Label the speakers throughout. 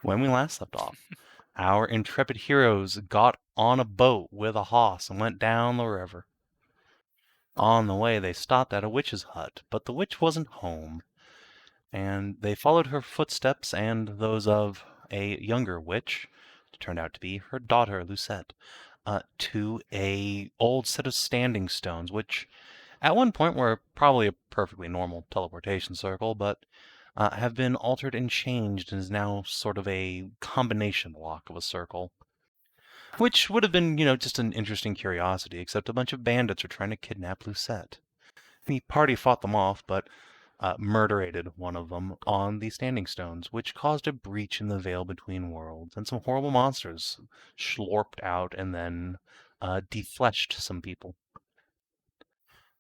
Speaker 1: When we last left off, our intrepid heroes got on a boat with a hoss and went down the river. On the way, they stopped at a witch's hut, but the witch wasn't home, and they followed her footsteps and those of a younger witch, it turned out to be her daughter, Lucette, to a old set of standing stones, which at one point were probably a perfectly normal teleportation circle, but have been altered and changed and is now sort of a combination lock of a circle. Which would have been, just an interesting curiosity, except a bunch of bandits are trying to kidnap Lucette. The party fought them off, but murderated one of them on the standing stones, which caused a breach in the veil between worlds, and some horrible monsters slorped out and then defleshed some people.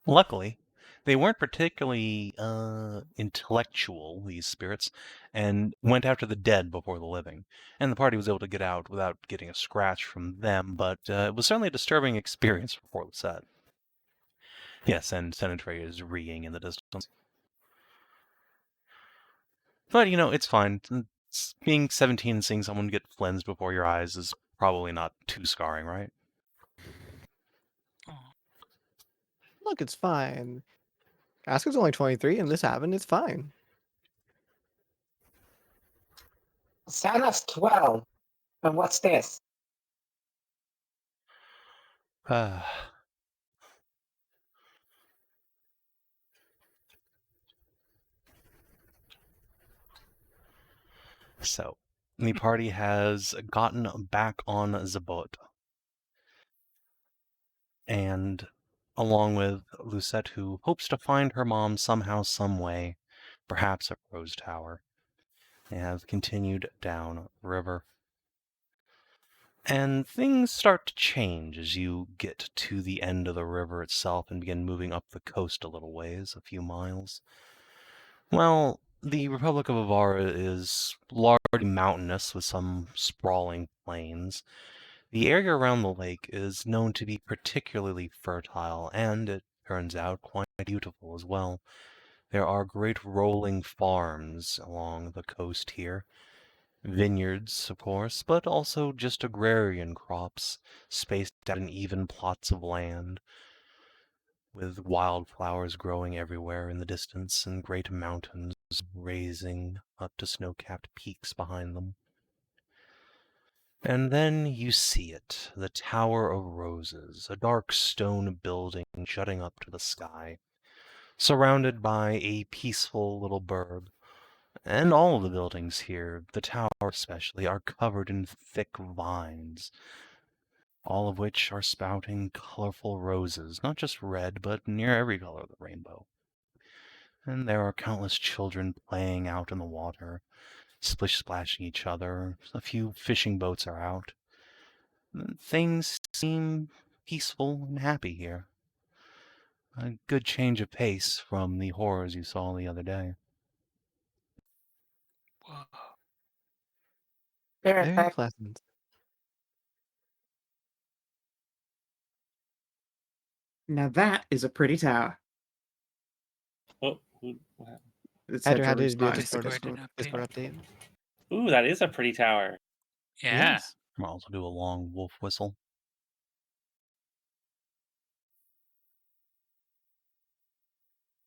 Speaker 1: Luckily, they weren't particularly intellectual, these spirits, and went after the dead before the living. And the party was able to get out without getting a scratch from them, but it was certainly a disturbing experience for Lisette. Yes, and Senatray is reeing in the distance. But, it's fine. Being 17 and seeing someone get flensed before your eyes is probably not too scarring, right?
Speaker 2: Look, it's fine. Aska's only 23 and this happened, it's fine.
Speaker 3: Zana's 12. And what's this?
Speaker 1: So, the party has gotten back on Zabot. And along with Lucette, who hopes to find her mom somehow, some way, perhaps at Rosetower, they have continued down river. And things start to change as you get to the end of the river itself and begin moving up the coast a little ways, a few miles. Well, the Republic of Avara is largely mountainous with some sprawling plains. The area around the lake is known to be particularly fertile, and it turns out quite beautiful as well. There are great rolling farms along the coast here. Vineyards, of course, but also just agrarian crops, spaced out in even plots of land, with wildflowers growing everywhere in the distance and great mountains raising up to snow-capped peaks behind them. And then you see it, the Tower of Roses, a dark stone building jutting up to the sky, surrounded by a peaceful little burg. And all of the buildings here, the tower especially, are covered in thick vines, all of which are spouting colorful roses, not just red, but near every color of the rainbow. And there are countless children playing out in the water, splish-splashing each other. A few fishing boats are out. Things seem peaceful and happy here. A good change of pace from the horrors you saw the other day.
Speaker 4: Whoa.
Speaker 2: Very pleasant.
Speaker 5: Now that is a pretty tower.
Speaker 6: Oh, wow.
Speaker 5: It's
Speaker 2: Hedrah
Speaker 5: Hedrah
Speaker 2: had to do a
Speaker 5: responding.
Speaker 2: Discord update.
Speaker 6: Ooh, that is a pretty tower.
Speaker 4: Yeah.
Speaker 2: Yes.
Speaker 1: I'll also do a long wolf whistle.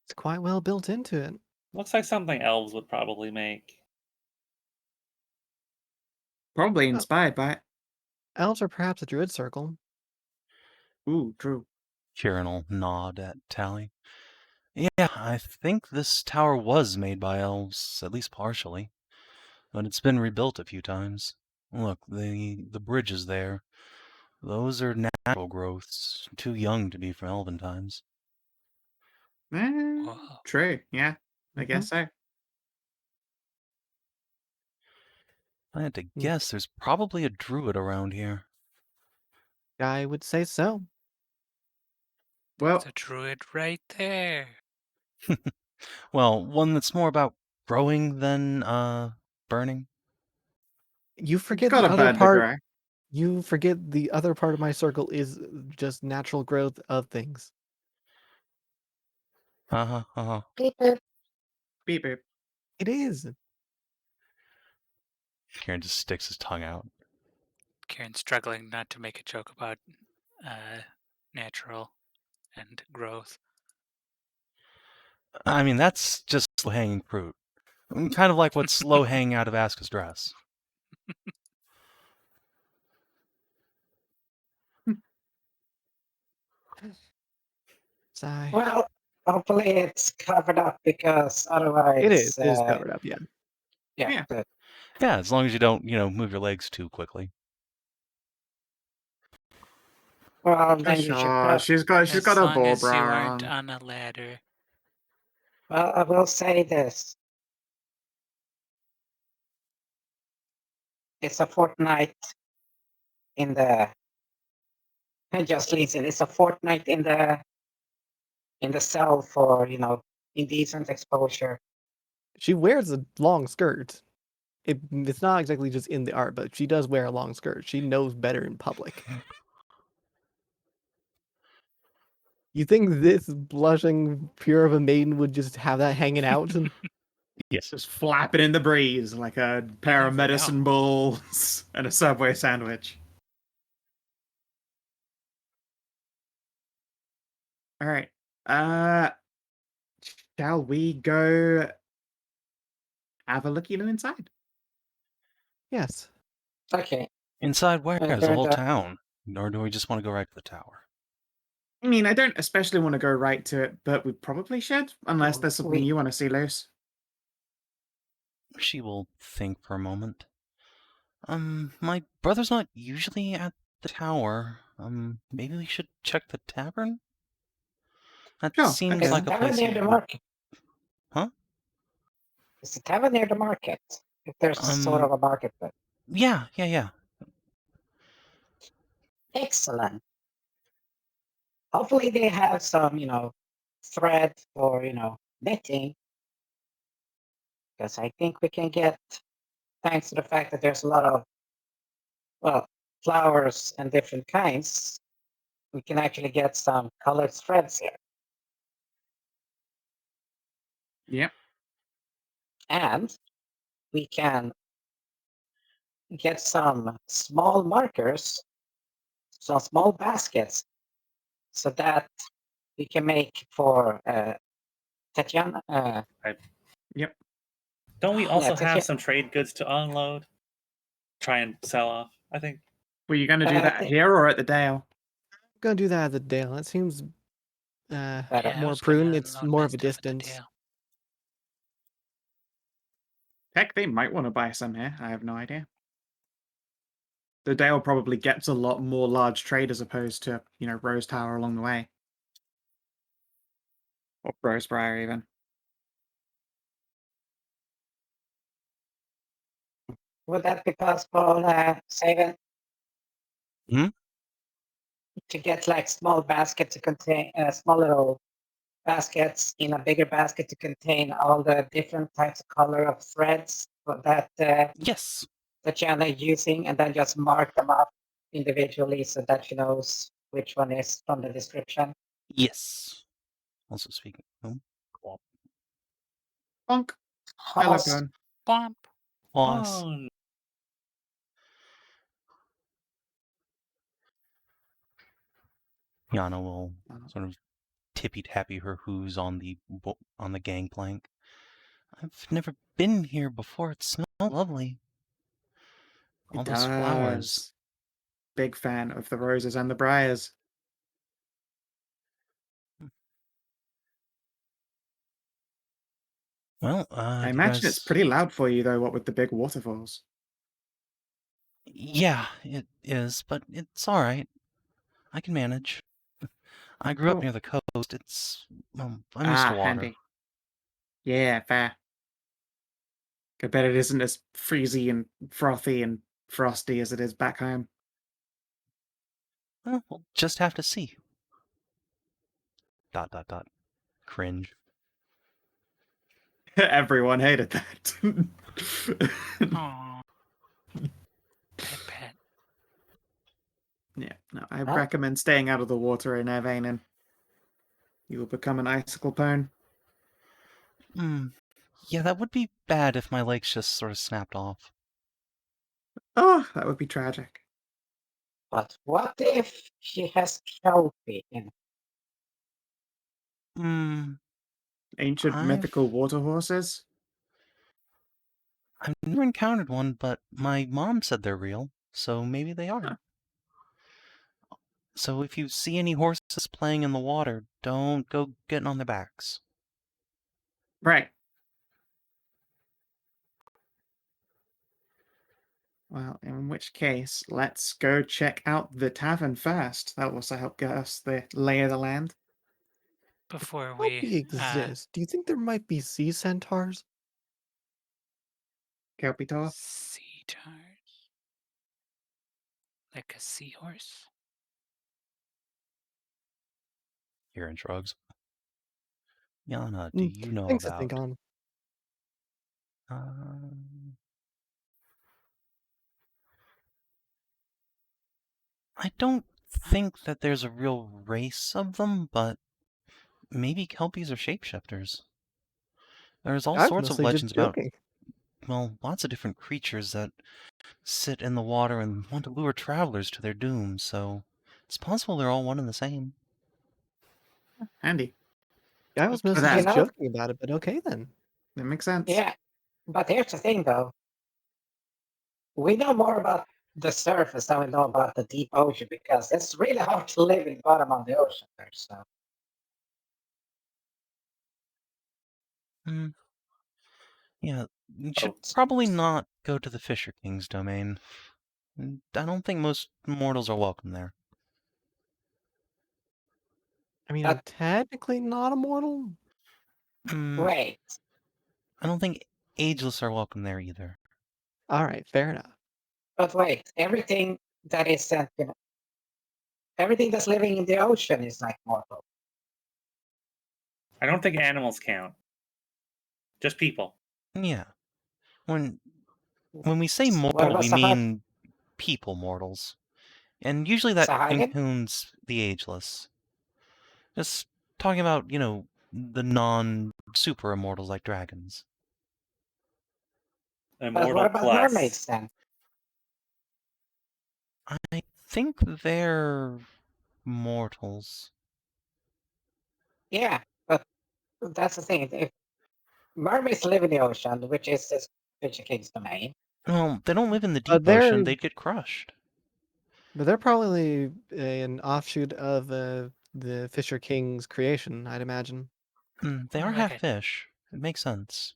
Speaker 2: It's quite well built into it.
Speaker 6: Looks like something elves would probably make.
Speaker 5: Probably inspired by it.
Speaker 2: Elves are perhaps a druid circle.
Speaker 5: Ooh, true.
Speaker 1: Kieran will nod at Tally. Yeah, I think this tower was made by elves, at least partially. But it's been rebuilt a few times. Look, the bridges there. Those are natural growths, too young to be from elven times.
Speaker 4: Whoa.
Speaker 5: True, yeah. I guess so.
Speaker 1: I had to guess there's probably a druid around here.
Speaker 2: I would say so.
Speaker 5: Well,
Speaker 4: The druid right there.
Speaker 1: Well, one that's more about growing than burning.
Speaker 2: You forget
Speaker 5: got
Speaker 2: the
Speaker 5: a
Speaker 2: other
Speaker 5: bird to
Speaker 2: part.
Speaker 5: grow.
Speaker 2: You forget the other part of my circle is just natural growth of things.
Speaker 3: Beep, boop.
Speaker 5: Beep, beep.
Speaker 2: It is.
Speaker 1: Kieran just sticks his tongue out.
Speaker 4: Kieran's struggling not to make a joke about natural and growth.
Speaker 1: I mean, that's just low-hanging fruit. Kind of like what's low-hanging out of Aska's dress.
Speaker 2: Sigh.
Speaker 3: Well, hopefully it's covered up because otherwise.
Speaker 2: It is. It is covered up, yeah.
Speaker 3: Yeah.
Speaker 5: Yeah.
Speaker 3: Good.
Speaker 1: Yeah, as long as you don't, move your legs too quickly.
Speaker 3: Well, then you should.
Speaker 5: Sure, she's got
Speaker 4: As
Speaker 5: a
Speaker 4: long
Speaker 5: ball
Speaker 4: as you
Speaker 5: bra
Speaker 4: aren't
Speaker 5: on.
Speaker 4: on a ladder.
Speaker 3: Well, I will say this. It's a fortnight in the. And just listen, it's a fortnight in the cell for indecent exposure.
Speaker 2: She wears a long skirt. It's not exactly just in the art, but she does wear a long skirt. She knows better in public. You think this blushing pure of a maiden would just have that hanging out?
Speaker 5: Yes, just flapping in the breeze like a pair of
Speaker 4: never
Speaker 5: medicine
Speaker 4: know.
Speaker 5: balls and a Subway sandwich. All right. Shall we go have a looky inside?
Speaker 2: Yes.
Speaker 3: Okay.
Speaker 1: Inside where?
Speaker 3: I
Speaker 1: There's a
Speaker 3: heard
Speaker 1: whole
Speaker 3: that.
Speaker 1: town. Or do we just want to go right to the tower?
Speaker 5: I mean, I don't especially want to go right to it, but we probably should, unless there's something you want to see, Luce.
Speaker 1: She will think for a moment. My brother's not usually at the tower. Maybe we should check the tavern? That
Speaker 5: Sure,
Speaker 1: seems
Speaker 5: okay.
Speaker 3: It's
Speaker 1: like
Speaker 3: a
Speaker 1: a
Speaker 3: tavern
Speaker 1: place
Speaker 3: near
Speaker 1: you
Speaker 3: the
Speaker 1: would...
Speaker 3: market.
Speaker 1: Huh?
Speaker 3: It's a tavern near the market. If there's sort of a market there.
Speaker 1: Yeah.
Speaker 3: Excellent. Hopefully they have some, thread for, knitting. Because I think we can get, thanks to the fact that there's a lot of, flowers and different kinds, we can actually get some colored threads here.
Speaker 5: Yep.
Speaker 3: And we can get some small markers, some small baskets, so that we can make for Tatiana.
Speaker 5: Yep.
Speaker 6: Don't we also
Speaker 3: Yeah,
Speaker 6: have some trade goods to unload? Try and sell off, I think.
Speaker 5: Were you going to do
Speaker 3: I
Speaker 5: that
Speaker 3: think-
Speaker 5: here or at the Dale?
Speaker 2: I'm gonna do that at the Dale. That seems
Speaker 3: Better.
Speaker 4: I
Speaker 2: more
Speaker 4: was gonna
Speaker 2: prudent. It's
Speaker 4: unload
Speaker 2: more
Speaker 4: my
Speaker 2: of a
Speaker 4: stuff at the
Speaker 2: distance.
Speaker 4: Dale.
Speaker 5: Heck, they might want to buy some here. I have no idea. The Dale probably gets a lot more large trade as opposed to, Rosetower along the way. Or Rosebriar, even.
Speaker 3: Would that be possible, Savin?
Speaker 1: Hmm?
Speaker 3: To get like small basket to contain small little baskets in a bigger basket to contain all the different types of color of threads that
Speaker 1: Yes.
Speaker 3: Tatiana is using, and then just mark them up individually so that she knows which one is from the description.
Speaker 1: Yes. Also speaking.
Speaker 5: Bonk. Hello,
Speaker 3: Host,
Speaker 5: Faun.
Speaker 4: Bump.
Speaker 1: Boss.
Speaker 6: Oh,
Speaker 1: Yana will sort of tippy-tappy her hooves on the gangplank. I've never been here before. It smells lovely. All
Speaker 5: It
Speaker 1: those flowers.
Speaker 5: does. Big fan of the roses and the briars.
Speaker 1: Well,
Speaker 5: I
Speaker 1: you
Speaker 5: imagine it's
Speaker 1: guys...
Speaker 5: pretty loud for you, though, what with the big waterfalls.
Speaker 1: Yeah, it is, but it's all right. I can manage. I grew up
Speaker 5: Cool.
Speaker 1: near the coast. It's... I'm used to water.
Speaker 5: Handy. Yeah, fair. I bet it isn't as freezy and frothy and frosty as it is back home.
Speaker 1: Well, we'll just have to see. ... Cringe.
Speaker 5: Everyone hated that.
Speaker 4: Aw. Pet.
Speaker 5: Yeah, no, I
Speaker 3: Huh?
Speaker 5: recommend staying out of the water in Ervainen. You will become an icicle pone.
Speaker 1: Yeah, that would be bad if my legs just sort of snapped off.
Speaker 5: Oh, that would be tragic.
Speaker 3: But what if she has Kelpie in?
Speaker 1: Hmm.
Speaker 5: Ancient mythical water horses?
Speaker 1: I've never encountered one, but my mom said they're real, so maybe they are.
Speaker 5: Huh.
Speaker 1: So if you see any horses playing in the water, don't go getting on their backs.
Speaker 5: Right. Well, in which case, let's go check out the tavern first. That'll also help get us the lay of the land.
Speaker 4: Before
Speaker 2: Kelpie
Speaker 4: we
Speaker 2: exists. Do you think there might be sea centaurs?
Speaker 5: Kelpitor?
Speaker 4: sea tars, like a seahorse.
Speaker 1: Kieran shrugs. Yana, do you know
Speaker 2: Things to think
Speaker 1: about...
Speaker 2: on.
Speaker 1: I don't think that there's a real race of them, but maybe Kelpies are shapeshifters. There's all
Speaker 2: I was
Speaker 1: sorts of
Speaker 2: mostly just
Speaker 1: legends about,
Speaker 2: joking.
Speaker 1: well, lots of different creatures that sit in the water and want to lure travelers to their doom, so it's possible they're all one and the same.
Speaker 5: Handy.
Speaker 2: I was
Speaker 5: For
Speaker 2: mostly
Speaker 5: that.
Speaker 2: just
Speaker 3: You know?
Speaker 2: joking about it, but okay then.
Speaker 5: That makes sense.
Speaker 3: Yeah, but here's the thing, though. We know more about the surface than we know about the deep ocean because it's really hard to live in the bottom of the ocean there. So
Speaker 1: Yeah, you should
Speaker 6: Oh.
Speaker 1: probably not go to the Fisher King's domain. I don't think most mortals are welcome there.
Speaker 2: I mean, I'm
Speaker 3: That-
Speaker 2: technically not immortal.
Speaker 3: wait,
Speaker 1: I don't think ageless are welcome there either.
Speaker 2: All right, fair enough.
Speaker 3: but wait, everything that is sentient, everything that's living in the ocean is like mortal.
Speaker 6: I don't think animals count. Just people.
Speaker 1: Yeah. When we say
Speaker 3: What
Speaker 1: mortal,
Speaker 3: about
Speaker 1: we mean people mortals. And usually that
Speaker 3: Sahagin?
Speaker 1: includes the ageless. Just talking about, the non-super immortals like dragons.
Speaker 3: But
Speaker 6: Immortal
Speaker 3: what about
Speaker 6: plus.
Speaker 3: mermaids then?
Speaker 1: I think they're mortals.
Speaker 3: Yeah, but that's the thing. If mermaids live in the ocean, which is this Fisher King's domain.
Speaker 1: Well, they don't live in the
Speaker 2: But
Speaker 1: deep ocean, they'd get crushed.
Speaker 2: But they're probably an offshoot of the Fisher King's creation, I'd imagine.
Speaker 1: They are
Speaker 4: Like
Speaker 1: half
Speaker 4: it.
Speaker 1: fish. It makes sense.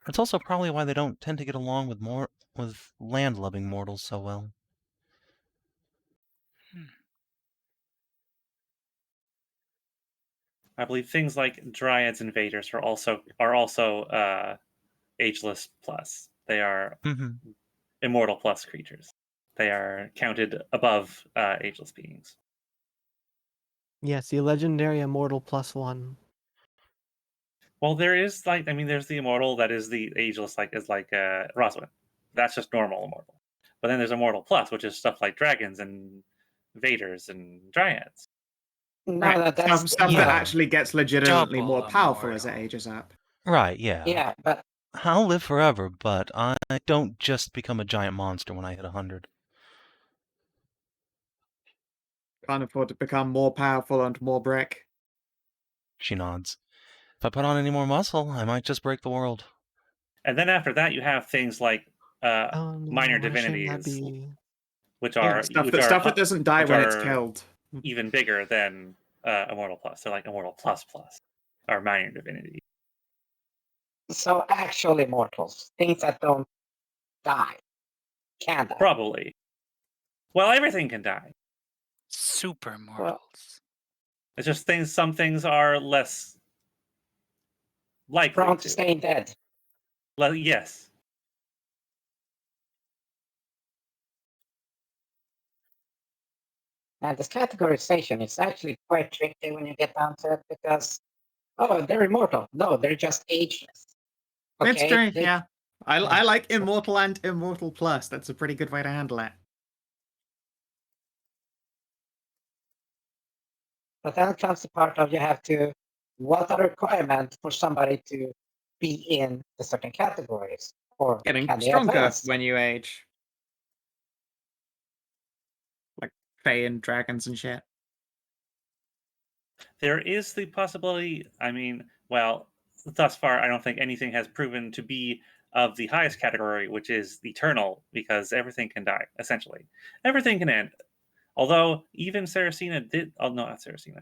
Speaker 1: That's also probably why they don't tend to get along with land-loving mortals so well.
Speaker 6: I believe things like dryads and vaders are also ageless plus. They are immortal plus creatures. They are counted above ageless beings.
Speaker 2: Yes, the legendary immortal +1.
Speaker 6: Well, there's the immortal that is the ageless, is Roswell. That's just normal immortal. But then there's immortal plus, which is stuff like dragons and vaders and dryads.
Speaker 3: No,
Speaker 5: Right.
Speaker 3: that's
Speaker 5: Stuff
Speaker 1: yeah.
Speaker 5: that actually gets legitimately more
Speaker 4: Double
Speaker 5: powerful as it
Speaker 4: immortal.
Speaker 5: ages up.
Speaker 1: Right, yeah.
Speaker 3: yeah, but
Speaker 1: I'll live forever, but I don't just become a giant monster when I hit 100.
Speaker 5: Can't afford to become more powerful and more brick.
Speaker 1: She nods. If I put on any more muscle, I might just break the world.
Speaker 6: And then after that, you have things like
Speaker 2: Oh no,
Speaker 6: minor
Speaker 2: what a shame that'd
Speaker 6: divinities,
Speaker 2: be.
Speaker 6: which
Speaker 5: Yeah,
Speaker 6: are
Speaker 5: stuff that doesn't die
Speaker 6: which
Speaker 5: when it's
Speaker 6: are
Speaker 5: killed.
Speaker 6: even bigger than immortal plus. They're like immortal plus or minor divinity.
Speaker 3: so actual immortals, things that don't die, can die.
Speaker 6: Probably. Well, everything can die.
Speaker 4: Super mortals.
Speaker 6: It's just some things are less likely
Speaker 3: Prone to
Speaker 6: to.
Speaker 3: staying dead.
Speaker 6: Yes.
Speaker 3: And this categorization is actually quite tricky when you get down to it because, they're immortal. No, they're just ageless.
Speaker 5: It's true,
Speaker 3: They-
Speaker 5: yeah. I like immortal and immortal plus. That's a pretty good way to handle it.
Speaker 3: But then comes the part of you have to, what are the requirements for somebody to be in the certain categories? Or
Speaker 5: Getting
Speaker 3: can they
Speaker 5: stronger
Speaker 3: advance?
Speaker 5: when you age. Like Fae and dragons and shit.
Speaker 6: There is the possibility. I mean, well, thus far, I don't think anything has proven to be of the highest category, which is eternal, because everything can die. Essentially, everything can end. Although even Saracena did. Oh no, not Saracena.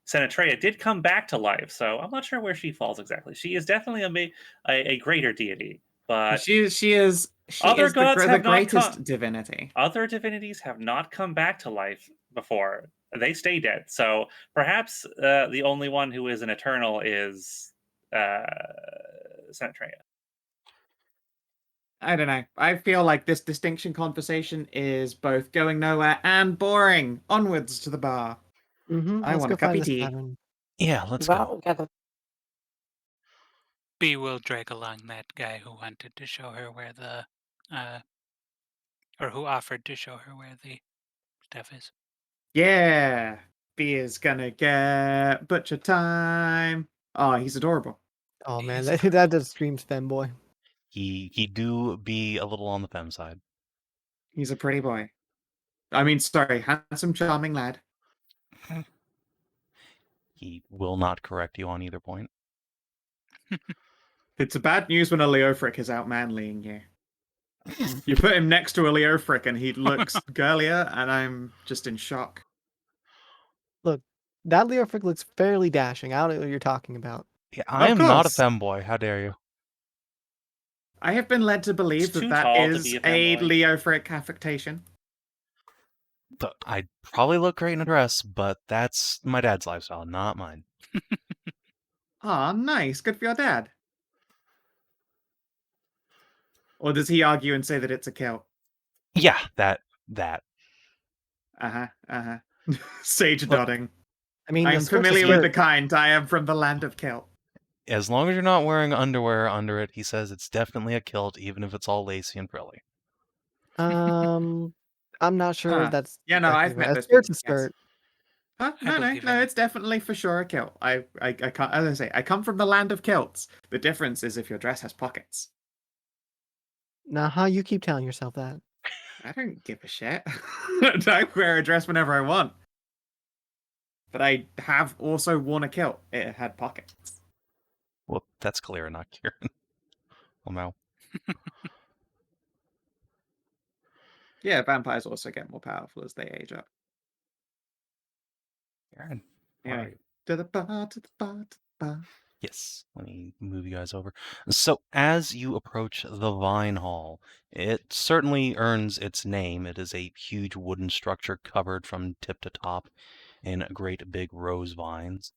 Speaker 6: Senatrea did come back to life, so I'm not sure where she falls exactly. She is definitely a greater deity, but
Speaker 5: She is
Speaker 6: other gods
Speaker 5: the
Speaker 6: have not
Speaker 5: greatest
Speaker 6: come.
Speaker 5: divinity.
Speaker 6: Other divinities have not come back to life before. They stay dead. So perhaps the only one who is an eternal is Senatrea.
Speaker 5: I don't know. I feel like this distinction conversation is both going nowhere and boring. Onwards to the bar. I
Speaker 2: Let's
Speaker 5: want
Speaker 2: go
Speaker 5: a cup
Speaker 2: find
Speaker 5: of
Speaker 2: this
Speaker 5: tea.
Speaker 2: tavern.
Speaker 1: Yeah, let's
Speaker 3: Well,
Speaker 1: go.
Speaker 3: we gotta
Speaker 4: B will drag along that guy who wanted to show her where the, or who offered to show her where the stuff is.
Speaker 5: Yeah. B is gonna get butcher time. Oh, he's adorable.
Speaker 2: Oh man,
Speaker 4: He's
Speaker 2: that just screams femboy.
Speaker 1: He do be a little on the femme side.
Speaker 5: He's a pretty boy. I mean, sorry, handsome, charming lad.
Speaker 1: He will not correct you on either point.
Speaker 5: It's a bad news when a Leofric is out manlying you. You put him next to a Leofric and he looks girlier, and I'm just in shock.
Speaker 2: Look, that Leofric looks fairly dashing. I don't know what you're talking about.
Speaker 1: Yeah, I
Speaker 5: Of
Speaker 1: am not a
Speaker 5: course.
Speaker 1: femboy. How dare you?
Speaker 5: I have been led to believe
Speaker 6: He's too
Speaker 5: that
Speaker 6: tall to
Speaker 5: is
Speaker 6: be a
Speaker 5: a
Speaker 6: femboy.
Speaker 5: Leofric affectation.
Speaker 1: I'd probably look great in a dress, but that's my dad's lifestyle, not mine.
Speaker 5: Aw, nice. Good for your dad. Or does he argue and say that it's a kilt?
Speaker 1: Yeah, that.
Speaker 5: Uh-huh. Sage
Speaker 1: Look,
Speaker 5: nodding.
Speaker 2: I mean,
Speaker 5: I
Speaker 2: the
Speaker 5: am
Speaker 2: skirt's a
Speaker 5: familiar with the
Speaker 2: skirt.
Speaker 5: kind. I am from the land of kilt.
Speaker 1: As long as you're not wearing underwear under it, he says it's definitely a kilt, even if it's all lacy and frilly.
Speaker 2: I'm not sure if that's
Speaker 5: Yeah, no,
Speaker 2: exactly
Speaker 5: I've
Speaker 2: right.
Speaker 5: met
Speaker 2: A
Speaker 5: those
Speaker 2: skirt's
Speaker 5: people.
Speaker 2: a skirt.
Speaker 5: Huh?
Speaker 4: I
Speaker 5: No,
Speaker 4: believe it.
Speaker 5: it's definitely for sure a kilt. I can't, as I say, I come from the land of kilts. The difference is if your dress has pockets.
Speaker 2: Now, how you keep telling yourself that?
Speaker 5: I don't give a shit. I wear a dress whenever I want. But I have also worn a kilt. It had pockets.
Speaker 1: Well, that's Taeleer, not Kieran. Oh no.
Speaker 5: Yeah, vampires also get more powerful as they age up.
Speaker 1: Kieran, where are
Speaker 5: Anyway,
Speaker 1: you?
Speaker 5: to the bar, to the bar, to the bar.
Speaker 1: Yes, let me move you guys over. So, as you approach the Vine Hall, it certainly earns its name. It is a huge wooden structure covered from tip to top in great big rose vines,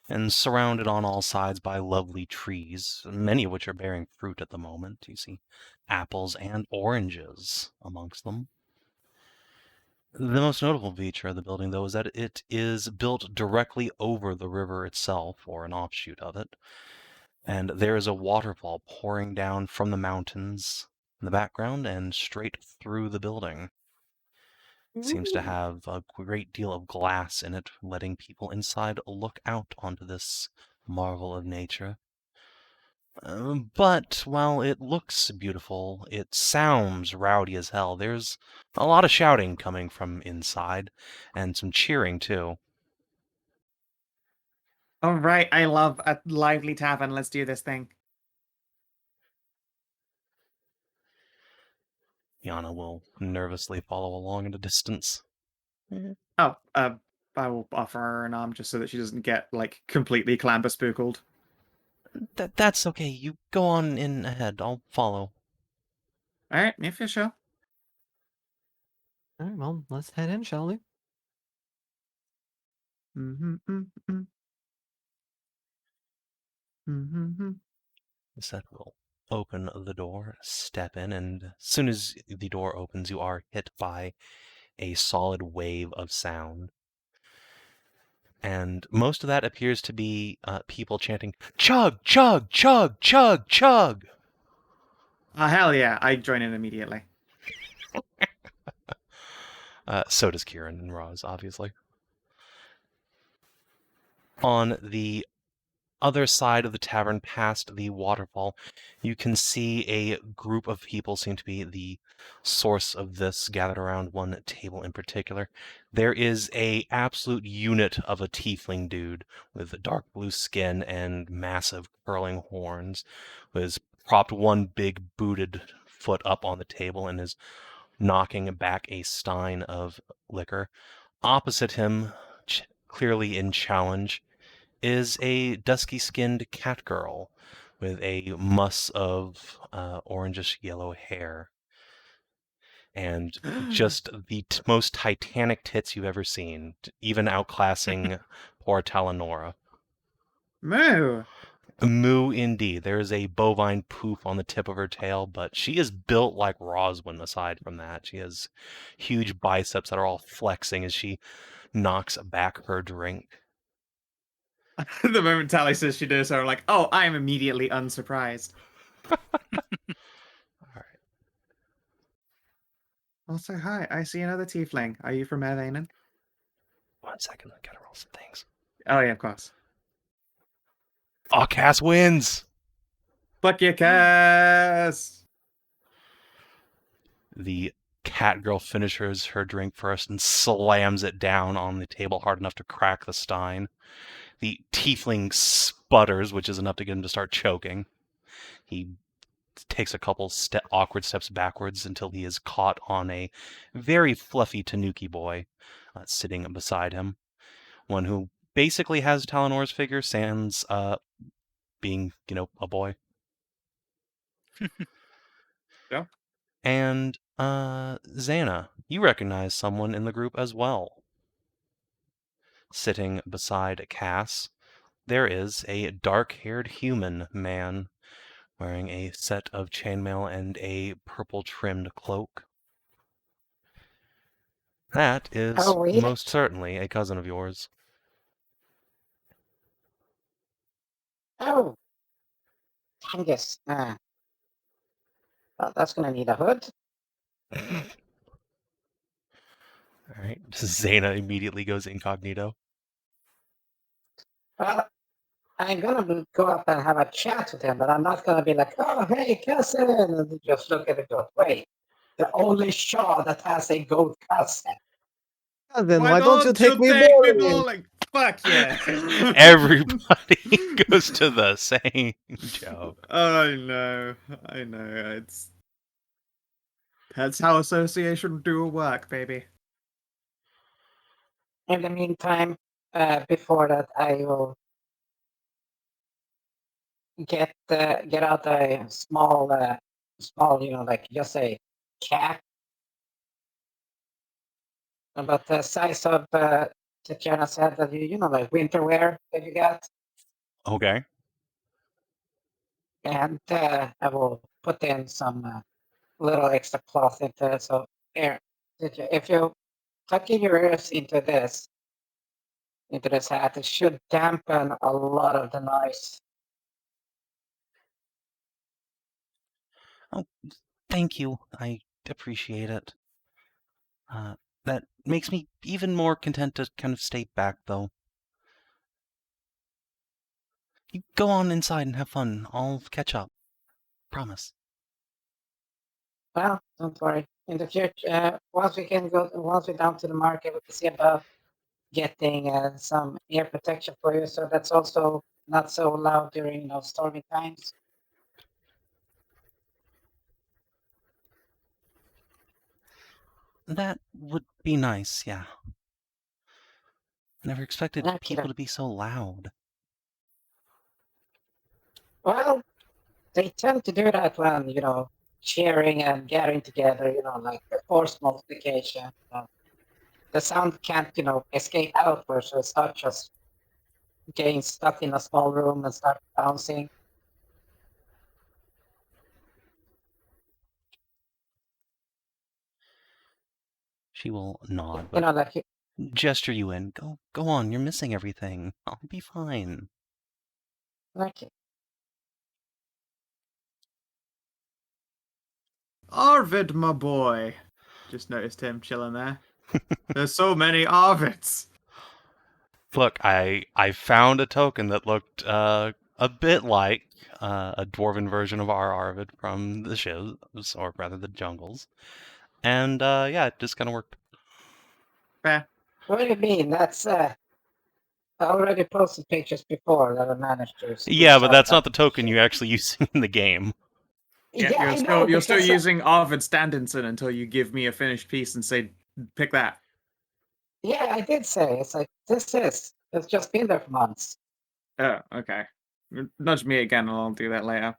Speaker 1: and surrounded on all sides by lovely trees, many of which are bearing fruit at the moment. You see apples and oranges amongst them. The most notable feature of the building, though, is that it is built directly over the river itself, or an offshoot of it. And there is a waterfall pouring down from the mountains in the background and straight through the building. It seems to have a great deal of glass in it, letting people inside look out onto this marvel of nature. But while it looks beautiful, it sounds rowdy as hell. There's a lot of shouting coming from inside, and some cheering too.
Speaker 5: All right, I love a lively tavern. Let's do this thing.
Speaker 1: Yana will nervously follow along in the distance.
Speaker 5: Oh, I will offer her an arm just so that she doesn't get like completely clamber spooked.
Speaker 1: That's okay. You go on in ahead. I'll follow.
Speaker 5: All right, if you're sure.
Speaker 2: All right, well, let's head in, shall we?
Speaker 1: Set will open the door, step in, and as soon as the door opens, you are hit by a solid wave of sound. And most of that appears to be people chanting, "Chug, chug, chug, chug, chug!"
Speaker 5: Oh, hell yeah, I join in immediately.
Speaker 1: So does Kieran and Roz, obviously. On the other side of the tavern, past the waterfall, you can see a group of people seem to be the source of this, gathered around one table in particular. There is a absolute unit of a tiefling dude with dark blue skin and massive curling horns, who has propped one big booted foot up on the table and is knocking back a stein of liquor. Opposite him, clearly in challenge, is a dusky-skinned cat girl with a muss of orangish yellow hair and just the most titanic tits you've ever seen, even outclassing poor Talanora.
Speaker 5: Moo!
Speaker 1: Moo indeed. There is a bovine poof on the tip of her tail, but she is built like Roswin aside from that. She has huge biceps that are all flexing as she knocks back her drink.
Speaker 5: The moment Tally says she does so, I'm like, oh, I am immediately unsurprised.
Speaker 1: Alright.
Speaker 5: Also, hi, I see another tiefling. Are you from Ervanen?
Speaker 1: 1 second, I gotta roll some things.
Speaker 5: Oh, yeah, of course.
Speaker 1: Oh, Cass wins!
Speaker 5: Fuck you, Cass!
Speaker 1: The cat girl finishes her drink first and slams it down on the table hard enough to crack the stein. The tiefling sputters, which is enough to get him to start choking. He takes a couple awkward steps backwards until he is caught on a very fluffy tanuki boy sitting beside him. One who basically has Talanora's figure, sans being, a boy.
Speaker 5: Yeah.
Speaker 1: And Zana, you recognize someone in the group as well. Sitting beside Cass, there is a dark-haired human man wearing a set of chainmail and a purple-trimmed cloak. That is
Speaker 3: Oh, yeah.
Speaker 1: most certainly a cousin of yours.
Speaker 3: Oh, Angus. Well, that's gonna need a hood.
Speaker 1: Alright, Zana immediately goes incognito.
Speaker 3: Well, I'm gonna go up and have a chat with him, but I'm not gonna be like, oh, hey, cousin, and just look at it and go, wait, the only Shaw that has a goat cousin.
Speaker 2: Then why don't you take me bowling?
Speaker 5: bowling? Fuck yeah!
Speaker 1: Everybody goes to the same joke.
Speaker 5: I know. That's how association do work, baby.
Speaker 3: In the meantime, before that, I will get out a small, like just a cap, about the size of Tatjana said that like winter wear that you got,
Speaker 1: Okay.
Speaker 3: and I will put in some little extra cloth into it. So here, if you tuck in your ears into this hat, it should dampen a lot of the noise.
Speaker 1: Thank you. I appreciate it. That makes me even more content to kind of stay back, though. You go on inside and have fun. I'll catch up. Promise.
Speaker 3: Well, don't worry. In the future, once we're down to the market, we can see about getting some ear protection for you, so that's also not so loud during stormy times.
Speaker 1: That would be nice, yeah. Never expected
Speaker 3: Okay.
Speaker 1: people to be so loud.
Speaker 3: Well, they tend to do that when cheering and gathering together. Like the force multiplication. The sound can't escape outwards, so it's not just getting stuck in a small room and start bouncing.
Speaker 1: She will nod, but
Speaker 3: Like
Speaker 1: gesture you in. Go on, you're missing everything. I'll be fine.
Speaker 3: okay.
Speaker 5: Arvid, my boy. Just noticed him chilling there. There's so many Arvids.
Speaker 1: Look, I found a token that looked a bit like a dwarven version of our Arvid from the shows, or rather the jungles, and yeah, it just kind of worked.
Speaker 5: Fair.
Speaker 3: What do you mean? That's I already posted pictures before that I managed to.
Speaker 1: Yeah, but
Speaker 3: screenshot
Speaker 1: that's
Speaker 3: that
Speaker 1: not the token
Speaker 3: shit.
Speaker 1: you're actually using in the game.
Speaker 5: Yeah,
Speaker 3: I know,
Speaker 5: you're still
Speaker 3: because
Speaker 5: using Arvid Standinson until you give me a finished piece and say, pick that.
Speaker 3: yeah, I did say it's like it's just been there for months.
Speaker 5: Oh, okay. Nudge me again and I'll do that later.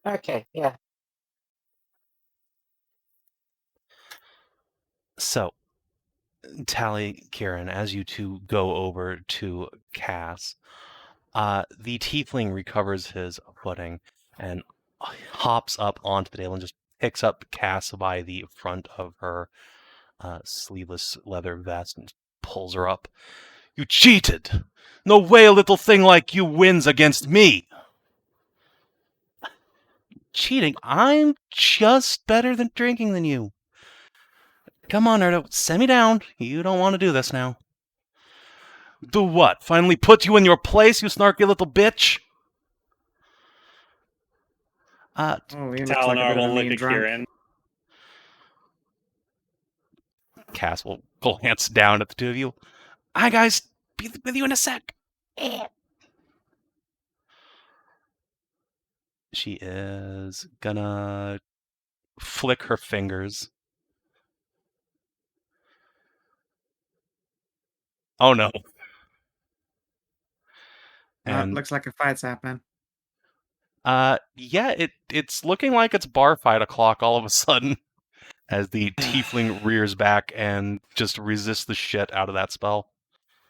Speaker 3: Okay, yeah.
Speaker 1: So, Tally, Kieran, as you two go over to Cass, the tiefling recovers his footing and hops up onto the table and just picks up Cass by the front of her sleeveless leather vest and pulls her up. You cheated! No way a little thing like you wins against me! Cheating? I'm just better than drinking than you. Come on, Hedrah, send me down. You don't want to do this now. Do what? Finally put you in your place, you snarky little bitch?
Speaker 5: Oh, he looks like a
Speaker 6: Talanora
Speaker 5: bit of a
Speaker 6: will look
Speaker 5: mean
Speaker 6: at
Speaker 5: drunk.
Speaker 6: Kieran.
Speaker 1: Cass will glance down at the two of you. Hi, guys. Be with you in a sec. She is gonna flick her fingers. Oh, no. And
Speaker 5: looks like a fight's happening.
Speaker 1: yeah, it's looking like it's bar fight o'clock all of a sudden as the tiefling rears back and just resists the shit out of that spell.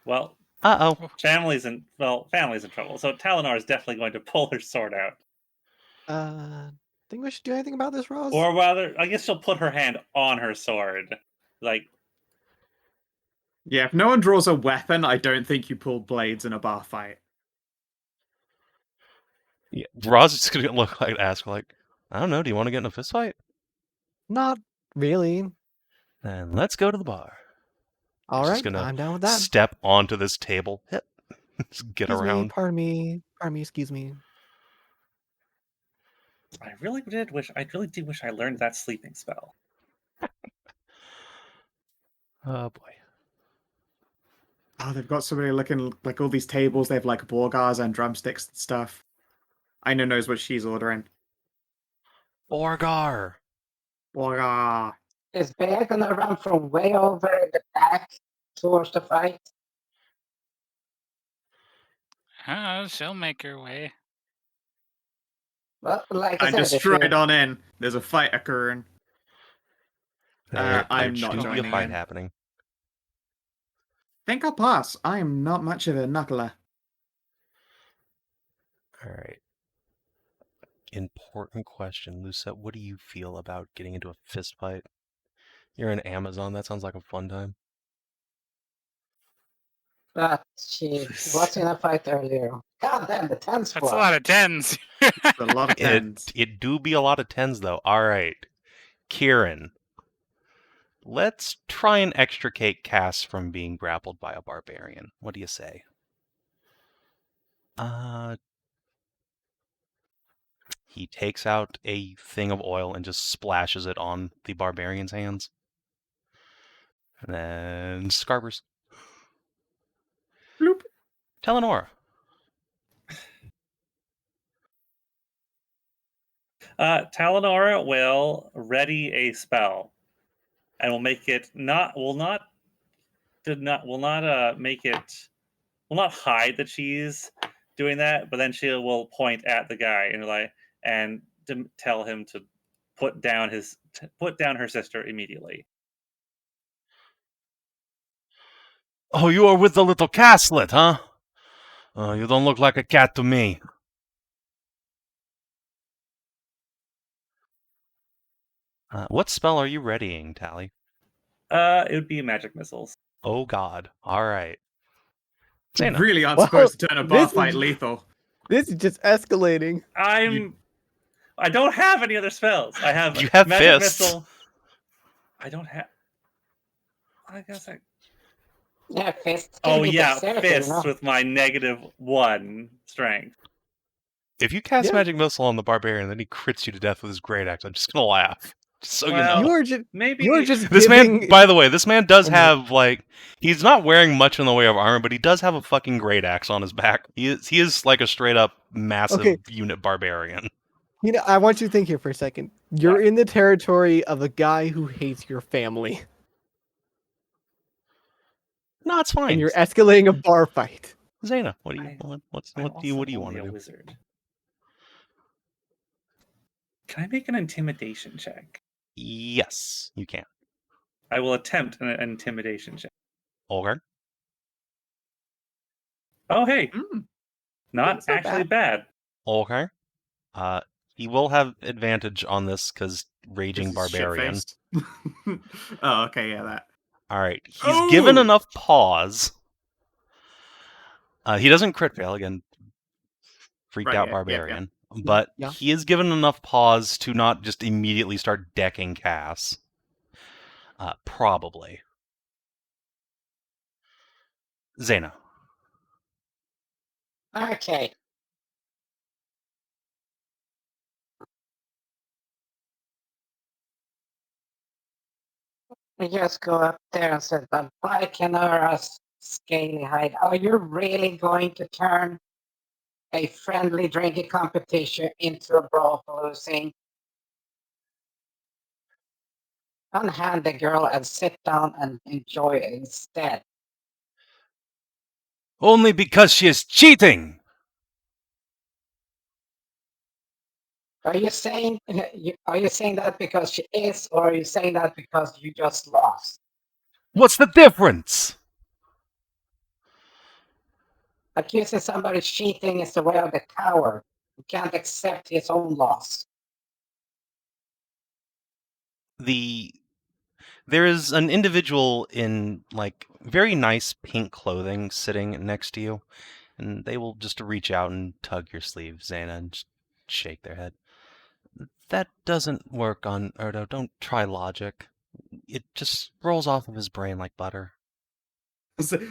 Speaker 6: Well,
Speaker 1: Uh-oh.
Speaker 6: family's in trouble, so Talanora is definitely going to pull her sword out.
Speaker 2: Think we should do anything about this, Roz?
Speaker 6: Or rather, I guess she'll put her hand on her sword. Like,
Speaker 5: Yeah, if no one draws a weapon, I don't think you pull blades in a bar fight.
Speaker 1: Yeah, Roz is gonna look like Aska like, I don't know, do you want to get in a fist fight?
Speaker 2: Not really.
Speaker 1: Then let's go to the bar.
Speaker 2: All
Speaker 1: She's
Speaker 2: right,
Speaker 1: gonna
Speaker 2: I'm down with that.
Speaker 1: step onto this table. Just get
Speaker 2: Excuse me,
Speaker 1: around.
Speaker 2: pardon me, excuse me.
Speaker 6: I really do wish I learned that sleeping spell.
Speaker 1: Oh boy.
Speaker 5: Oh, they've got somebody looking like all these tables. They have like borgars and drumsticks and stuff. Inah knows what she's ordering.
Speaker 1: Borgar.
Speaker 5: Borgar.
Speaker 3: Is Bear gonna run from way over in the back towards the fight?
Speaker 4: Oh, she'll make her way.
Speaker 3: Well, like I
Speaker 5: And
Speaker 3: said,
Speaker 5: just
Speaker 3: if
Speaker 5: straight
Speaker 3: you-
Speaker 5: on in. There's a fight occurring. I'm not
Speaker 1: should be a
Speaker 5: joining
Speaker 1: fight
Speaker 5: in.
Speaker 1: happening.
Speaker 5: Think I'll pass. I am not much of a knuckler.
Speaker 1: All right. Important question, Lucette. What do you feel about getting into a fist fight? You're in Amazon. That sounds like a fun time.
Speaker 3: but she was in a fight earlier. God damn, the 10
Speaker 4: That's
Speaker 3: squad.
Speaker 4: a lot of tens.
Speaker 5: It's a lot of tens.
Speaker 1: It do be a lot of tens though. All right, Kieran. Let's try and extricate Cass from being grappled by a barbarian. What do you say? He takes out a thing of oil and just splashes it on the barbarian's hands. And then Scarbers.
Speaker 5: Bloop.
Speaker 1: Talanora.
Speaker 6: Talanora will ready a spell, and will make it will not hide that she's doing that, but then she will point at the guy and tell him to put down her sister immediately.
Speaker 1: Oh, you are with the little Casslet, huh? Oh, you don't look like a cat to me. What spell are you readying, Tally?
Speaker 6: It would be magic missiles.
Speaker 1: Oh God! All right.
Speaker 5: You
Speaker 1: Zana.
Speaker 5: really aren't
Speaker 2: Well,
Speaker 5: supposed to turn a bar
Speaker 2: this
Speaker 5: fight
Speaker 2: is-
Speaker 5: lethal.
Speaker 2: This is just escalating.
Speaker 6: I don't have any other spells. I have
Speaker 1: You have
Speaker 6: magic
Speaker 1: fists.
Speaker 6: missile. I don't have. I guess
Speaker 3: Yeah, fists can
Speaker 6: Oh
Speaker 3: be
Speaker 6: yeah,
Speaker 3: dexterity, you know?
Speaker 6: fists with my -1 strength.
Speaker 1: If you cast
Speaker 2: Yeah.
Speaker 1: Magic Missile on the Barbarian and then he crits you to death with his Great Axe, I'm just gonna laugh. Just so you
Speaker 6: Well,
Speaker 1: know.
Speaker 2: You're just
Speaker 6: Maybe
Speaker 2: you're just
Speaker 1: This
Speaker 2: giving.
Speaker 1: man, by the way, this man does
Speaker 2: Oh my-
Speaker 1: have, like, he's not wearing much in the way of armor, but he does have a fucking Great Axe on his back. He is like a straight up massive
Speaker 2: Okay.
Speaker 1: unit barbarian.
Speaker 2: You know, I want you to think here for a second. You're
Speaker 6: What?
Speaker 2: in the territory of a guy who hates your family,
Speaker 1: No, it's fine.
Speaker 2: and you're escalating a bar fight.
Speaker 1: Zana, what do you
Speaker 6: I-
Speaker 1: what
Speaker 6: I'm
Speaker 1: do you
Speaker 6: also
Speaker 1: want
Speaker 6: only
Speaker 1: to
Speaker 6: a
Speaker 1: do?
Speaker 6: wizard. Can I make an intimidation check?
Speaker 1: Yes, you can.
Speaker 6: I will attempt an intimidation check.
Speaker 1: Okay.
Speaker 6: Oh hey,
Speaker 5: Mm.
Speaker 6: not
Speaker 2: That's not
Speaker 6: actually
Speaker 2: bad.
Speaker 6: bad.
Speaker 1: Okay. He will have advantage on this because raging
Speaker 5: This is
Speaker 1: barbarian.
Speaker 5: shit-faced. Oh, okay, yeah, that.
Speaker 1: All right, he's given
Speaker 5: Oh!
Speaker 1: enough pause. He doesn't crit fail again. Freaked
Speaker 5: Right,
Speaker 1: out
Speaker 5: yeah,
Speaker 1: barbarian, but
Speaker 2: Yeah.
Speaker 1: he is given enough pause to not just immediately start decking Cass. Probably. Zana.
Speaker 3: Okay. We just go up there and say, but by Kinathis, scaly hide, are you really going to turn a friendly drinking competition into a brawl for losing? Unhand the girl and sit down and enjoy it instead.
Speaker 1: Only because she is cheating!
Speaker 3: Are you saying that because she is, or are you saying that because you just lost?
Speaker 1: What's the difference?
Speaker 3: Accusing somebody of cheating is the way of the coward who can't accept his own loss.
Speaker 1: There is an individual in, like, very nice pink clothing sitting next to you, and they will just reach out and tug your sleeve, Zana, and just shake their head. That doesn't work on Erdo. Don't try logic. It just rolls off of his brain like butter.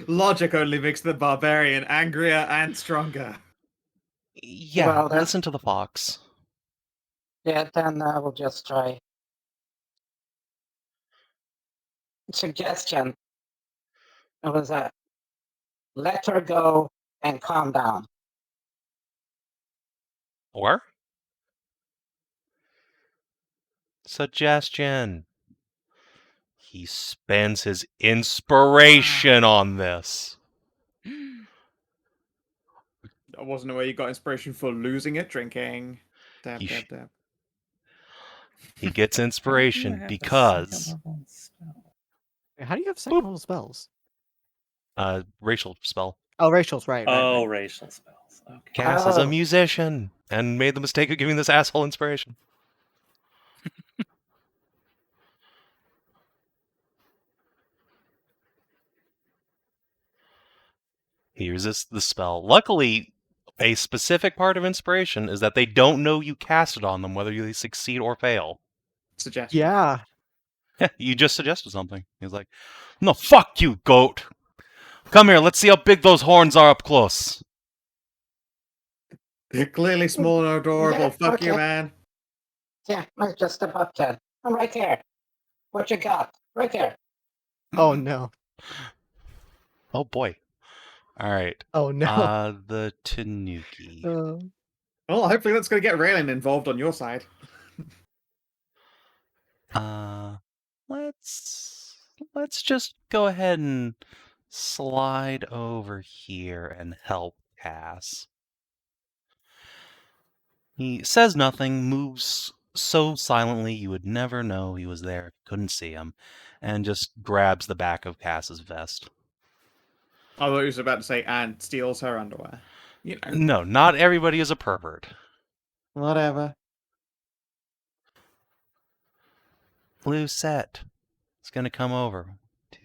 Speaker 5: Logic only makes the barbarian angrier and stronger.
Speaker 1: Yeah,
Speaker 3: Well, that's-
Speaker 1: listen to the fox.
Speaker 3: Yeah, then I will just try. Suggestion. It was a let her go and calm down.
Speaker 1: Or? Suggestion. He spends his inspiration on this.
Speaker 5: I wasn't aware you got inspiration for losing at drinking. Dab,
Speaker 1: He
Speaker 5: dab,
Speaker 1: sh-
Speaker 5: dab.
Speaker 1: He gets
Speaker 6: How do I
Speaker 1: inspiration
Speaker 6: have the
Speaker 1: because
Speaker 6: second level spell?
Speaker 2: How do you have second level spells?
Speaker 1: racial spell.
Speaker 2: Oh, racials, right.
Speaker 6: Oh, racial spells. Okay.
Speaker 1: Cass is a
Speaker 3: Oh.
Speaker 1: musician and made the mistake of giving this asshole inspiration. He resists the spell. Luckily, a specific part of inspiration is that they don't know you cast it on them, whether you succeed or fail.
Speaker 5: Suggestion.
Speaker 2: Yeah.
Speaker 1: You just suggested something. He's like, no, fuck you, goat. Come here, let's see how big those horns are up close.
Speaker 5: They're clearly small and adorable.
Speaker 3: Yeah,
Speaker 5: Fuck you,
Speaker 3: okay.
Speaker 5: man.
Speaker 3: Yeah, I'm just about 10. I'm right there. What you got? Right there.
Speaker 2: Oh no.
Speaker 1: Oh boy. Alright.
Speaker 2: Oh no.
Speaker 1: The Tanuki.
Speaker 5: Well, hopefully that's going to get Raylan involved on your side.
Speaker 1: Let's just go ahead and slide over here and help Cass. He says nothing, moves so silently you would never know he was there if you couldn't see him, and just grabs the back of Cass's vest.
Speaker 5: I thought he was about to say, and steals her underwear. You know.
Speaker 1: No, not everybody is a pervert.
Speaker 5: Whatever.
Speaker 1: Lucette is gonna come over. 2,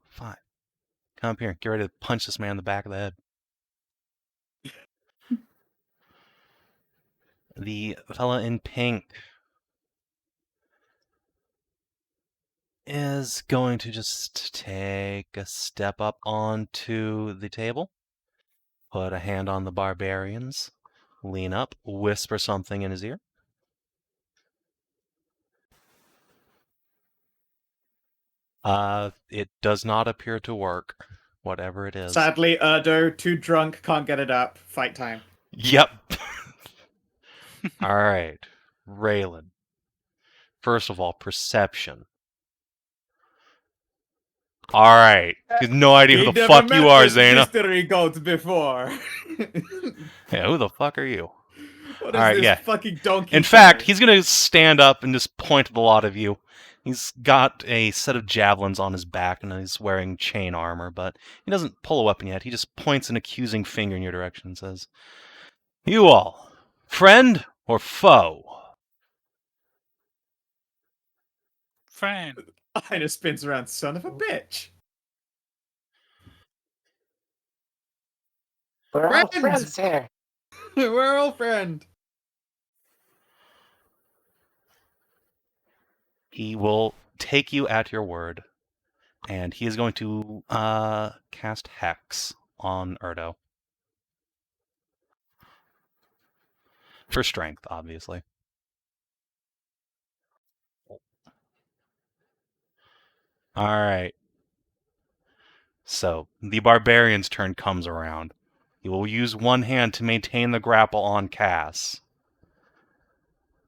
Speaker 1: 5. Come up here. Get ready to punch this man in the back of the head. The fella in pink is going to just take a step up onto the table, put a hand on the barbarian's, lean up, whisper something in his ear. It does not appear to work, whatever it is.
Speaker 5: Sadly, Erdo, too drunk, can't get it up. Fight time.
Speaker 1: Yep. All right, Raylan. First of all, perception. All right. You have no idea who the fuck you are, Zana.
Speaker 5: mystery goat before.
Speaker 1: Yeah, who the fuck are you?
Speaker 5: What
Speaker 1: All right,
Speaker 5: this
Speaker 1: yeah.
Speaker 5: fucking donkey?
Speaker 1: In fact, he's going to stand up and just point at the lot of you. He's got a set of javelins on his back and he's wearing chain armor, but he doesn't pull a weapon yet. He just points an accusing finger in your direction and says, "You all, friend or foe?"
Speaker 4: Friend.
Speaker 5: Inah spins around, son of a bitch.
Speaker 3: We're all
Speaker 5: Friends!
Speaker 3: friends here.
Speaker 5: We're all friend.
Speaker 1: He will take you at your word, and he is going to cast Hex on Erdo. For strength, obviously. Alright. So, the barbarian's turn comes around. He will use one hand to maintain the grapple on Cass,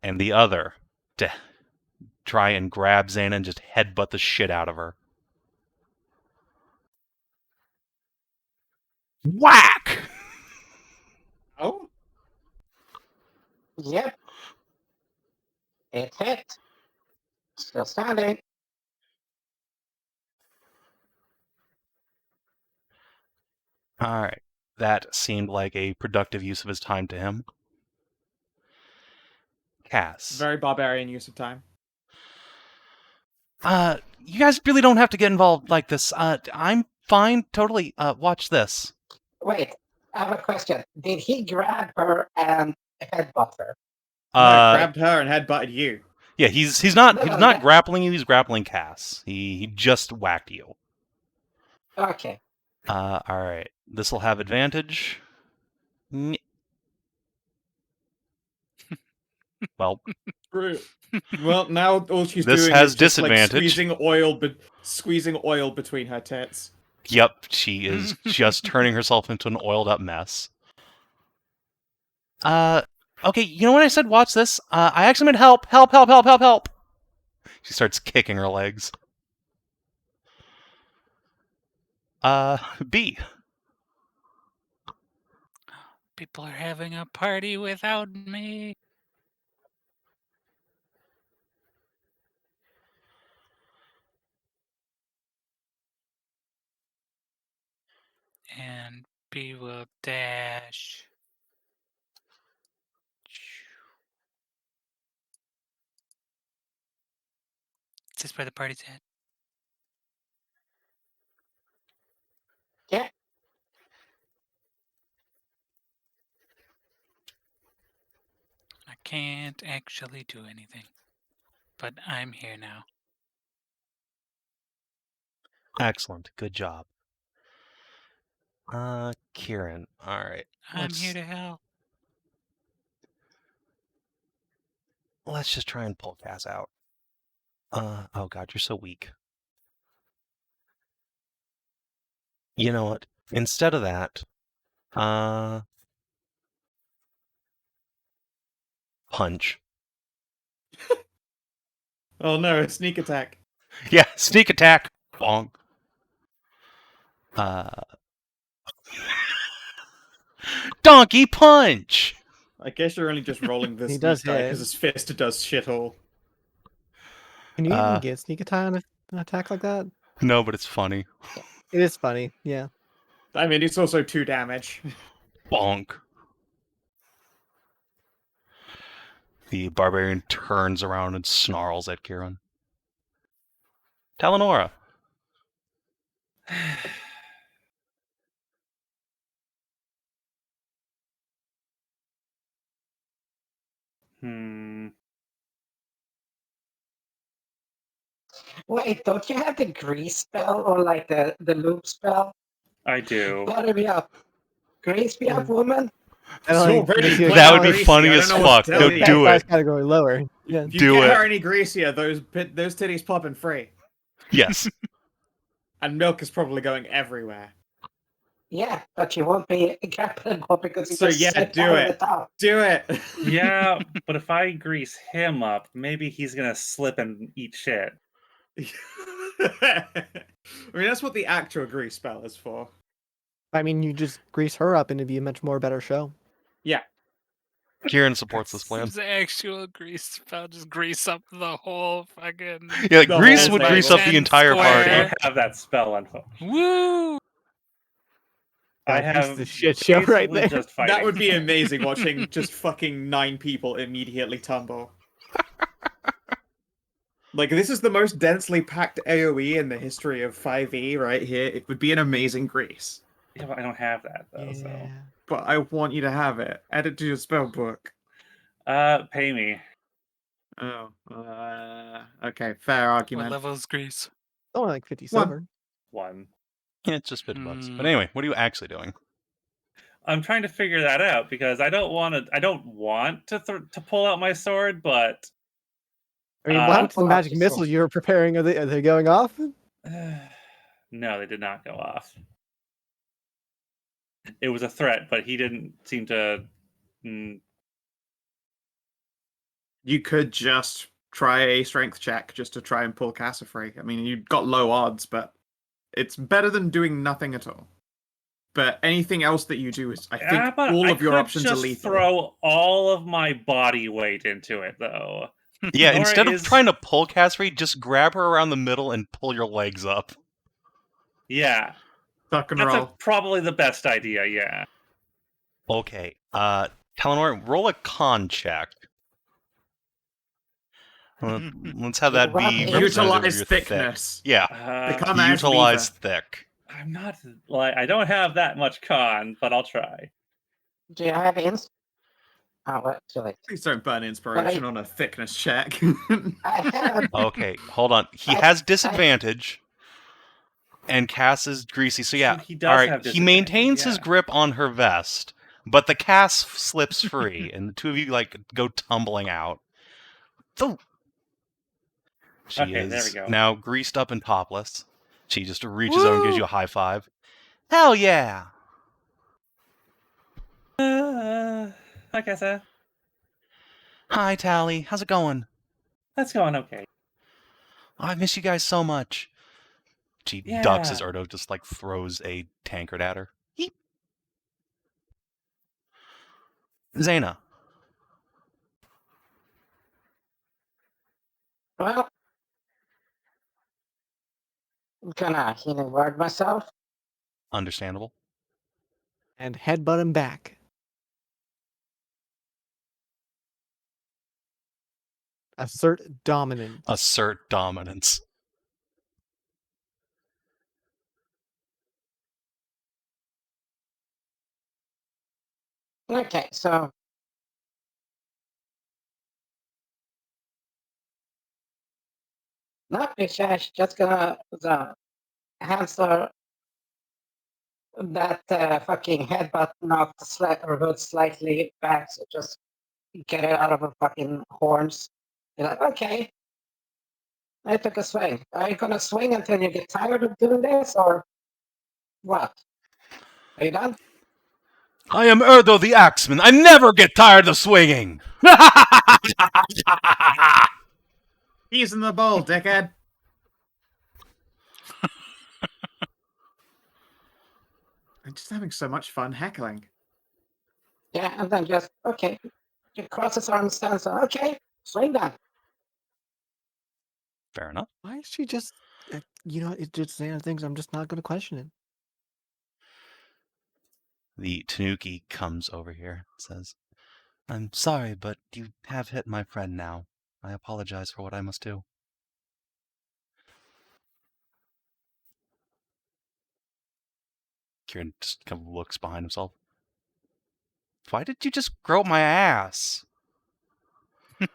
Speaker 1: and the other to try and grab Zana and just headbutt the shit out of her. Whack!
Speaker 5: Oh?
Speaker 3: Yep. It hit. Still standing.
Speaker 1: Alright. That seemed like a productive use of his time to him. Cass.
Speaker 5: Very barbarian use of time.
Speaker 1: You guys really don't have to get involved like this. I'm fine, totally. Watch this.
Speaker 3: Wait, I have a question. Did he grab her and headbutt her?
Speaker 5: No, grabbed her and headbutted you.
Speaker 1: Yeah, he's not
Speaker 3: No,
Speaker 1: not
Speaker 3: yeah.
Speaker 1: grappling you. He's grappling Cass. He just whacked you.
Speaker 3: Okay.
Speaker 1: All right. This will have advantage. Well,
Speaker 5: Well, now all she's
Speaker 1: This
Speaker 5: doing
Speaker 1: has
Speaker 5: is just like
Speaker 1: disadvantage.
Speaker 5: squeezing oil between her tits.
Speaker 1: yep, she is just turning herself into an oiled up mess. Okay, you know what I said? Watch this. I actually meant help. Help, help, help, help, help. She starts kicking her legs. B.
Speaker 4: People are having a party without me. And B will dash. Is this where the party's at?
Speaker 3: Yeah.
Speaker 4: I can't actually do anything. But I'm here now.
Speaker 1: Excellent. Good job. Kieran. All right.
Speaker 4: I'm here to help.
Speaker 1: Let's just try and pull Cass out. Oh god, you're so weak. You know what? Instead of that, punch.
Speaker 5: Oh no, sneak attack.
Speaker 1: Yeah, sneak attack. Bonk. Donkey punch.
Speaker 5: I guess you're only just rolling this
Speaker 2: He does
Speaker 5: die
Speaker 2: hit.
Speaker 5: because his fist does shit all.
Speaker 2: Can you even get sneak attack on an attack like that?
Speaker 1: No, but it's funny.
Speaker 2: It is funny, yeah.
Speaker 5: I mean, it's also 2 damage.
Speaker 1: Bonk. The barbarian turns around and snarls at Kieran. Talanora.
Speaker 3: Wait, don't you have the grease spell or like the loop spell?
Speaker 6: I do.
Speaker 3: Butter me up. Grease me up,
Speaker 2: Yeah.
Speaker 3: woman.
Speaker 2: And
Speaker 5: It's
Speaker 2: like,
Speaker 5: already
Speaker 2: if you
Speaker 5: playing
Speaker 1: That would be
Speaker 5: greasy,
Speaker 1: funny
Speaker 5: I
Speaker 1: as
Speaker 5: don't know what
Speaker 1: fuck.
Speaker 5: to
Speaker 1: No,
Speaker 5: tell
Speaker 2: that
Speaker 5: you.
Speaker 1: do
Speaker 2: class
Speaker 1: it.
Speaker 2: category lower. Yeah.
Speaker 5: If you
Speaker 1: Do
Speaker 5: get
Speaker 1: it.
Speaker 5: her any greasier, those titties popping free.
Speaker 1: Yes.
Speaker 5: And milk is probably going everywhere.
Speaker 3: Yeah, but you won't be capable because you
Speaker 5: So
Speaker 3: just
Speaker 5: yeah,
Speaker 3: slipped
Speaker 5: do
Speaker 3: out of
Speaker 5: it.
Speaker 3: the top.
Speaker 5: Do it.
Speaker 6: Yeah, but if I grease him up, maybe he's gonna slip and eat shit.
Speaker 5: I mean, that's what the actual grease spell is for.
Speaker 2: I mean, you just grease her up and it'd be a much more better show.
Speaker 5: Yeah.
Speaker 1: Kieran supports this plan.
Speaker 4: Seems the actual grease spell just grease up the whole fucking.
Speaker 1: Yeah,
Speaker 5: The
Speaker 1: Grease
Speaker 5: whole
Speaker 1: would
Speaker 5: thing.
Speaker 1: grease up the
Speaker 4: 10
Speaker 1: entire
Speaker 6: I
Speaker 4: square.
Speaker 1: party.
Speaker 6: don't have that spell unhooked.
Speaker 4: Woo!
Speaker 6: I
Speaker 2: God, this is
Speaker 6: have
Speaker 2: a shit show right
Speaker 6: basically
Speaker 2: there.
Speaker 6: just fighting.
Speaker 5: That would be amazing watching just fucking 9 people immediately tumble. Like, this is the most densely packed AoE in the history of 5e right here. It would be an amazing grease.
Speaker 6: Yeah, but I don't have that though. So,
Speaker 5: But I want you to have it. Add it to your spell book.
Speaker 6: pay me.
Speaker 5: Oh, okay, fair
Speaker 4: What
Speaker 5: argument.
Speaker 4: level is grease?
Speaker 2: Only like 50
Speaker 5: One.
Speaker 2: silver.
Speaker 6: 1.
Speaker 1: Yeah, it's just 50 bucks. But
Speaker 4: Hmm.
Speaker 1: anyway, what are you actually doing?
Speaker 6: I'm trying to figure that out because I don't want to pull out my sword, but
Speaker 2: I mean,
Speaker 6: Uh,
Speaker 2: what happened to the
Speaker 3: pull out
Speaker 2: magic
Speaker 3: your
Speaker 2: missiles
Speaker 3: sword.
Speaker 2: you were preparing? Are they going off?
Speaker 6: no, they did not go off. It was a threat, but he didn't seem to.
Speaker 5: You could just try a strength check just to try and pull Casa free. I mean, you've got low odds, but it's better than doing nothing at all. But anything else that you do is, I think,
Speaker 6: but
Speaker 5: all
Speaker 6: I
Speaker 5: of your
Speaker 6: could
Speaker 5: options are
Speaker 6: just
Speaker 5: lethal.
Speaker 6: throw all of my body weight into it, though.
Speaker 1: Yeah,
Speaker 6: Nora
Speaker 1: instead of
Speaker 6: is-
Speaker 1: trying to pull Cassery, just grab her around the middle and pull your legs up.
Speaker 6: Yeah,
Speaker 5: Tuck and
Speaker 6: that's
Speaker 5: roll.
Speaker 6: probably the best idea. Yeah.
Speaker 1: Okay, Talanora, roll a con check. Let's have that be
Speaker 3: Utilize
Speaker 1: representative of
Speaker 5: Utilize
Speaker 1: your
Speaker 5: thickness.
Speaker 1: thick. Yeah,
Speaker 5: Become as
Speaker 1: utilize
Speaker 5: lever.
Speaker 1: thick.
Speaker 6: I'm not like I don't have that much con, but I'll try.
Speaker 3: Do you have ins? Oh, what? Too late.
Speaker 5: Please don't burn inspiration on a thickness check.
Speaker 3: I have.
Speaker 1: Okay, hold on. He has disadvantage, and Cass is greasy. So yeah,
Speaker 6: Shoot, he does
Speaker 1: all right.
Speaker 6: have
Speaker 1: He maintains
Speaker 6: disadvantage,
Speaker 1: his
Speaker 6: yeah.
Speaker 1: grip on her vest, but the Cass slips free, and the two of you like go tumbling out. She
Speaker 6: Okay, there we
Speaker 1: is
Speaker 6: go.
Speaker 1: now greased up and topless. She just reaches out and gives you a high five. Hell yeah!
Speaker 6: I guess
Speaker 1: Hi, Tally. How's it going?
Speaker 6: that's going okay.
Speaker 1: Oh, I miss you guys so much. She ducks as
Speaker 6: Yeah.
Speaker 1: Erdo just like throws a tankard at her. Yeep. Zana.
Speaker 3: Well, I'm gonna healing word myself.
Speaker 1: Understandable.
Speaker 2: And headbutt him back. Assert dominance.
Speaker 1: Assert dominance.
Speaker 3: Okay, so not Bishash, just gonna answer that fucking headbutt knocked her hood slightly back, so just get it out of her fucking horns. You're like, okay, I took a swing. Are you gonna swing until you get tired of doing this, or what? Are you done?
Speaker 1: I am Erdo the Axeman. I never get tired of swinging.
Speaker 5: He's in the bowl, dickhead. I'm just having so much fun heckling.
Speaker 3: Yeah, and then just, okay, you cross his arms, stands on, okay, swing then.
Speaker 1: Fair enough.
Speaker 2: Why is she just, it's just saying things I'm just not going to question it.
Speaker 1: The Tanuki comes over here, says, I'm sorry, but you have hit my friend now. I apologize for what I must do. Kieran just kind of looks behind himself. Why did you just grope my ass?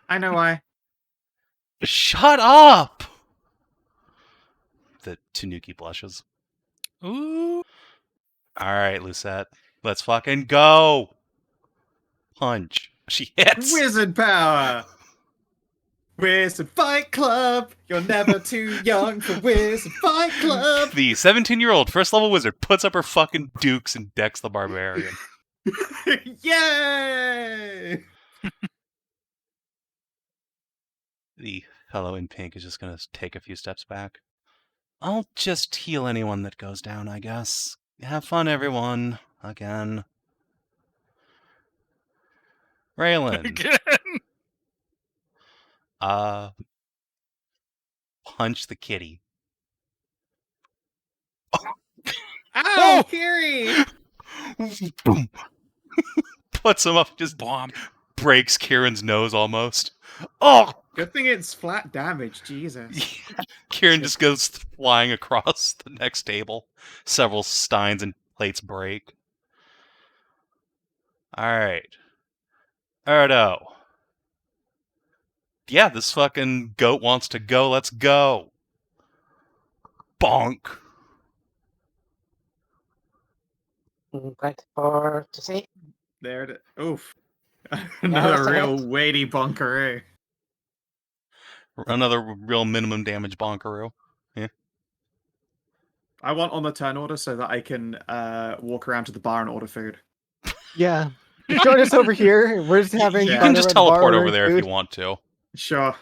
Speaker 5: I know why.
Speaker 1: Shut up! The Tanuki blushes.
Speaker 4: Ooh.
Speaker 1: All right, Lucette. Let's fucking go. Punch. She hits.
Speaker 5: Wizard power. Wizard Fight Club. You're never too young for Wizard Fight Club.
Speaker 1: The 17-year-old first level wizard puts up her fucking dukes and decks the barbarian.
Speaker 5: Yay!
Speaker 1: The fellow in pink is just going to take a few steps back. I'll just heal anyone that goes down, I guess. Have fun, everyone. Again. Raylan.
Speaker 4: Again.
Speaker 1: Punch the kitty.
Speaker 5: Ow, Kiri!
Speaker 1: Boom. Puts him up, just
Speaker 4: Bomb.
Speaker 1: breaks Kieran's nose almost. Oh!
Speaker 5: Good thing it's flat damage, Jesus.
Speaker 1: Kieran just goes flying across the next table. Several steins and plates break. Alright. Erdo. Yeah, this fucking goat wants to go. Let's go. Bonk.
Speaker 3: Wait for to see.
Speaker 5: There it is. Oof. Another
Speaker 3: so
Speaker 5: real
Speaker 3: it's-
Speaker 5: weighty bunkaroo.
Speaker 1: Another real minimum damage bonkaroo.
Speaker 5: I want on the turn order so that I can walk around to the bar and order food.
Speaker 2: Yeah. Just join us over here. We're just having
Speaker 1: You
Speaker 5: Yeah.
Speaker 2: fun
Speaker 1: can just
Speaker 2: over at the bar
Speaker 1: teleport over
Speaker 2: ordering
Speaker 1: there if
Speaker 2: food.
Speaker 1: you want to.
Speaker 5: Sure.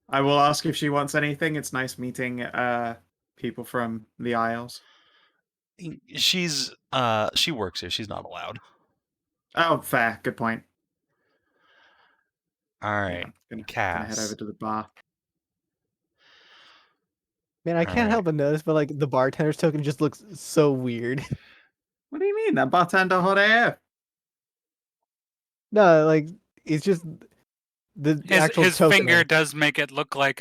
Speaker 5: I will ask if she wants anything. It's nice meeting people from the Isles.
Speaker 1: She's she works here. She's not allowed.
Speaker 5: Oh, fair. Good point.
Speaker 1: All right,
Speaker 5: Gonna head
Speaker 1: Cass.
Speaker 5: over to the bar.
Speaker 2: Man, I can't
Speaker 1: Alright.
Speaker 2: help but notice, but like the bartender's token just looks so weird.
Speaker 5: What do you mean? That bartender hot AF?
Speaker 2: No, like it's just the actual
Speaker 4: His
Speaker 2: token.
Speaker 4: finger does make it look like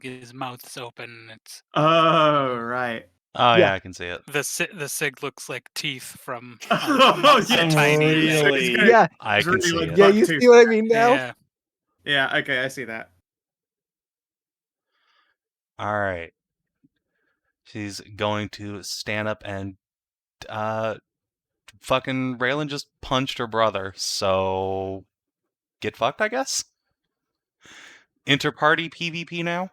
Speaker 4: his mouth's open. It's
Speaker 5: Oh, right.
Speaker 1: Oh yeah,
Speaker 2: Yeah.
Speaker 1: I can see it.
Speaker 4: the sig looks like teeth from
Speaker 5: Oh,
Speaker 4: a
Speaker 5: yeah.
Speaker 4: tiny.
Speaker 6: Really?
Speaker 5: It's
Speaker 2: Yeah,
Speaker 1: I
Speaker 5: It's
Speaker 1: can
Speaker 5: really
Speaker 1: see
Speaker 5: like
Speaker 1: it.
Speaker 2: yeah,
Speaker 5: buck
Speaker 2: you
Speaker 5: tooth.
Speaker 2: see what I mean now?
Speaker 4: Yeah.
Speaker 5: Yeah, okay, I see that.
Speaker 1: All right. She's going to stand up and fucking Raylan just punched her brother, so get fucked, I guess. Inter-party PvP now.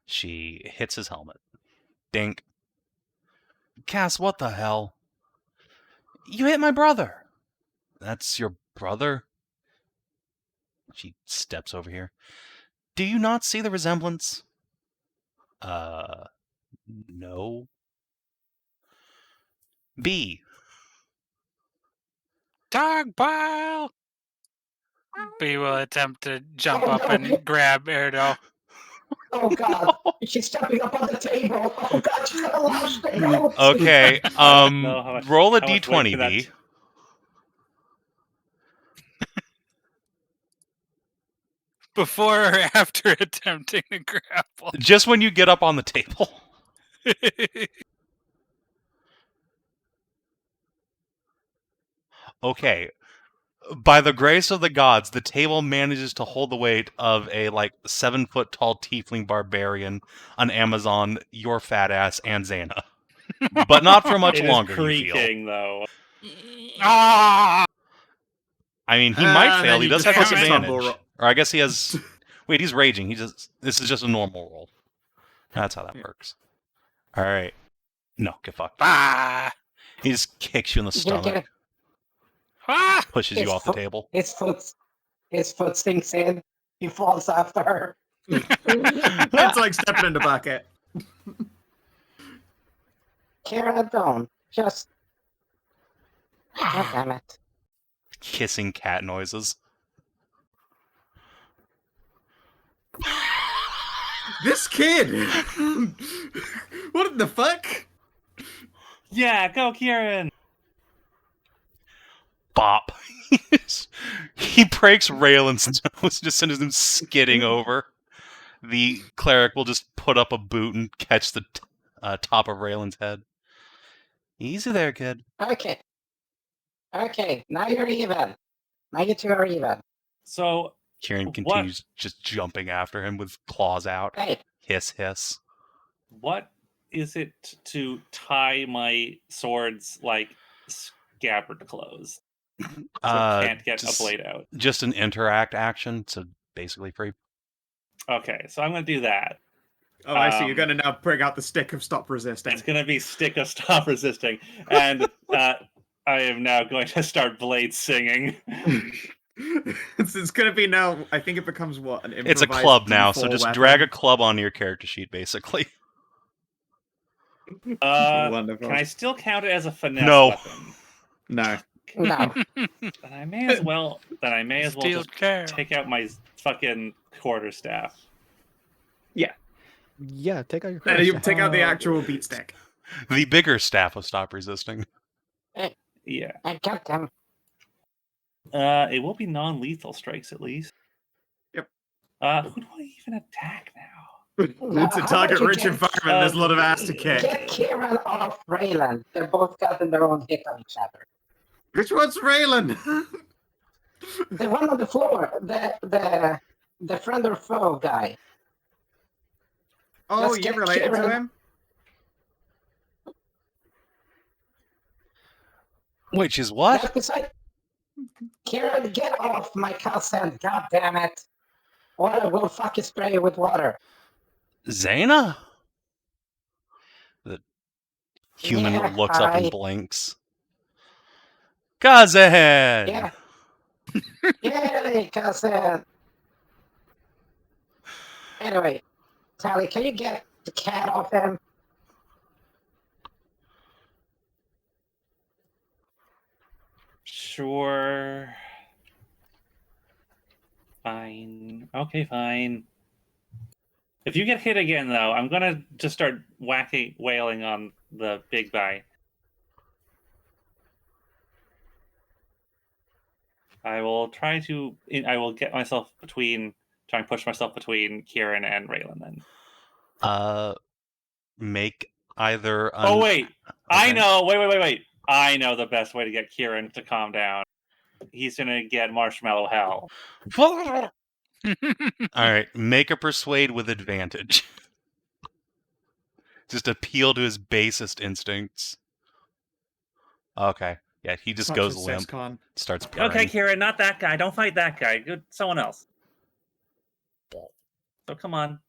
Speaker 1: She hits his helmet. Dink. Cass, what the hell? You hit my brother. That's your brother? She steps over here. Do you not see the resemblance? No. B.
Speaker 4: Dog pile. B will attempt to jump up and grab Erdo.
Speaker 3: Oh god, she's stepping up on the table. Oh god, she's gonna launch the
Speaker 1: Okay,
Speaker 6: How much-
Speaker 1: roll a
Speaker 6: how much weight
Speaker 1: d20,
Speaker 6: can that-
Speaker 1: B.
Speaker 4: Before or after attempting to grapple.
Speaker 1: Just when you get up on the table. Okay. By the grace of the gods, the table manages to hold the weight of a 7-foot tall tiefling barbarian, an Amazon, your fat ass, and Zana. But not for much
Speaker 6: It is
Speaker 1: longer, you feel.
Speaker 6: creaking, though.
Speaker 4: Ah!
Speaker 1: I mean, he might
Speaker 5: And
Speaker 1: fail.
Speaker 5: then
Speaker 1: He
Speaker 5: you
Speaker 1: does
Speaker 5: just
Speaker 1: have
Speaker 4: fucking
Speaker 1: disadvantage.
Speaker 5: tumble ro-
Speaker 1: Or I guess he has... Wait, he's raging. This is just a normal roll. That's how that works. All right. No, get fucked.
Speaker 4: Ah!
Speaker 1: He just kicks you in the stomach,
Speaker 4: Ah!
Speaker 1: pushes you off the table.
Speaker 3: His foot sinks in. He falls after her.
Speaker 5: It's like stepping in the bucket.
Speaker 3: Kara, don't. Just. God damn it.
Speaker 1: Kissing cat noises.
Speaker 5: This kid! What the fuck?
Speaker 6: Yeah, go, Kieran!
Speaker 1: Bop. He breaks Raylan's nose, just sends him skidding over. The cleric will just put up a boot and catch the top of Raylan's head. Easy there, kid.
Speaker 3: Okay, now you're even. Now you two are even.
Speaker 6: So,
Speaker 1: Kieran continues just jumping after him with claws out.
Speaker 3: Hey,
Speaker 1: Hiss, hiss.
Speaker 6: What is it to tie my sword's like scabbard closed? So I can't get a blade out.
Speaker 1: Just an interact action, so basically free.
Speaker 6: Okay, so I'm going to do that.
Speaker 5: Oh, I see. You're going to now bring out the stick of stop resisting.
Speaker 6: It's going to be stick of stop resisting, and I am now going to start blade singing.
Speaker 5: It's going to be now. I think it becomes what an
Speaker 1: It's a
Speaker 5: improvised
Speaker 1: club now, so
Speaker 5: D4
Speaker 1: just
Speaker 5: weapon.
Speaker 1: drag a club onto your character sheet, basically.
Speaker 5: Wonderful.
Speaker 6: Can I still count it as a finesse
Speaker 1: No.
Speaker 6: weapon?
Speaker 5: No.
Speaker 3: no.
Speaker 6: Then I may as well.
Speaker 4: Steel
Speaker 6: Just
Speaker 4: chair.
Speaker 6: take out my fucking quarterstaff.
Speaker 2: Yeah, take out your.
Speaker 5: And you take out the
Speaker 2: Oh.
Speaker 5: actual beat stick.
Speaker 1: The bigger staff of stop resisting.
Speaker 6: Yeah.
Speaker 3: I got them.
Speaker 6: It will be non-lethal strikes at least.
Speaker 5: Yep.
Speaker 6: Who do I even attack now?
Speaker 5: It's a target-rich environment. There's a lot of ass to kick.
Speaker 3: Get Kieran off Raylan. They're both gotten their own hit on each other.
Speaker 5: Which one's Raylan?
Speaker 3: The one on the floor, the friend or foe guy.
Speaker 5: Oh,
Speaker 3: Just
Speaker 5: you
Speaker 3: get
Speaker 5: related to
Speaker 3: Kieran.
Speaker 5: him?
Speaker 1: Which is what?
Speaker 3: Right beside Kieran, get off my cousin. God damn it. Or I will fucking spray you with water.
Speaker 1: Zana? The human
Speaker 3: Yeah,
Speaker 1: looks up and
Speaker 3: hi.
Speaker 1: blinks. Cousin!
Speaker 3: Yeah. Yay, cousin. Anyway, Tally, can you get the cat off him?
Speaker 6: Sure. Fine. Okay, fine. If you get hit again, though, I'm gonna just start wailing on the big guy. I will try to. I will get myself between. Try and push myself between Kieran and Raylan. Then.
Speaker 1: Make either.
Speaker 6: Oh wait! I
Speaker 1: Okay.
Speaker 6: know. Wait! I know the best way to get Kieran to calm down. He's gonna get Marshmallow Hell.
Speaker 1: Alright, make a persuade with advantage. Just appeal to his basest instincts. Okay. Yeah, he just
Speaker 5: Such
Speaker 1: goes
Speaker 5: a
Speaker 1: limp.
Speaker 5: siscon.
Speaker 1: Starts purring.
Speaker 6: Okay, Kieran, not that guy. Don't fight that guy. Good, someone else. So come on.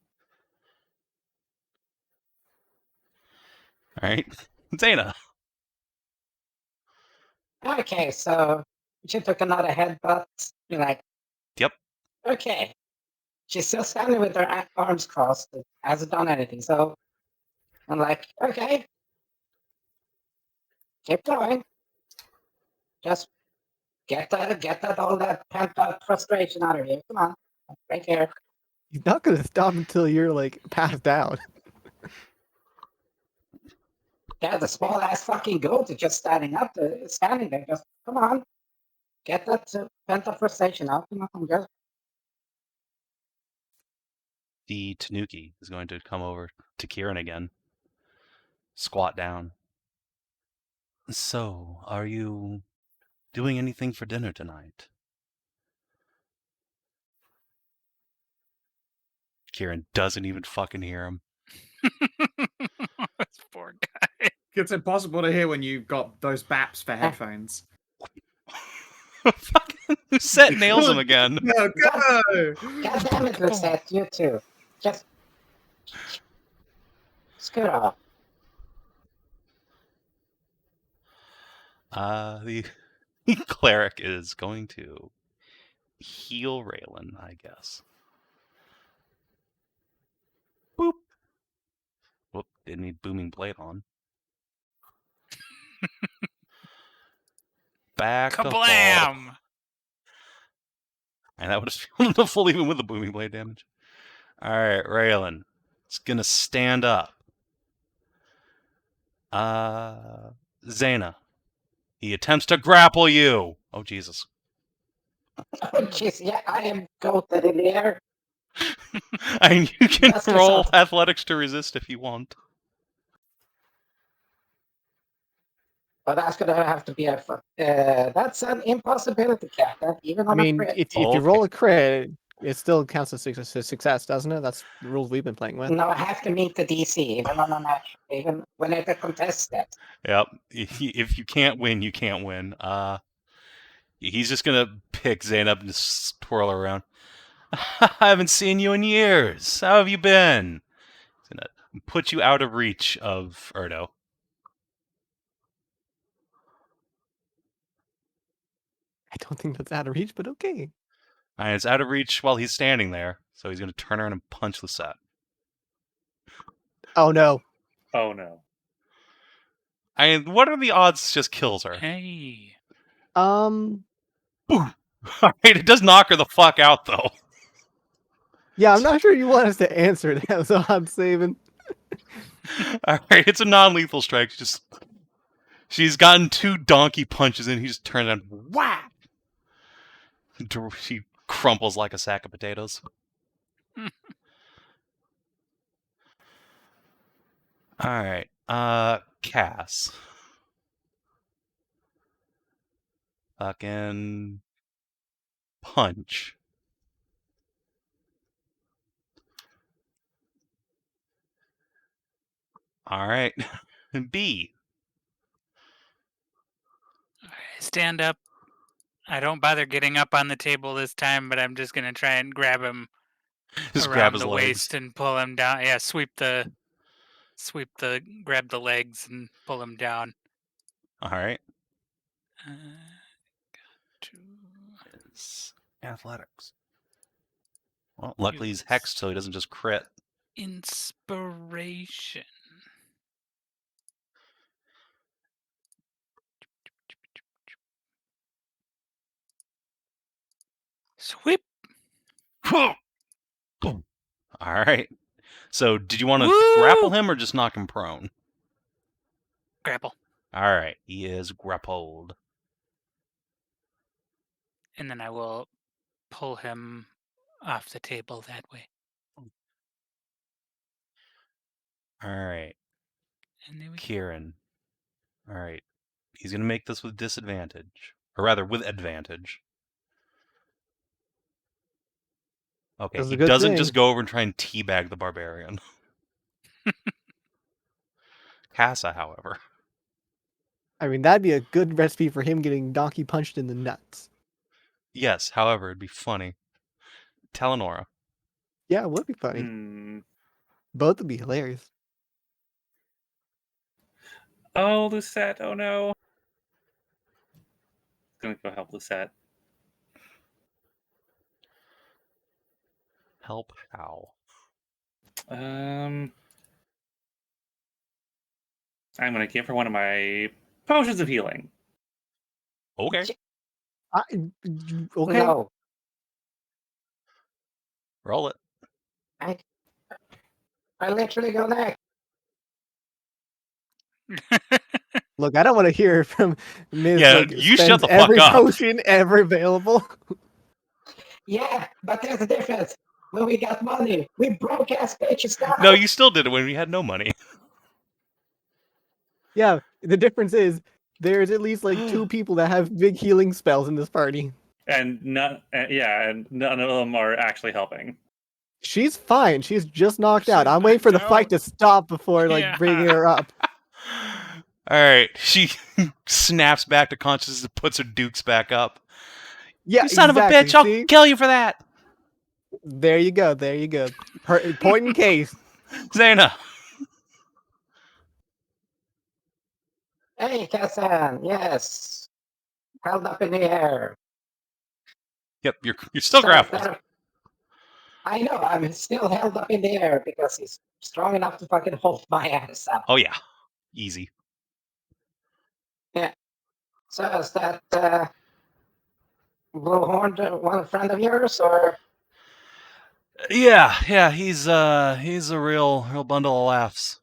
Speaker 1: Alright. Zana.
Speaker 3: Okay, so she took another headbutt. You're like,
Speaker 1: Yep.
Speaker 3: okay. She's still standing with her arms crossed. It hasn't done anything. So I'm like, okay. Keep going. Just get all that pent up frustration out of you. Come on. Right here.
Speaker 2: He's not gonna stop until you're like passed out.
Speaker 3: Yeah, the small ass fucking goat is just standing there. Just come on. Get that pent up frustration out. Come on, just
Speaker 1: The Tanuki is going to come over to Kieran again. Squat down. So, are you doing anything for dinner tonight? Kieran doesn't even fucking hear him.
Speaker 4: This poor guy.
Speaker 5: It's impossible to hear when you've got those baps for headphones.
Speaker 1: Fucking Lucette nails him again.
Speaker 5: No, go!
Speaker 3: God damn it, Lucette, you too. Just scoot off.
Speaker 1: The cleric is going to heal Raylan, I guess. Boop. Whoop, didn't need booming blade on. Back to full.
Speaker 4: Kablam!
Speaker 1: And that would have filled the full even with the booming blade damage. Alright, Raylan. It's gonna stand up. Zana. He attempts to grapple you. Oh, Jesus.
Speaker 3: Oh, jeez, yeah, I am goated in the air.
Speaker 1: And you can
Speaker 3: That's
Speaker 1: roll
Speaker 3: yourself.
Speaker 1: athletics to resist if you want.
Speaker 3: But that's gonna have to be that's an impossibility, Captain. Even
Speaker 2: I
Speaker 3: on a
Speaker 2: mean,
Speaker 3: crit.
Speaker 2: if you roll a crit, It still counts as success, doesn't it? That's the rules we've been playing with.
Speaker 3: No, I have to meet the DC, even on a match, even when it's a contested.
Speaker 1: Yep. If you can't win, you can't win. He's just gonna pick Zane up and just twirl her around. I haven't seen you in years. How have you been? He's gonna put you out of reach of Erdo.
Speaker 2: I don't think that's out of reach, but okay.
Speaker 1: And it's out of reach while he's standing there, so he's gonna turn around and punch the set.
Speaker 2: Oh no.
Speaker 6: Oh no.
Speaker 1: I mean, what are the odds just kills her?
Speaker 4: Hey.
Speaker 2: Um.
Speaker 1: Alright, it does knock her the fuck out, though.
Speaker 2: Yeah, I'm not sure you want us to answer that, so I'm saving.
Speaker 1: Alright, it's a non-lethal strike. She's gotten 2 donkey punches and he just turns and whack! She crumples like a sack of potatoes. Alright, Cass. Fucking punch. Alright. B.
Speaker 4: I stand up. I don't bother getting up on the table this time, but I'm just gonna try and grab him
Speaker 1: Just
Speaker 4: around
Speaker 1: grab his
Speaker 4: the
Speaker 1: legs.
Speaker 4: waist and pull him down. Yeah, grab the legs and pull him down.
Speaker 1: Alright.
Speaker 4: Got to
Speaker 1: It's athletics. Well, luckily he's hexed, so he doesn't just crit.
Speaker 4: inspiration. Sweep.
Speaker 1: Alright. So, did you want to
Speaker 4: Woo!
Speaker 1: grapple him or just knock him prone?
Speaker 4: Grapple.
Speaker 1: Alright, he is grappled.
Speaker 4: And then I will pull him off the table that way.
Speaker 1: Alright,
Speaker 4: And there we go.
Speaker 1: Kieran. Alright, he's going to make this with disadvantage. Or rather, with advantage. Okay,
Speaker 2: That's a
Speaker 1: he
Speaker 2: good
Speaker 1: doesn't
Speaker 2: thing.
Speaker 1: just go over and try and teabag the barbarian. Casa, however.
Speaker 2: I mean, that'd be a good recipe for him getting donkey punched in the nuts.
Speaker 1: Yes, however, it'd be funny. Talanora.
Speaker 2: Yeah, it would be funny. Both would be hilarious.
Speaker 6: Oh, Lucette. Oh no. Gonna go help Lucette.
Speaker 1: Help how?
Speaker 6: I'm gonna give her one of my potions of healing.
Speaker 1: Okay.
Speaker 2: Okay.
Speaker 3: No,
Speaker 1: Roll it.
Speaker 3: I literally go next.
Speaker 2: Look, I don't want to hear from Ms.
Speaker 1: Yeah,
Speaker 2: like,
Speaker 1: you shut
Speaker 2: spends
Speaker 1: the fuck
Speaker 2: every
Speaker 1: up.
Speaker 2: potion ever available.
Speaker 3: Yeah, but there's a difference. When we got money, we broke ass bitches down.
Speaker 1: No, you still did it when we had no money.
Speaker 2: Yeah, the difference is there's at least like 2 people that have big healing spells in this party.
Speaker 6: And none of them are actually helping.
Speaker 2: She's fine. She's just knocked
Speaker 4: She's
Speaker 2: out. I'm waiting for the
Speaker 4: knocked
Speaker 2: fight
Speaker 4: out.
Speaker 2: to stop before like
Speaker 4: Yeah.
Speaker 2: bringing her up.
Speaker 1: Alright, she snaps back to consciousness and puts her dukes back up.
Speaker 2: Yeah,
Speaker 1: You son
Speaker 2: exactly.
Speaker 1: of a bitch, I'll
Speaker 2: See?
Speaker 1: kill you for that!
Speaker 2: There you go. There you go. Point in case.
Speaker 1: Zana.
Speaker 3: Hey, Kassan, yes. Held up in the air.
Speaker 1: Yep, you're still
Speaker 3: So
Speaker 1: grappled.
Speaker 3: I know, I'm still held up in the air because he's strong enough to fucking hold my ass up.
Speaker 1: Oh yeah, easy.
Speaker 3: So is that Blue Horn one friend of yours, or?
Speaker 1: Yeah, he's a real bundle of laughs.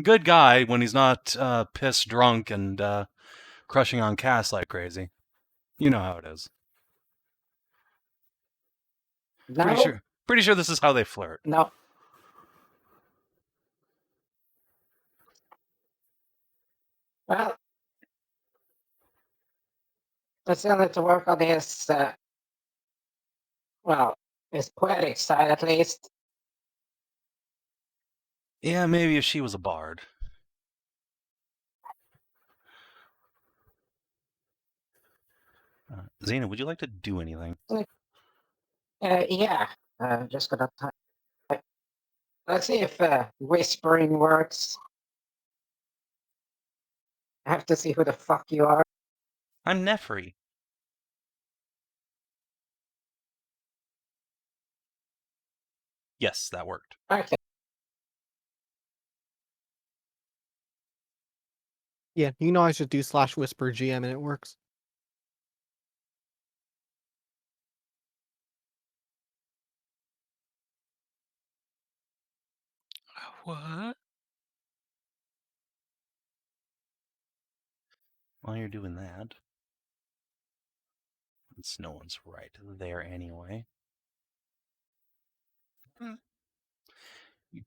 Speaker 1: Good guy when he's not pissed drunk and crushing on Cass like crazy. You know how it is.
Speaker 3: No,
Speaker 1: Pretty sure this is how they flirt.
Speaker 3: no. Well, I still need to work on his Well, it's poetic side at least.
Speaker 1: Yeah, maybe if she was a bard. Zana, would you like to do anything?
Speaker 3: Yeah. Just gonna type. Let's see if whispering works. I have to see who the fuck you are.
Speaker 1: I'm Nefri. Yes, that worked.
Speaker 3: Okay.
Speaker 2: Yeah, you know I should do /whisper GM and it works.
Speaker 4: What?
Speaker 1: While you're doing that, since no one's right there anyway. You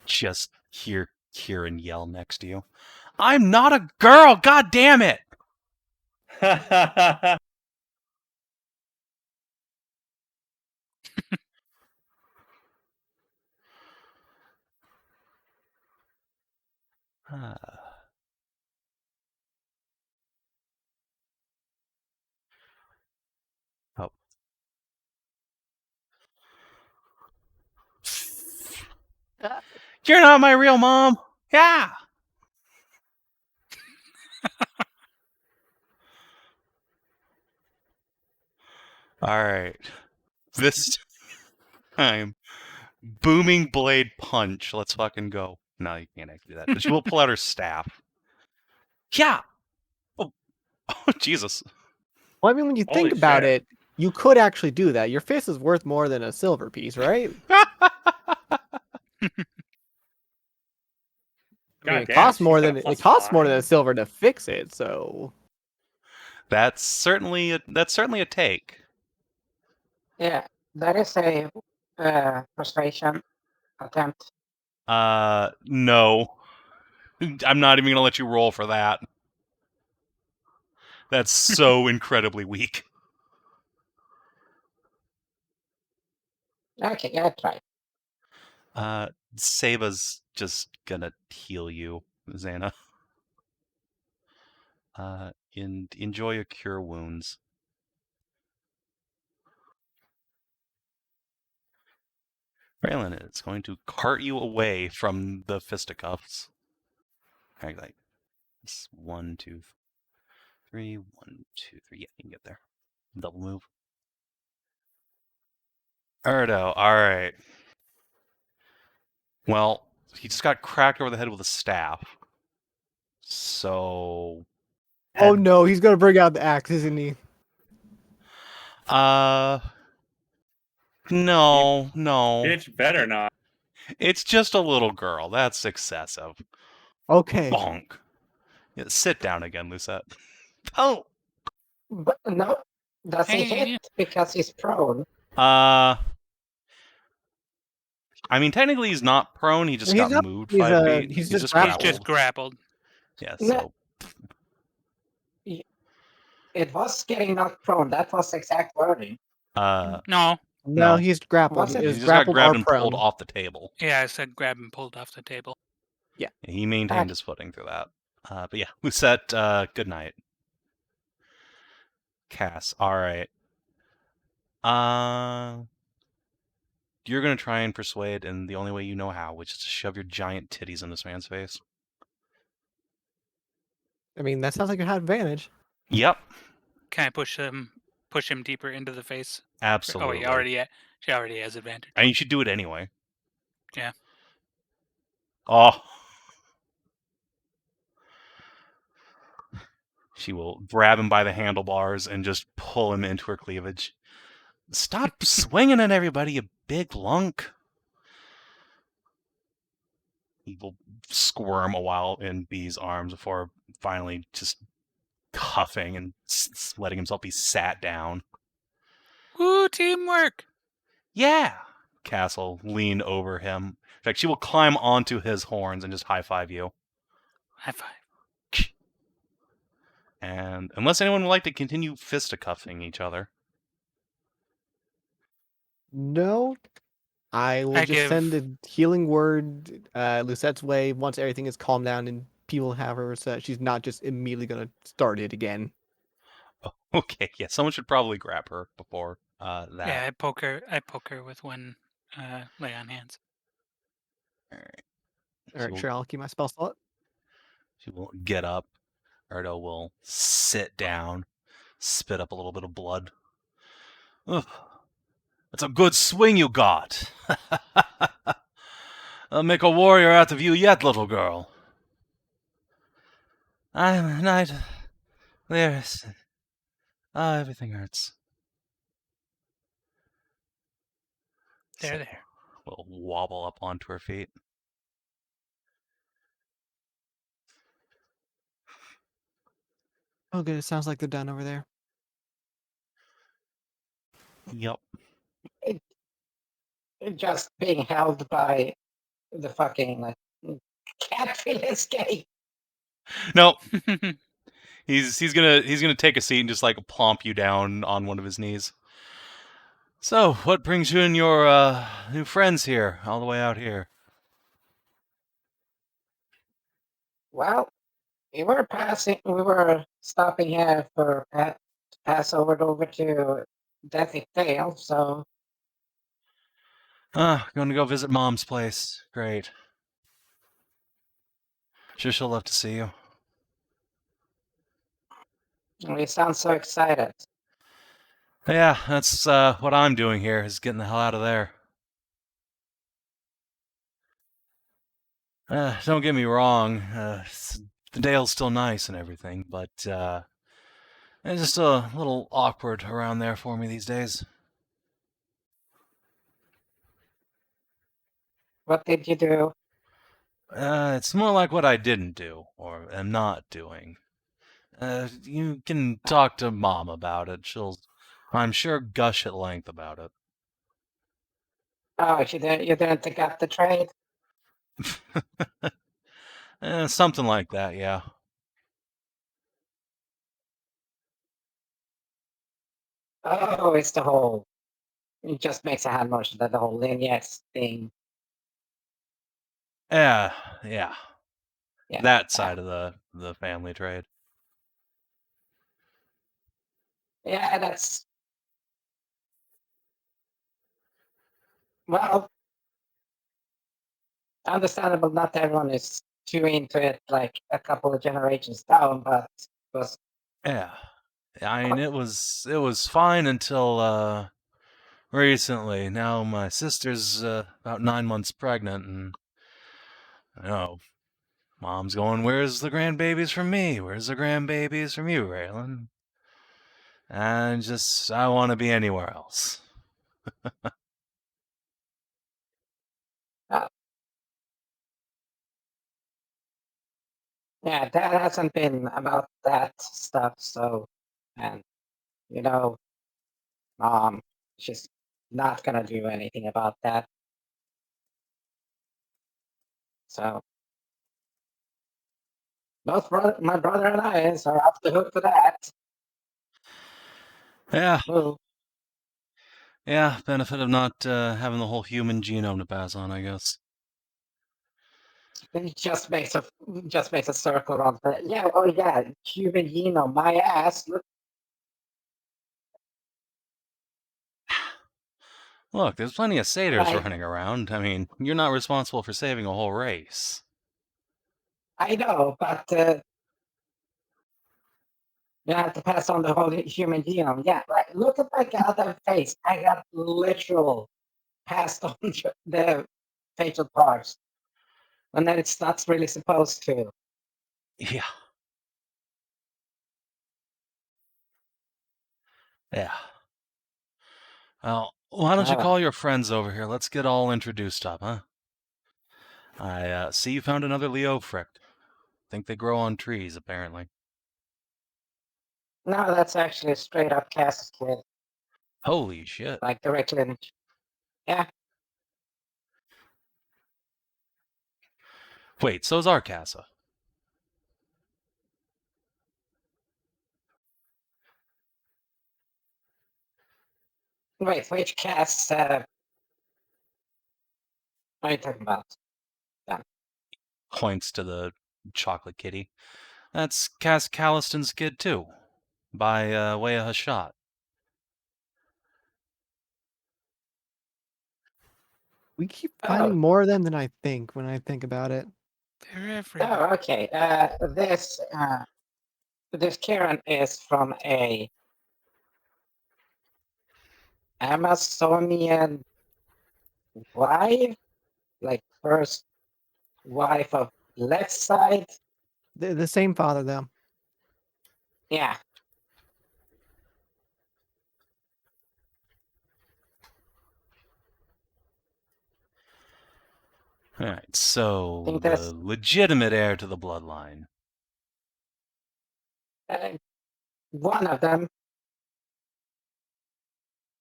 Speaker 1: just hear Kieran yell next to you. I'm not a girl! God damn it! Oh. You're not my real mom! Yeah! Alright. This time, booming blade punch. Let's fucking go. No, you can't actually do that. But she will pull out her staff. Yeah! Oh, Jesus.
Speaker 2: Well, I mean, when you think
Speaker 6: Holy
Speaker 2: about
Speaker 6: shit.
Speaker 2: it, you could actually do that. Your fist is worth more than a silver piece, right? I mean,
Speaker 6: God
Speaker 2: it
Speaker 6: damn,
Speaker 2: costs
Speaker 6: she's
Speaker 2: more
Speaker 6: got
Speaker 2: than
Speaker 6: a
Speaker 2: it costs more than a
Speaker 6: +5?
Speaker 2: silver to fix it. So
Speaker 1: That's certainly a take.
Speaker 3: Yeah, that is a frustration attempt.
Speaker 1: No. I'm not even gonna let you roll for that. That's so incredibly weak.
Speaker 3: Okay, yeah, try.
Speaker 1: Seba's just gonna heal you, Zana. And enjoy your cure wounds. Braylon is going to cart you away from the fisticuffs. Okay, like, it's 1, 2, 3, 1, 2, 3. Yeah, you can get there. Double move. Erdo, alright. Well, he just got cracked over the head with a staff. So...
Speaker 2: oh no, he's gonna bring out the axe, isn't he?
Speaker 1: No.
Speaker 6: Bitch better not.
Speaker 1: It's just a little girl. That's excessive.
Speaker 2: Okay.
Speaker 1: Bonk. Yeah, sit down again, Lucette. Oh!
Speaker 3: But no, does he
Speaker 4: Hey.
Speaker 3: hit because he's prone?
Speaker 1: I mean, technically he's not prone. He just
Speaker 2: He's
Speaker 1: got
Speaker 2: not-
Speaker 1: moved
Speaker 2: he's,
Speaker 1: 5 feet.
Speaker 2: he's
Speaker 1: He's
Speaker 2: just
Speaker 1: just
Speaker 2: grappled.
Speaker 4: He's just grappled.
Speaker 1: Yeah,
Speaker 3: No.
Speaker 1: so...
Speaker 3: It was getting knocked prone. That was exact wording.
Speaker 4: No.
Speaker 2: No, he's grappled.
Speaker 3: Was it?
Speaker 2: He
Speaker 1: he
Speaker 2: is
Speaker 1: just got
Speaker 2: grappled
Speaker 1: grabbed
Speaker 2: or
Speaker 1: and
Speaker 2: prone.
Speaker 1: pulled off the table.
Speaker 4: Yeah, I said grab and pulled off the table.
Speaker 1: He maintained his footing through that. But yeah, Lucette, good night. Cass, alright. You're gonna try and persuade in the only way you know how, which is to shove your giant titties in this man's face.
Speaker 2: I mean, that sounds like you had advantage.
Speaker 1: Yep,
Speaker 4: Can I push him deeper into the face?
Speaker 1: absolutely.
Speaker 4: She already has advantage.
Speaker 1: And you should do it anyway.
Speaker 4: Yeah.
Speaker 1: Oh. She will grab him by the handlebars and just pull him into her cleavage. Stop swinging at everybody, you big lunk. He will squirm a while in B's arms before finally just huffing and letting himself be sat down.
Speaker 4: Woo, teamwork!
Speaker 1: Yeah! Castle lean over him. In fact, she will climb onto his horns and just high-five you.
Speaker 4: High five.
Speaker 1: And unless anyone would like to continue fisticuffing each other.
Speaker 2: No. I will
Speaker 4: I
Speaker 2: just send
Speaker 4: give-
Speaker 2: a healing word Lucettes way once everything is calmed down and people have her, so that she's not just immediately going to start it again.
Speaker 1: Okay, yeah, someone should probably grab her before that.
Speaker 4: Yeah, I poke her with one lay on hands.
Speaker 1: All right.
Speaker 2: All right, sure, I'll keep my spell slot.
Speaker 1: She will get up. Hedrah will sit down, spit up a little bit of blood. Ugh, that's a good swing you got. I'll make a warrior out of you yet, little girl. I'm a knight. There's... everything hurts.
Speaker 4: There.
Speaker 1: Will wobble up onto her feet.
Speaker 2: Oh, good. It sounds like they're done over there.
Speaker 1: Yep.
Speaker 3: Just being held by the fucking cat will escape.
Speaker 1: Nope. He's gonna take a seat and just like plomp you down on one of his knees. So, what brings you and your new friends here, all the way out here?
Speaker 3: Well, we were stopping here for pass over to Deathly Tale, so
Speaker 1: Going to go visit Mom's place. Great. Sure she'll love to see you.
Speaker 3: we sound so excited.
Speaker 1: Yeah, that's what I'm doing here, is getting the hell out of there. Don't get me wrong, the Dale's still nice and everything, but it's just a little awkward around there for me these days.
Speaker 3: What did you do?
Speaker 1: It's more like what I didn't do, or am not doing. You can talk to Mom about it. She'll, I'm sure, gush at length about it.
Speaker 3: Oh, you didn't take up the trade?
Speaker 1: Something like that, yeah.
Speaker 3: Oh, it's the whole. It just makes a hand motion that the whole lineage thing.
Speaker 1: Yeah.
Speaker 3: Yeah.
Speaker 1: That side of the family trade.
Speaker 3: Yeah, that's. Well, understandable. Not everyone is too into it, like a couple of generations down, but it was.
Speaker 1: Yeah. I mean, it was fine until recently. Now my sister's about 9 months pregnant, and you know, Mom's going, "Where's the grandbabies from me? Where's the grandbabies from you, Raylan?" And just, I want to be anywhere else.
Speaker 3: Yeah, that hasn't been about that stuff. So, and you know, she's not gonna do anything about that. So, my brother and I are off the hook for that.
Speaker 1: Yeah.
Speaker 3: Ooh.
Speaker 1: Yeah, benefit of not having the whole human genome to pass on, I guess.
Speaker 3: It just makes a circle around the yeah. Oh yeah, human genome. My ass.
Speaker 1: Look, there's plenty of satyrs
Speaker 3: Like,
Speaker 1: running around. I mean, you're not responsible for saving a whole race.
Speaker 3: I know, but you have to pass on the whole human genome. Yeah, like look at my goddamn face. I got literal passed on the facial parts, and then it's not really supposed to.
Speaker 1: Yeah. Yeah. Well, why don't you call your friends over here? Let's get all introduced up, huh? I see you found another Leofric. Think they grow on trees, apparently.
Speaker 3: No, that's actually a straight up Cass's kid.
Speaker 1: Holy shit.
Speaker 3: Like direct lineage. Yeah.
Speaker 1: Wait, so's Arcassa.
Speaker 3: Wait, which cast what are you talking about?
Speaker 1: Points to the chocolate kitty. That's Cass Calliston's kid, too, by way of a shot.
Speaker 2: We keep
Speaker 3: Oh.
Speaker 2: finding more of them than I think when I think about it.
Speaker 4: They're everywhere.
Speaker 3: Oh, okay. This Karen is from a Amazonian wife, like first wife of left side.
Speaker 2: They're the same father, though.
Speaker 3: Yeah.
Speaker 1: All right, so
Speaker 3: Think
Speaker 1: the
Speaker 3: that's-
Speaker 1: legitimate heir to the bloodline.
Speaker 3: One of them.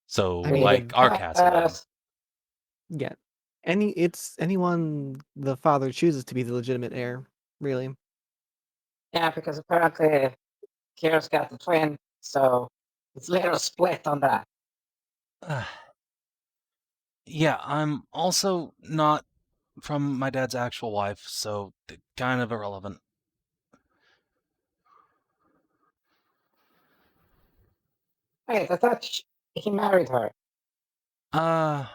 Speaker 1: So,
Speaker 2: I mean,
Speaker 1: like our castle, then.
Speaker 2: Yeah. It's anyone the father chooses to be the legitimate heir, really.
Speaker 3: Yeah, because apparently Kira's got the twin, so it's a little split on that.
Speaker 1: Yeah, I'm also not from my dad's actual wife, so kind of irrelevant.
Speaker 3: Wait, I thought he married her.
Speaker 1: I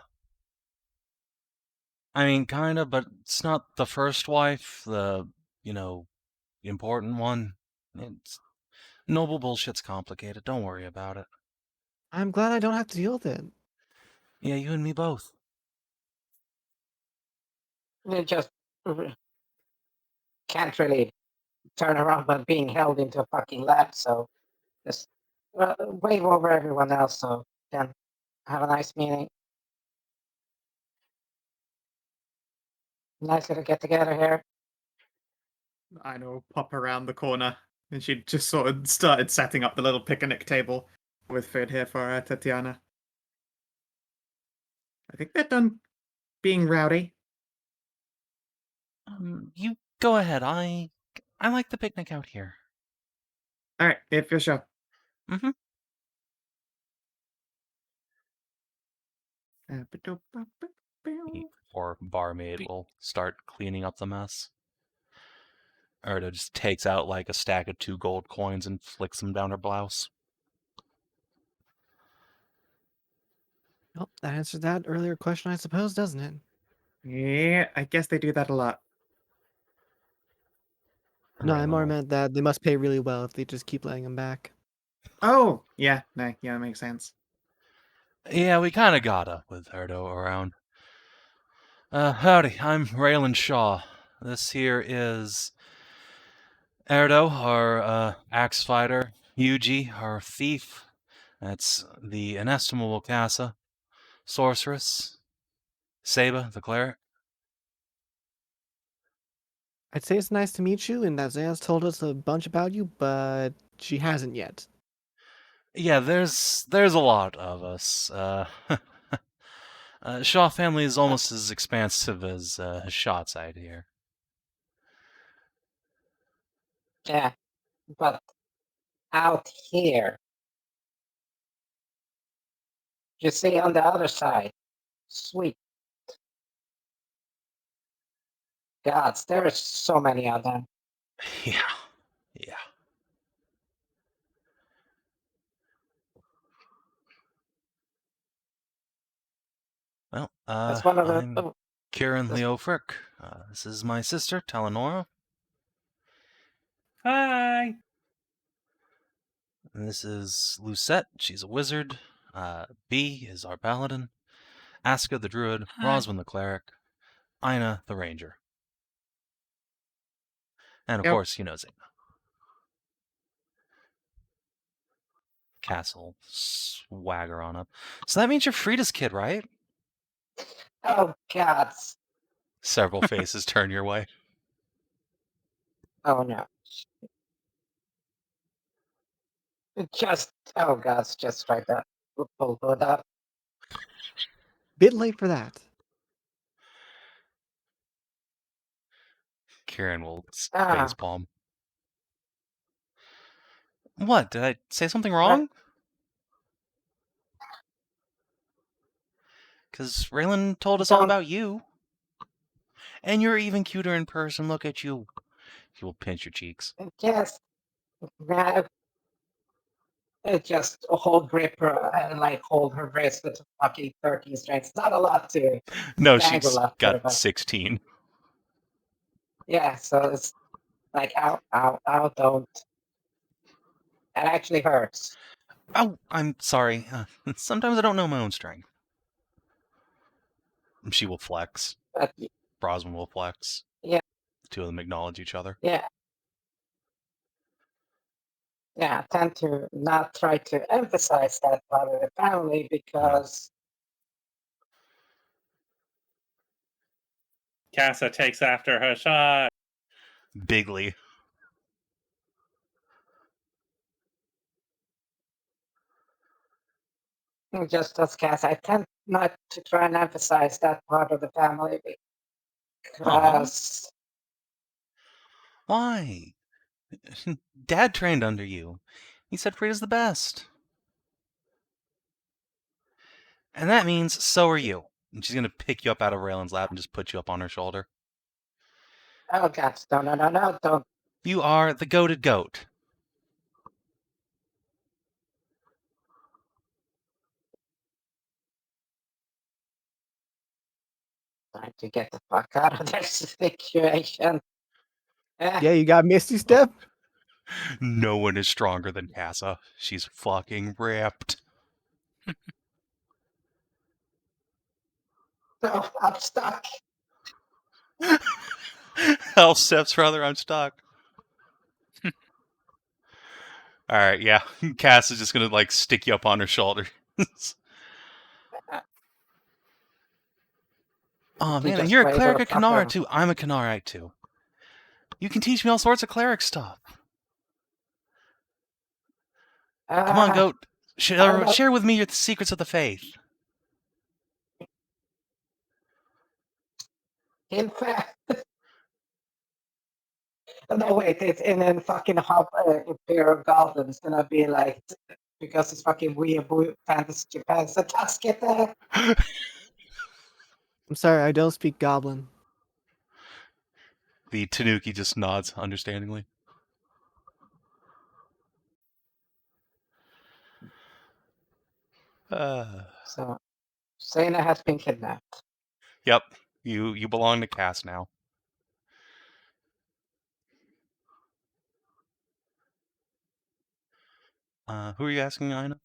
Speaker 1: mean, kind of, but it's not the first wife, the, important one. It's noble bullshit's complicated. Don't worry about it.
Speaker 2: I'm glad I don't have to deal with it.
Speaker 1: Yeah, you and me both.
Speaker 3: You just can't really turn around by being held into a fucking lab, so just wave over everyone else so then have a nice meeting. Nice little get together here.
Speaker 5: I know, pop around the corner, and she just sort of started setting up the little picnic table with food here for Tatiana. I think they're done being rowdy.
Speaker 1: You go ahead. I like the picnic out here.
Speaker 5: All right, if you're sure.
Speaker 1: Mm-hmm. Or barmaid will start cleaning up the mess. Erda just takes out like a stack of 2 gold coins and flicks them down her blouse.
Speaker 2: Well, that answered that earlier question, I suppose, doesn't it?
Speaker 5: Yeah, I guess they do that a lot.
Speaker 2: No, I more
Speaker 1: Well,
Speaker 2: meant that they must pay really well if they just keep letting them back.
Speaker 5: Oh, yeah, no, yeah, that makes sense.
Speaker 1: yeah, we kind of gotta with Erdo around. Howdy, I'm Raylan Shaw. This here is Erdo, our axe fighter. Yuji, our thief. That's the inestimable Casa. Sorceress. Seba, the cleric.
Speaker 2: I'd say it's nice to meet you, and that Zana's told us a bunch about you, but she hasn't yet.
Speaker 1: Yeah, there's a lot of us. Shaw family is almost as expansive as Shot side here.
Speaker 3: Yeah, but out here, you see on the other side, sweet gods, there's so many of them.
Speaker 1: Yeah, yeah. Well,
Speaker 3: That's one of the.
Speaker 1: I'm Kieran Leofric. This is my sister, Talanora.
Speaker 6: Hi.
Speaker 1: And this is Lucette. She's a wizard. B is our paladin. Aska the druid.
Speaker 4: Hi.
Speaker 1: Roswin the cleric. Inah the ranger. And of
Speaker 5: Yep.
Speaker 1: course, Zana. Castle swagger on up. So that means you're Frida's kid, right?
Speaker 3: Oh gods!
Speaker 1: Several faces turn your way.
Speaker 3: Oh no! Just oh gods! Just strike that. Pull it up.
Speaker 2: Bit late for that.
Speaker 1: Kieran will
Speaker 3: Ah.
Speaker 1: facepalm. What? Did I say something wrong? 'cause Raylan told us all about you. And you're even cuter in person. Look at you. He will pinch your cheeks.
Speaker 3: Yes. Now, just grip her and like hold her wrist with fucking 13 strength. It's not a lot to
Speaker 1: No,
Speaker 3: dangle
Speaker 1: she's
Speaker 3: up
Speaker 1: got
Speaker 3: there, but
Speaker 1: 16.
Speaker 3: yeah, so it's like ow, ow, ow, don't. It actually hurts.
Speaker 1: Oh, I'm sorry. Sometimes I don't know my own strength. She will flex.
Speaker 3: But
Speaker 1: Brosman will flex.
Speaker 3: yeah.
Speaker 1: The two of them acknowledge each other.
Speaker 3: Yeah. Yeah, I tend to not try to emphasize that part of the family because
Speaker 6: Casa takes after her shot.
Speaker 1: Bigly.
Speaker 3: just as Cass, I tend not to try and emphasize that part of the family because
Speaker 1: Why? Dad trained under you. He said Frida's the best. And that means so are you. And she's going to pick you up out of Raylan's lap and just put you up on her shoulder.
Speaker 3: oh god, no, don't.
Speaker 1: You are the goated goat.
Speaker 3: Trying to get the fuck out of this situation.
Speaker 2: Yeah, you got Misty Step?
Speaker 1: No one is stronger than Casa. She's fucking ripped.
Speaker 3: No, I'm stuck.
Speaker 1: Hell steps, brother, I'm stuck. Alright, yeah. Cass is just gonna, like, stick you up on her shoulder. Oh, man, and you're a cleric at Kinara, too. I'm a Kinarite, too. You can teach me all sorts of cleric stuff. Come on, goat. Share with me your secrets of the faith.
Speaker 3: In fact, no wait, it's in a fucking Imperial Goblin. It's gonna be like because it's fucking weird fantasy Japan. So just get there.
Speaker 2: I'm sorry, I don't speak Goblin.
Speaker 1: The Tanuki just nods understandingly.
Speaker 3: So, Zana has been kidnapped.
Speaker 1: Yep, you belong to Cass now. Who are you asking, Inah?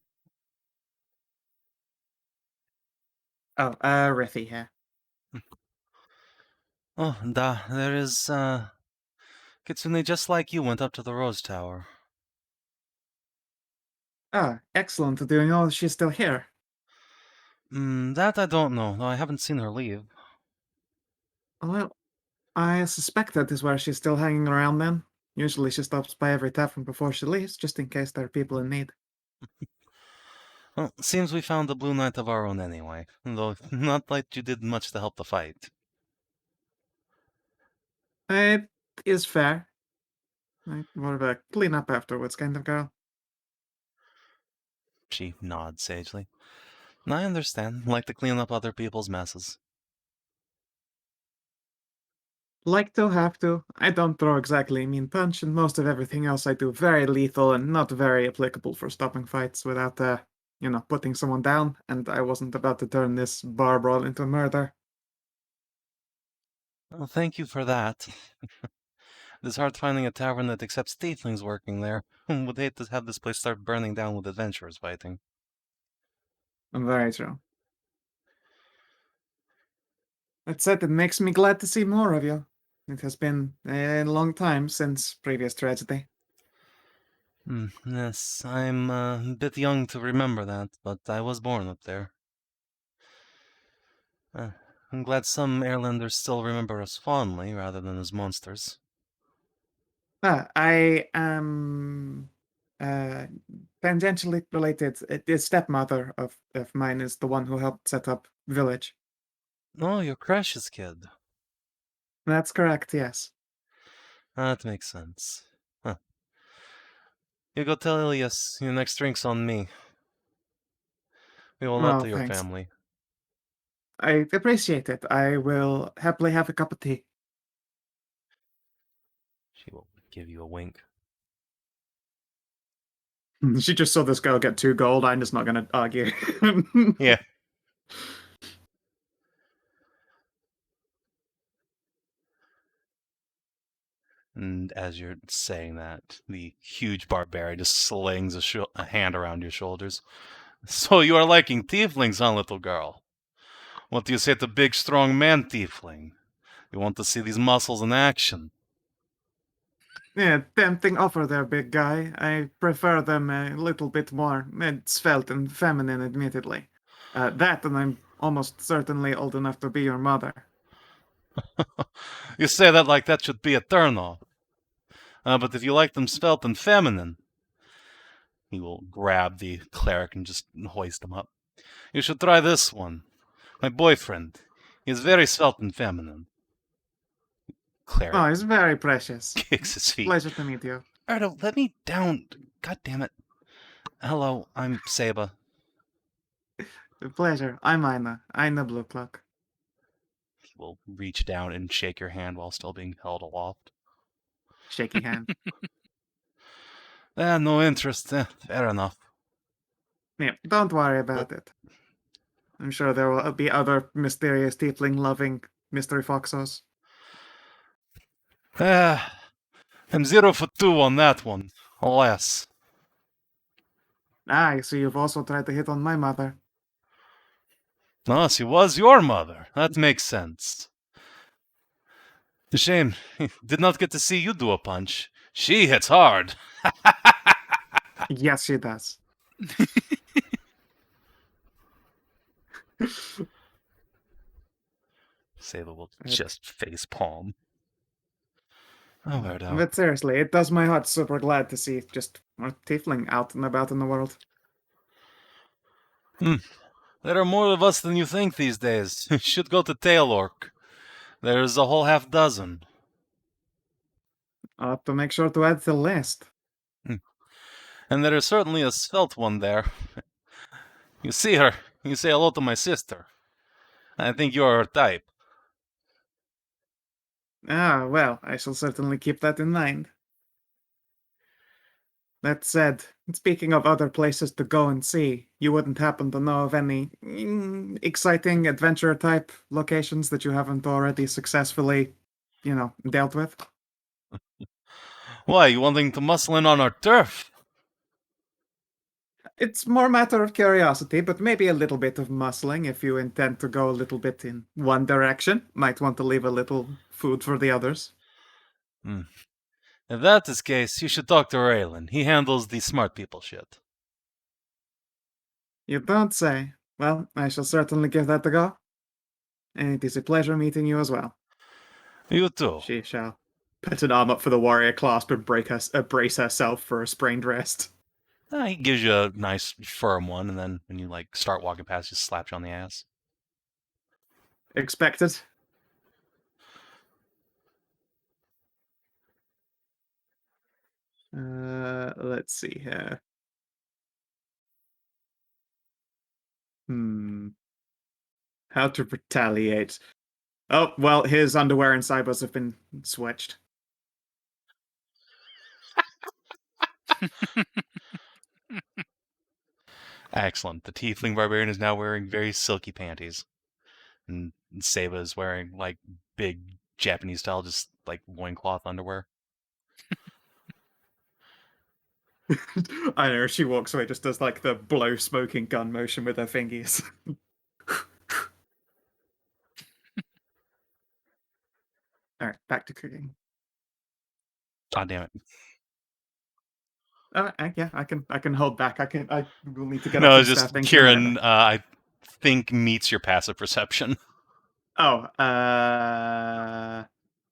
Speaker 5: Oh, Riffy here.
Speaker 1: Oh, there is, Kitsune just like you went up to the Rosetower.
Speaker 5: Ah, excellent. Do you know she's still here?
Speaker 1: That I don't know, though I haven't seen her leave.
Speaker 5: Well, I suspect that is where she's still hanging around then. Usually she stops by every tavern before she leaves, just in case there are people in need.
Speaker 1: Well, seems we found the Blue Knight of our own anyway, though not like you did much to help the fight.
Speaker 5: It is fair. Like, more of a clean up afterwards kind of girl.
Speaker 1: She nods sagely. I understand, like to clean up other people's messes.
Speaker 5: Like to, have to. I don't throw exactly a mean punch, and most of everything else I do very lethal and not very applicable for stopping fights without, putting someone down, and I wasn't about to turn this bar brawl into murder.
Speaker 1: Well, thank you for that. It's hard finding a tavern that accepts tieflings working there. Would hate to have this place start burning down with adventurers fighting.
Speaker 5: Very true. That said, it makes me glad to see more of you. It has been a long time since previous tragedy.
Speaker 1: Yes, I'm a bit young to remember that, but I was born up there. I'm glad some Airlanders still remember us fondly rather than as monsters.
Speaker 5: I am tangentially related. The stepmother of mine is the one who helped set up village.
Speaker 1: Oh, you're Crash's kid.
Speaker 5: That's correct, yes.
Speaker 1: That makes sense. Huh. You go tell Ilias your next drink's on me. We will not
Speaker 5: Well,
Speaker 1: to your
Speaker 5: thanks.
Speaker 1: family.
Speaker 5: I appreciate it. I will happily have a cup of tea.
Speaker 1: She will give you a wink.
Speaker 5: She just saw this girl get 2 gold. I'm just not going to argue.
Speaker 1: Yeah. And as you're saying that, the huge barbarian just slings a hand around your shoulders. So you are liking tieflings, huh, little girl? What do you say to big, strong man tiefling? You want to see these muscles in action?
Speaker 5: Yeah, tempting offer there, big guy. I prefer them a little bit more svelte and feminine, admittedly. That, and I'm almost certainly old enough to be your mother.
Speaker 1: You say that like that should be a turn-off. But if you like them svelte and feminine, he will grab the cleric and just hoist him up. You should try this one. My boyfriend. He is very svelte and feminine. Cleric
Speaker 5: Oh, it's very precious.
Speaker 1: kicks his feet.
Speaker 5: Pleasure to meet you.
Speaker 1: Erdo, let me down. God damn it. Hello, I'm Saba.
Speaker 5: Pleasure. I'm Inah. Inah Bluecloak.
Speaker 1: He will reach down and shake your hand while still being held aloft.
Speaker 5: Shaky hand.
Speaker 1: No interest. Fair enough.
Speaker 5: Yeah, don't worry about it. I'm sure there will be other mysterious tiefling-loving mystery foxos.
Speaker 1: I'm 0 for 2 on that one. Alas.
Speaker 5: Ah, so you've also tried to hit on my mother.
Speaker 1: No, she was your mother. That makes sense. A shame. Did not get to see you do a punch. She hits hard.
Speaker 5: Yes, she does.
Speaker 1: Saba will just face palm. Oh, Erdo.
Speaker 5: But seriously, it does my heart super glad to see just more tiefling out and about in the world.
Speaker 1: There are more of us than you think these days. Should go to Taeleer. There's a whole half dozen.
Speaker 5: I'll have to make sure to add to the list.
Speaker 1: And there is certainly a svelte one there. You see her, you say hello to my sister. I think you are her type.
Speaker 5: Ah, well, I shall certainly keep that in mind. That said, speaking of other places to go and see, you wouldn't happen to know of any exciting adventure type locations that you haven't already successfully, dealt with?
Speaker 1: Why, you wanting to muscle in on our turf?
Speaker 5: It's more a matter of curiosity, but maybe a little bit of muscling if you intend to go a little bit in one direction. Might want to leave a little food for the others.
Speaker 1: If that is the case, you should talk to Raylan. He handles the smart people shit.
Speaker 5: You don't say. Well, I shall certainly give that a go. And it is a pleasure meeting you as well.
Speaker 1: You too.
Speaker 5: She shall put an arm up for the warrior clasp and brace herself for a sprained wrist.
Speaker 1: He gives you a nice firm one, and then when you start walking past, just slaps you on the ass.
Speaker 5: Expected. Let's see here. How to retaliate. Oh, well, his underwear and cybers have been switched.
Speaker 1: Excellent. The tiefling barbarian is now wearing very silky panties. And Saba is wearing, big Japanese-style, just, loincloth underwear.
Speaker 5: I know, she walks away, just does, the blow smoking gun motion with her fingers. Alright, back to cooking.
Speaker 1: God damn it.
Speaker 5: Yeah, I can hold back. I will need to get
Speaker 1: No,
Speaker 5: up and
Speaker 1: it's just
Speaker 5: start thinking
Speaker 1: Kieran,
Speaker 5: about
Speaker 1: I think meets your passive perception.
Speaker 5: it. Oh,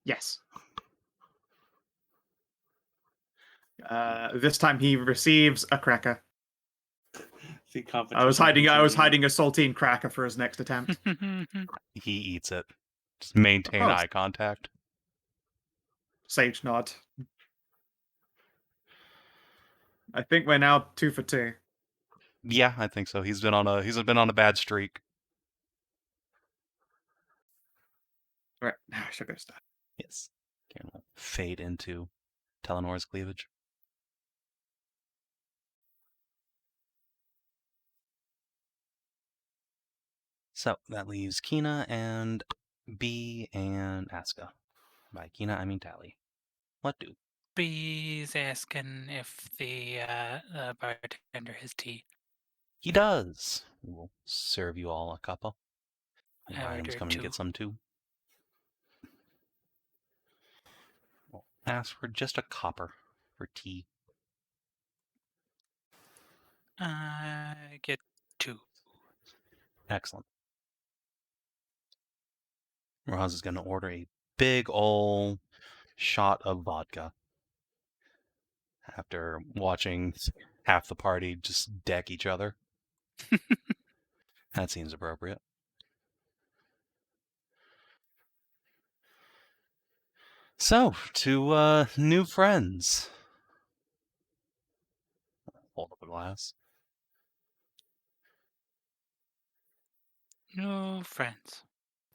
Speaker 5: yes. This time he receives a cracker.
Speaker 6: See,
Speaker 5: I was hiding a saltine cracker for his next attempt.
Speaker 1: He eats it. Just maintain
Speaker 5: course.
Speaker 1: eye contact.
Speaker 5: Sage nod. I think we're now 2 for 2.
Speaker 1: Yeah, I think so. He's been on a bad streak.
Speaker 5: Right, now I shall go start.
Speaker 1: Yes. Kieran will fade into Talanora's cleavage. So that leaves Kina and B and Aska. By Kina, I mean Tally. What do?
Speaker 4: B's asking if the bartender has tea.
Speaker 1: He does. We will serve you all a cuppa.
Speaker 4: I
Speaker 1: Ryan's
Speaker 4: ordered
Speaker 1: coming to
Speaker 4: 2.
Speaker 1: get some too. We'll ask for just a copper for tea.
Speaker 4: I get 2.
Speaker 1: Excellent. Roz is going to order a big ol' shot of vodka. After watching half the party just deck each other. That seems appropriate. So, to new friends. Hold up a glass.
Speaker 4: No friends.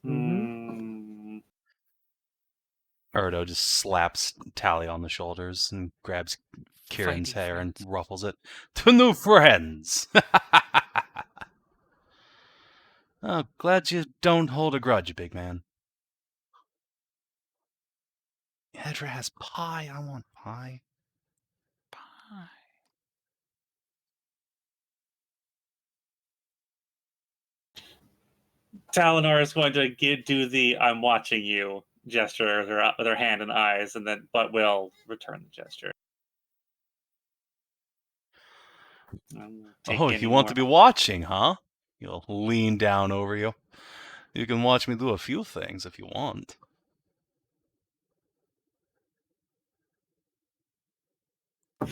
Speaker 6: Mm,
Speaker 1: Erdo just slaps Tally on the shoulders and grabs Kieran's
Speaker 4: Fighty
Speaker 1: hair and
Speaker 4: friends.
Speaker 1: ruffles it. To new friends! Oh, glad you don't hold a grudge, big man. Hedrah has pie. I want pie.
Speaker 4: Bye.
Speaker 6: Talanora is going to do the "I'm watching you" gesture with her hand and eyes, but will return the gesture.
Speaker 1: Oh, you want to be watching, huh? He'll lean down over you. You can watch me do a few things if you want.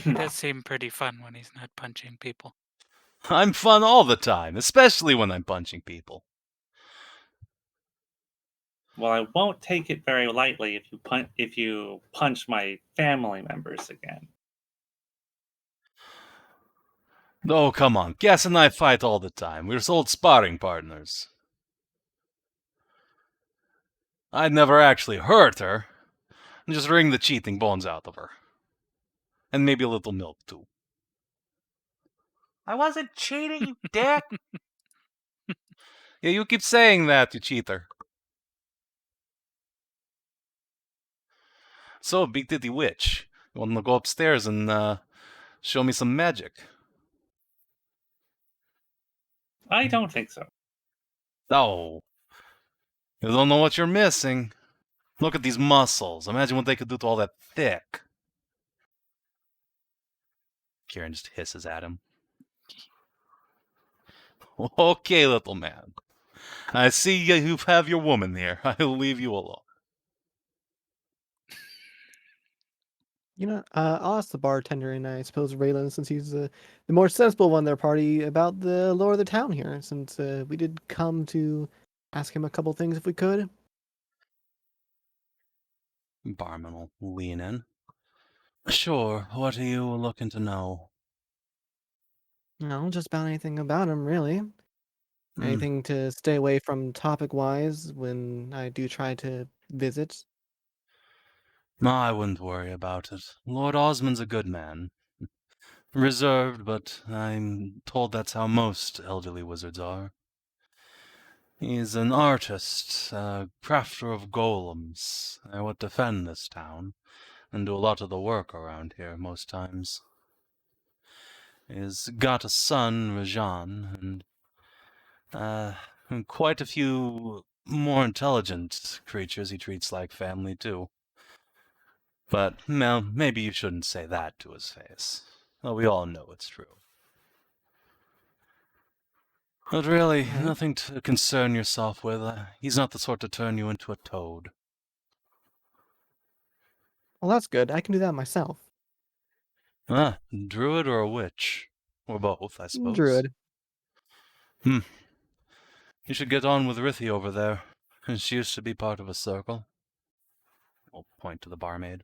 Speaker 4: It does seem pretty fun when he's not punching people.
Speaker 1: I'm fun all the time, especially when I'm punching people.
Speaker 6: Well, I won't take it very lightly if you punch my family members again.
Speaker 1: Oh, come on. Cass and I fight all the time. We're old sparring partners. I'd never actually hurt her. Just wring the cheating bones out of her. And maybe a little milk, too. I wasn't cheating, you dick! Yeah, you keep saying that, you cheater. So, Big Titty Witch, you want to go upstairs and show me some magic?
Speaker 6: I don't think so.
Speaker 1: No. You don't know what you're missing. Look at these muscles. Imagine what they could do to all that thick. Kieran just hisses at him. Okay, little man. I see you have your woman here. I'll leave you alone.
Speaker 2: I'll ask the bartender and I suppose Raylan, since he's the more sensible one in their party, about the lore of the town here, since we did come to ask him a couple things if we could.
Speaker 1: Barman will lean in. Sure, what are you looking to know?
Speaker 2: No, just about anything about him, really. Anything to stay away from topic-wise when I do try to visit.
Speaker 1: I wouldn't worry about it. Lord Osmond's a good man. Reserved, but I'm told that's how most elderly wizards are. He's an artist, a crafter of golems. I would defend this town, and do a lot of the work around here most times. He's got a son, Rajan, and quite a few more intelligent creatures he treats like family, too. But, well, maybe you shouldn't say that to his face. Well, we all know it's true. But really,
Speaker 2: Right.
Speaker 1: nothing to concern yourself with. He's not the sort to turn you into a toad.
Speaker 2: Well, that's good. I can do that myself.
Speaker 1: Druid or a witch? Or both, I suppose.
Speaker 2: Druid.
Speaker 1: You should get on with Rithi over there. She used to be part of a circle. I'll point to the barmaid.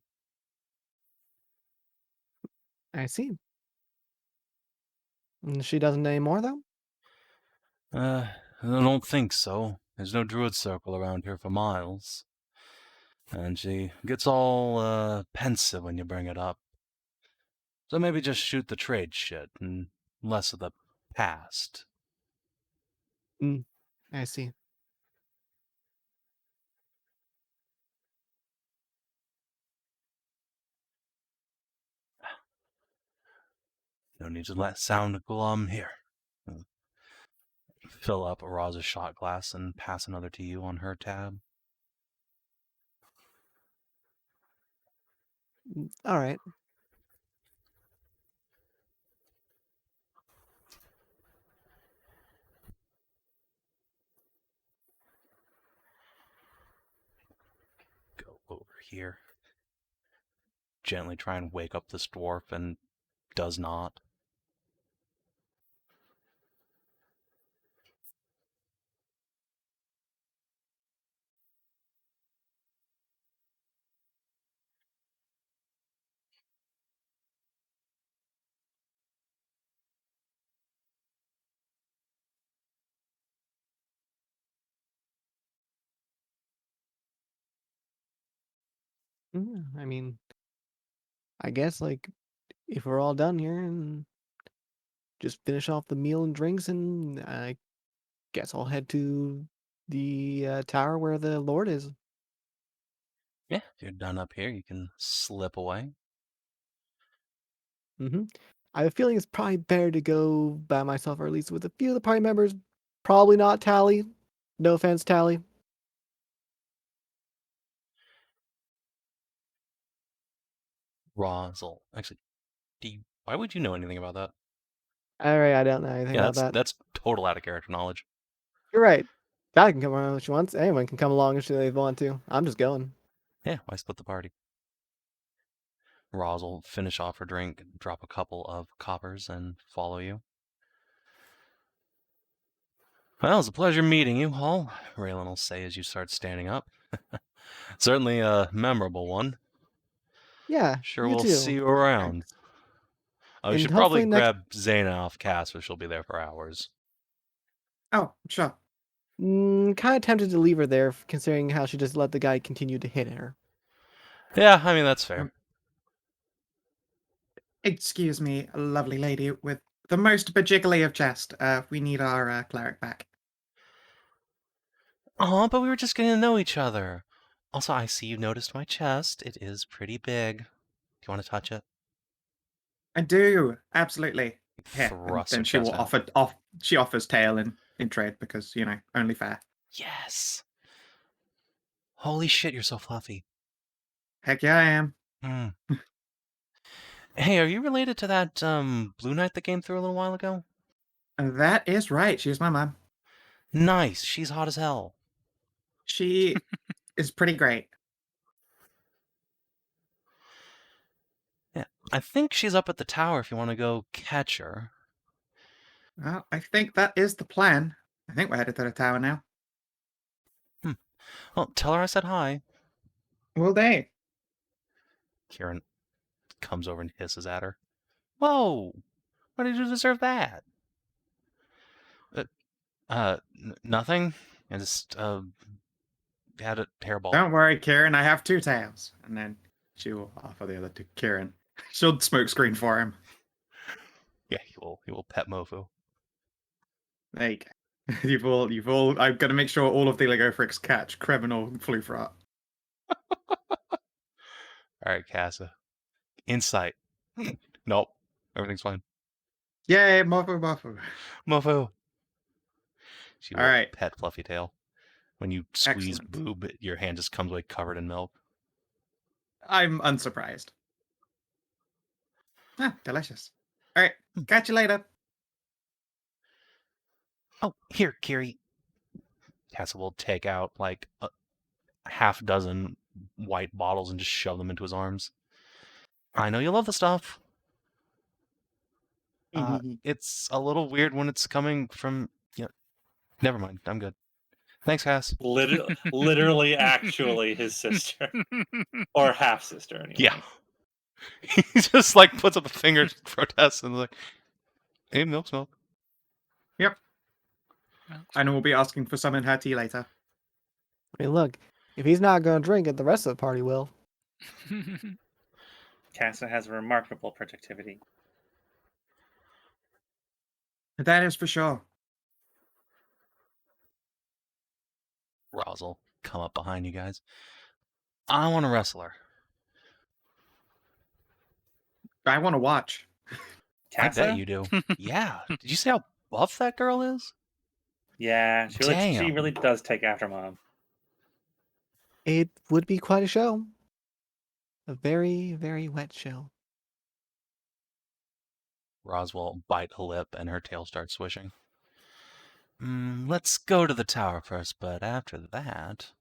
Speaker 2: I see. And she doesn't anymore, though?
Speaker 1: I don't think so. There's no druid circle around here for miles. And she gets all pensive when you bring it up. So maybe just shoot the trade shit and less of the past.
Speaker 2: I see.
Speaker 1: No need to let sound glum here. Fill up Roz's shot glass and pass another to you on her tab.
Speaker 2: All right.
Speaker 1: Go over here. Gently try and wake up this dwarf and does not.
Speaker 2: I mean, I guess like if we're all done here and just finish off the meal and drinks, and I guess I'll head to the tower where the Lord is.
Speaker 1: Yeah, if you're done up here, you can slip away.
Speaker 2: I have a feeling it's probably better to go by myself, or at least with a few of the party members. Probably not Tally. No offense, Tally.
Speaker 1: Rosel. Actually, why would you know anything about that?
Speaker 2: All right, I don't know anything
Speaker 1: Yeah,
Speaker 2: about that.
Speaker 1: that's total out of character knowledge.
Speaker 2: You're right. Tally can come around if she wants. Anyone can come along if they want to. I'm just going.
Speaker 1: Yeah, why split the party? Rosel finish off her drink, drop a couple of coppers, and follow you. Well, it's a pleasure meeting you, Hall, Raylan will say as you start standing up. Certainly a memorable one.
Speaker 2: Yeah,
Speaker 1: Sure,
Speaker 2: you
Speaker 1: we'll
Speaker 2: too.
Speaker 1: see you around.
Speaker 2: Thanks.
Speaker 1: Oh, you
Speaker 2: And
Speaker 1: should probably
Speaker 2: hopefully next.
Speaker 1: grab Zana off cast, but she'll be there for hours.
Speaker 5: Oh, sure.
Speaker 2: Kind of tempted to leave her there, considering how she just let the guy continue to hit her.
Speaker 1: Yeah, I mean, that's fair.
Speaker 5: Excuse me, lovely lady with the most bejiggly of chest. We need our cleric back.
Speaker 1: Oh, but we were just getting to know each other. Also, I see you noticed my chest. It is pretty big. Do you want to touch it?
Speaker 5: I do, absolutely. Here, and
Speaker 1: Thrust
Speaker 5: then
Speaker 1: her
Speaker 5: she will
Speaker 1: chest
Speaker 5: offer she offers tail in trade because, only fair.
Speaker 1: Yes. Holy shit, you're so fluffy.
Speaker 5: Heck yeah, I am.
Speaker 1: Mm. Hey, are you related to that Blue Knight that came through a little while ago?
Speaker 5: That is right. She's my mom.
Speaker 1: Nice. She's hot as hell.
Speaker 5: She is pretty great.
Speaker 1: Yeah, I think she's up at the tower if you want to go catch her.
Speaker 5: Well, I think that is the plan. I think we're headed to the tower now.
Speaker 1: Well, tell her I said hi.
Speaker 5: Will they?
Speaker 1: Kieran comes over and hisses at her. Whoa! Why did you deserve that? Nothing. I just, had a hairball.
Speaker 5: Don't worry, Kieran. I have two tails. And then she will offer the other to Kieran. She'll smoke screen for him.
Speaker 1: Yeah, he will pet Mofu.
Speaker 5: There you go. You've all. I'm gonna make sure all of the Legofricks catch criminal Flufrat.
Speaker 1: All right, Casa. Insight. Nope. Everything's fine.
Speaker 5: Yay, Mofu.
Speaker 1: Mofu. She will
Speaker 5: All right.
Speaker 1: pet Fluffy Tail. When you squeeze
Speaker 5: Excellent.
Speaker 1: boob, your hand just comes away covered in milk.
Speaker 5: I'm unsurprised. Ah, delicious. All right, catch you later.
Speaker 1: Oh, here, Kiri. Casa will take out like a half dozen white bottles and just shove them into his arms. I know you love the stuff. It's a little weird when it's coming from. Never mind. I'm good. Thanks, Cass.
Speaker 6: Literally, actually, his sister or half sister. Anyway.
Speaker 1: Yeah. He just like puts up a finger, protests, and like, "Hey, milk's milk."
Speaker 5: Yep. And we'll be asking for some in her tea later.
Speaker 2: I mean, look, If he's not gonna drink it, the rest of the party will.
Speaker 6: Casa has remarkable productivity.
Speaker 5: That is for sure.
Speaker 1: Roz will come up behind you guys. I want to wrestle her.
Speaker 5: I want to watch.
Speaker 6: Casa?
Speaker 1: I bet you do. Yeah. Did you see how buff that girl is?
Speaker 6: Yeah, she
Speaker 1: Damn.
Speaker 6: really does take after mom.
Speaker 2: It would be quite a show. A very, very wet show.
Speaker 1: Roz will bite a lip and her tail starts swishing. Let's go to the tower first, but after that...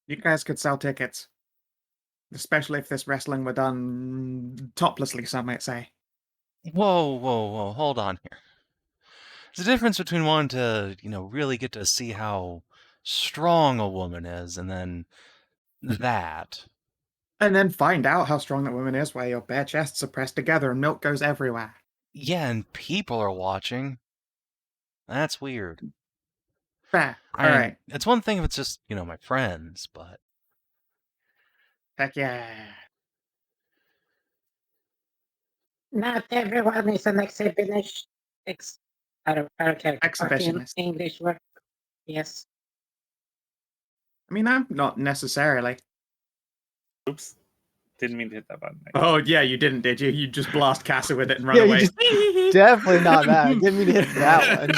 Speaker 5: You guys could sell tickets. Especially if this wrestling were done toplessly, some might say.
Speaker 1: Whoa, hold on here. There's a difference between wanting to, really get to see how strong a woman is, and then that.
Speaker 5: And then find out how strong that woman is while your bare chests are pressed together and milk goes everywhere.
Speaker 1: Yeah, and people are watching. That's weird.
Speaker 5: Fair.
Speaker 1: I mean,
Speaker 5: Alright.
Speaker 1: it's one thing if it's just, my friends, but...
Speaker 5: Heck yeah.
Speaker 3: Not everyone is an exhibitionist. I don't care.
Speaker 5: Exhibitionist.
Speaker 3: English word. Yes.
Speaker 5: I mean, I'm not necessarily.
Speaker 6: Oops. Didn't mean to hit that button.
Speaker 5: Oh, yeah, you didn't, did you? You just blast Casa with it and run
Speaker 2: Yeah, you
Speaker 5: away.
Speaker 2: just- Definitely not that. I didn't mean to hit that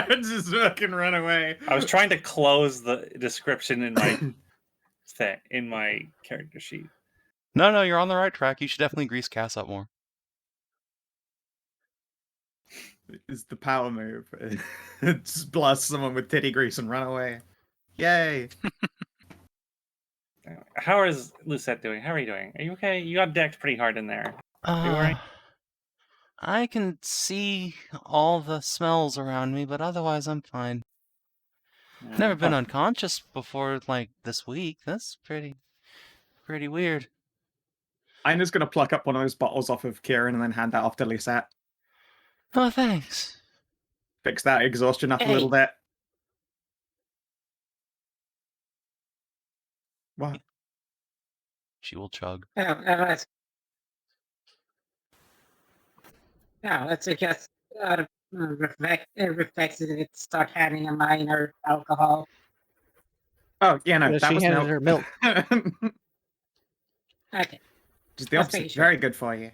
Speaker 2: one.
Speaker 5: Just fucking run away.
Speaker 6: I was trying to close the description in my in my character sheet.
Speaker 1: No, you're on the right track. You should definitely grease Cass up more.
Speaker 5: It's the power move. Just blast someone with titty grease and run away. Yay.
Speaker 6: How is Lucette doing? How are you doing? Are you okay? You got decked pretty hard in there. Are you alright?
Speaker 1: I can see all the smells around me, but otherwise I'm fine. Never been unconscious before, like, this week. That's pretty weird.
Speaker 5: I'm just going to pluck up one of those bottles off of Kieran and then hand that off to Lisette.
Speaker 1: Oh, thanks.
Speaker 5: Fix that exhaustion up a little bit. What?
Speaker 1: She will chug.
Speaker 3: Let's just reflect it. Start having a minor alcohol.
Speaker 5: Oh, yeah, no,
Speaker 2: Yeah,
Speaker 5: that
Speaker 2: she
Speaker 5: was
Speaker 2: handed
Speaker 5: milk.
Speaker 2: her milk.
Speaker 3: Okay.
Speaker 5: Just the
Speaker 3: Let's
Speaker 5: opposite.
Speaker 3: make sure.
Speaker 5: Very good for you.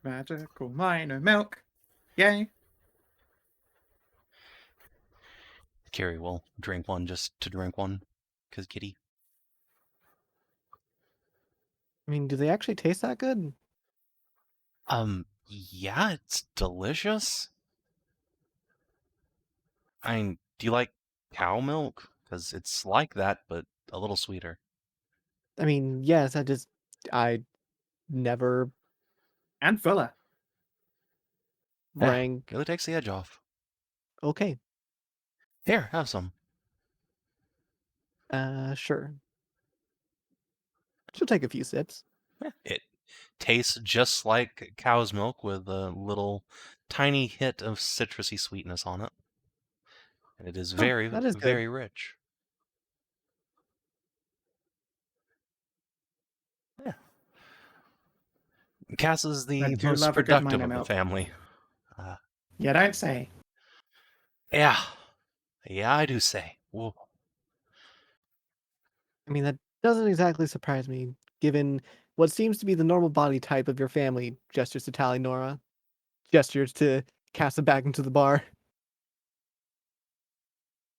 Speaker 5: Magical minor milk. Yay.
Speaker 1: Carrie will drink one just to drink one, because kitty.
Speaker 2: I mean, do they actually taste that good?
Speaker 1: Yeah, it's delicious. I mean, do you like cow milk? Because it's like that, but a little sweeter.
Speaker 2: I mean, yes, I never
Speaker 5: And fuller.
Speaker 2: rang.
Speaker 1: Really takes the edge off.
Speaker 2: Okay,
Speaker 1: Here, have some.
Speaker 2: sure. She'll take a few sips.
Speaker 1: It tastes just like cow's milk with a little tiny hit of citrusy sweetness on it. And it is very,
Speaker 2: that is good.
Speaker 1: very rich. Yeah. Cass is
Speaker 5: I
Speaker 1: the
Speaker 5: do
Speaker 1: most
Speaker 5: love a good
Speaker 1: productive
Speaker 5: minor
Speaker 1: of the
Speaker 5: milk.
Speaker 1: family.
Speaker 5: Yeah, don't say.
Speaker 1: Yeah, I do say. Whoa.
Speaker 2: I mean, that doesn't exactly surprise me, given what seems to be the normal body type of your family. Gestures to Talanora. Gestures to cast it back into the bar.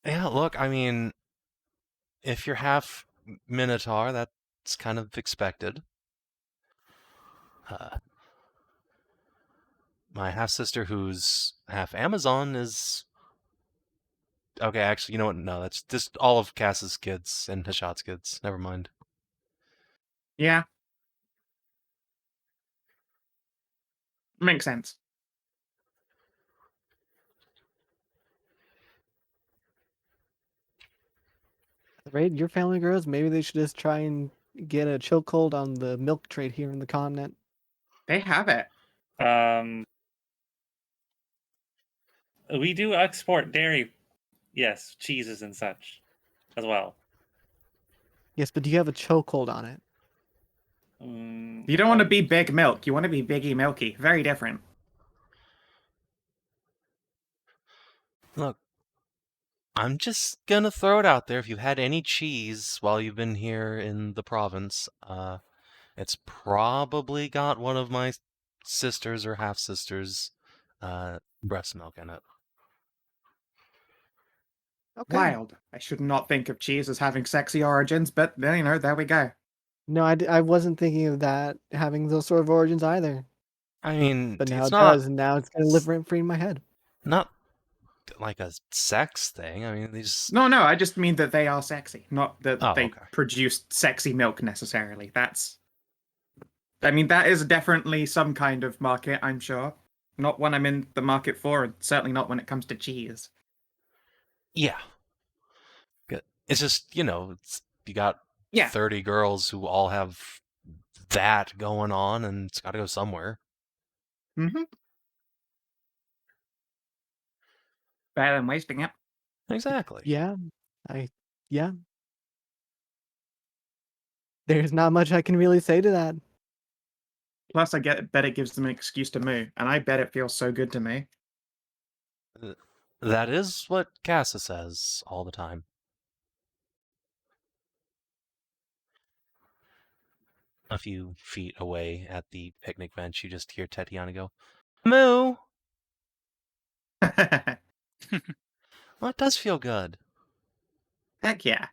Speaker 1: Yeah, look, I mean, if you're half Minotaur, that's kind of expected. My half-sister, who's half Amazon, is... Okay, actually, you know what? No, that's just all of Cass's kids and Hashat's kids. Never mind.
Speaker 5: Yeah. Makes sense.
Speaker 2: At the rate your family grows, maybe they should just try and get a chokehold on the milk trade here in the continent?
Speaker 5: They have it.
Speaker 6: We do export dairy, yes, cheeses and such, as well.
Speaker 2: Yes, but do you have a chokehold on it?
Speaker 5: You don't want to be big milk. You want to be biggie milky. Very different.
Speaker 1: Look, I'm just gonna throw it out there. If you had any cheese while you've been here in the province, it's probably got one of my sisters or half sisters' breast milk in it.
Speaker 2: Okay.
Speaker 5: Wild. I should not think of cheese as having sexy origins, but there we go.
Speaker 2: No, I wasn't thinking of that having those sort of origins either.
Speaker 1: I mean,
Speaker 2: But now
Speaker 1: it's
Speaker 2: it
Speaker 1: not
Speaker 2: does, and now it's gonna live rent free in my head.
Speaker 1: not like a sex thing. I mean, these.
Speaker 5: No, I just mean that they are sexy, not that
Speaker 1: Oh,
Speaker 5: they
Speaker 1: okay.
Speaker 5: produce sexy milk necessarily. I mean, that is definitely some kind of market, I'm sure. Not one I'm in the market for, and certainly not when it comes to cheese.
Speaker 1: Yeah. Good. It's just, you got 30 girls who all have that going on, and it's got to go somewhere.
Speaker 5: Mm-hmm. Better than wasting it.
Speaker 1: Exactly.
Speaker 2: Yeah. Yeah. There's not much I can really say to that.
Speaker 5: Plus, bet it gives them an excuse to moo, and I bet it feels so good to me.
Speaker 1: That is what Casa says all the time. A few feet away at the picnic bench, you just hear Tatiana go, "Moo!" Well, it does feel good.
Speaker 5: Heck yeah.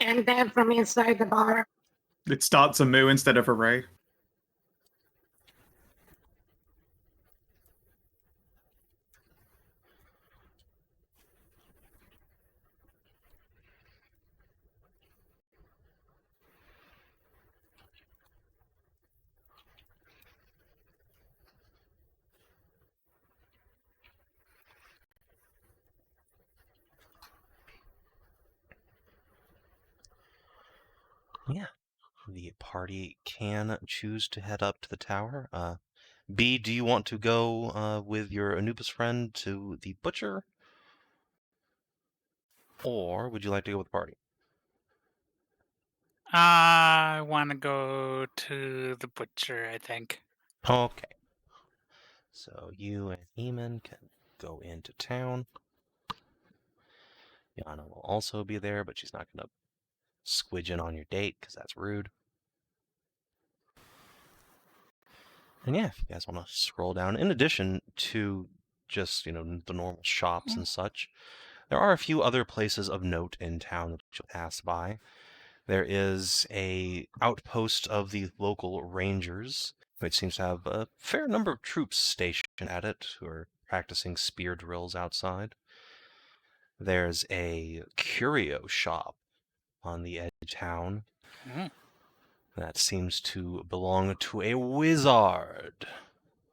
Speaker 3: And then from inside the bar,
Speaker 5: It starts a moo instead of a row.
Speaker 1: Yeah. The party can choose to head up to the tower. B, do you want to go with your Anubis friend to the butcher? Or would you like to go with the party?
Speaker 4: I want to go to the butcher, I think.
Speaker 1: Okay. So you and Eamon can go into town. Yana will also be there, but she's not going to squidge in on your date, because that's rude. And yeah, if you guys want to scroll down, in addition to just, the normal shops and such, there are a few other places of note in town that you'll pass by. There is a outpost of the local rangers, which seems to have a fair number of troops stationed at it who are practicing spear drills outside. There's a curio shop on the edge of town that seems to belong to a wizard,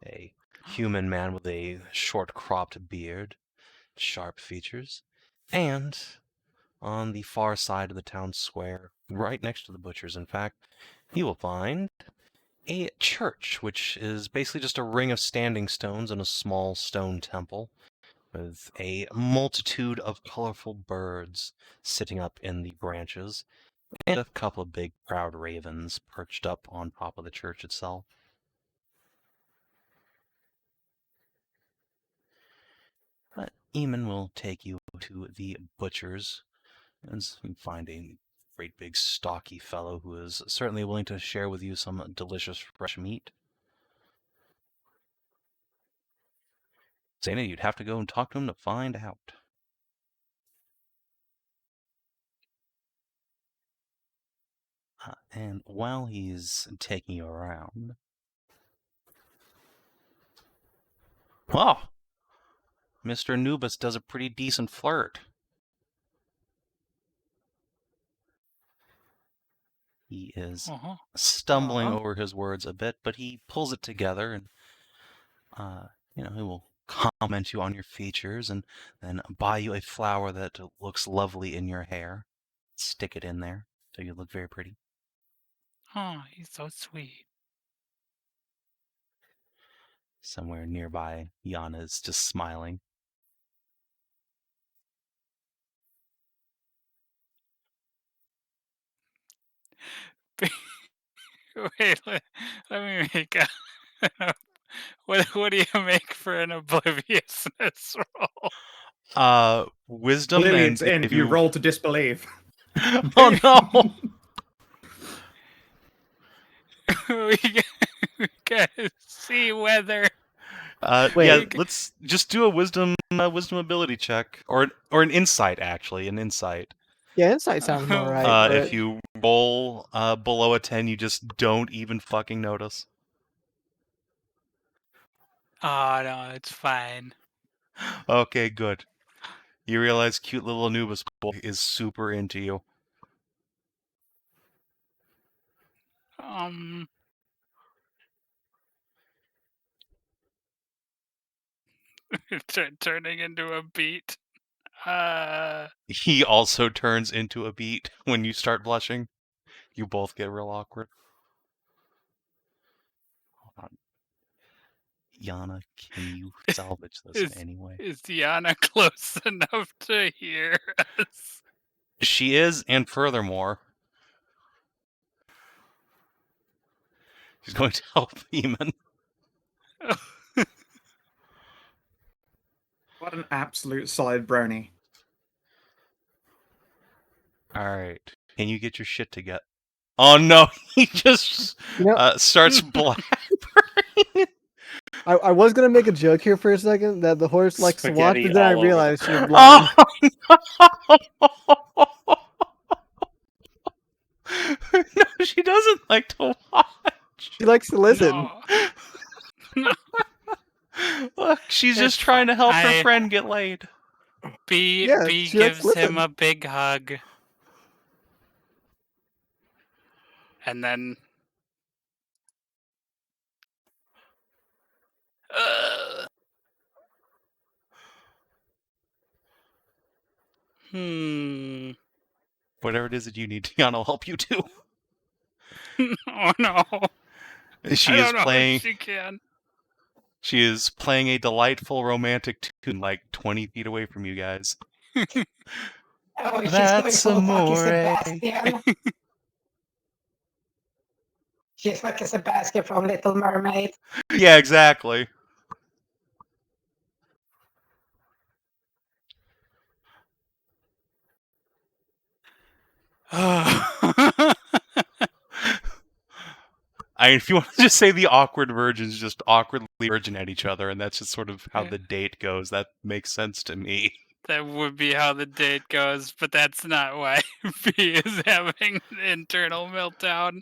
Speaker 1: a human man with a short-cropped beard, sharp features, and on the far side of the town square, right next to the butcher's, in fact, you will find a church, which is basically just a ring of standing stones and a small stone temple with a multitude of colorful birds sitting up in the branches, and a couple of big proud ravens perched up on top of the church itself. But Eamon will take you to the butcher's, and you find a great big stocky fellow who is certainly willing to share with you some delicious fresh meat. Zana, you'd have to go and talk to him to find out. And while he's taking you around... Wow! Mr. Anubis does a pretty decent flirt. He is stumbling over his words a bit, but he pulls it together and, he will compliment you on your features and then buy you a flower that looks lovely in your hair. stick it in there so you look very pretty.
Speaker 4: Oh, he's so sweet.
Speaker 1: Somewhere nearby, Yana's just smiling.
Speaker 4: Wait, let me make a... What do you make for an obliviousness roll?
Speaker 1: Wisdom,
Speaker 5: Clearly,
Speaker 1: and
Speaker 5: it's in.
Speaker 1: if
Speaker 5: You roll to disbelieve.
Speaker 1: Oh no!
Speaker 4: we gotta see whether...
Speaker 1: Yeah,
Speaker 2: Wait.
Speaker 1: let's just do a wisdom ability check, or an insight actually, an insight.
Speaker 2: Yeah, insight sounds more right.
Speaker 1: If
Speaker 2: but
Speaker 1: you roll below a 10, you just don't even fucking notice.
Speaker 4: Oh no, it's fine.
Speaker 1: Okay, good. You realize cute little Anubis boy is super into you.
Speaker 4: Turning into a beat.
Speaker 1: He also turns into a beat when you start blushing. You both get real awkward. Hold on. Yana, can you salvage this anyway?
Speaker 4: Is Yana close enough to hear us?
Speaker 1: She is, and furthermore, she's going to help Eamon.
Speaker 5: What an absolute solid brony.
Speaker 1: Alright. Can you get your shit together? Oh no, he just starts blabbering.
Speaker 2: I was gonna make a joke here for a second that the horse likes to watch,
Speaker 6: Spaghetti
Speaker 2: but then I
Speaker 6: all over the
Speaker 2: realized she's
Speaker 6: ground.
Speaker 2: blind.
Speaker 1: No, she doesn't like to watch.
Speaker 2: She likes to listen.
Speaker 4: No.
Speaker 1: Look, she's just
Speaker 4: It's
Speaker 1: trying to help her
Speaker 4: I-
Speaker 1: friend get laid.
Speaker 4: B
Speaker 2: Yeah,
Speaker 4: B
Speaker 2: she likes to
Speaker 4: gives him
Speaker 2: listen.
Speaker 4: a big hug. And then
Speaker 1: Whatever it is that you need, Tiana will help you too.
Speaker 4: Oh no.
Speaker 1: She
Speaker 4: I
Speaker 1: is
Speaker 4: don't know
Speaker 1: playing.
Speaker 4: if she can.
Speaker 1: She is playing a delightful romantic tune, like 20 feet away from you guys.
Speaker 3: Oh, she's
Speaker 1: That's
Speaker 3: going full fucking
Speaker 1: amore.
Speaker 3: Sebastian. She's like a Sebastian from Little Mermaid.
Speaker 1: Yeah, exactly. If you want to just say the awkward virgins just awkwardly virgin at each other, and that's just sort of how the date goes, that makes sense to me.
Speaker 4: That would be how the date goes, but that's not why B is having an internal meltdown.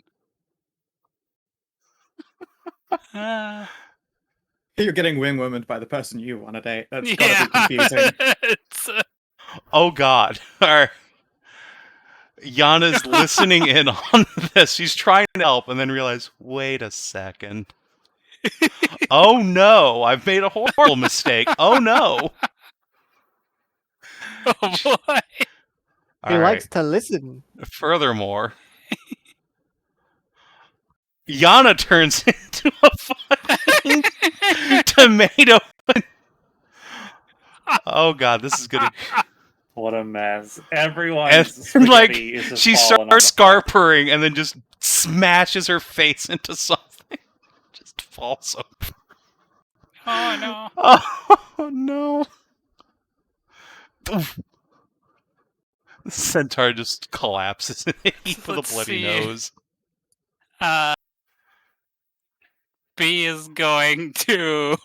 Speaker 5: You're getting wing-womaned by the person you want to date. That's gotta be confusing.
Speaker 1: Oh god. Alright. Yana's listening in on this. She's trying to help and then realize, wait a second. Oh no, I've made a horrible mistake. Oh no.
Speaker 4: Oh boy.
Speaker 2: He likes to listen.
Speaker 1: Furthermore, Yana turns into a fucking tomato. Oh god, this is gonna.
Speaker 6: What a mess! Everyone's
Speaker 1: And
Speaker 6: spaghetti is just
Speaker 1: she
Speaker 6: falling on
Speaker 1: starts
Speaker 6: the floor.
Speaker 1: scarpering and then just smashes her face into something. Just falls over.
Speaker 4: Oh no.
Speaker 1: Oh no. The centaur just collapses in a heap with a
Speaker 4: Let's
Speaker 1: bloody
Speaker 4: see.
Speaker 1: nose.
Speaker 4: B is going to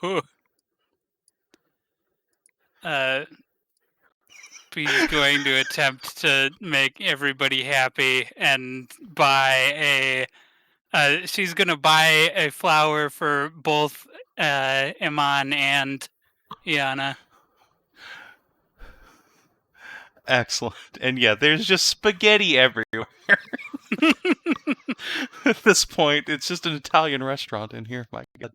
Speaker 4: B's going to attempt to make everybody happy and buy she's gonna buy a flower for both Iman and Yana.
Speaker 1: Excellent. And yeah, there's just spaghetti everywhere. At this point, it's just an Italian restaurant in here. My god.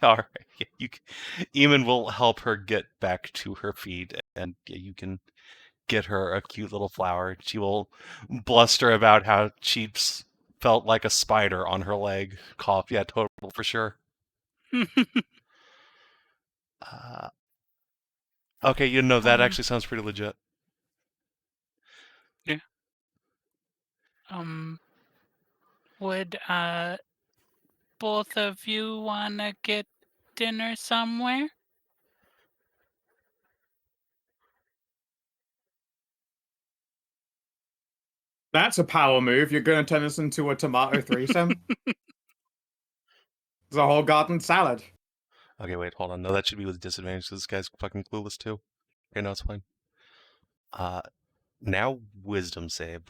Speaker 1: Alright. Eamon will help her get back to her feet and you can get her a cute little flower. She will bluster about how she's felt like a spider on her leg. Cough, yeah, total for sure. Okay, you know, that actually sounds pretty legit.
Speaker 4: Yeah. Would both of you wanna get dinner somewhere?
Speaker 5: That's a power move. You're going to turn us into a tomato threesome? It's a whole garden salad.
Speaker 1: Okay, wait, hold on. No, that should be with disadvantage, because this guy's fucking clueless, too. Okay, no, it's fine. Now wisdom save.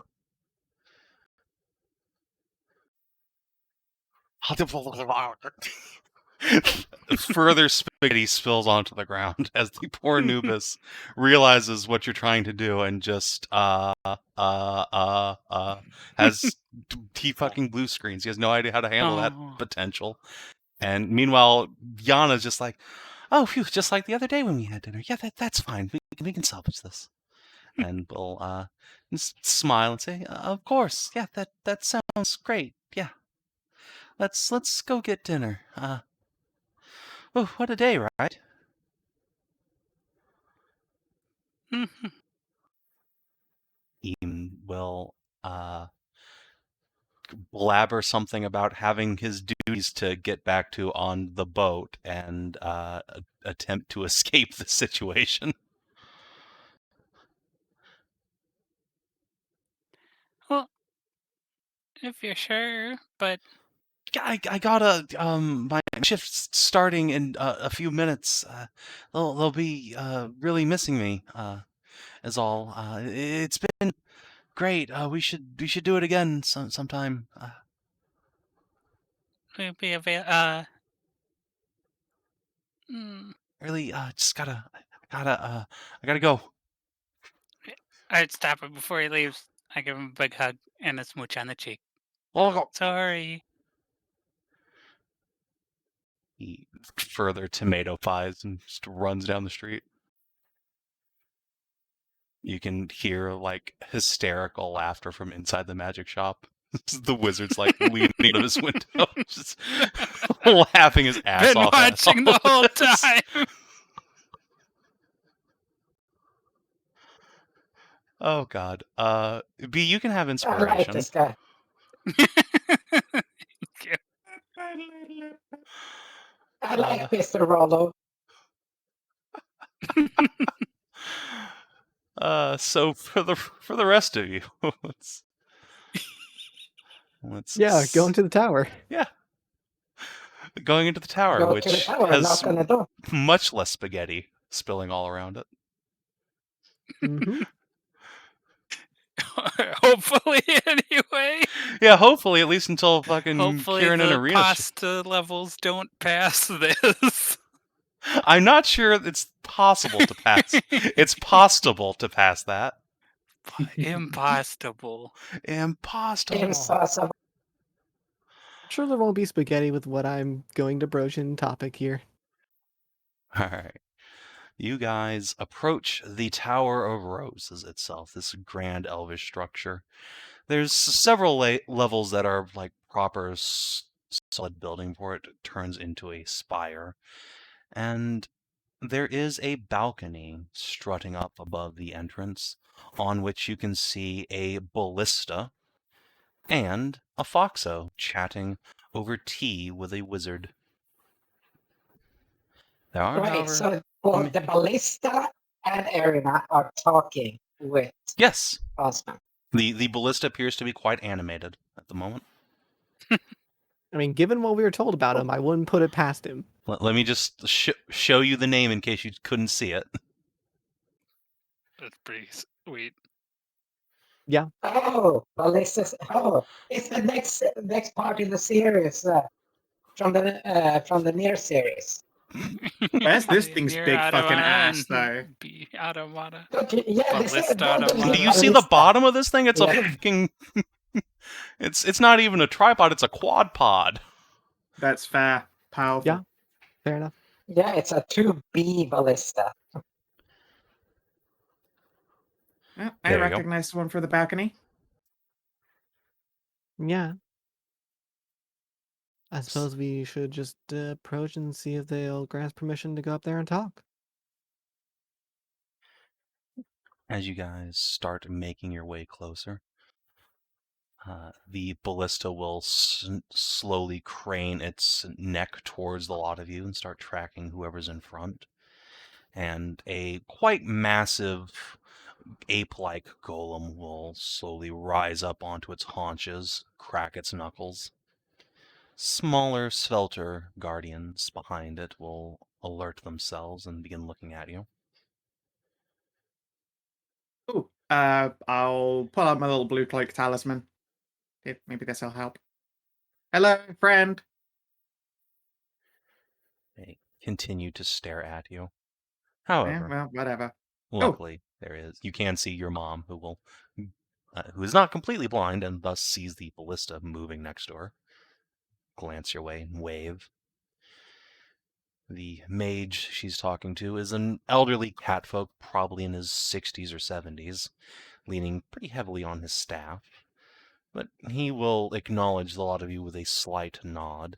Speaker 1: Further spaghetti spills onto the ground as the poor Anubis realizes what you're trying to do and just has T fucking blue screens. He has no idea how to handle that potential. And meanwhile, Yana's just like, oh, phew, just like the other day when we had dinner. Yeah, that's fine. We can salvage this. And we'll smile and say, of course. Yeah, that sounds great. Yeah. Let's go get dinner. Oh, what a day, right? Ian will blabber something about having his duties to get back to on the boat and attempt to escape the situation.
Speaker 4: Well, if you're sure, but
Speaker 1: I gotta my shift's starting in a few minutes. They'll be really missing me. Is all. It's been great. We should do it again sometime.
Speaker 4: we'll be
Speaker 1: Really, just I gotta go.
Speaker 4: I'd stop him before he leaves. I give him a big hug and a smooch on the cheek.
Speaker 1: Oh,
Speaker 4: sorry.
Speaker 1: He further tomato pies and just runs down the street. You can hear like hysterical laughter from inside the magic shop. The wizard's like leaning out of his window, just laughing his ass
Speaker 4: Been
Speaker 1: off.
Speaker 4: watching the whole time.
Speaker 1: Oh God. B, you can have
Speaker 3: I
Speaker 1: inspiration.
Speaker 3: like this guy. I like Mr. Rollo.
Speaker 1: So for the rest of you, let's
Speaker 2: go into the tower.
Speaker 1: Yeah. Going into the tower,
Speaker 3: Go
Speaker 1: which
Speaker 3: to the tower,
Speaker 1: has
Speaker 3: knock on the door.
Speaker 1: much less spaghetti spilling all around it.
Speaker 2: Mm-hmm.
Speaker 4: Hopefully, anyway.
Speaker 1: Yeah, hopefully, at least until fucking
Speaker 4: Hopefully
Speaker 1: Kieran and
Speaker 4: the
Speaker 1: Arena.
Speaker 4: pasta levels don't pass this.
Speaker 1: I'm not sure it's possible to pass. It's possible to pass that.
Speaker 4: Impossible.
Speaker 1: Impossible.
Speaker 3: Impossible.
Speaker 2: I'm sure there won't be spaghetti with what I'm going to broach in topic here.
Speaker 1: All right. You guys approach the Tower of Roses itself, this grand elvish structure. There's several levels that are like proper solid building before it turns into a spire. And there is a balcony strutting up above the entrance on which you can see a ballista and a foxo chatting over tea with a wizard. There are,
Speaker 3: Right,
Speaker 1: however,
Speaker 3: so both the ballista and Arena are talking with
Speaker 1: yes.
Speaker 3: Osman.
Speaker 1: The ballista appears to be quite animated at the moment.
Speaker 2: I mean, given what we were told about him, I wouldn't put it past him.
Speaker 1: Let me just show you the name in case you couldn't see it.
Speaker 4: That's pretty sweet.
Speaker 2: Yeah.
Speaker 3: Oh, ballista. Oh, it's the next part in the series from the near series.
Speaker 5: Where's this thing's
Speaker 4: Near
Speaker 5: big fucking
Speaker 4: Automata
Speaker 5: ass,
Speaker 4: and
Speaker 5: though?
Speaker 4: Be Automata.
Speaker 3: Yeah,
Speaker 4: Ballista automata.
Speaker 1: Do you see the
Speaker 3: ballista.
Speaker 1: bottom of this thing? It's a
Speaker 3: Yeah.
Speaker 1: fucking... It's not even a tripod, it's a quad pod.
Speaker 5: That's fair. Powerful.
Speaker 2: Yeah. Fair enough.
Speaker 3: Yeah, it's a 2B ballista.
Speaker 5: I
Speaker 1: There you go.
Speaker 5: recognize the one for the balcony.
Speaker 2: Yeah. I suppose we should just approach and see if they'll grant us permission to go up there and talk.
Speaker 1: As you guys start making your way closer, the ballista will slowly crane its neck towards the lot of you and start tracking whoever's in front. And a quite massive ape-like golem will slowly rise up onto its haunches, crack its knuckles. Smaller, svelter guardians behind it will alert themselves and begin looking at you.
Speaker 5: Ooh, I'll pull out my little blue cloak talisman. Maybe this will help. Hello, friend.
Speaker 1: They continue to stare at you.
Speaker 5: Yeah,
Speaker 1: However,
Speaker 5: well, whatever.
Speaker 1: luckily, you can see your mom, who is not completely blind and thus sees the ballista moving next to her. Glance your way and wave. The mage she's talking to is an elderly catfolk, probably in his 60s or 70s, leaning pretty heavily on his staff. But he will acknowledge the lot of you with a slight nod.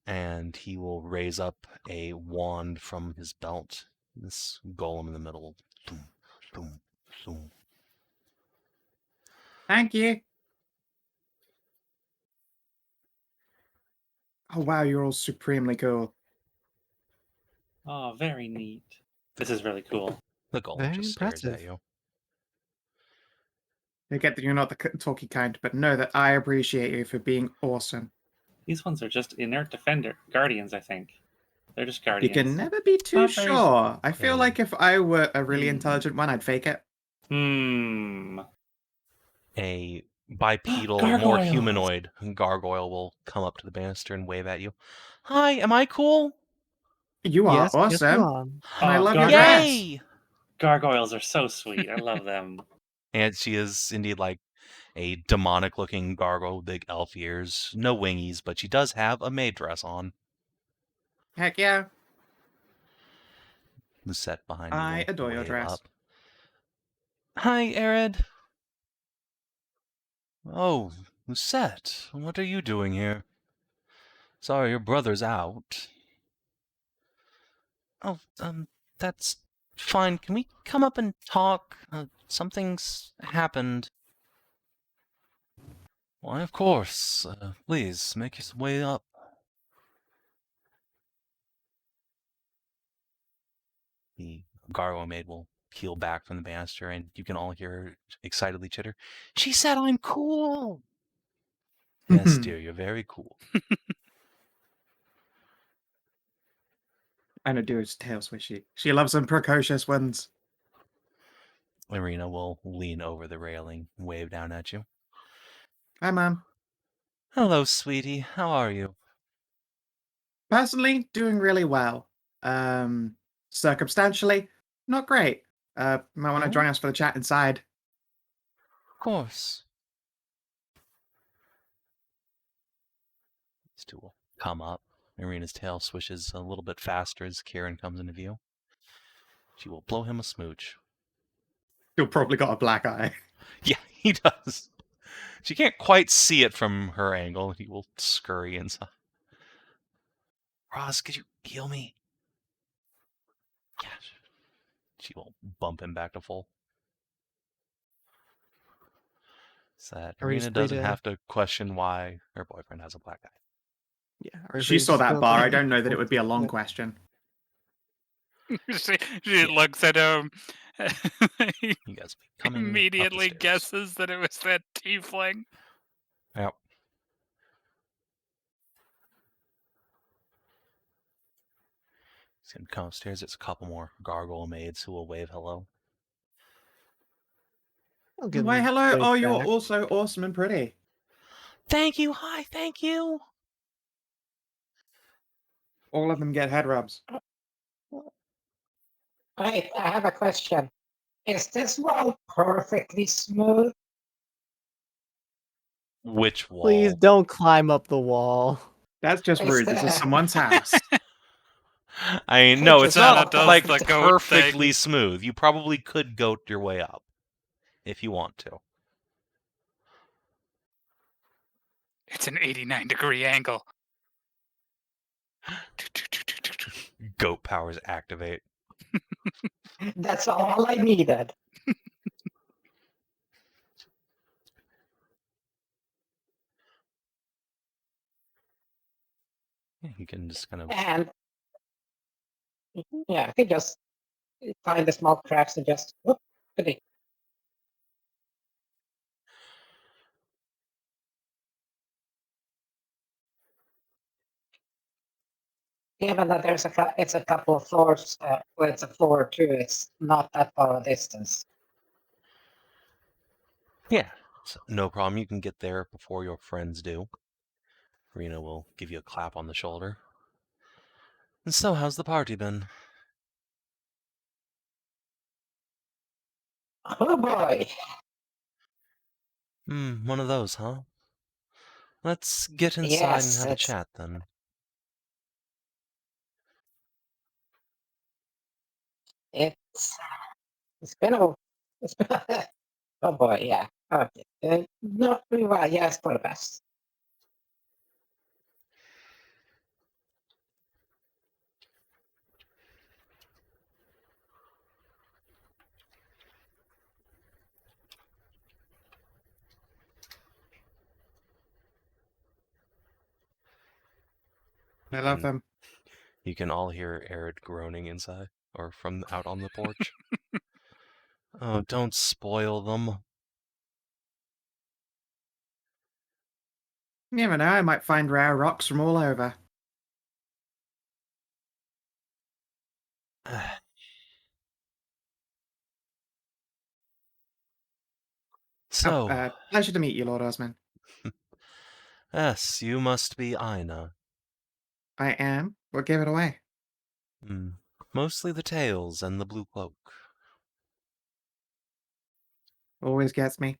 Speaker 1: And he will raise up a wand from his belt. This golem in the middle. Boom, boom, boom.
Speaker 5: Thank you. Oh, wow, you're all supremely cool.
Speaker 6: Oh, very neat. This is really cool.
Speaker 1: The golem
Speaker 2: Very
Speaker 1: just stares at
Speaker 2: impressive.
Speaker 1: you.
Speaker 5: I get that you're not the talky kind, but know that I appreciate you for being awesome.
Speaker 6: These ones are just inert guardians, I think. They're just
Speaker 5: You
Speaker 6: guardians.
Speaker 5: can never be too
Speaker 6: Not very-
Speaker 5: sure. I feel
Speaker 1: Hey.
Speaker 5: like if I were a really
Speaker 6: Hmm.
Speaker 5: intelligent one, I'd fake it.
Speaker 1: A bipedal, more
Speaker 6: Gargoyles.
Speaker 1: humanoid gargoyle will come up to the banister and wave at you. Hi, am I cool?
Speaker 5: You are
Speaker 2: Yes, yes, you
Speaker 5: awesome.
Speaker 2: are.
Speaker 5: And I
Speaker 6: Oh,
Speaker 5: love your
Speaker 6: gargoyles.
Speaker 5: dress.
Speaker 1: Yay!
Speaker 6: Gargoyles are so sweet. I love them.
Speaker 1: And she is indeed like a demonic-looking gargoyle with big elf ears. No wingies, but she does have a maid dress on.
Speaker 5: Heck yeah.
Speaker 1: The set behind you
Speaker 5: I
Speaker 1: will
Speaker 5: adore your
Speaker 1: wave
Speaker 5: dress.
Speaker 1: up. Hi, Arid. Oh, Lucette, what are you doing here? Sorry, your brother's out. Oh, that's fine. Can we come up and talk? Something's happened. Why, of course. Please, make your way up. The gargoyle maid will peel back from the banister, and you can all hear her excitedly chitter. She said I'm cool! Yes, dear, you're very cool.
Speaker 5: I know, dude's tail swishy. She loves them precocious ones.
Speaker 1: Irina will lean over the railing, wave down at you.
Speaker 5: Hi, Mom.
Speaker 1: Hello, sweetie. How are you?
Speaker 5: Personally, doing really well. Circumstantially, not great. Might want to
Speaker 1: Oh?
Speaker 5: join us for the chat inside.
Speaker 1: Of course. These two will come up. Irina's tail swishes a little bit faster as Kieran comes into view. She will blow him a smooch.
Speaker 5: You'll probably got a black eye.
Speaker 1: Yeah, he does. She can't quite see it from her angle. He will scurry inside. Roz, could you heal me? Yeah. She will bump him back to full. So that
Speaker 2: Are we just
Speaker 1: Irina
Speaker 2: free
Speaker 1: doesn't
Speaker 2: to-
Speaker 1: have to question why her boyfriend has a black eye.
Speaker 2: Yeah. are we free
Speaker 5: She
Speaker 2: to
Speaker 5: saw
Speaker 2: just
Speaker 5: that
Speaker 2: go
Speaker 5: bar.
Speaker 2: up
Speaker 5: I don't know that
Speaker 2: and-
Speaker 5: it would be a long
Speaker 2: Yeah.
Speaker 5: question.
Speaker 4: She looks at him.
Speaker 1: You guys be coming
Speaker 4: Immediately
Speaker 1: up the stairs.
Speaker 4: guesses that it was that tiefling.
Speaker 1: Yep. He's gonna come upstairs. It's a couple more gargoyle maids who will wave hello.
Speaker 2: I'll give
Speaker 5: Why,
Speaker 2: him a
Speaker 5: hello.
Speaker 2: wave
Speaker 5: Oh, you're
Speaker 2: back.
Speaker 5: also awesome and pretty.
Speaker 1: Thank you. Hi. Thank you.
Speaker 5: All of them get head rubs.
Speaker 3: Wait, I have a question. Is this wall perfectly smooth?
Speaker 1: Which wall?
Speaker 2: Please don't climb up the wall.
Speaker 5: That's just
Speaker 3: Is
Speaker 5: rude. This is
Speaker 3: there-
Speaker 5: someone's house.
Speaker 1: I mean, no, it's
Speaker 3: Zana
Speaker 1: not
Speaker 3: does
Speaker 1: like
Speaker 3: the
Speaker 4: goat
Speaker 1: perfectly
Speaker 4: thing.
Speaker 1: smooth. You probably could goat your way up if you want to.
Speaker 4: It's an 89-degree angle.
Speaker 1: Goat powers activate.
Speaker 3: That's all I needed.
Speaker 1: You can just kind of.
Speaker 3: And yeah, I can just find the small cracks and just whoop, goody. Even that it's a couple of floors, well, it's a floor or two, it's not that far a distance.
Speaker 1: Yeah, so no problem. You can get there before your friends do. Rena will give you a clap on the shoulder. And so, how's the party been?
Speaker 3: Oh boy.
Speaker 1: One of those, huh? Let's get inside and
Speaker 3: Yes,
Speaker 1: have a chat then.
Speaker 3: it's been a it's been oh boy, yeah. Okay. Not really well, yes, for the best.
Speaker 5: I love them.
Speaker 1: You can all hear Arid groaning inside, or from out on the porch. Oh, don't spoil them.
Speaker 5: You never know, I might find rare rocks from all over.
Speaker 1: So,
Speaker 5: Pleasure to meet you, Lord Osman.
Speaker 1: yes, you must be Inah.
Speaker 5: I am. What gave it away?
Speaker 1: Mostly the tails and the blue cloak.
Speaker 5: Always gets me.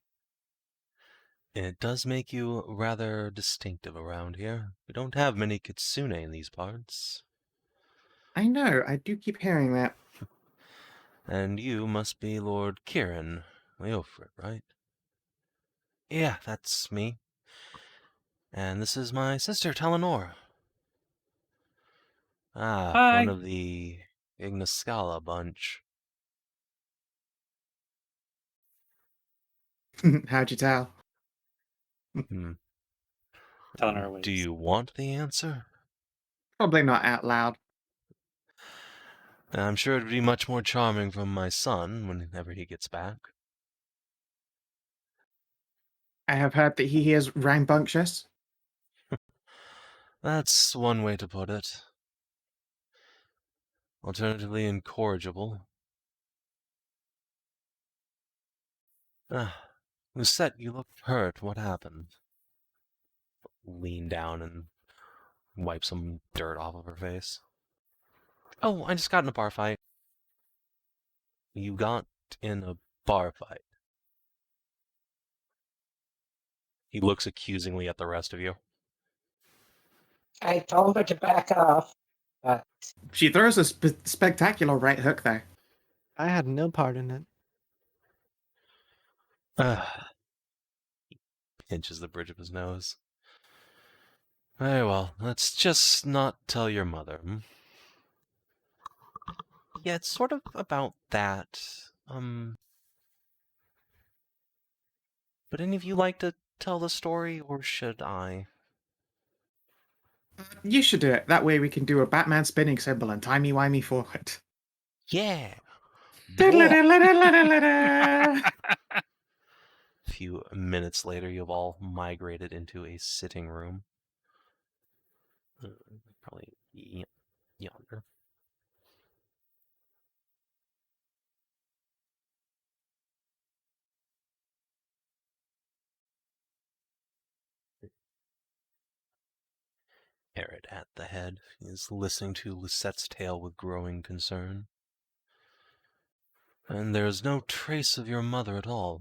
Speaker 1: It does make you rather distinctive around here. We don't have many Kitsune in these parts.
Speaker 5: I know, I do keep hearing that.
Speaker 1: And you must be Lord Kieran Leofrid, right? Yeah, that's me. And this is my sister, Talanora. Ah,
Speaker 6: Hi.
Speaker 1: one of the Igniscala bunch.
Speaker 5: How'd you tell?
Speaker 6: Talanora waves.
Speaker 1: Do you want the answer?
Speaker 5: Probably not out loud.
Speaker 1: I'm sure it'd be much more charming from my son whenever he gets back.
Speaker 5: I have heard that he is rambunctious.
Speaker 1: That's one way to put it. Alternatively, incorrigible. Lucette, you look hurt. What happened? Lean down and wipe some dirt off of her face. Oh, I just got in a bar fight. You got in a bar fight. He looks accusingly at the rest of you.
Speaker 3: I told her to back off, but
Speaker 5: She throws a spectacular right hook, though.
Speaker 2: I had no part in it.
Speaker 1: He pinches the bridge of his nose. Very well, let's just not tell your mother. Yeah, it's sort of about that. Would any of you like to tell the story, or should I?
Speaker 5: You should do it. That way we can do a Batman spinning symbol and timey-wimey forward.
Speaker 1: Yeah!
Speaker 5: A
Speaker 1: A few minutes later, you've all migrated into a sitting room. Probably yonder. Arid at the head is listening to Lucette's tale with growing concern. And there's no trace of your mother at all,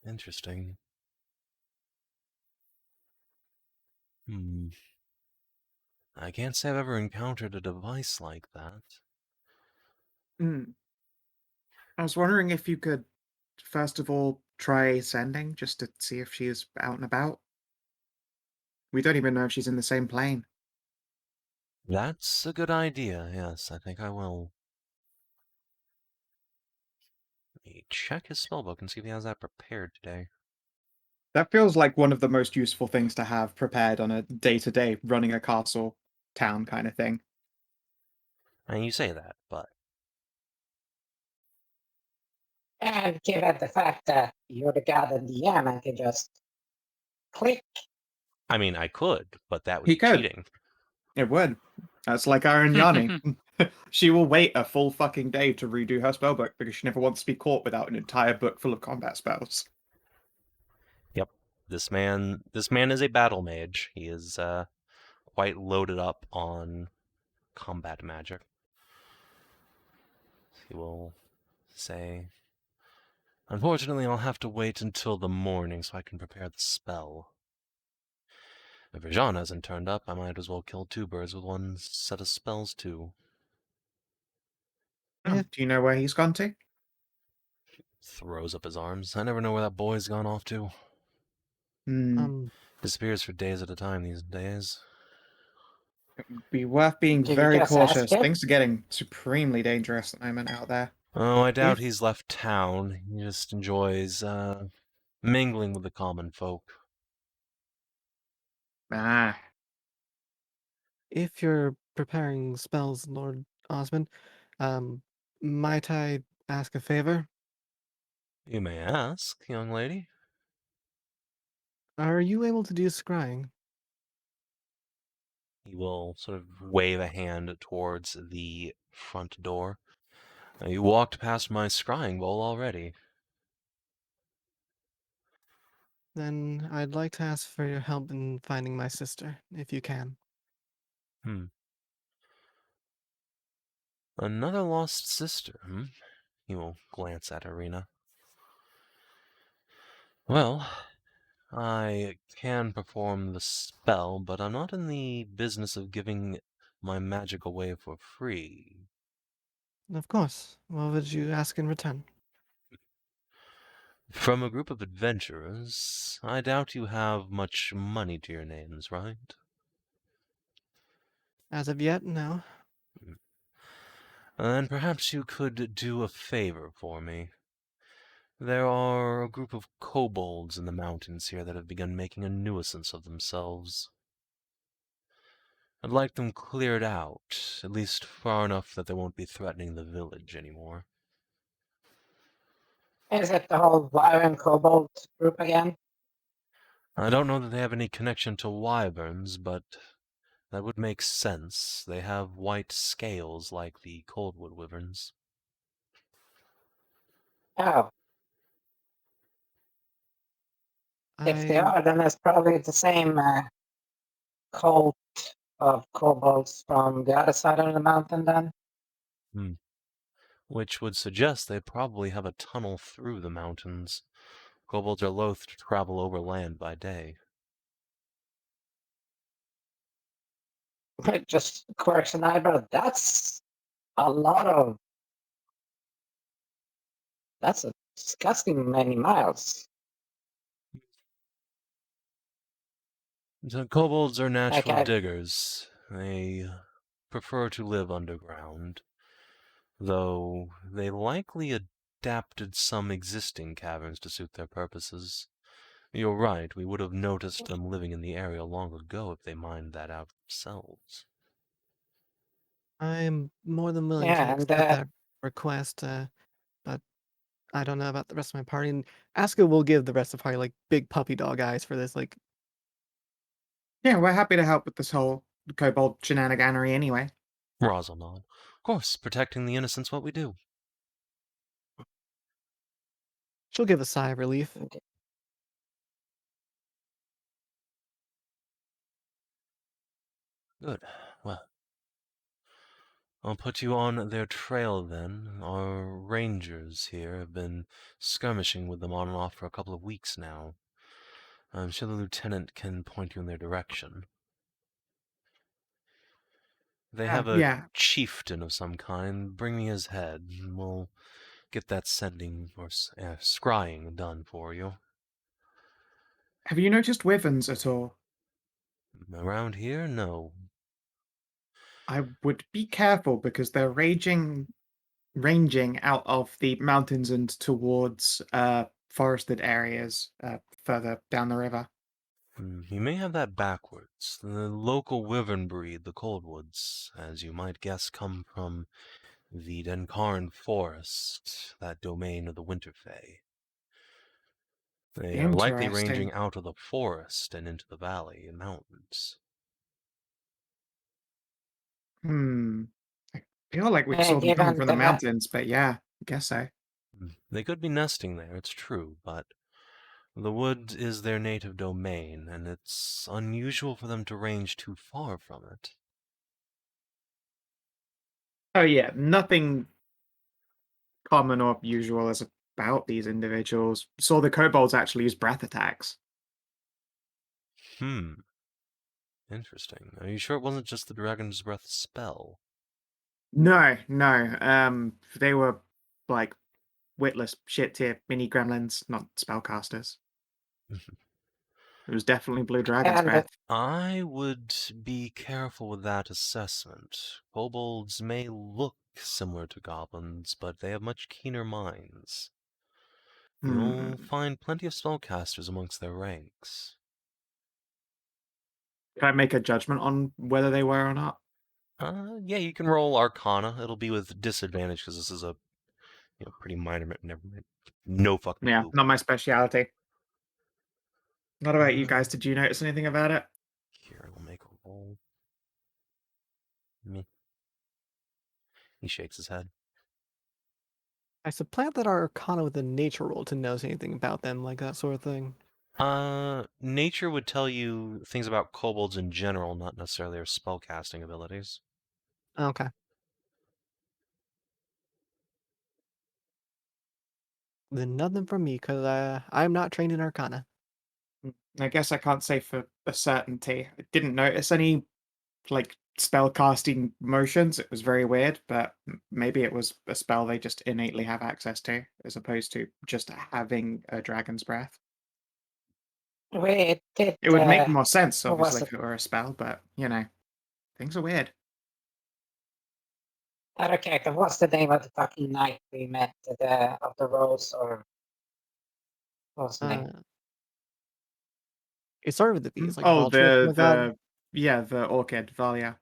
Speaker 1: Interesting. I can't say I've ever encountered a device like that.
Speaker 5: I was wondering if you could, first of all, try sending, just to see if she's out and about. We don't even know if she's in the same plane.
Speaker 1: That's a good idea, yes, I think I will. Let me check his spellbook and see if he has that prepared today.
Speaker 5: That feels like one of the most useful things to have prepared on a day-to-day running a castle town kind of thing.
Speaker 1: And you say that, but
Speaker 3: And given the fact that you're the god in the DM and can just click.
Speaker 1: I mean, I could, but that would
Speaker 5: He
Speaker 1: be
Speaker 5: could.
Speaker 1: cheating.
Speaker 5: It would. That's like Arianyani. She will wait a full fucking day to redo her spellbook because she never wants to be caught without an entire book full of combat spells.
Speaker 1: Yep, this man is a battle mage. He is quite loaded up on combat magic. He will say, "Unfortunately, I'll have to wait until the morning so I can prepare the spell. If Rajan hasn't turned up, I might as well kill two birds with one set of spells, too."
Speaker 5: Oh,
Speaker 2: Yeah.
Speaker 5: do you know where he's gone to?
Speaker 1: Throws up his arms. I never know where that boy's gone off to.
Speaker 2: Um,
Speaker 1: Disappears for days at a time these days.
Speaker 5: Be worth being
Speaker 3: Did you
Speaker 5: very
Speaker 3: just ask
Speaker 5: cautious.
Speaker 3: him?
Speaker 5: Things are getting supremely dangerous at the moment out there.
Speaker 1: Oh, I doubt
Speaker 5: If-
Speaker 1: he's left town. He just enjoys mingling with the common folk.
Speaker 5: Ah,
Speaker 2: if you're preparing spells, Lord Osmond, might I ask a favor?
Speaker 1: You may ask, young lady.
Speaker 2: Are you able to do scrying?
Speaker 1: He will sort of wave a hand towards the front door. You walked past my scrying bowl already.
Speaker 2: Then I'd like to ask for your help in finding my sister, if you can.
Speaker 1: Another lost sister, hmm? He will glance at Arena. Well, I can perform the spell, but I'm not in the business of giving my magic away for free.
Speaker 2: Of course. What would you ask in return?
Speaker 1: From a group of adventurers, I doubt you have much money to your names, right?
Speaker 2: As of yet, no.
Speaker 1: And perhaps you could do a favor for me. There are a group of kobolds in the mountains here that have begun making a nuisance of themselves. I'd like them cleared out, at least far enough that they won't be threatening the village anymore.
Speaker 3: Is it the whole Wyvern Kobold group again?
Speaker 1: I don't know that they have any connection to wyverns, but that would make sense. They have white scales like the coldwood wyverns.
Speaker 3: Oh, if they are, then it's probably the same cult of kobolds from the other side of the mountain then.
Speaker 1: Which would suggest they probably have a tunnel through the mountains. Kobolds are loath to travel over land by day.
Speaker 3: It just quirks an eyebrow. That's a lot of. That's a disgusting many miles.
Speaker 1: The kobolds are natural
Speaker 3: Okay.
Speaker 1: diggers. They prefer to live underground, though they likely adapted some existing caverns to suit their purposes. You're right, we would have noticed them living in the area long ago if they mined that out themselves.
Speaker 2: I am more than willing to
Speaker 3: Yeah, and
Speaker 2: accept that request, but I don't know about the rest of my party. And Aska will give the rest of the party like big puppy dog eyes for this. Like,
Speaker 5: yeah, we're happy to help with this whole kobold shenaniganery anyway.
Speaker 1: Ra's will nod. Of course, protecting the innocent's what we do.
Speaker 2: she'll give a sigh of relief.
Speaker 1: Good. Well, I'll put you on their trail then. Our rangers here have been skirmishing with them on and off for a couple of weeks now. I'm sure the lieutenant can point you in their direction. They have a
Speaker 5: Yeah.
Speaker 1: chieftain of some kind. Bring me his head, and we'll get that sending or scrying done for you.
Speaker 5: Have you noticed wyverns at all?
Speaker 1: Around here, no.
Speaker 5: I would be careful because they're ranging out of the mountains and towards forested areas further down the river.
Speaker 1: You may have that backwards. The local wyvern breed, the Coldwoods, as you might guess, come from the Denkarn Forest, that domain of the Winterfey. They are likely ranging
Speaker 5: Interesting.
Speaker 1: out of the forest and into the valley and mountains.
Speaker 5: I feel like we
Speaker 3: And
Speaker 5: saw them coming
Speaker 3: given
Speaker 5: from the
Speaker 3: the
Speaker 5: mountains, but yeah, I guess so.
Speaker 1: They could be nesting there, it's true, but the wood is their native domain, and it's unusual for them to range too far from it.
Speaker 5: Oh yeah, nothing common or usual is about these individuals. Saw the kobolds actually use breath attacks.
Speaker 1: Interesting. Are you sure it wasn't just the Dragon's Breath spell?
Speaker 5: No, they were like witless shit tier mini gremlins, not spellcasters. It was definitely Blue Dragon's
Speaker 3: and
Speaker 5: Breath.
Speaker 1: I would be careful with that assessment. Kobolds may look similar to goblins, but they have much keener minds. You'll find plenty of spellcasters amongst their ranks.
Speaker 5: Can I make a judgment on whether they were or not?
Speaker 1: Yeah, you can roll Arcana. It'll be with disadvantage because this is a pretty minor. Never mind. No fucking
Speaker 5: Yeah,
Speaker 1: clue.
Speaker 5: not my speciality. What about you guys? Did you notice anything about it?
Speaker 1: Here, we'll make a roll. Me. He shakes his head.
Speaker 2: I supplant that Arcana with a nature roll to know anything about them, like that sort of thing.
Speaker 1: Nature would tell you things about kobolds in general, not necessarily their spellcasting abilities.
Speaker 2: Okay. Then nothing from me, because I'm not trained in Arcana.
Speaker 5: I guess I can't say for a certainty. I didn't notice any like spell casting motions. It was very weird, but maybe it was a spell they just innately have access to, as opposed to just having a dragon's breath.
Speaker 3: we did.
Speaker 5: It would make more sense,
Speaker 3: What was
Speaker 5: obviously,
Speaker 3: it?
Speaker 5: if it were a spell, but things are weird.
Speaker 3: Other character. What's the name of the fucking knight we met? Of the rose, or what's the name?
Speaker 2: It started with the V. It's like
Speaker 5: Oh,
Speaker 2: Vulture, something like that.
Speaker 5: the orchid, Valia.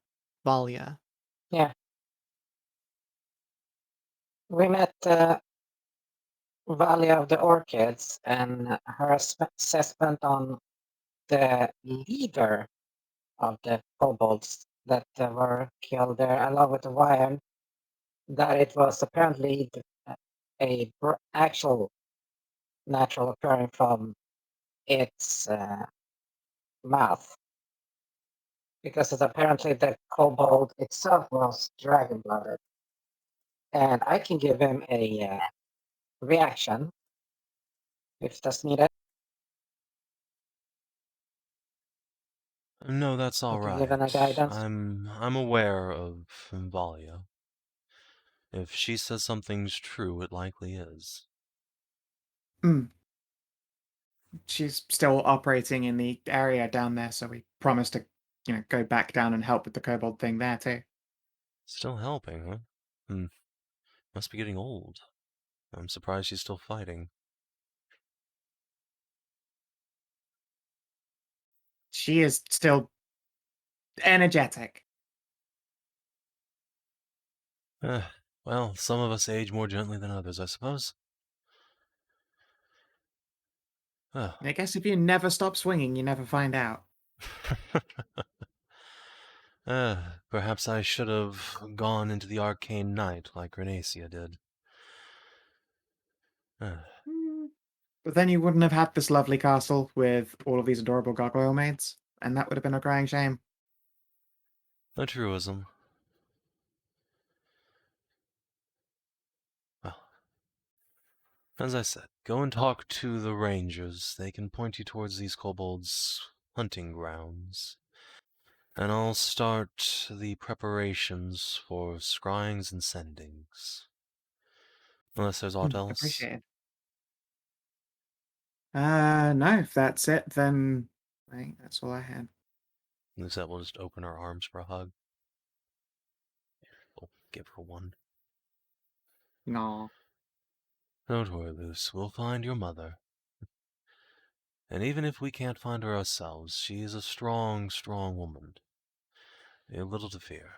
Speaker 2: Valia.
Speaker 3: Yeah. We met Valley of the Orchids, and her assessment on the leader of the kobolds that were killed there, along with the wire, that it was apparently a actual natural occurring from its mouth, because it's apparently the kobold itself was dragon blooded, and I can give him a reaction if that's needed.
Speaker 1: No, that's all
Speaker 3: Okay,
Speaker 1: right.
Speaker 3: given a guidance.
Speaker 1: I'm aware of Valia. If she says something's true, it likely is.
Speaker 5: She's still operating in the area down there, so we promised to, go back down and help with the kobold thing there too.
Speaker 1: Still helping, huh? Must be getting old. I'm surprised she's still fighting.
Speaker 5: She is still energetic.
Speaker 1: Well, some of us age more gently than others, I suppose.
Speaker 5: I guess if you never stop swinging, you never find out.
Speaker 1: Perhaps I should have gone into the arcane night like Renacia did.
Speaker 5: But then you wouldn't have had this lovely castle with all of these adorable gargoyle maids, and that would have been a crying shame.
Speaker 1: A truism. Well, as I said, go and talk to the rangers. They can point you towards these kobolds' hunting grounds. And I'll start the preparations for scryings and sendings. Unless there's aught else.
Speaker 5: Appreciate it. No, if that's it, then I think that's all I had.
Speaker 1: Lucette will just open her arms for a hug. We'll give her one.
Speaker 5: No.
Speaker 1: Don't worry, Luce. We'll find your mother. And even if we can't find her ourselves, she is a strong, strong woman. You have little to fear.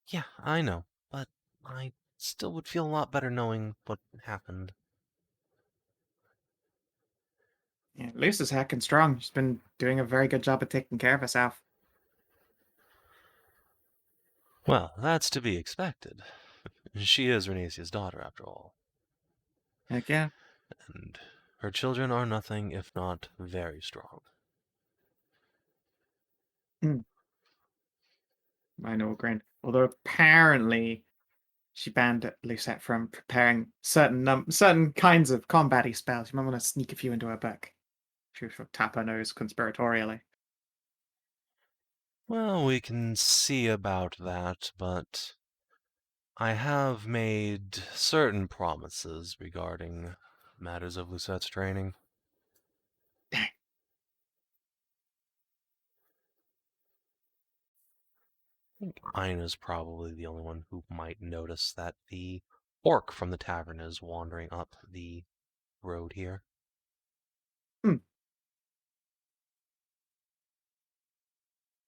Speaker 1: Yeah, I know, but I still would feel a lot better knowing what happened.
Speaker 5: Yeah, Luce is heckin' strong. She's been doing a very good job of taking care of herself.
Speaker 1: Well, that's to be expected. She is Renasia's daughter, after all.
Speaker 5: Heck yeah.
Speaker 1: And her children are nothing if not very strong.
Speaker 5: I know, Grin. Although apparently she banned Lucette from preparing certain kinds of combat-y spells. You might want to sneak a few into her book. She would tap her nose conspiratorially.
Speaker 1: Well, we can see about that, but I have made certain promises regarding matters of Lucette's training. I think Inah's probably the only one who might notice that the orc from the tavern is wandering up the road here.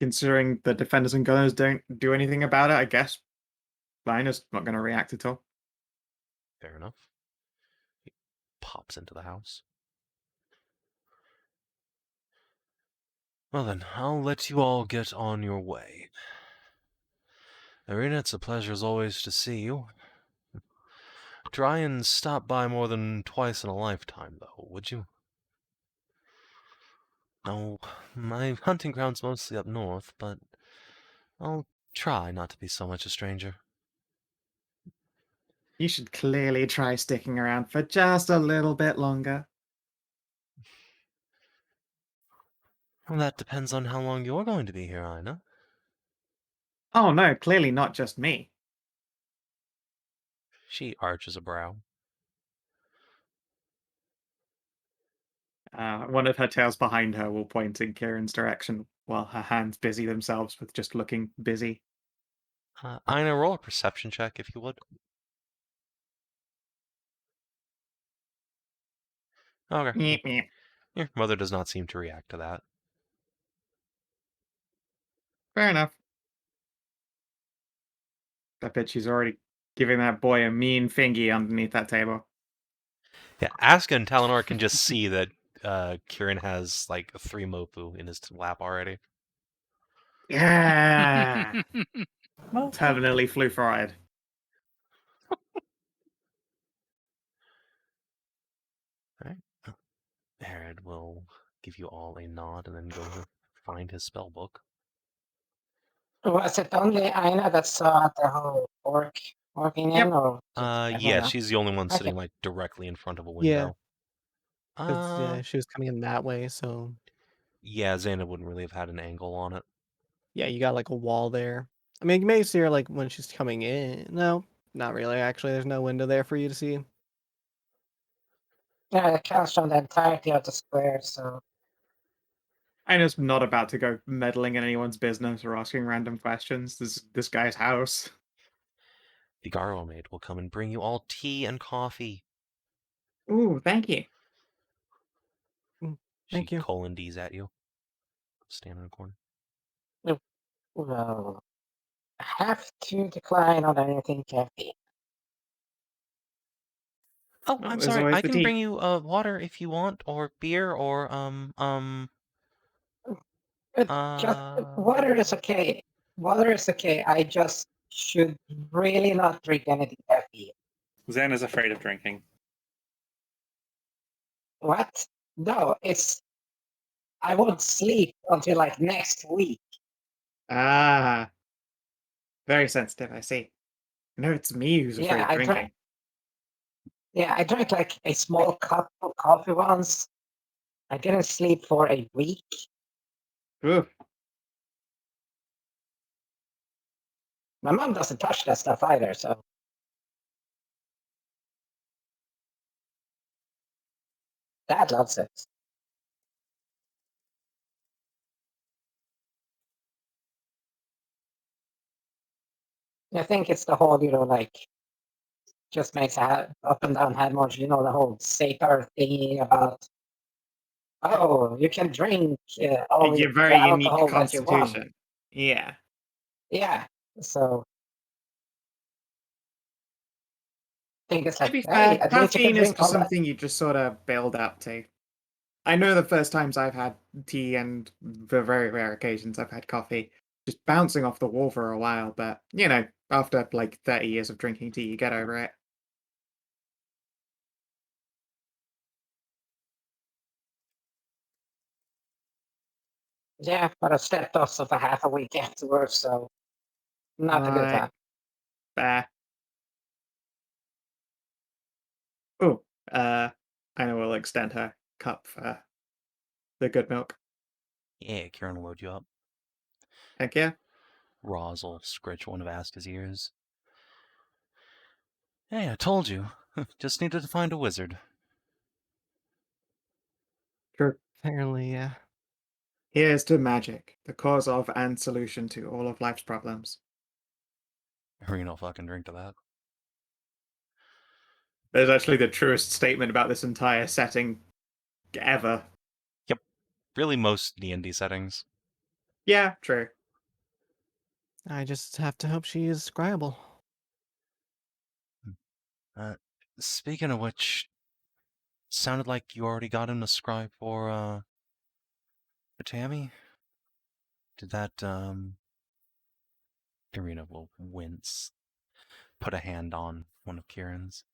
Speaker 5: Considering the defenders and gunners don't do anything about it, I guess Inah's not going to react at all.
Speaker 1: Fair enough. He pops into the house. Well then, I'll let you all get on your way. Irina, it's a pleasure as always to see you. Try and stop by more than twice in a lifetime, though, would you? Oh, my hunting ground's mostly up north, but I'll try not to be so much a stranger.
Speaker 5: You should clearly try sticking around for just a little bit longer.
Speaker 1: Well, that depends on how long you're going to be here, Inah.
Speaker 5: Oh no, clearly not just me.
Speaker 1: She arches a brow.
Speaker 5: One of her tails behind her will point in Kieran's direction while her hands busy themselves with just looking busy.
Speaker 1: Inah, roll a perception check, if you would. Okay.
Speaker 5: Meep, meep.
Speaker 1: Your mother does not seem to react to that.
Speaker 5: Fair enough. I bet she's already giving that boy a mean fingy underneath that table.
Speaker 1: Yeah, Aska and Talanora can just see that Kieran has, like, 3 Mopu in his lap already.
Speaker 5: Yeah! Permanently flu-fried.
Speaker 1: Alright. Herod will give you all a nod and then go to find his spell book.
Speaker 3: Was it only Inah that saw the whole orc walking in,
Speaker 5: Yep.
Speaker 3: or just
Speaker 1: Yeah,
Speaker 3: everyone else?
Speaker 1: she's the only one
Speaker 3: Okay.
Speaker 1: sitting, like, directly in front of a
Speaker 2: Yeah.
Speaker 1: window.
Speaker 2: 'Cause, yeah, she was coming in that way, so
Speaker 1: Yeah, Zana wouldn't really have had an angle on it.
Speaker 2: yeah, you got like a wall there. I mean, you may see her like when she's coming in. No, not really. Actually, there's no window there for you to see.
Speaker 3: Yeah, it counts from the entirety of the square, so
Speaker 5: Ina's not about to go meddling in anyone's business or asking random questions. This guy's house.
Speaker 1: The Gargoyle Maid will come and bring you all tea and coffee.
Speaker 5: Ooh, thank you.
Speaker 2: Thank
Speaker 1: She
Speaker 2: you.
Speaker 1: colon D's at you. Stand in the corner.
Speaker 3: well, I have to decline on anything caffeine.
Speaker 1: Oh,
Speaker 5: Oh,
Speaker 1: I'm
Speaker 5: there's
Speaker 1: sorry.
Speaker 5: always
Speaker 1: I
Speaker 5: the
Speaker 1: can
Speaker 5: tea.
Speaker 1: bring you water if you want, or beer, or
Speaker 3: Just water is okay. Water is okay. I just should really not drink anything caffeine.
Speaker 6: Zen is afraid of drinking.
Speaker 3: What? No, it's. I won't sleep until like next week.
Speaker 5: Ah, very sensitive, I see. No, it's me who's afraid of drinking.
Speaker 3: I drank like a small cup of coffee once. I didn't sleep for a week.
Speaker 5: Ooh,
Speaker 3: My mom doesn't touch that stuff either, so. Dad loves it. I think it's the whole, like, just makes a up and down head motion, the whole Satar thingy about, oh, you can drink all
Speaker 5: Your
Speaker 3: the
Speaker 5: very unique
Speaker 3: alcohol that you want.
Speaker 5: constitution. Yeah.
Speaker 3: Yeah, so. I think it's
Speaker 5: To
Speaker 3: like,
Speaker 5: be
Speaker 3: hey,
Speaker 5: fair,
Speaker 3: at least you can
Speaker 5: caffeine is
Speaker 3: drink
Speaker 5: just
Speaker 3: all that.
Speaker 5: something you just sort of build up to. I know the first times I've had tea and the very rare occasions I've had coffee, just bouncing off the wall for a while, but, after like 30 years of drinking tea, you get over it.
Speaker 3: Yeah, but I slept off for half a week afterwards, so not a good time.
Speaker 5: Fair. Oh, I know we'll extend her cup for the good milk.
Speaker 1: Yeah, Kieran will load you up.
Speaker 5: Heck yeah.
Speaker 1: Roz will scritch one of Aska's ears. Hey, I told you. Just needed to find a wizard.
Speaker 5: True.
Speaker 2: Apparently, yeah.
Speaker 5: Here's to magic, the cause of and solution to all of life's problems.
Speaker 1: Arena will fucking drink to that.
Speaker 5: There's actually the truest statement about this entire setting ever.
Speaker 1: Really, most D&D settings.
Speaker 5: Yeah, true.
Speaker 2: I just have to hope she is scryable.
Speaker 1: Speaking of which, sounded like you already got him to scry for Tammy? Did that, Arena will wince. Put a hand on one of Kieran's.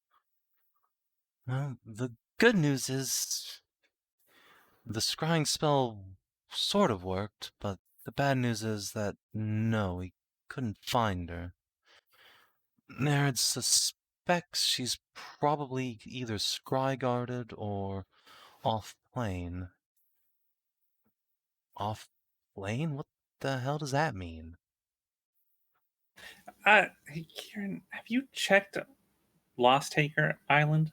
Speaker 1: Well, the good news is the scrying spell sort of worked, but the bad news is that no, we couldn't find her. Nerd suspects she's probably either scry guarded or off plane. Off plane? What the hell does that mean?
Speaker 6: Hey, Kieran, have you checked Lost Taker Island?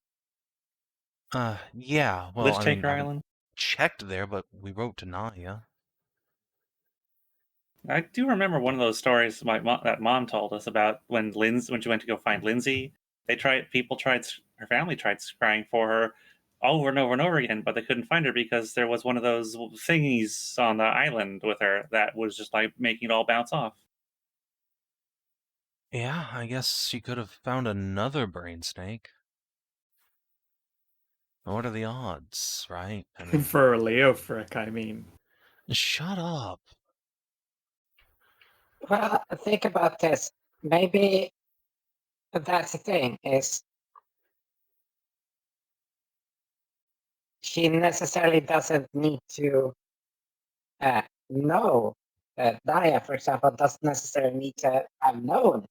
Speaker 1: Yeah, well,
Speaker 6: Lich
Speaker 1: I mean,
Speaker 6: Taker
Speaker 1: I haven't
Speaker 6: Island?
Speaker 1: checked there, but we wrote to Naya.
Speaker 6: I do remember one of those stories that mom told us about when she went to go find Lindsay. Her family tried scrying for her over and over and over again, but they couldn't find her because there was one of those thingies on the island with her that was just like making it all bounce off.
Speaker 1: Yeah, I guess she could have found another brain snake. What are the odds, right? I mean,
Speaker 5: For a Leo frick, I mean.
Speaker 1: shut up.
Speaker 3: Well, think about this. Maybe that's the thing, is she necessarily doesn't need to know. Naya, for example, doesn't necessarily need to have known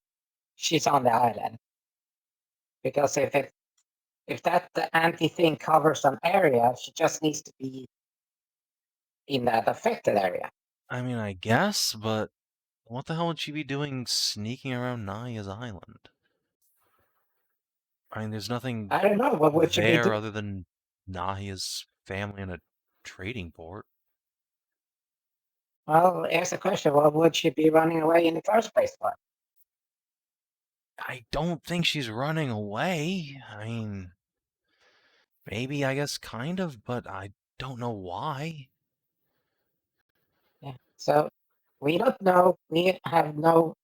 Speaker 3: she's on the island. Because if that the anti-thing covers some area, she just needs to be in that affected area.
Speaker 1: I mean, I guess, but what the hell would she be doing sneaking around Naya's island? I mean, there's nothing
Speaker 3: I don't know, what would she be
Speaker 1: there
Speaker 3: doing?
Speaker 1: other than Naya's family and a trading port.
Speaker 3: Well, here's the question, what would she be running away in the first place for?
Speaker 1: I don't think she's running away. I mean, maybe, I guess, kind of, but I don't know why.
Speaker 3: Yeah. So we don't know. We have no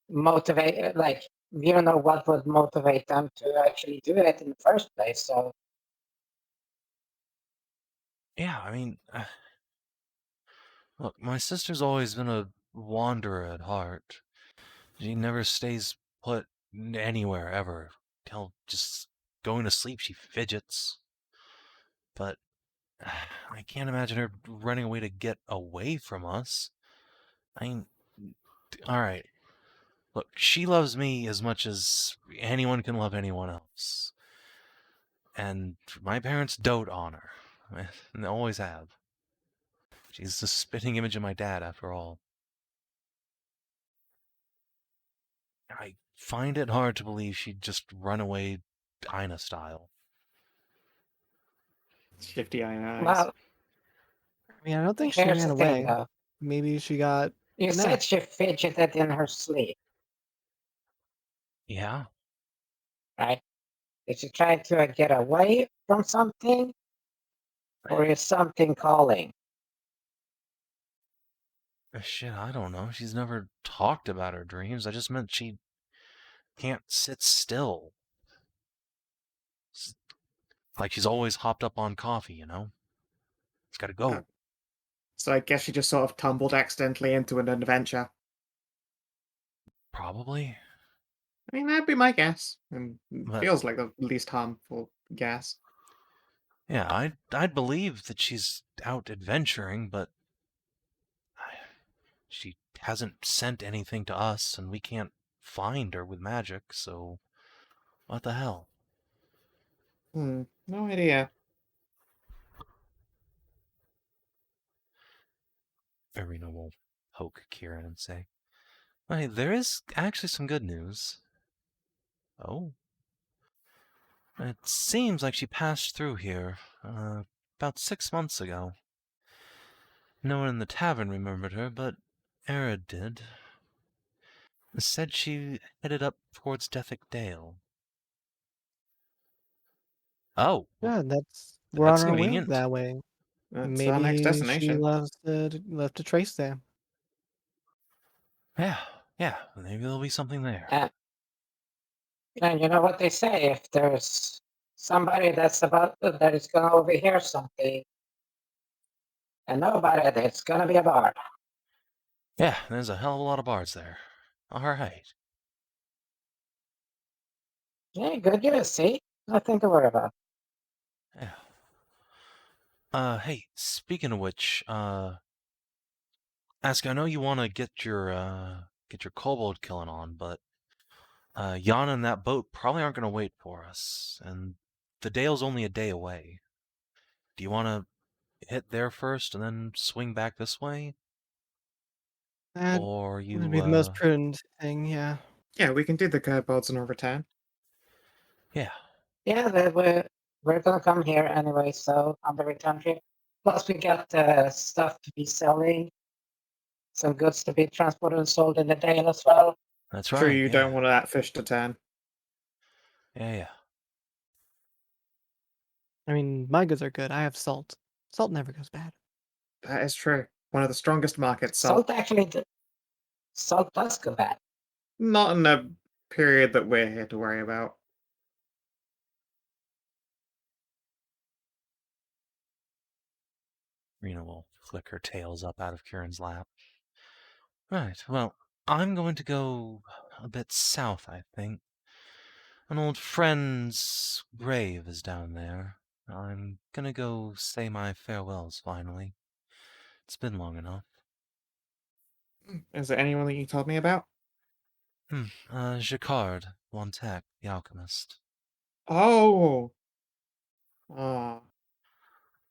Speaker 3: motivate. Like we don't know what would motivate them to actually do it in the first place. So
Speaker 1: Yeah, I mean, look, my sister's always been a wanderer at heart. She never stays put anywhere, ever. Till just going to sleep, she fidgets. But I can't imagine her running away to get away from us. I mean, alright. Look, she loves me as much as anyone can love anyone else. And my parents dote on her. And they always have. She's the spitting image of my dad, after all. I find it hard to believe she'd just run away Inah style.
Speaker 5: Shifty eyes.
Speaker 3: Well,
Speaker 2: I mean, I don't think she
Speaker 3: here's
Speaker 2: ran
Speaker 3: the thing,
Speaker 2: away.
Speaker 3: though.
Speaker 2: Maybe she got
Speaker 3: You said
Speaker 2: napped.
Speaker 3: she fidgeted in her sleep,
Speaker 1: Yeah?
Speaker 3: right? Did she try to get away from something? Or is something calling?
Speaker 1: Shit, I don't know. She's never talked about her dreams. I just meant she can't sit still. Like she's always hopped up on coffee, you know? It's gotta go.
Speaker 5: So I guess she just sort of tumbled accidentally into an adventure.
Speaker 1: Probably.
Speaker 5: I mean, that'd be my guess. And
Speaker 1: But-
Speaker 5: feels like the least harmful guess.
Speaker 1: Yeah, I'd believe that she's out adventuring, but she hasn't sent anything to us, and we can't find her with magic, so what the hell?
Speaker 5: No idea.
Speaker 1: Irina will poke Kieran and say, "Hey, there is actually some good news." Oh? It seems like she passed through here, about 6 months ago. No one in the tavern remembered her, but Era did. Said she headed up towards Dethick Dale. Oh,
Speaker 2: Yeah, we're on
Speaker 1: that's
Speaker 2: our way
Speaker 1: convenient.
Speaker 2: that way.
Speaker 5: That's our next
Speaker 2: Maybe she
Speaker 5: destination.
Speaker 2: left a trace there.
Speaker 1: Yeah, maybe there'll be something there.
Speaker 3: And you know what they say, if there's somebody that is gonna overhear something, and nobody, it's gonna be a bard.
Speaker 1: Yeah, there's a hell of a lot of bards there. Alright.
Speaker 3: Yeah, good news, see? Nothing to worry about.
Speaker 1: Yeah. Hey, speaking of which, Aska, I know you want to get your kobold killing on, but Yana and that boat probably aren't going to wait for us, and the Dale's only a day away. Do you want to hit there first and then swing back this way?
Speaker 2: That
Speaker 1: Or you,
Speaker 2: would be the most prudent thing, yeah.
Speaker 5: Yeah, we can do the kobolds on our return.
Speaker 1: Yeah.
Speaker 3: Yeah, we're gonna come here anyway, so on the return trip. Plus we got stuff to be selling, some goods to be transported and sold in the day as well.
Speaker 1: That's
Speaker 5: True,
Speaker 1: right.
Speaker 5: you
Speaker 1: yeah.
Speaker 5: don't want that fish to turn.
Speaker 1: Yeah.
Speaker 2: I mean, my goods are good. I have salt. Salt never goes bad.
Speaker 5: That is true. One of the strongest markets. Salt.
Speaker 3: Salt does go bad.
Speaker 5: Not in a period that we're here to worry about.
Speaker 1: Rena will flick her tails up out of Kieran's lap. Right, well, I'm going to go a bit south, I think. An old friend's grave is down there. I'm gonna go say my farewells finally. It's been long enough.
Speaker 5: Is there anyone that you told me about?
Speaker 1: Jacquard, Wantek, the alchemist.
Speaker 5: Oh! Ah.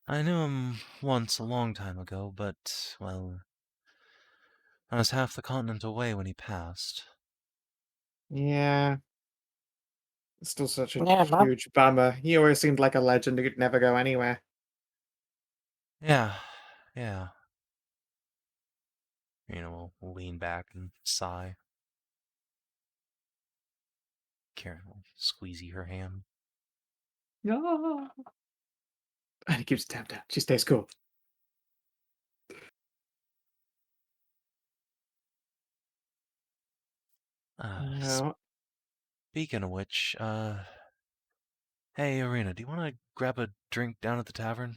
Speaker 1: I knew him once a long time ago, but, well, I was half the continent away when he passed.
Speaker 5: Yeah. It's still such a
Speaker 3: Yeah, Mom.
Speaker 5: huge bummer. He always seemed like a legend who could never go anywhere.
Speaker 1: Yeah. Rena will lean back and sigh. Karen will squeezy her hand.
Speaker 5: Yeah. And he keeps tapped out. She stays cool. No.
Speaker 1: Speaking of which, hey, Arena, do you want to grab a drink down at the tavern?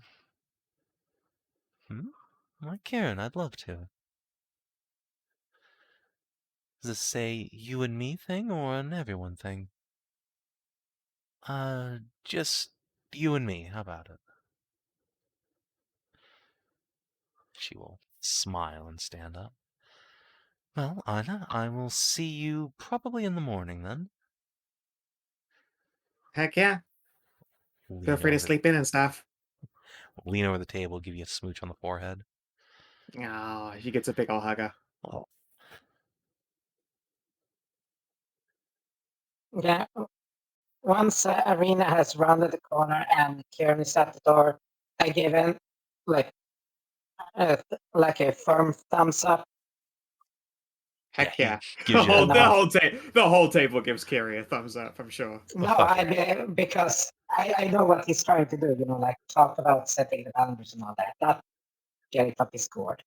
Speaker 1: Why, Karen, I'd love to. Does this say you and me thing or an everyone thing? Just you and me. How about it? She will smile and stand up. Well, Inah, I will see you probably in the morning then.
Speaker 5: Heck yeah. Feel free to sleep in and stuff.
Speaker 1: Lean over the table, give you a smooch on the forehead.
Speaker 5: Oh, she gets a big ol' hugger.
Speaker 1: Oh.
Speaker 3: Yeah. Once Arena has rounded the corner and Kieran is at the door, I give him like a firm thumbs up.
Speaker 5: Heck
Speaker 1: he
Speaker 5: yeah.
Speaker 1: gives you
Speaker 5: The whole table gives Kiri a thumbs up, I'm sure.
Speaker 3: No,
Speaker 1: fuck yeah.
Speaker 3: because I know what he's trying to do. Like talk about setting the boundaries and all that. Not get it up his score.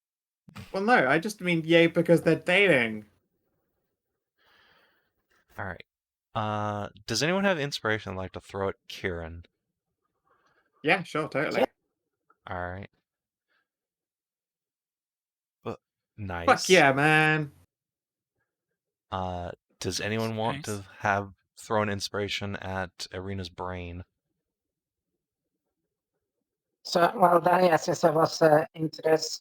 Speaker 5: Well, no, I just mean yay because they're dating.
Speaker 1: All right. Does anyone have inspiration they'd like to throw at Kieran?
Speaker 5: Yeah, sure, totally.
Speaker 3: Yeah.
Speaker 1: All right. Nice.
Speaker 5: Fuck yeah, man.
Speaker 1: Does anyone want
Speaker 4: Nice.
Speaker 1: to have thrown inspiration at Arena's brain?
Speaker 3: So, well, then, yeah, since I was into this,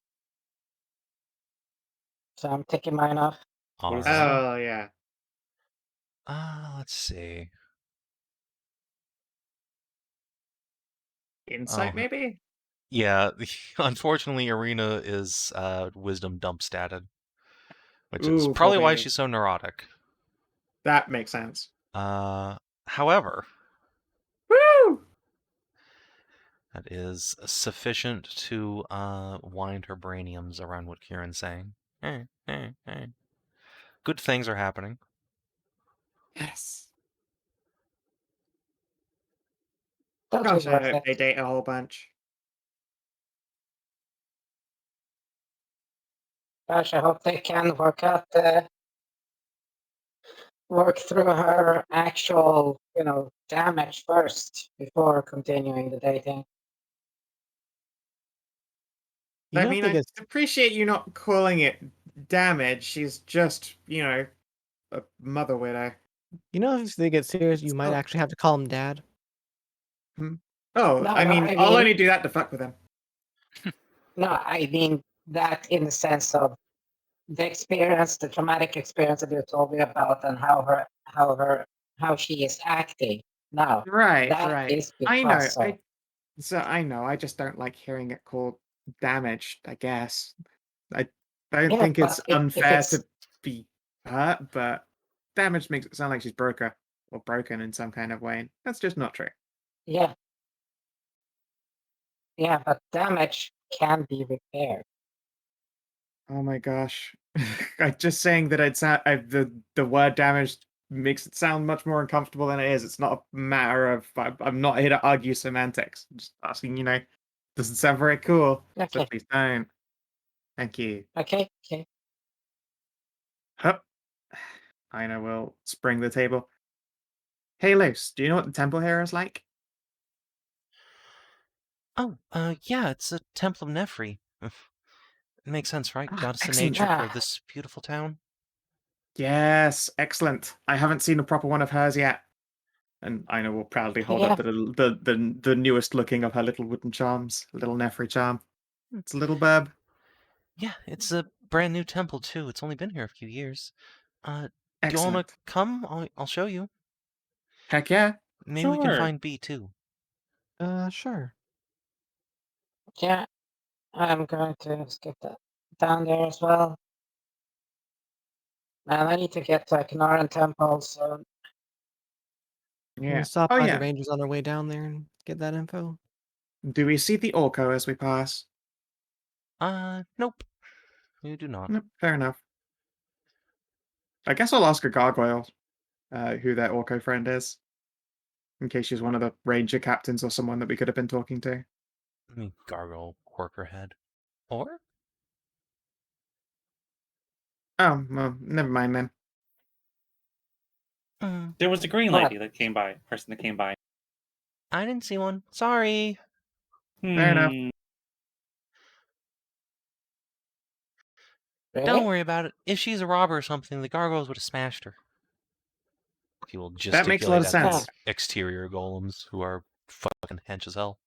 Speaker 3: so I'm taking mine off.
Speaker 1: All
Speaker 6: is
Speaker 1: right.
Speaker 6: that?
Speaker 5: Oh, yeah.
Speaker 1: Let's see.
Speaker 5: Insight,
Speaker 1: Oh.
Speaker 5: maybe?
Speaker 1: Yeah, unfortunately, Arena is wisdom dump statted, which is
Speaker 5: Ooh,
Speaker 1: probably
Speaker 5: poor
Speaker 1: why
Speaker 5: baby.
Speaker 1: she's so neurotic.
Speaker 5: That makes sense.
Speaker 1: However,
Speaker 5: Woo!
Speaker 1: that is sufficient to wind her brainiums around what Kieran's saying. Good things are happening.
Speaker 5: Yes.
Speaker 3: Totally
Speaker 5: Gosh, I
Speaker 3: worth
Speaker 5: hope
Speaker 3: it.
Speaker 5: they date a whole bunch.
Speaker 3: Gosh, I hope they can work through her actual, damage first before continuing the dating.
Speaker 2: You
Speaker 5: I
Speaker 2: know if
Speaker 5: mean,
Speaker 2: they
Speaker 5: I
Speaker 2: get
Speaker 5: appreciate you not calling it damage. She's just, a mother widow.
Speaker 2: you know if they get serious, you might
Speaker 5: Oh.
Speaker 2: actually have to call him dad.
Speaker 5: Oh,
Speaker 3: No,
Speaker 5: I
Speaker 3: no,
Speaker 5: mean,
Speaker 3: I
Speaker 5: I'll
Speaker 3: mean-
Speaker 5: only do that to fuck with him.
Speaker 3: No, I mean that in the sense of the experience, the traumatic experience that you told me about, and how she is acting now.
Speaker 5: Right,
Speaker 3: That
Speaker 5: right.
Speaker 3: is
Speaker 5: I know.
Speaker 3: because of.
Speaker 5: I know. I just don't like hearing it called damage, I guess. I don't
Speaker 3: Yeah,
Speaker 5: think it's
Speaker 3: but if
Speaker 5: unfair
Speaker 3: it's
Speaker 5: to be hurt, but damage makes it sound like she's broken in some kind of way. That's just not true.
Speaker 3: yeah, but damage can be repaired.
Speaker 5: Oh my gosh. I'm just saying that the word damage makes it sound much more uncomfortable than it is. It's not a matter of I'm not here to argue semantics. I'm just asking, doesn't sound very cool. So
Speaker 3: Okay,
Speaker 5: please don't. Thank you.
Speaker 3: okay.
Speaker 5: Hup. Inah will spring the table. Hey, Luce, do you know what the temple here is like?
Speaker 1: Oh, yeah, it's a Temple of Nefri. It makes sense, right?
Speaker 5: Ah,
Speaker 1: Goddess of
Speaker 5: excellent.
Speaker 1: nature for
Speaker 3: Ah.
Speaker 1: this beautiful town.
Speaker 5: Yes, excellent. I haven't seen a proper one of hers yet. And Inah will proudly hold up the newest looking of her little wooden charms, little Nefri charm. It's a little burb.
Speaker 1: Yeah, it's a brand new temple too. It's only been here a few years. Do you
Speaker 5: Excellent.
Speaker 1: want to come? I'll show you.
Speaker 5: Heck yeah.
Speaker 1: Maybe we can
Speaker 6: Sure.
Speaker 1: find B too.
Speaker 2: Sure.
Speaker 3: Yeah, I'm going to skip that down there as well. And I need to get to Kinaran Temple soon.
Speaker 2: Can
Speaker 5: Yeah.
Speaker 2: we stop
Speaker 5: Oh
Speaker 2: by
Speaker 5: yeah.
Speaker 2: the Rangers on our way down there and get that info?
Speaker 5: Do we see the Orco as we pass?
Speaker 1: Nope. You do not.
Speaker 5: Nope, fair enough. I guess I'll ask a gargoyle who their Orco friend is. In case she's one of the ranger captains or someone that we could have been talking to.
Speaker 1: Let me gargle quirk her head. Or?
Speaker 5: Oh, well, never mind then.
Speaker 6: There was a green
Speaker 3: What?
Speaker 6: lady that came by. Person that came by.
Speaker 1: I didn't see one. Sorry.
Speaker 5: Fair enough.
Speaker 3: Really?
Speaker 1: Don't worry about it. If she's a robber or something, the gargoyles would have smashed her. He will
Speaker 5: That makes a lot
Speaker 1: gesticulate
Speaker 5: of
Speaker 1: at the
Speaker 5: sense.
Speaker 1: exterior golems who are fucking hench as hell.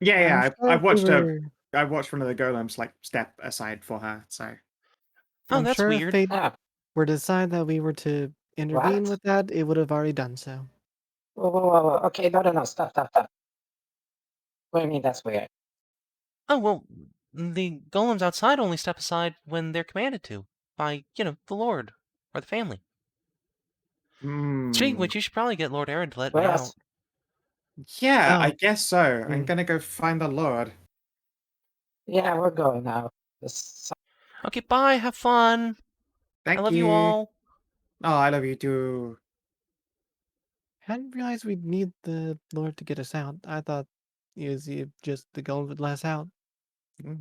Speaker 5: Yeah,
Speaker 2: I'm sure
Speaker 5: I
Speaker 2: if we
Speaker 5: watched
Speaker 2: were-
Speaker 5: I watched one of the golems like step aside for her, so
Speaker 1: Oh,
Speaker 2: I'm
Speaker 1: that's
Speaker 2: sure
Speaker 1: weird.
Speaker 2: if they
Speaker 3: Ah,
Speaker 2: were to decide that we were to intervene
Speaker 3: What?
Speaker 2: with that, it would have already done so.
Speaker 3: whoa. Okay, no, stop. What do you mean that's weird?
Speaker 1: Oh, well, the golems outside only step aside when they're commanded to by, the Lord or the family. Gee, which you should probably get Lord Aaron to let me
Speaker 3: Well,
Speaker 1: out.
Speaker 5: Yeah,
Speaker 2: Oh.
Speaker 5: I guess so. I'm
Speaker 2: Mm.
Speaker 5: gonna go find the Lord.
Speaker 3: yeah, we're going now. This-
Speaker 1: Okay, bye. Have fun.
Speaker 5: Thank
Speaker 1: I love you all.
Speaker 5: Oh, I love you too.
Speaker 2: I didn't realize we'd need the Lord to get us out. I thought he was just the golem would let us out.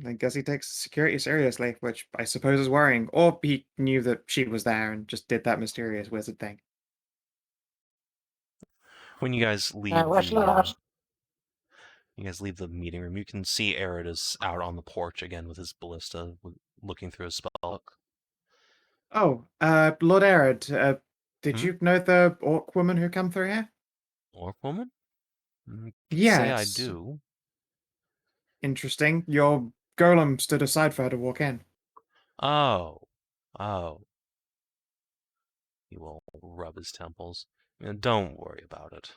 Speaker 5: I guess he takes security seriously, which I suppose is worrying. Or he knew that she was there and just did that mysterious wizard thing.
Speaker 1: When you guys leave you guys leave the meeting room, you can see Arid is out on the porch again with his ballista, looking through his spell book.
Speaker 5: Oh, Lord Arid, did
Speaker 1: Hmm?
Speaker 5: you know the orc woman who come through here?
Speaker 1: Orc woman? Say I
Speaker 5: Yes.
Speaker 1: do.
Speaker 5: Interesting. Your golem stood aside for her to walk in.
Speaker 1: Oh. He will rub his temples. Don't worry about it.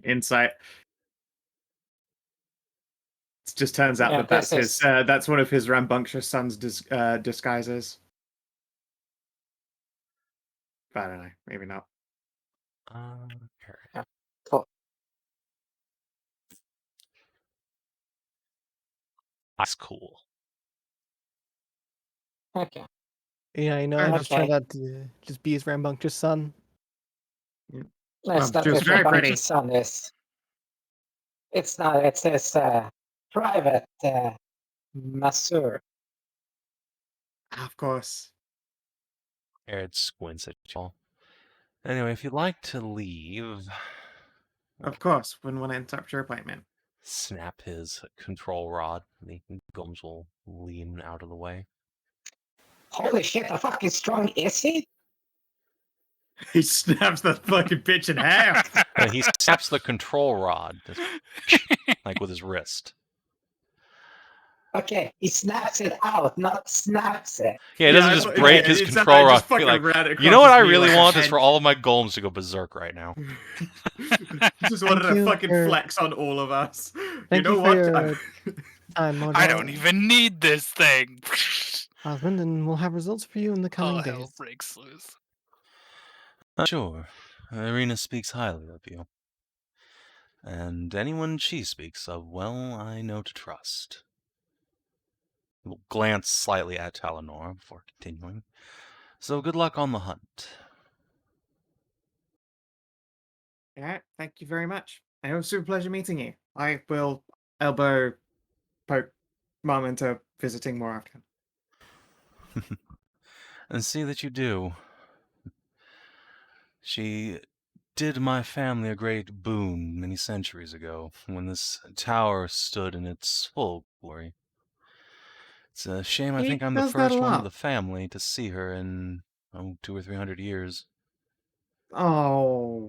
Speaker 5: Insight. It just turns out
Speaker 3: Yeah,
Speaker 5: that that's
Speaker 3: this
Speaker 5: his. That's one of his rambunctious son's disguises. But I don't know. Maybe not.
Speaker 1: Arid. That's cool.
Speaker 3: Okay.
Speaker 2: Yeah, I know.
Speaker 5: Fair
Speaker 2: I
Speaker 5: enough.
Speaker 2: just turned out to just be his rambunctious son.
Speaker 3: It's not
Speaker 5: she was
Speaker 3: his
Speaker 5: very pretty.
Speaker 3: rambunctious son. It's not. It's his private masseur.
Speaker 5: Of course.
Speaker 1: Arid squints at y'all. Anyway, if you'd like to leave,
Speaker 5: Of course. Wouldn't want to interrupt your appointment.
Speaker 1: snap his control rod. The golems will lean out of the way.
Speaker 3: Holy shit! How fucking strong is he?
Speaker 5: He snaps that fucking bitch in half.
Speaker 1: He snaps the control rod, just, like with his wrist.
Speaker 3: Okay, he snaps it out, not snaps it.
Speaker 1: Yeah, he doesn't just break his
Speaker 5: it's
Speaker 1: control rod.
Speaker 5: just
Speaker 1: Be
Speaker 5: fucking
Speaker 1: like,
Speaker 5: ran it
Speaker 1: you know what
Speaker 5: across
Speaker 1: I
Speaker 5: his knee
Speaker 1: really
Speaker 5: like a
Speaker 1: want is
Speaker 5: hen.
Speaker 1: for all of my golems to go berserk right now.
Speaker 5: Just wanted
Speaker 2: Thank
Speaker 5: to
Speaker 2: you
Speaker 5: fucking
Speaker 2: for-
Speaker 5: flex on all of us.
Speaker 2: Thank
Speaker 5: you know
Speaker 2: you for
Speaker 5: what?
Speaker 2: your time,
Speaker 4: I don't even need this thing.
Speaker 2: Osmond, and we'll have results for you in the coming
Speaker 4: All hell
Speaker 2: days.
Speaker 4: breaks loose.
Speaker 1: Sure, Irina speaks highly of you. And anyone she speaks of, well, I know to trust. He will glance slightly at Talanora before continuing. So good luck on the hunt.
Speaker 5: Yeah, thank you very much. It was a super pleasure meeting you. I will elbow poke Mum into visiting more often.
Speaker 1: And see that you do. She did my family a great boon many centuries ago, when this tower stood in its full glory. It's a shame I
Speaker 5: He
Speaker 1: think I'm the
Speaker 5: does that a
Speaker 1: first one of
Speaker 5: lot.
Speaker 1: the family to see her in 200 or 300 years.
Speaker 5: Oh.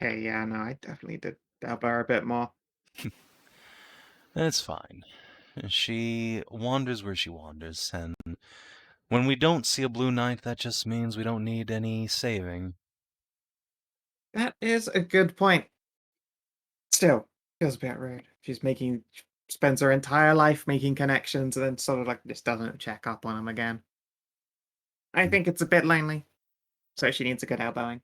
Speaker 5: Okay, yeah, no, I definitely did elbow her a bit more.
Speaker 1: It's fine. She wanders where she wanders, and when we don't see a blue knight, that just means we don't need any saving.
Speaker 5: That is a good point. Still, feels a bit rude. Spends her entire life making connections and then sort of like just doesn't check up on them again. I think it's a bit lonely. So she needs a good elbowing.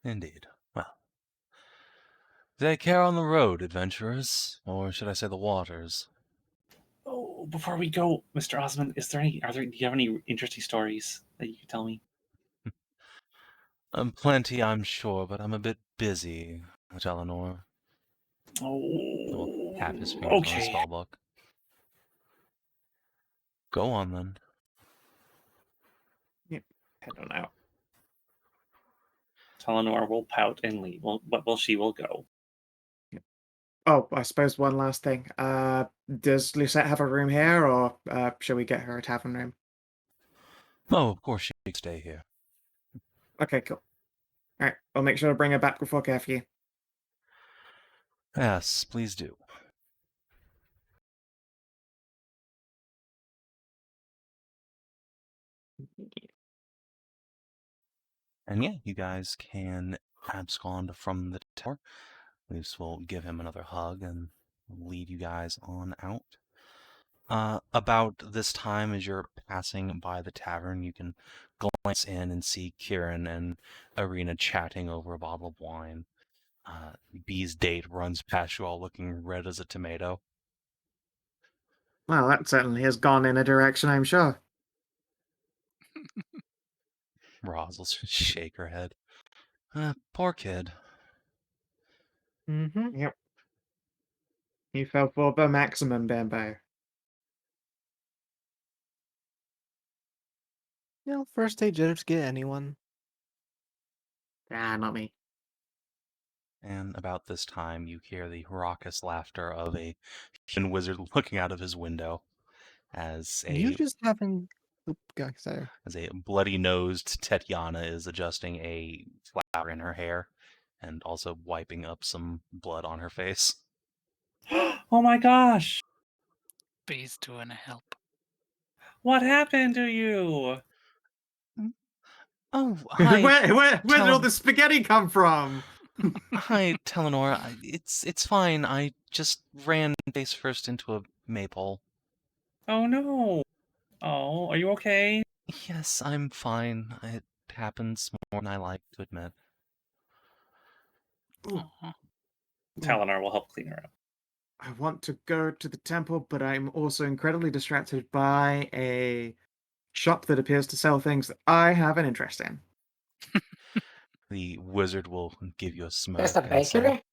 Speaker 1: Indeed. Well, take care on the road, adventurers, or should I say the waters.
Speaker 6: Oh, before we go, Mr. Osmond, do you have any interesting stories that you can tell me?
Speaker 1: Plenty, I'm sure, but I'm a bit busy, Talanora. He'll tap his fingers on his
Speaker 6: Okay.
Speaker 1: spellbook. Go on, then.
Speaker 5: Head on out.
Speaker 6: Talanora will pout and leave. She will go.
Speaker 5: Oh, I suppose one last thing. Does Lucette have a room here, or shall we get her a tavern room?
Speaker 1: Oh, of course she can stay here.
Speaker 5: Okay, cool. All right, I'll make sure to bring her back before curfew.
Speaker 1: Yes, please do. And yeah, you guys can abscond from the tower. Leaves will give him another hug and lead you guys on out. About this time, as you're passing by the tavern, you can glance in and see Kieran and Arena chatting over a bottle of wine. Bee's date runs past you all looking red as a tomato.
Speaker 5: Well, that certainly has gone in a direction, I'm sure.
Speaker 1: Roz will shake her head. Poor kid.
Speaker 2: Mm-hmm.
Speaker 5: Yep. He fell for the maximum, Bambo.
Speaker 2: You know, first stage jitters get anyone.
Speaker 5: Ah, not me.
Speaker 1: And about this time, you hear the raucous laughter of a human wizard looking out of his window as
Speaker 2: You
Speaker 1: a
Speaker 2: just haven't. Oop, sorry.
Speaker 1: bloody-nosed Tetiana is adjusting a flower in her hair and also wiping up some blood on her face.
Speaker 6: Oh my gosh!
Speaker 4: Bee's doing a help.
Speaker 6: What happened to you?
Speaker 1: Oh, hi,
Speaker 5: where did all
Speaker 1: Tal-
Speaker 5: this spaghetti come from?
Speaker 1: hi, Talanora. It's fine. I just ran face first into a maypole.
Speaker 6: Oh no! Oh, are you okay?
Speaker 1: Yes, I'm fine. It happens more than I like to admit.
Speaker 5: Ooh,
Speaker 4: Aw.
Speaker 6: Talenor will help clean her up.
Speaker 5: I want to go to the temple, but I'm also incredibly distracted by a shop that appears to sell things that I have an interest in.
Speaker 1: The wizard will give you a smirk
Speaker 3: There's a
Speaker 1: and say,
Speaker 3: bakery.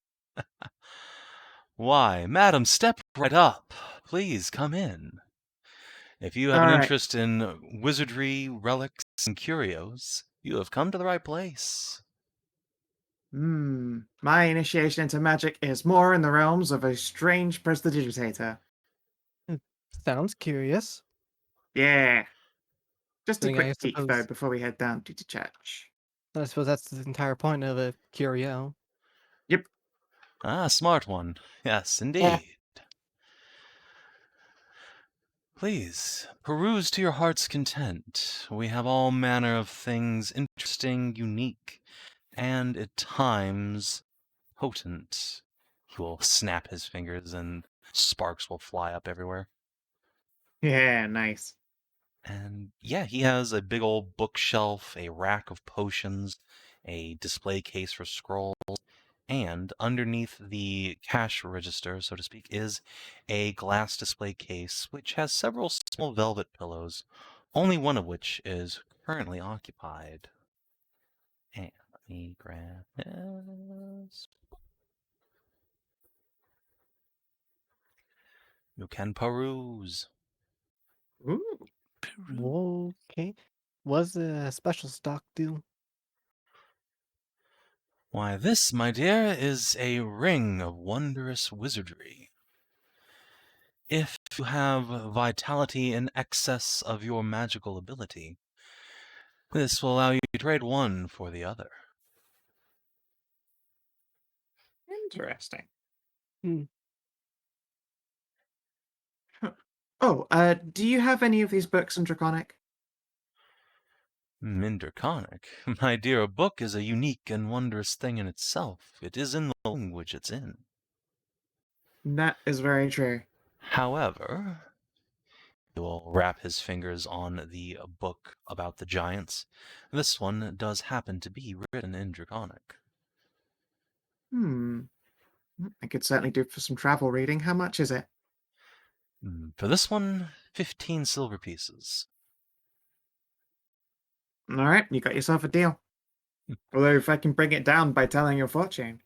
Speaker 1: "Why, madam, step right up. Please come in. If you have
Speaker 5: All
Speaker 1: an
Speaker 5: right.
Speaker 1: interest in wizardry, relics, and curios, you have come to the right place."
Speaker 5: My initiation into magic is more in the realms of a strange prestidigitator.
Speaker 2: Sounds curious.
Speaker 5: Yeah. Just a
Speaker 2: Thing I
Speaker 5: quick peek, though,
Speaker 2: suppose.
Speaker 5: before we head down to church.
Speaker 2: I suppose that's the entire point of a curio.
Speaker 5: Yep.
Speaker 1: Ah, smart one. Yes, indeed. Please, peruse to your heart's content. We have all manner of things interesting, unique, and at times potent. He will snap his fingers and sparks will fly up everywhere.
Speaker 5: Yeah, nice.
Speaker 1: And yeah, he has a big old bookshelf, a rack of potions, a display case for scrolls, and underneath the cash register, so to speak, is a glass display case which has several small velvet pillows, only one of which is currently occupied. And let me grab this. You can peruse.
Speaker 5: Ooh.
Speaker 4: Peru.
Speaker 2: Okay. Was a special stock do?
Speaker 1: Why, this, my dear, is a ring of wondrous wizardry. If you have vitality in excess of your magical ability, this will allow you to trade one for the other.
Speaker 5: Interesting.
Speaker 2: Hmm.
Speaker 5: Oh, do you have any of these books in Draconic?
Speaker 1: Draconic. My dear, a book is a unique and wondrous thing in itself. It is in the language it's in.
Speaker 5: That is very true.
Speaker 1: However, he will wrap his fingers on the book about the giants. This one does happen to be written in Draconic.
Speaker 5: I could certainly do for some travel reading. How much is it?
Speaker 1: For this one, 15 silver pieces.
Speaker 5: All right, you got yourself a deal. Although, if I can bring it down by telling your fortune,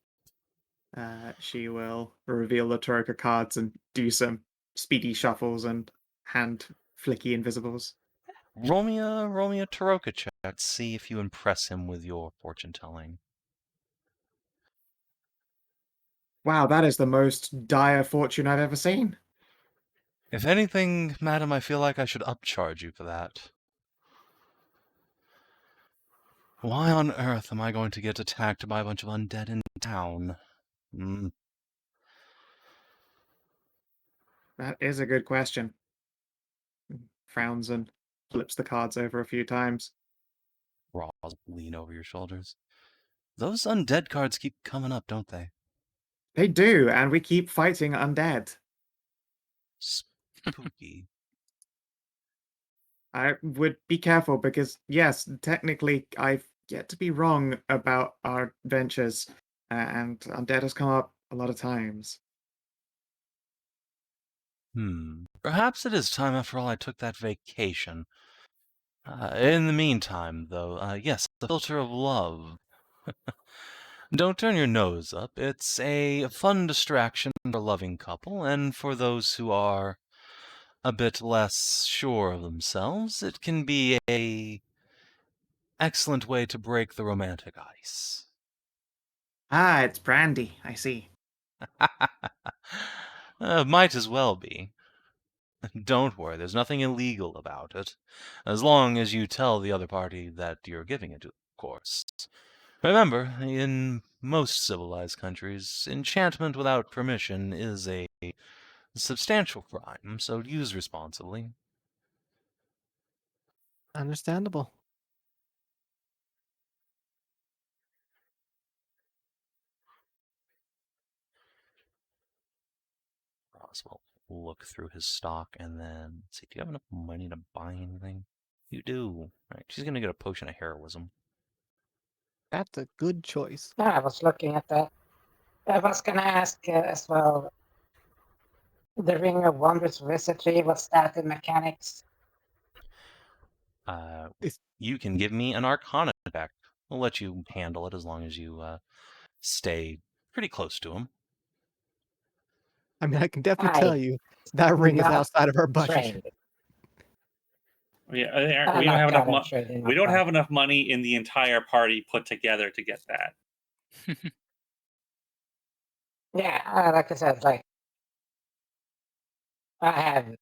Speaker 5: she will reveal the Taroka cards and do some speedy shuffles and hand flicky invisibles.
Speaker 1: Roll me a Taroka check. See if you impress him with your fortune telling.
Speaker 5: Wow, that is the most dire fortune I've ever seen.
Speaker 1: If anything, madam, I feel like I should upcharge you for that. Why on earth am I going to get attacked by a bunch of undead in town?
Speaker 5: That is a good question. Frowns and flips the cards over a few times.
Speaker 1: Roz, lean over your shoulders. Those undead cards keep coming up, don't they?
Speaker 5: They do, and we keep fighting undead.
Speaker 1: Spooky.
Speaker 5: I would be careful because, yes, technically, I've yet to be wrong about our ventures, and undead has come up a lot of times.
Speaker 1: Perhaps it is time after all I took that vacation. In the meantime, though, yes, the filter of love. Don't turn your nose up. It's a fun distraction for a loving couple, and for those who are a bit less sure of themselves, it can be a excellent way to break the romantic ice.
Speaker 5: Ah, it's brandy, I see.
Speaker 1: Might as well be. Don't worry, there's nothing illegal about it. As long as you tell the other party that you're giving it to, of course. Remember, in most civilized countries, enchantment without permission is a substantial crime, so use responsibly.
Speaker 2: Understandable.
Speaker 1: Ross will look through his stock and then see, do you have enough money to buy anything? You do. All right, she's going to get a potion of heroism.
Speaker 2: That's a good choice.
Speaker 3: Yeah, I was looking at that. I was gonna ask as well. The Ring of Wondrous Wizardry, what's that in mechanics?
Speaker 1: You can give me an Arcana check. We'll let you handle it as long as you stay pretty close to him.
Speaker 2: I mean, I can definitely tell
Speaker 3: I
Speaker 2: you that ring is
Speaker 3: not
Speaker 2: outside of our budget.
Speaker 3: trained.
Speaker 6: Yeah,
Speaker 3: I'm
Speaker 6: we don't
Speaker 3: not
Speaker 6: have enough.
Speaker 3: kinda trained
Speaker 6: We don't
Speaker 3: enough.
Speaker 6: have enough money in the entire party put together to get that.
Speaker 3: Yeah, like I said, like I'm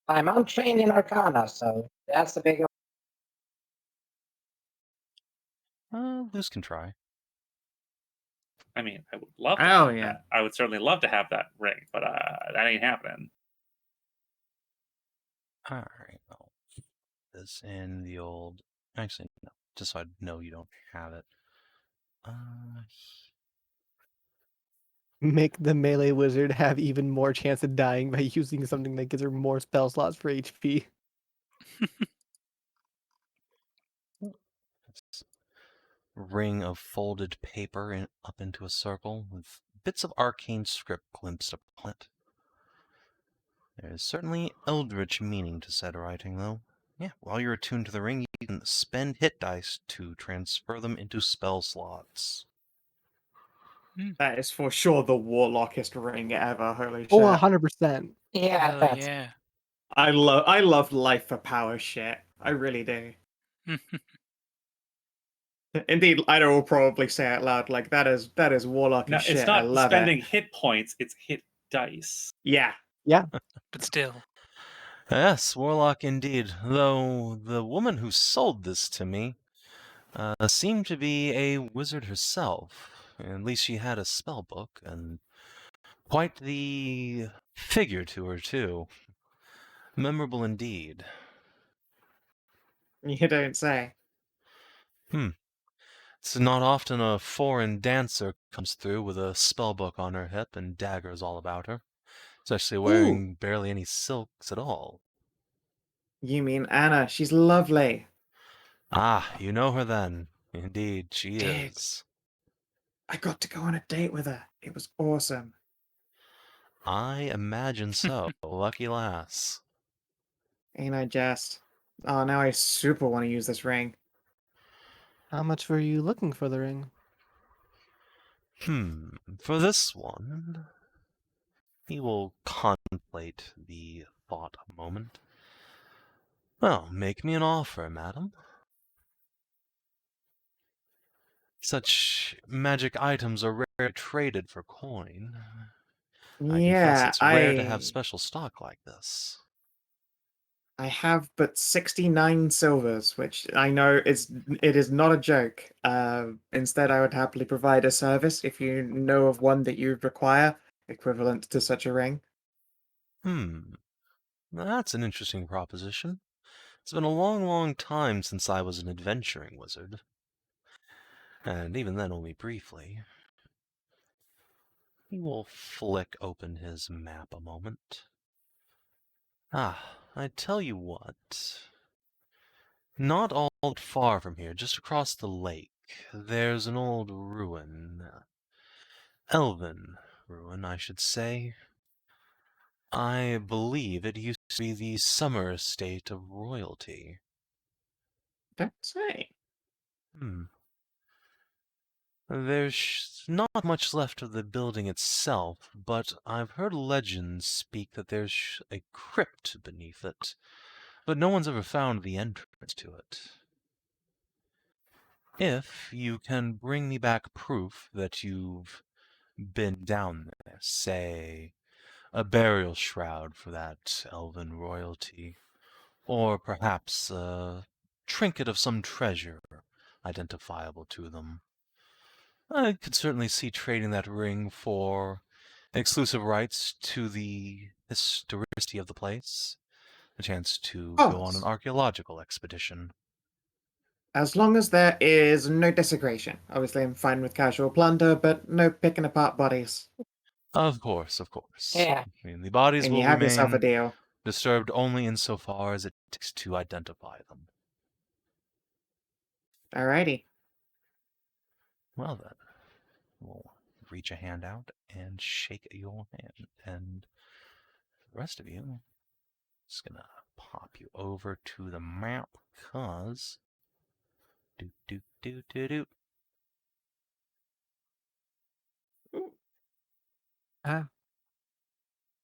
Speaker 3: untrained in Arcana, so that's the big.
Speaker 1: Luce can try.
Speaker 6: I mean, I would love to
Speaker 5: Oh,
Speaker 6: have
Speaker 5: yeah.
Speaker 6: that. I would certainly love to have that ring, but that ain't happening.
Speaker 1: All right. Well, this in the old. Actually, no. Just so I know you don't have it.
Speaker 2: Make the melee wizard have even more chance of dying by using something that gives her more spell slots for HP.
Speaker 1: Ring of folded paper up into a circle with bits of arcane script glimpsed upon it. There is certainly eldritch meaning to said writing, though. Yeah, while you're attuned to the ring, you can spend hit dice to transfer them into spell slots.
Speaker 5: That is for sure the warlockest ring ever. Holy
Speaker 2: Oh,
Speaker 5: shit!
Speaker 2: 100%.
Speaker 3: Yeah,
Speaker 4: Hell
Speaker 3: that's
Speaker 4: yeah.
Speaker 5: I love life for power shit. I really do. Indeed, Ida will probably say out loud, like that is warlocky
Speaker 6: Now,
Speaker 5: shit.
Speaker 6: it's
Speaker 5: I
Speaker 6: not
Speaker 5: love
Speaker 6: spending
Speaker 5: it.
Speaker 6: hit points; it's hit dice.
Speaker 5: Yeah.
Speaker 4: But still.
Speaker 1: Yes, warlock indeed, though the woman who sold this to me seemed to be a wizard herself. At least she had a spell book, and quite the figure to her, too. Memorable indeed.
Speaker 5: You don't say.
Speaker 1: It's not often a foreign dancer comes through with a spellbook on her hip and daggers all about her, especially wearing barely any silks at all.
Speaker 5: You mean Anna? She's lovely.
Speaker 1: Ah, you know her then. Indeed, she
Speaker 5: Did.
Speaker 1: is.
Speaker 5: I got to go on a date with her. It was awesome.
Speaker 1: I imagine so. Lucky lass.
Speaker 5: Ain't I just? Oh, now I super want to use this ring.
Speaker 2: How much were you looking for the ring?
Speaker 1: For this one, he will contemplate the thought a moment. Well, make me an offer, madam. Such magic items are rarely traded for coin. I confess
Speaker 5: Yeah,
Speaker 1: it's rare to have special stock like this.
Speaker 5: I have but 69 silvers, which I know it is not a joke. Instead, I would happily provide a service if you know of one that you require, equivalent to such a ring.
Speaker 1: That's an interesting proposition. It's been a long, long time since I was an adventuring wizard. And even then only briefly. He will flick open his map a moment. I tell you what. Not all that far from here, just across the lake, there's an old ruin. Elven ruin, I should say. I believe it used to be the summer estate of royalty.
Speaker 5: Don't say.
Speaker 1: There's not much left of the building itself, but I've heard legends speak that there's a crypt beneath it, but no one's ever found the entrance to it. If you can bring me back proof that you've been down there, say, a burial shroud for that elven royalty, or perhaps a trinket of some treasure identifiable to them, I could certainly see trading that ring for exclusive rights to the historicity of the place, a chance to
Speaker 5: Of
Speaker 1: go on an
Speaker 5: course.
Speaker 1: archaeological expedition.
Speaker 5: As long as there is no desecration. Obviously, I'm fine with casual plunder, but no picking apart bodies.
Speaker 1: Of course, of course.
Speaker 3: Yeah.
Speaker 1: I mean, the bodies
Speaker 5: And
Speaker 1: will
Speaker 5: you have yourself a
Speaker 1: remain
Speaker 5: deal.
Speaker 1: disturbed only insofar as it takes to identify them.
Speaker 5: Alrighty.
Speaker 1: Well then, we'll reach a hand out and shake your hand, and the rest of you, just gonna pop you over to the map, cause do.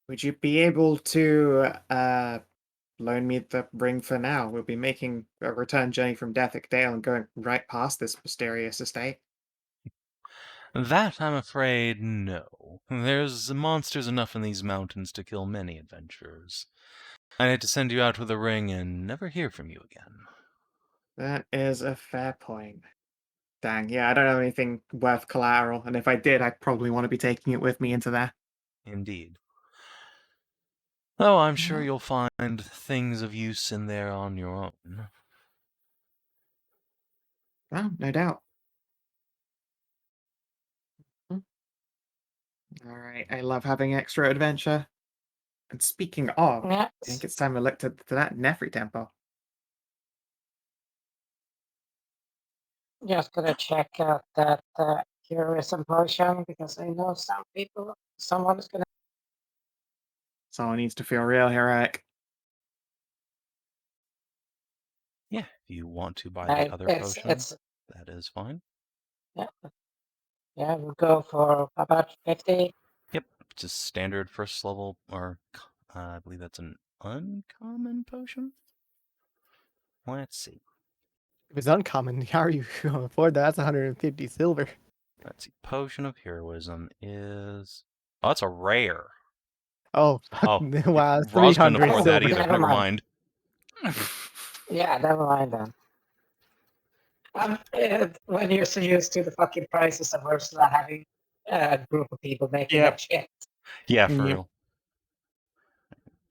Speaker 5: Would you be able to loan me the ring for now? We'll be making a return journey from Dethick Dale and going right past this mysterious estate.
Speaker 1: That, I'm afraid, no. There's monsters enough in these mountains to kill many adventurers. I'd hate to send you out with a ring and never hear from you again.
Speaker 5: That is a fair point. Dang, yeah, I don't have anything worth collateral, and if I did, I'd probably want to be taking it with me into there.
Speaker 1: Indeed. Though I'm sure
Speaker 5: Well-
Speaker 1: you'll find things of use in there on your own.
Speaker 5: Well, no doubt. Alright, I love having extra adventure. And speaking of, I
Speaker 3: Yeah.
Speaker 5: think it's time we looked at that Nefri temple.
Speaker 3: Just gonna check out that heroism potion because I know someone is gonna.
Speaker 5: Someone needs to feel real heroic.
Speaker 1: Yeah, if you want to buy
Speaker 3: I-
Speaker 1: the other
Speaker 3: it's-
Speaker 1: potion,
Speaker 3: it's-
Speaker 1: that is fine.
Speaker 3: Yeah, we'll go for about 50.
Speaker 1: Yep, just standard first level, or I believe that's an uncommon potion. Let's see.
Speaker 2: If it's uncommon, how are you going to afford that? That's 150 silver.
Speaker 1: Let's see. Potion of Heroism is... Oh, that's a rare.
Speaker 2: Oh, fuck.
Speaker 1: Oh,
Speaker 2: wow,
Speaker 1: if Roz couldn't
Speaker 2: 300
Speaker 1: afford that
Speaker 2: silver.
Speaker 1: either.
Speaker 3: Never
Speaker 1: Never
Speaker 3: mind.
Speaker 1: mind.
Speaker 3: Yeah, never mind then. When you're so used to the fucking prices of Ursula having a group of people making
Speaker 5: Yep.
Speaker 3: that shit.
Speaker 1: Yeah, for
Speaker 5: Yep.
Speaker 1: real.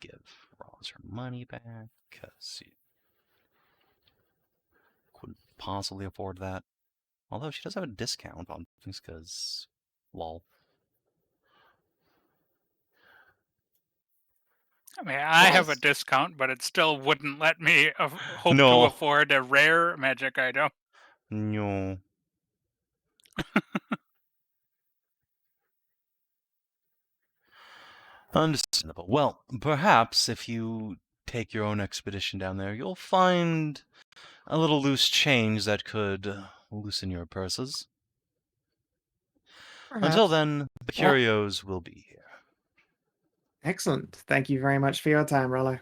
Speaker 1: Give Roz her money back, because she couldn't possibly afford that. Although she does have a discount on things, because... lol.
Speaker 4: I mean, I have a
Speaker 3: Nice.
Speaker 4: discount, but it still wouldn't let me hope to
Speaker 1: No.
Speaker 4: afford a rare magic item.
Speaker 1: No. Understandable. Well, perhaps if you take your own expedition down there, you'll find a little loose change that could loosen your purses. Until
Speaker 2: Perhaps.
Speaker 1: then, the
Speaker 3: Yeah.
Speaker 1: curios will be here.
Speaker 5: Excellent. Thank you very much for your time, Rollo.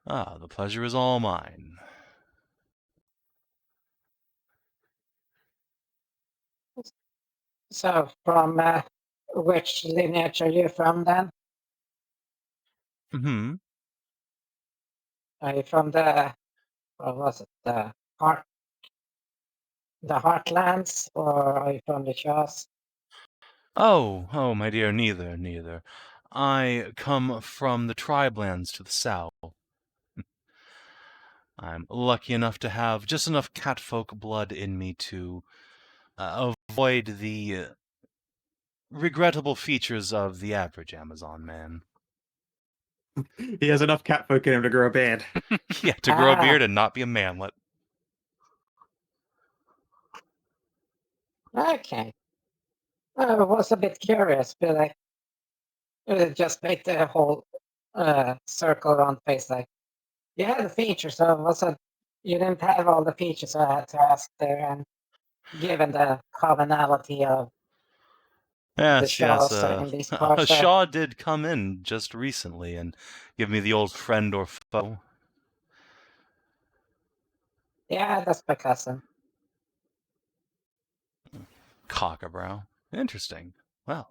Speaker 1: The pleasure is all mine.
Speaker 3: So, from which lineage are you from then?
Speaker 1: Hmm.
Speaker 3: Are you from the, what was it, the Heartlands, or are you from the Shaws?
Speaker 1: Oh, my dear, neither. I come from the tribelands to the south. I'm lucky enough to have just enough catfolk blood in me to avoid the regrettable features of the average Amazon man.
Speaker 5: He has enough catfolk in him to grow a beard.
Speaker 1: Yeah, to grow a
Speaker 3: Ah.
Speaker 1: beard and not be a manlet.
Speaker 3: Okay. I was a bit curious, but like, just make the whole circle around face. Like, you had the features, so was it? You didn't have all the features, so I had to ask there. And given the commonality of the
Speaker 1: Yes, yes.
Speaker 3: Shaws in these
Speaker 1: A
Speaker 3: parts,
Speaker 1: Shaw did come in just recently and give me the old friend or foe.
Speaker 3: yeah, that's my cousin.
Speaker 1: Cockabrow. Interesting. Well,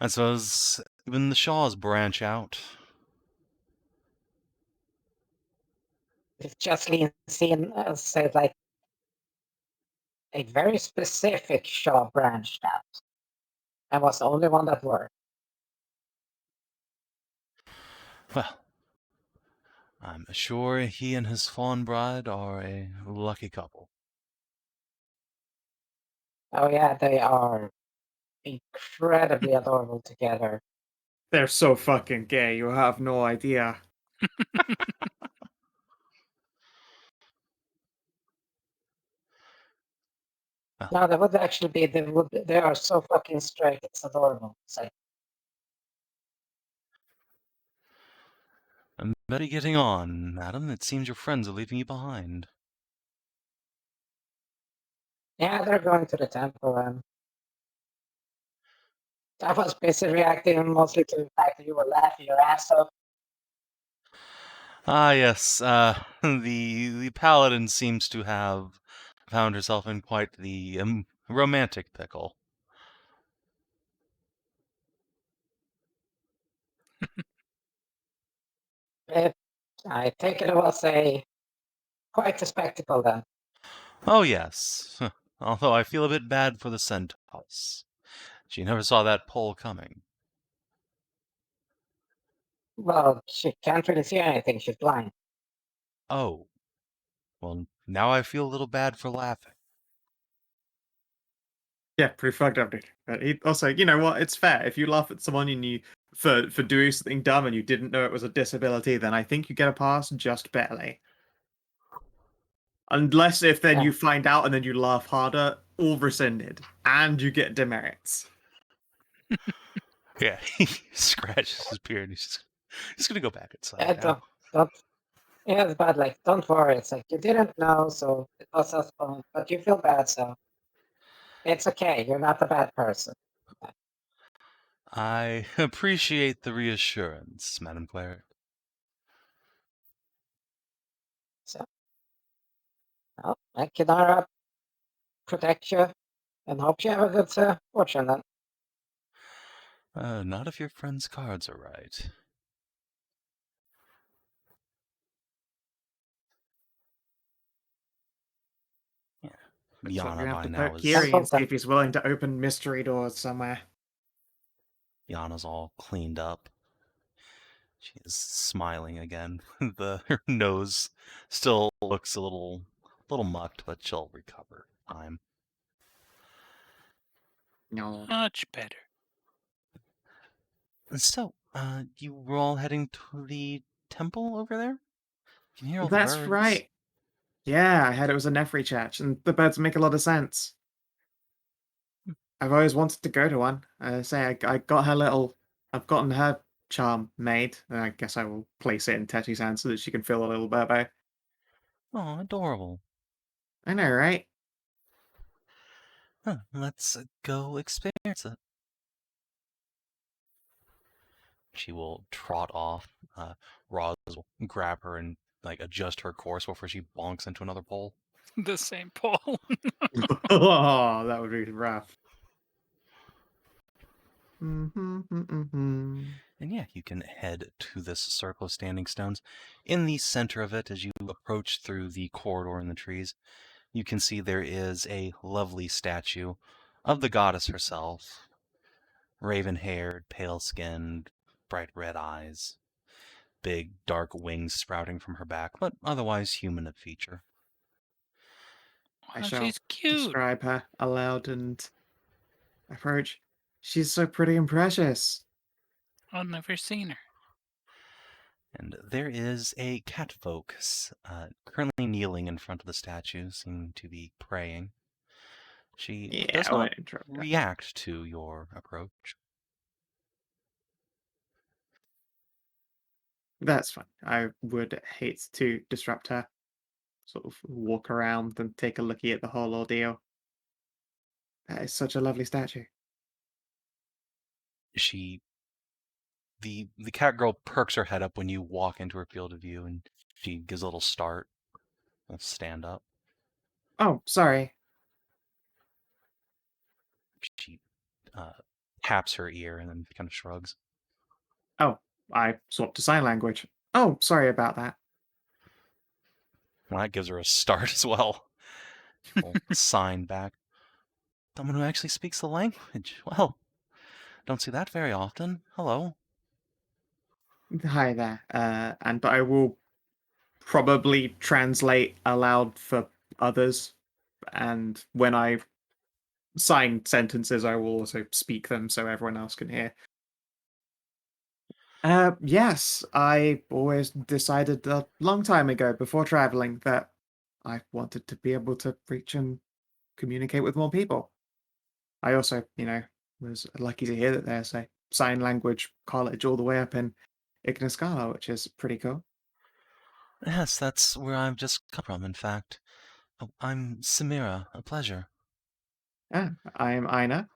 Speaker 1: I suppose even the Shaws branch out.
Speaker 3: If Jocelyn seen said like a very specific Shaw branched out, and was the only one that worked.
Speaker 1: Well, I'm sure he and his fawn bride are a lucky couple.
Speaker 3: Oh yeah, they are incredibly adorable together.
Speaker 5: They're so fucking gay, you have no idea.
Speaker 3: No, that would actually be they are so fucking straight. It's adorable. So,
Speaker 1: I'm better getting on, madam. It seems your friends are leaving you behind.
Speaker 3: yeah, they're going to the temple, and I was busy reacting mostly to the fact that you were laughing your ass off.
Speaker 1: Ah, yes. The paladin seems to have found herself in quite the romantic pickle.
Speaker 3: I think it was quite a spectacle then.
Speaker 1: Oh, yes. Although I feel a bit bad for the centaurs. She never saw that pole coming.
Speaker 3: Well, she can't really see anything. She's blind.
Speaker 1: Oh. Well, now I feel a little bad for laughing.
Speaker 5: Yeah, pretty fucked up, dude. But he also, you know what? It's fair. If you laugh at someone and you for doing something dumb and you didn't know it was a disability, then I think you get a pass just barely. Unless if then
Speaker 3: Yeah.
Speaker 5: you find out and then you laugh harder, all rescinded, and you get demerits.
Speaker 1: Yeah, he scratches his beard and he's gonna go back inside
Speaker 3: Yeah,
Speaker 1: now.
Speaker 3: don't. Yeah, it's bad. Like, don't worry. It's like you didn't know, so it was us fun. But you feel bad, so it's okay. You're not a bad person.
Speaker 1: I appreciate the reassurance, Madam Cleric.
Speaker 3: So, well, let Kinara protect you, and hope you have a good fortune then.
Speaker 1: Not if your friend's cards are right. Yeah.
Speaker 5: Looks like we
Speaker 1: Yana
Speaker 5: have
Speaker 1: by
Speaker 5: to
Speaker 1: now
Speaker 5: poke
Speaker 1: is
Speaker 5: Kiri and see if he's willing to open mystery doors somewhere.
Speaker 1: Yana's all cleaned up. She is smiling again. Her nose still looks a little mucked, but she'll recover time.
Speaker 5: No.
Speaker 4: Much better.
Speaker 1: So, you were all heading to the temple over there? Can you hear all the
Speaker 5: That's
Speaker 1: birds?
Speaker 5: right. Yeah, I heard it was a Nefri church, and the birds make a lot of sense. I've always wanted to go to one. I got her little. I've gotten her charm made. And I guess I will place it in Tetsu's hand so that she can feel a little Burbo.
Speaker 1: Oh, adorable.
Speaker 5: I know, right?
Speaker 1: Huh, let's go experience it. She will trot off. Roz will grab her and adjust her course before she bonks into another pole.
Speaker 4: The same pole.
Speaker 5: Oh, that would be rough. Mm-hmm.
Speaker 1: And yeah, you can head to this circle of standing stones. In the center of it, as you approach through the corridor in the trees, you can see there is a lovely statue of the goddess herself. Raven-haired, pale-skinned, bright red eyes. Big, dark wings sprouting from her back, but otherwise human of feature.
Speaker 5: I
Speaker 4: Oh,
Speaker 5: shall
Speaker 4: she's cute.
Speaker 5: describe her aloud and approach. She's so pretty and precious.
Speaker 4: I've never seen her.
Speaker 1: And there is a catfolk currently kneeling in front of the statue, seeming to be praying. She
Speaker 5: Yeah,
Speaker 1: does
Speaker 5: I
Speaker 1: not
Speaker 5: won't interrupt her.
Speaker 1: react to your approach.
Speaker 5: That's fine. I would hate to disrupt her. Sort of walk around and take a looky at the whole ordeal. That is such a lovely statue.
Speaker 1: The cat girl perks her head up when you walk into her field of view, and she gives a little start. Will stand up.
Speaker 5: Oh, sorry.
Speaker 1: She taps her ear and then kind of shrugs.
Speaker 5: Oh, I swapped to sign language. Oh, sorry about that.
Speaker 1: Well, that gives her a start as well. We'll sign back. Someone who actually speaks the language. Well, don't see that very often. Hello.
Speaker 5: Hi there. But I will probably translate aloud for others. And when I sign sentences, I will also speak them so everyone else can hear. Yes, I always decided a long time ago before traveling that I wanted to be able to reach and communicate with more people. I also, was lucky to hear that there's a sign language college all the way up in Igniscala, which is pretty cool.
Speaker 1: Yes, that's where I've just come from, in fact. Oh, I'm Samira. A pleasure.
Speaker 5: I'm Inah.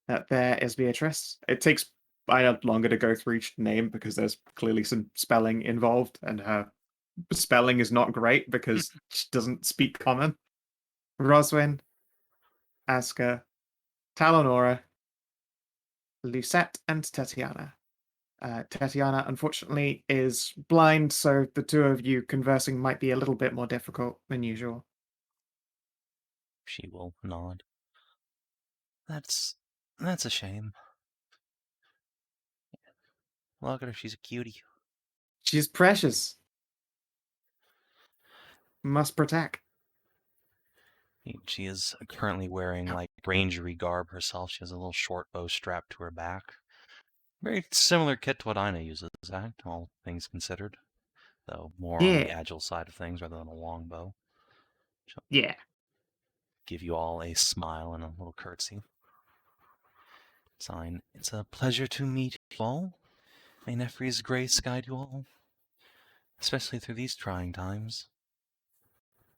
Speaker 5: There is Beatrice. It takes Inah longer to go through each name because there's clearly some spelling involved, and her spelling is not great because she doesn't speak common. Roswin, Aska, Talanora, Lucette, and Tatiana. Tatiana, unfortunately, is blind, so the two of you conversing might be a little bit more difficult than usual.
Speaker 1: She will nod. That's a shame. Look at her, she's a cutie.
Speaker 5: She's precious. Must protect.
Speaker 1: She is currently wearing like rangery garb herself. She has a little short bow strapped to her back. Very similar kit to what Inah uses, all things considered. Though more on the
Speaker 5: Yeah.
Speaker 1: agile side of things rather than a longbow. She'll
Speaker 5: Yeah.
Speaker 1: give you all a smile and a little curtsy. Sign. It's a pleasure to meet you all. May Nefri's grace guide you all, especially through these trying times.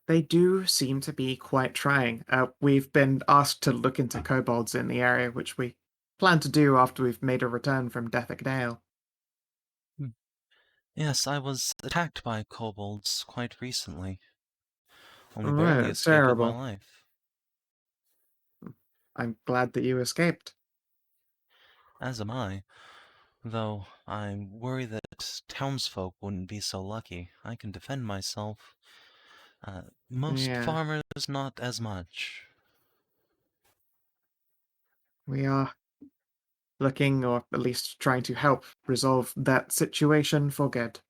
Speaker 5: They do seem to be quite trying. We've been asked to look into kobolds in the area, which we plan to do after we've made a return from Dethick Dale.
Speaker 1: Yes, I was attacked by kobolds quite recently. Only
Speaker 5: Oh,
Speaker 1: barely
Speaker 5: it's
Speaker 1: escaped with my
Speaker 5: terrible.
Speaker 1: life.
Speaker 5: I'm glad that you escaped.
Speaker 1: As am I. Though I worry that townsfolk wouldn't be so lucky. I can defend myself. Most
Speaker 5: Yeah.
Speaker 1: farmers, not as much.
Speaker 5: We are looking, or at least trying to help resolve that situation for good.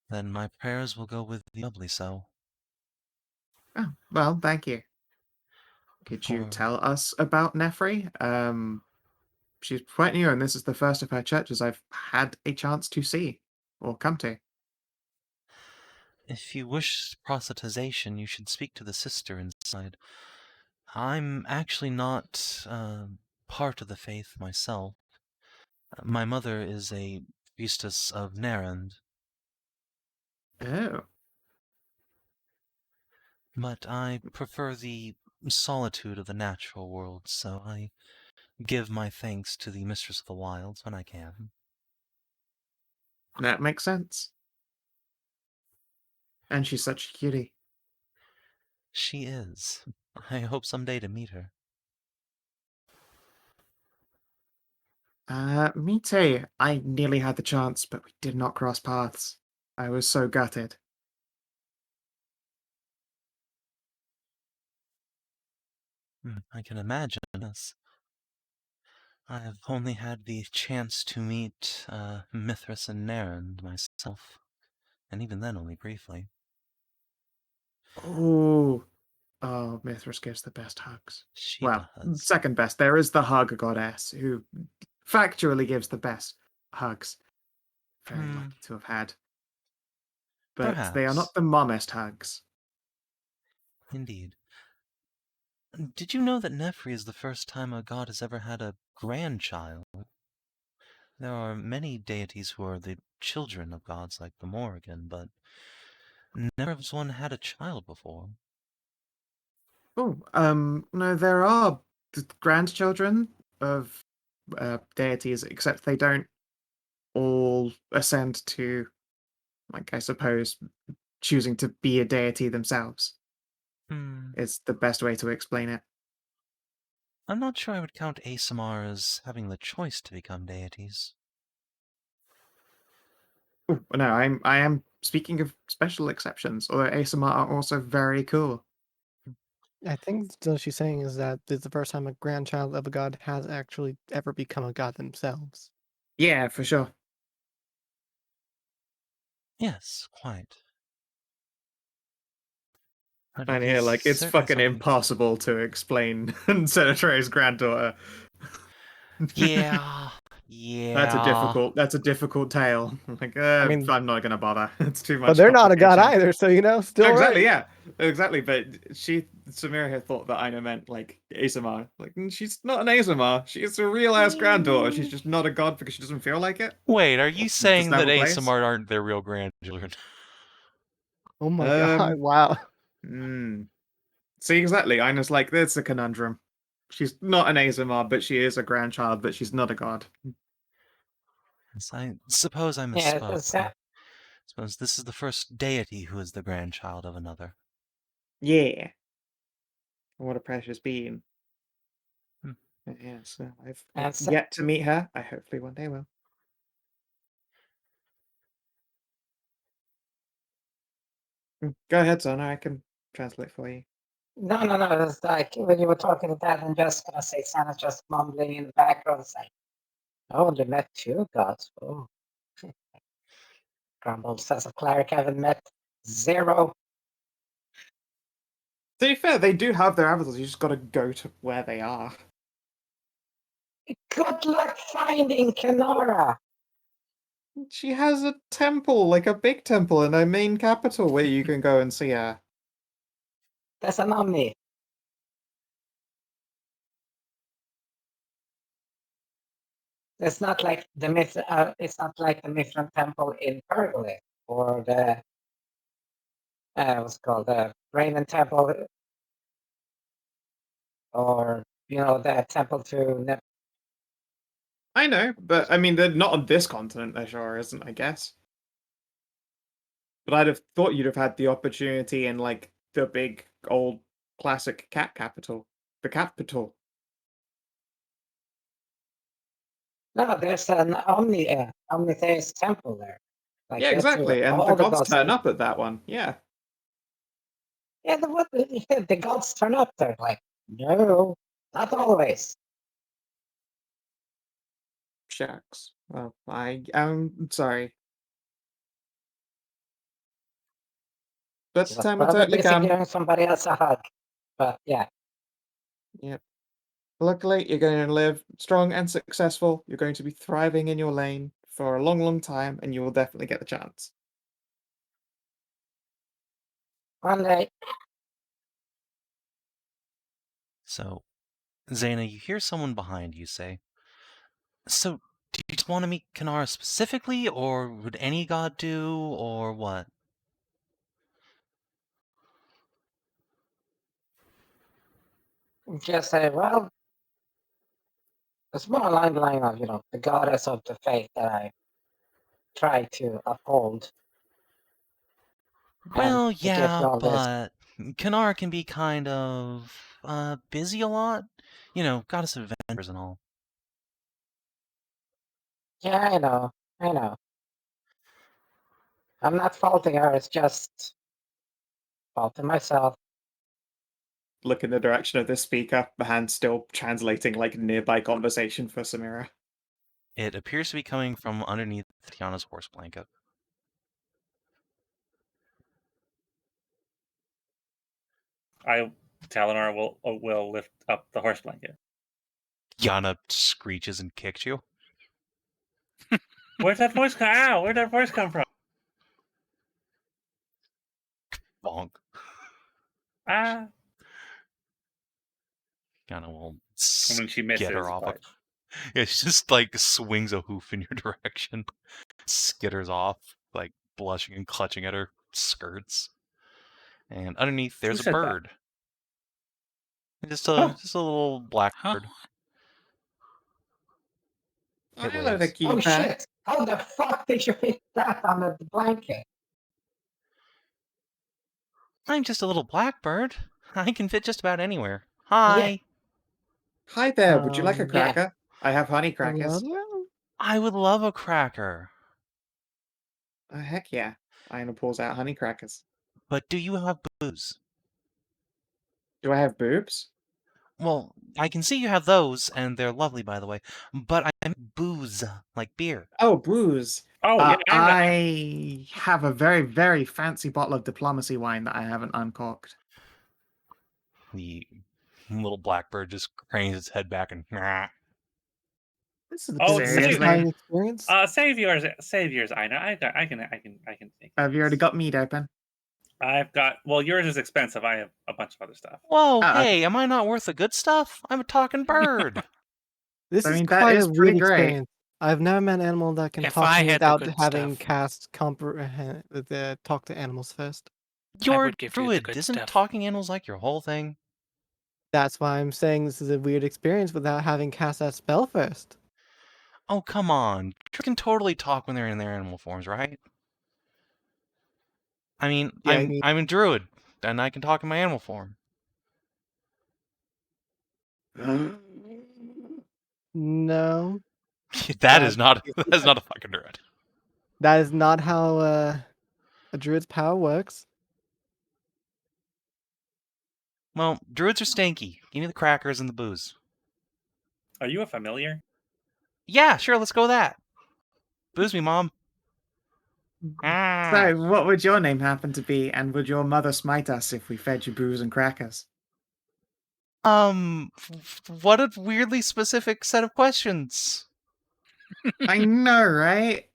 Speaker 1: Then my prayers will go with the doubly so.
Speaker 5: Oh, well, thank you. Could you
Speaker 1: For
Speaker 5: tell us about Nefri? She's quite new, and this is the first of her churches I've had a chance to see or come to.
Speaker 1: if you wish proselytization, you should speak to the sister inside. I'm actually not part of the faith myself. My mother is a priestess of Narand,
Speaker 5: Oh,
Speaker 1: but I prefer the solitude of the natural world, so I give my thanks to the Mistress of the Wilds when I can.
Speaker 5: that makes sense. And she's such a cutie.
Speaker 1: She is. I hope someday to meet her.
Speaker 5: Me too. I nearly had the chance, but we did not cross paths. I was so gutted.
Speaker 1: I can imagine this. I have only had the chance to meet Mithras and Narend myself, and even then only briefly.
Speaker 5: Oh, Mithras gives the best hugs.
Speaker 1: She
Speaker 5: Well,
Speaker 1: does.
Speaker 5: second best. There is the hug goddess who factually gives the best hugs. very
Speaker 1: Hmm.
Speaker 5: lucky to have had. But they are
Speaker 1: Perhaps.
Speaker 5: not the mommest hugs.
Speaker 1: Indeed. Did you know that Nefri is the first time a god has ever had a grandchild? There are many deities who are the children of gods like the Morrigan, but never has one had a child before.
Speaker 5: Oh, no, there are grandchildren of deities, except they don't all ascend to, like, I suppose, choosing to be a deity themselves.
Speaker 1: Hmm.
Speaker 5: Is the best way to explain it.
Speaker 1: I'm not sure I would count Asamar as having the choice to become deities.
Speaker 5: Ooh, no, I am speaking of special exceptions, although ASMR are also very cool.
Speaker 2: I think what she's saying is that it's the first time a grandchild of a god has actually ever become a god themselves.
Speaker 5: Yeah, for sure.
Speaker 1: Yes, quite. But
Speaker 5: And
Speaker 1: it
Speaker 5: yeah,
Speaker 1: is
Speaker 5: like, it's
Speaker 1: certainly
Speaker 5: fucking
Speaker 1: something...
Speaker 5: impossible to explain Senatre's granddaughter.
Speaker 1: Yeah,
Speaker 5: That's a
Speaker 1: yeah.
Speaker 5: difficult tale. Like,
Speaker 2: I mean,
Speaker 5: I'm not gonna bother. It's too much
Speaker 2: but they're not a god
Speaker 5: complication.
Speaker 2: either, so
Speaker 5: No,
Speaker 2: still
Speaker 5: exactly,
Speaker 2: right.
Speaker 5: yeah. Exactly, but Samira had thought that Inah meant, like, Asamar. Like, she's not an Asamar. She's a real-ass granddaughter. She's just not a god because she doesn't feel like it.
Speaker 1: Wait, are you
Speaker 5: Doesn't
Speaker 1: saying
Speaker 5: have
Speaker 1: that
Speaker 5: a place.
Speaker 1: Asamar aren't their real grandchildren?
Speaker 2: Oh my god! Wow.
Speaker 5: See, exactly. Ina's like, that's a conundrum. She's not an Asamar, but she is a grandchild, but she's not a god.
Speaker 1: Yes, I suppose I
Speaker 3: Yeah,
Speaker 1: misspoke. I suppose this is the first deity who is the grandchild of another.
Speaker 5: Yeah. What a precious being.
Speaker 1: Hmm.
Speaker 5: Yeah, so I've
Speaker 3: and so,
Speaker 5: yet to meet her. I hopefully one day will. Go ahead, Zana. I can translate for you.
Speaker 3: no. It's like when you were talking to that, I'm just gonna say Santa's just mumbling in the background, saying, "I only met 2 gods." Oh, Grumble says a cleric haven't met 0.
Speaker 5: To be fair, they do have their avatars. You just got to go to where they are.
Speaker 3: Good luck finding Kenora.
Speaker 5: She has a temple, like a big temple in her main capital where you can go and see her.
Speaker 3: There's an Omni. It's not like the it's not like the Mithran temple in Pergolet or the what's it called, the Raven temple, or the temple to
Speaker 5: I know, but I mean, they're not on this continent, there sure isn't, I guess. But I'd have thought you'd have had the opportunity in, like, the big, old, classic cat capital. The capital.
Speaker 3: No, there's an Omnitheist temple there. Like
Speaker 5: Yeah,
Speaker 3: that's
Speaker 5: exactly, and the
Speaker 3: all the
Speaker 5: gods
Speaker 3: gods.
Speaker 5: turn up at that one, yeah.
Speaker 3: Yeah, the gods turn up there. Like, no, not always.
Speaker 5: Shucks. Well, I am sorry. But
Speaker 3: He
Speaker 5: the
Speaker 3: was
Speaker 5: time will
Speaker 3: probably
Speaker 5: totally
Speaker 3: busy
Speaker 5: come.
Speaker 3: giving somebody else a hug. But yeah,
Speaker 5: Yep. Luckily, you're going to live strong and successful. You're going to be thriving in your lane for a long, long time, and you will definitely get the chance.
Speaker 3: one day.
Speaker 1: So, Zana, you hear someone behind you say, "So, do you just want to meet Kinara specifically, or would any god do, or what?"
Speaker 3: Just say, well, it's more along the line of, the goddess of the faith that I try to uphold. And
Speaker 1: Well,
Speaker 3: to give you
Speaker 1: yeah,
Speaker 3: all this.
Speaker 1: but Kinara can be kind of, busy a lot. You know, goddess of adventures and all.
Speaker 3: Yeah, I know. I'm not faulting her, it's just faulting myself.
Speaker 5: Look in the direction of the speaker, the hand still translating, like, nearby conversation for Samira.
Speaker 1: It appears to be coming from underneath Tiana's horse blanket.
Speaker 6: Talanora will lift up the horse blanket.
Speaker 1: Yana screeches and kicks you.
Speaker 6: Where'd that voice come? Ow! Where'd that voice come from?
Speaker 1: Bonk.
Speaker 6: Ah!
Speaker 1: Kind of will
Speaker 6: And when she
Speaker 1: get her
Speaker 6: misses,
Speaker 1: off.
Speaker 6: but
Speaker 1: Yeah, she just like swings a hoof in your direction, skitters off, like blushing and clutching at her skirts. And underneath there's a
Speaker 6: said that?
Speaker 1: bird. Just
Speaker 6: Huh.
Speaker 1: a little black
Speaker 4: Huh?
Speaker 1: bird. It
Speaker 5: Hello there,
Speaker 1: waves.
Speaker 3: Oh
Speaker 5: keeper.
Speaker 3: shit! How the fuck did you fit that under the blanket?
Speaker 1: I'm just a little blackbird. I can fit just about anywhere. Hi.
Speaker 5: Hi there. Would you like a
Speaker 2: Yeah.
Speaker 5: cracker? I have honey
Speaker 2: Hello
Speaker 5: crackers.
Speaker 2: there.
Speaker 1: I would love a cracker.
Speaker 5: Oh, heck yeah. Inah pulls out honey crackers.
Speaker 1: But do you have booze?
Speaker 5: Do I have boobs?
Speaker 1: Well, I can see you have those, and they're lovely, by the way. But I mean booze, like beer.
Speaker 5: Oh, booze.
Speaker 6: oh yeah,
Speaker 5: I have a very, very fancy bottle of diplomacy wine that I haven't uncorked.
Speaker 1: The little blackbird just cranes its head back and.
Speaker 5: This is
Speaker 6: Oh,
Speaker 2: Is this
Speaker 5: seriously.
Speaker 2: my experience?
Speaker 6: save yours, Inah. I can think.
Speaker 5: Have you already got meat open?
Speaker 6: I've got. Well, yours is expensive. I have a bunch of other stuff.
Speaker 1: Whoa,
Speaker 5: okay.
Speaker 1: hey, am I not worth the good stuff? I'm a talking bird.
Speaker 2: This
Speaker 5: I
Speaker 2: is
Speaker 5: mean, that
Speaker 2: quite
Speaker 5: is
Speaker 2: a
Speaker 5: pretty
Speaker 2: weird
Speaker 5: great.
Speaker 2: experience. I've never met an animal that can
Speaker 4: If
Speaker 2: talk
Speaker 4: I
Speaker 2: to me
Speaker 4: had the
Speaker 2: without
Speaker 4: good
Speaker 2: having
Speaker 4: stuff.
Speaker 2: cast talk to animals first.
Speaker 1: You're a
Speaker 4: would give you the
Speaker 1: druid.
Speaker 4: good
Speaker 1: Isn't
Speaker 4: stuff.
Speaker 1: talking animals like your whole thing?
Speaker 2: That's why I'm saying this is a weird experience without having cast that spell first.
Speaker 1: Oh, come on. Druids can totally talk when they're in their animal forms, right? I mean,
Speaker 2: Yeah, I mean-
Speaker 1: I'm a druid, and I can talk in my animal form.
Speaker 2: No,
Speaker 1: That is not
Speaker 2: is
Speaker 1: that's not a fucking druid.
Speaker 2: that is not how a druid's power works.
Speaker 1: Well, druids are stinky. Give me the crackers and the booze.
Speaker 6: Are you a familiar?
Speaker 1: Yeah, sure, let's go with that. Booze me, Mom. Ah.
Speaker 5: So, what would your name happen to be, and would your mother smite us if we fed you booze and crackers?
Speaker 1: What a weirdly specific set of questions.
Speaker 5: I know, right?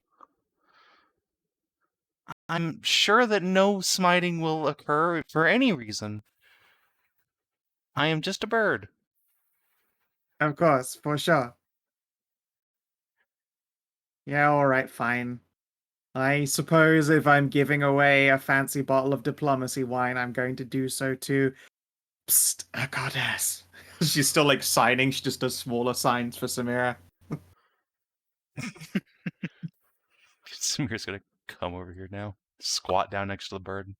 Speaker 1: I'm sure that no smiting will occur for any reason. I am just a bird.
Speaker 5: Of course, for sure. Yeah, alright, fine. I suppose if I'm giving away a fancy bottle of diplomacy wine, I'm going to do so to... Psst, a goddess. She's still, like, signing. She just does smaller signs for Samira.
Speaker 1: Samira's gonna come over here now. Squat down next to the bird.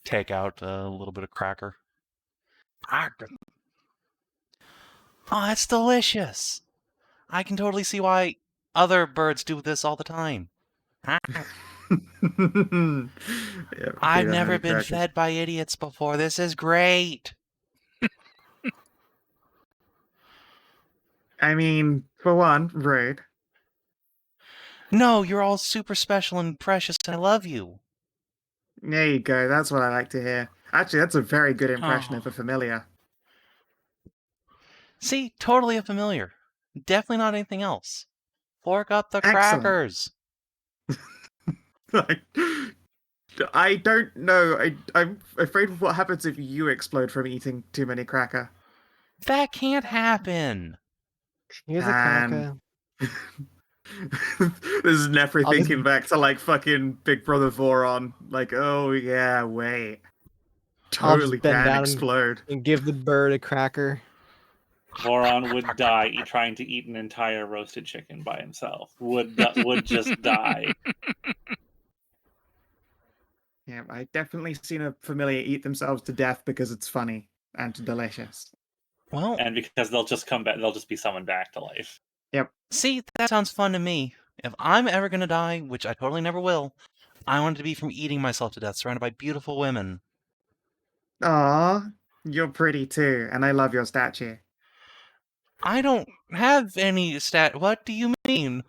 Speaker 1: Take out a little bit of cracker. Oh, that's delicious. I can totally see why other birds do this all the time.
Speaker 5: Yeah,
Speaker 1: I've
Speaker 5: feed her
Speaker 1: never
Speaker 5: honey
Speaker 1: been
Speaker 5: crackers.
Speaker 1: fed by idiots before. This is great.
Speaker 5: I mean, for one, rude.
Speaker 1: No, you're all super special and precious, and I love you.
Speaker 5: There you go. That's what I like to hear. Actually, that's a very good impression of
Speaker 4: Oh.
Speaker 5: a familiar.
Speaker 1: See, totally a familiar. Definitely not anything else. Fork up the
Speaker 5: Excellent.
Speaker 1: crackers.
Speaker 5: I don't know. I'm afraid of what happens if you explode from eating too many cracker.
Speaker 1: That can't happen.
Speaker 2: Here's a
Speaker 5: And-
Speaker 2: cracker.
Speaker 5: This is Nefri
Speaker 2: I'll just-
Speaker 5: thinking back to like fucking Big Brother Voron. Like, oh yeah, wait.
Speaker 2: I'll just
Speaker 5: Totally
Speaker 2: bend
Speaker 5: can
Speaker 2: down
Speaker 5: explode.
Speaker 2: and give the bird a cracker.
Speaker 6: Voron would die trying to eat an entire roasted chicken by himself. Would just die.
Speaker 5: Yeah, I've definitely seen a familiar eat themselves to death because it's funny and delicious.
Speaker 1: Well,
Speaker 6: And because they'll just come back, they'll just be summoned back to life.
Speaker 1: see, that sounds fun to me. If I'm ever gonna die, which I totally never will, I want it to be from eating myself to death, surrounded by beautiful women.
Speaker 5: Aw, you're pretty too, and I love your statue.
Speaker 1: I don't have any stat. What do you mean?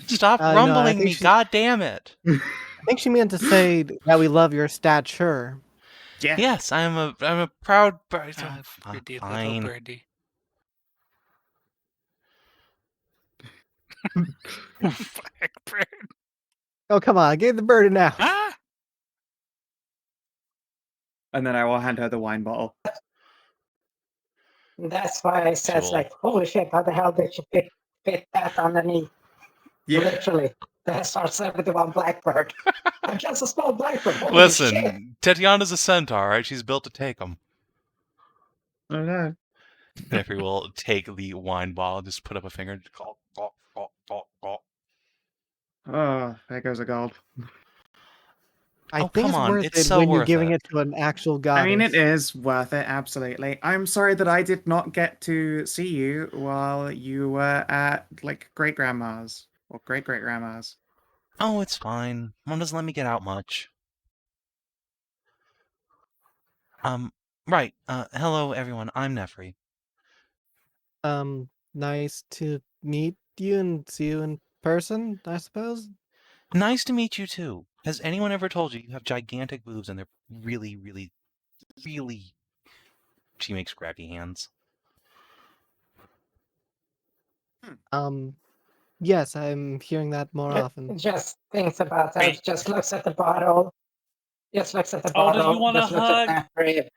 Speaker 1: Stop
Speaker 2: No, I
Speaker 1: rumbling
Speaker 2: think
Speaker 1: me,
Speaker 2: she-
Speaker 1: god damn it.
Speaker 2: I think she meant to say that we love your stature.
Speaker 5: Yeah.
Speaker 1: Yes, I'm a proud bird.
Speaker 4: Ah, pretty little
Speaker 1: Fine.
Speaker 4: birdie. Blackbird.
Speaker 2: Oh, come on. I gave the bird an out.
Speaker 4: Ah!
Speaker 5: And then I will hand her the wine bottle.
Speaker 3: That's why I said,
Speaker 1: Sure.
Speaker 3: like, holy shit, how the hell did you fit that underneath?
Speaker 5: Yeah.
Speaker 3: Literally. The SR-71 Blackbird. I'm just a small Blackbird. Holy shit.
Speaker 1: Listen, Tatiana's a centaur, right? She's built to take them.
Speaker 5: I don't know.
Speaker 1: Nefri will take the wine bottle, just put up a finger. Gulp, gulp, gulp, gulp, gulp.
Speaker 5: Oh, there goes a gold.
Speaker 2: I
Speaker 1: Oh,
Speaker 2: think
Speaker 1: come
Speaker 2: it's
Speaker 1: on,
Speaker 2: worth
Speaker 1: it's
Speaker 2: it
Speaker 1: so
Speaker 2: when you're
Speaker 1: worth
Speaker 2: giving
Speaker 1: it.
Speaker 2: it to an actual goddess.
Speaker 5: I mean, it is worth it, absolutely. I'm sorry that I did not get to see you while you were at, like, great-grandma's. Or great-great-grandma's.
Speaker 1: Oh, it's fine. Mom doesn't let me get out much. Right. Hello, everyone. I'm Nefri.
Speaker 2: Nice to meet you and see you in person, I suppose.
Speaker 1: Nice to meet you, too. Has anyone ever told you you have gigantic boobs and they're really, really, really... She makes grabby hands.
Speaker 2: Yes, I'm hearing that more often.
Speaker 3: Just thinks about that.
Speaker 6: Wait.
Speaker 3: Just looks at the bottle. Just looks at the
Speaker 6: Oh,
Speaker 3: bottle.
Speaker 6: does you want a
Speaker 3: just looks
Speaker 6: hug?
Speaker 3: at Nefri.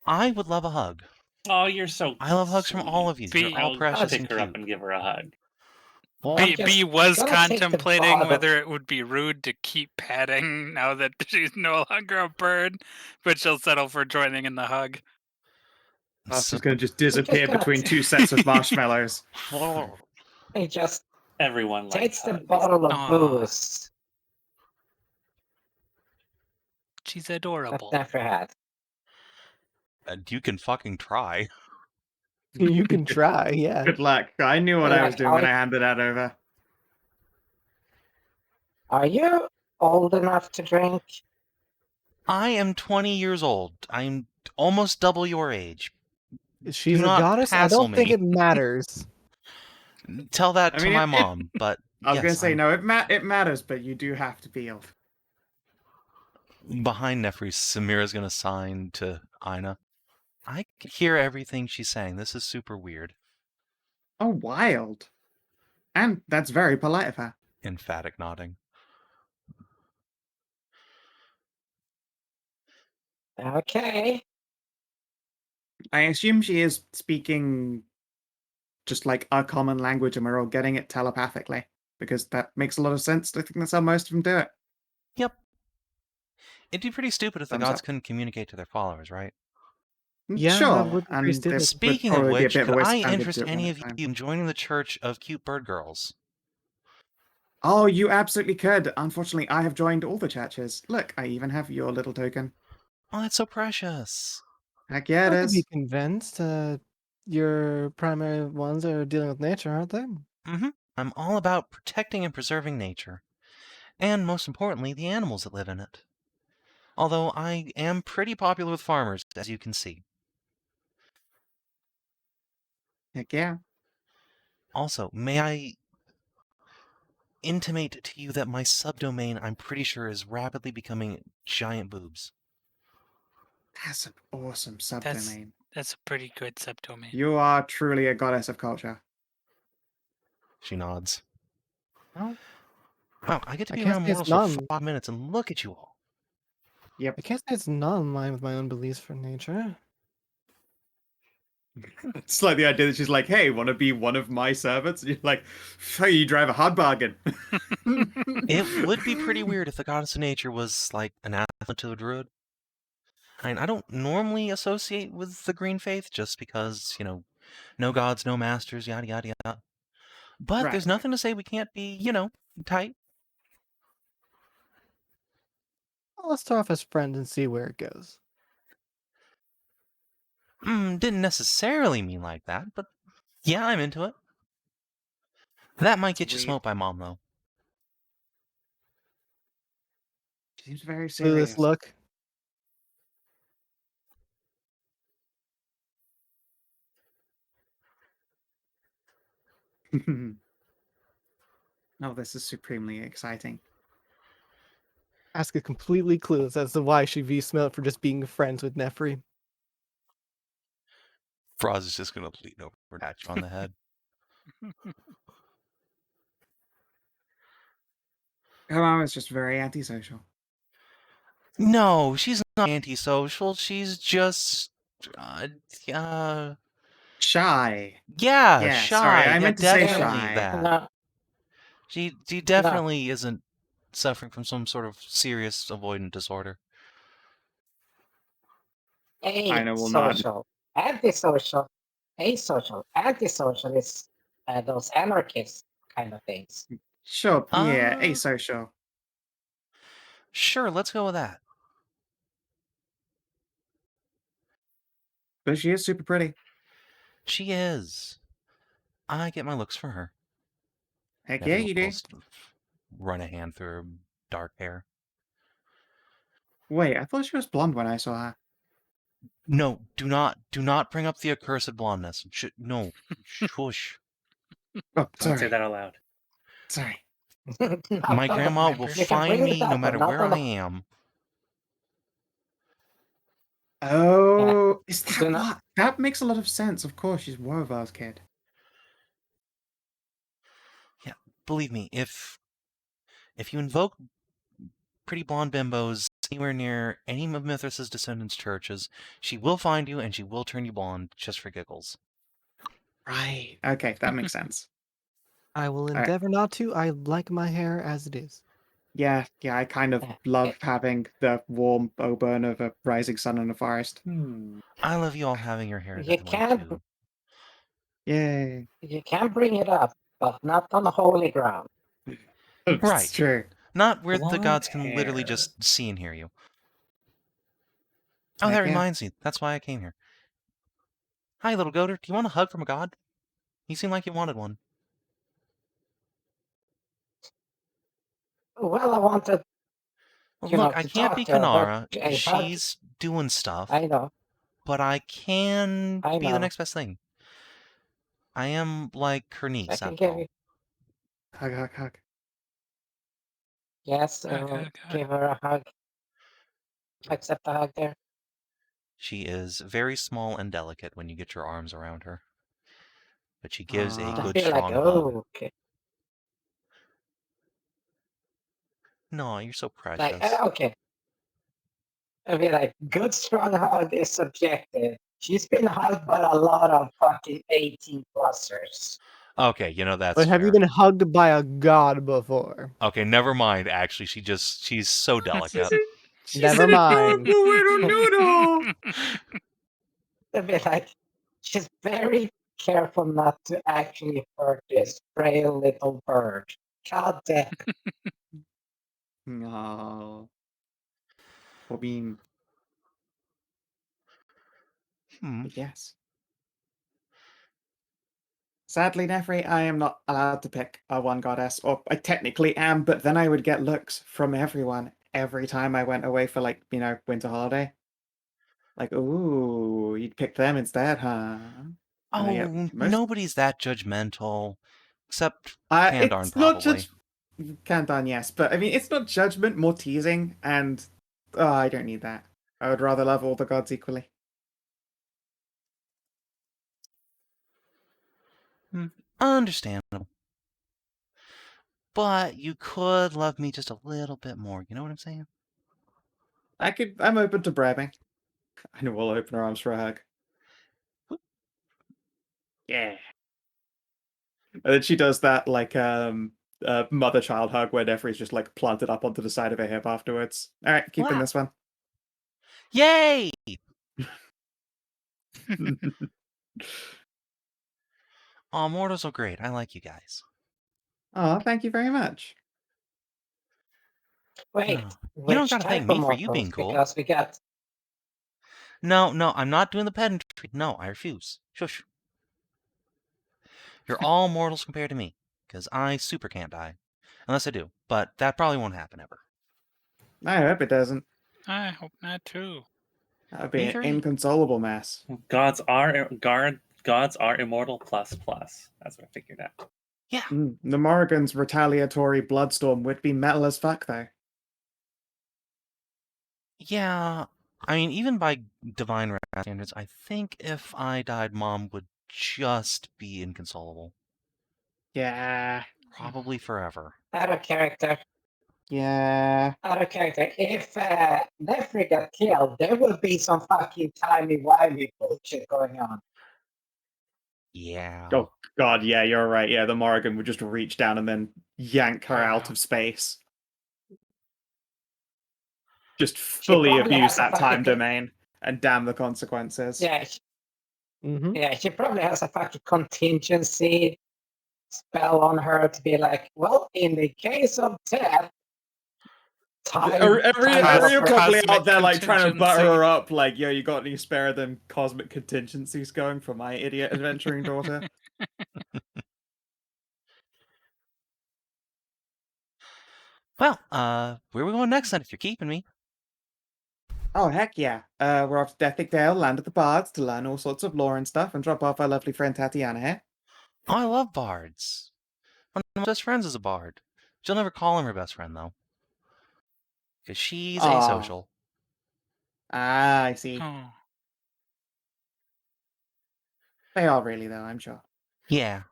Speaker 1: I would love a hug.
Speaker 6: Oh, you're so
Speaker 1: I love hugs from all of you. You're
Speaker 4: Be-
Speaker 1: all
Speaker 6: I'll
Speaker 1: precious
Speaker 6: pick
Speaker 1: and
Speaker 6: her
Speaker 1: cute.
Speaker 6: up and give her a hug.
Speaker 1: Well,
Speaker 4: B was
Speaker 3: gonna take the
Speaker 4: contemplating
Speaker 3: bottle.
Speaker 4: whether it would be rude to keep patting now that she's no longer a bird, but she'll settle for joining in the hug.
Speaker 5: She's going to just disappear
Speaker 3: gonna-
Speaker 5: between two sets of marshmallows.
Speaker 3: He just
Speaker 6: Everyone likes
Speaker 3: takes the
Speaker 6: hugs.
Speaker 3: bottle of
Speaker 4: Aw.
Speaker 3: booze
Speaker 4: She's
Speaker 3: that
Speaker 4: adorable.
Speaker 3: Nefri had.
Speaker 1: And you can fucking try.
Speaker 2: You can try, yeah.
Speaker 5: Good luck. I knew what I
Speaker 3: Yeah,
Speaker 5: was doing when I handed that over.
Speaker 3: Are you old enough to drink?
Speaker 1: I am 20 years old. I'm almost double your age.
Speaker 2: She's
Speaker 1: Do
Speaker 2: a
Speaker 1: not
Speaker 2: goddess. I
Speaker 1: hassle
Speaker 2: don't think
Speaker 1: me.
Speaker 2: it matters.
Speaker 1: Tell that
Speaker 5: I
Speaker 1: to
Speaker 5: mean,
Speaker 1: my
Speaker 5: it-
Speaker 1: mom, but
Speaker 5: I was
Speaker 1: yes,
Speaker 5: going to say,
Speaker 1: I'm
Speaker 5: no, it matters, but you do have to be old.
Speaker 1: behind Nefri. Samira's going to sign to Inah. I can hear everything she's saying. This is super weird.
Speaker 5: Oh, wild. And that's very polite of her.
Speaker 1: Emphatic nodding.
Speaker 3: Okay.
Speaker 5: I assume she is speaking just like a common language and we're all getting it telepathically. Because that makes a lot of sense. I think that's how most of them do it.
Speaker 1: Yep. It'd be pretty stupid if the
Speaker 5: Thumbs
Speaker 1: gods
Speaker 5: up.
Speaker 1: couldn't communicate to their followers, right?
Speaker 2: Yeah,
Speaker 5: sure.
Speaker 2: that would be pretty
Speaker 5: And
Speaker 2: stupid.
Speaker 5: this
Speaker 1: Speaking
Speaker 5: would
Speaker 1: of
Speaker 5: probably be a
Speaker 1: which,
Speaker 5: bit of a
Speaker 1: could
Speaker 5: waste
Speaker 1: I
Speaker 5: of time to
Speaker 1: interest
Speaker 5: do it one
Speaker 1: any
Speaker 5: at
Speaker 1: of
Speaker 5: a time.
Speaker 1: you in joining the Church of Cute Bird Girls?
Speaker 5: Oh, you absolutely could. Unfortunately, I have joined all the churches. Look, I even have your little token.
Speaker 1: Oh, that's so precious.
Speaker 5: Heck yeah, it
Speaker 2: I could be
Speaker 5: is.
Speaker 2: convinced. Your primary ones are dealing with nature, aren't they?
Speaker 1: Mm-hmm. I'm all about protecting and preserving nature. And most importantly, the animals that live in it. Although I am pretty popular with farmers, as you can see.
Speaker 5: Heck yeah.
Speaker 1: Also, may I intimate to you that my subdomain, I'm pretty sure, is rapidly becoming giant boobs.
Speaker 5: That's an awesome subdomain.
Speaker 4: That's a pretty good subdomain.
Speaker 5: You are truly a goddess of culture.
Speaker 1: She nods.
Speaker 2: Well,
Speaker 1: Wow, I get to
Speaker 2: I
Speaker 1: be
Speaker 2: can't
Speaker 1: around
Speaker 2: say it's
Speaker 1: mortals for
Speaker 2: none.
Speaker 1: 5 minutes and look at you all.
Speaker 5: Yep.
Speaker 2: I can't say it's not in line with my own beliefs for nature.
Speaker 5: It's like the idea that she's like, hey, want to be one of my servants? And you're like, you drive a hard bargain.
Speaker 1: It would be pretty weird if the goddess of nature was like an anathema to a druid. I mean, I don't normally associate with the green faith just because, no gods, no masters, yada, yada, yada. But
Speaker 5: Right,
Speaker 1: there's
Speaker 5: right.
Speaker 1: nothing to say we can't be, tight.
Speaker 2: Well, let's start off as friends and see where it goes.
Speaker 1: Didn't necessarily mean like that, but yeah, I'm into it. That might get you
Speaker 5: Sweet.
Speaker 1: smoked by Mom, though.
Speaker 5: She seems very
Speaker 2: Clueless
Speaker 5: serious.
Speaker 2: look.
Speaker 5: Oh, this is supremely exciting.
Speaker 2: Aska completely clueless as to why she'd be smelled for just being friends with Nefri.
Speaker 1: Froz is just going to lean over and pat you on the head.
Speaker 5: Her mom is just very antisocial.
Speaker 1: No, she's not antisocial. She's just, uh, uh
Speaker 5: Shy.
Speaker 1: yeah,
Speaker 5: Yeah,
Speaker 1: shy.
Speaker 5: sorry, I
Speaker 1: yeah,
Speaker 5: meant to say
Speaker 1: definitely
Speaker 5: shy.
Speaker 1: that.
Speaker 3: No,
Speaker 1: She definitely isn't suffering from some sort of serious avoidant disorder.
Speaker 5: Inah will nod.
Speaker 3: asocial, antisocial, asocial, antisocial is those anarchist kind of things.
Speaker 5: Sure, yeah,
Speaker 1: Uh,
Speaker 5: asocial.
Speaker 1: Sure, let's go with that.
Speaker 5: But she is super pretty.
Speaker 1: She is. I get my looks from her.
Speaker 5: Heck
Speaker 1: Never
Speaker 5: yeah, you do.
Speaker 1: almost run a hand through her dark hair.
Speaker 5: Wait, I thought she was blonde when I saw her.
Speaker 1: No, do not bring up the accursed blondness. No, shush.
Speaker 5: Oh,
Speaker 6: Don't say
Speaker 5: sorry.
Speaker 6: that out loud.
Speaker 5: Sorry.
Speaker 1: My grandma will
Speaker 3: You can
Speaker 1: find
Speaker 3: bring it
Speaker 1: me no
Speaker 3: up, but
Speaker 1: matter
Speaker 3: not
Speaker 1: where
Speaker 3: on
Speaker 1: I
Speaker 3: the-
Speaker 1: am.
Speaker 5: Oh, is that
Speaker 3: Do not-
Speaker 5: what? That makes a lot of sense. Of course, she's Wovar's kid.
Speaker 1: Yeah, believe me, if you invoke pretty blonde bimbos anywhere near any of Mithras' descendants' churches, she will find you and she will turn you blonde just for giggles.
Speaker 5: Right. Okay, that makes sense.
Speaker 2: I will
Speaker 5: right.
Speaker 2: endeavor not to. I like my hair as it is.
Speaker 5: Yeah, I kind of love having the warm burn of a rising sun in a forest.
Speaker 1: I love you all having your hair
Speaker 3: You
Speaker 1: that way
Speaker 3: can't-
Speaker 1: too.
Speaker 5: Yay.
Speaker 3: You can bring it up, but not on holy ground.
Speaker 5: It's
Speaker 1: Right.
Speaker 5: true.
Speaker 1: Not where the
Speaker 6: Blonde
Speaker 1: gods can literally
Speaker 6: hair.
Speaker 1: just see and hear you. Oh,
Speaker 5: Heck
Speaker 1: that
Speaker 5: yeah.
Speaker 1: reminds me. That's why I came here. Hi, little goater. Do you want a hug from a god? You seem like you wanted one.
Speaker 3: Well, I wanted.
Speaker 1: Well,
Speaker 3: You know,
Speaker 1: look, I
Speaker 3: to
Speaker 1: can't
Speaker 3: talk
Speaker 1: be
Speaker 3: to her,
Speaker 1: Kanara.
Speaker 3: but I hug-
Speaker 1: She's doing stuff.
Speaker 3: I know.
Speaker 1: But I can
Speaker 3: I
Speaker 1: be the
Speaker 3: know.
Speaker 1: next best thing. I am like her
Speaker 3: I
Speaker 1: niece,
Speaker 3: can
Speaker 1: after
Speaker 3: give
Speaker 1: all.
Speaker 3: you.
Speaker 5: Hug.
Speaker 3: Yes,
Speaker 4: Hug.
Speaker 3: give her a hug. Accept the hug there.
Speaker 1: She is very small and delicate when you get your arms around her. But she gives a
Speaker 5: Aw.
Speaker 3: I
Speaker 1: good,
Speaker 3: feel like,
Speaker 1: strong hug.
Speaker 3: oh, okay.
Speaker 1: No, you're so precious.
Speaker 3: Like, okay. I mean, like, good strong hug is subjective. She's been hugged by a lot of fucking 18-plussers.
Speaker 1: Okay, you know, that's
Speaker 2: But have
Speaker 1: fair.
Speaker 2: you been hugged by a god before?
Speaker 1: Okay, never mind, actually. She's so delicate.
Speaker 2: Never mind.
Speaker 5: Noodle.
Speaker 3: I mean, like, she's very careful not to actually hurt this frail little bird. God damn.
Speaker 5: No. I mean, yes. Sadly, Nefri, I am not allowed to pick a one goddess. Or I technically am, but then I would get looks from everyone every time I went away for, like, winter holiday. Like, ooh, you'd pick them instead, huh?
Speaker 1: Oh,
Speaker 5: yep, most-
Speaker 1: nobody's that judgmental. Except
Speaker 5: Kandarn,
Speaker 1: Kandarn,
Speaker 5: not
Speaker 1: probably.
Speaker 5: Kandarn, yes, but I mean, it's not judgment, more teasing, and I don't need that. I would rather love all the gods equally.
Speaker 1: Understandable. But you could love me just a little bit more. You know what I'm saying?
Speaker 5: I'm open to brabbing. I know we'll open our arms for a hug. Yeah. And then she does that, like, mother-child hug where Nefri's just, like, planted up onto the side of her hip afterwards. All right, keeping
Speaker 1: Wow.
Speaker 5: this one.
Speaker 1: Yay! Aw, mortals are great. I like you guys.
Speaker 5: Oh, thank you very much.
Speaker 3: Wait,
Speaker 1: No. You
Speaker 3: which
Speaker 1: don't gotta thank
Speaker 3: type
Speaker 1: me
Speaker 3: of
Speaker 1: for you
Speaker 3: mortals?
Speaker 1: being cool.
Speaker 3: Because we got
Speaker 1: No, I'm not doing the pedantry. No, I refuse. Shush. You're all mortals compared to me, because I super can't die. Unless I do, but that probably won't happen ever.
Speaker 5: I hope it doesn't.
Speaker 4: I hope not too.
Speaker 5: That would be an
Speaker 1: Neither-
Speaker 5: inconsolable mess.
Speaker 6: Gods are immortal plus. That's what I figured out.
Speaker 1: Yeah.
Speaker 5: The Morrigan's retaliatory bloodstorm would be metal as fuck, though.
Speaker 1: Yeah. I mean, even by divine wrath standards, I think if I died, Mom would just be inconsolable.
Speaker 5: Yeah.
Speaker 1: Probably forever.
Speaker 3: out of character.
Speaker 5: Yeah.
Speaker 3: Other character. If Nefri got killed, there will be some fucking timey-wimey bullshit going on.
Speaker 1: Yeah.
Speaker 5: Oh god, yeah, you're right. Yeah, the Morrigan would just reach down and then yank her out of space. Just fully
Speaker 3: probably
Speaker 5: abuse
Speaker 3: has a
Speaker 5: that time
Speaker 3: fucking-
Speaker 5: domain and damn the consequences.
Speaker 3: Yeah,
Speaker 2: Mm-hmm.
Speaker 3: yeah, she probably has a fucking contingency spell on her to be like, well, in the case of death,
Speaker 5: Every probably out there like trying to butter
Speaker 4: contingency.
Speaker 5: her up, like, yo, you got any spare than cosmic contingencies going for my idiot adventuring daughter?
Speaker 1: Well, where are we going next then, if you're keeping me?
Speaker 5: Oh heck yeah. We're off to Dethic Dale, land of the bards, to learn all sorts of lore and stuff and drop off our lovely friend Tatiana here.
Speaker 1: Oh, I love bards. One of my best friends is a bard. She'll never call him her best friend, though. Because she's
Speaker 5: Aw.
Speaker 1: asocial.
Speaker 5: Ah, I see.
Speaker 4: Oh.
Speaker 5: They are really though, I'm sure.
Speaker 1: Yeah.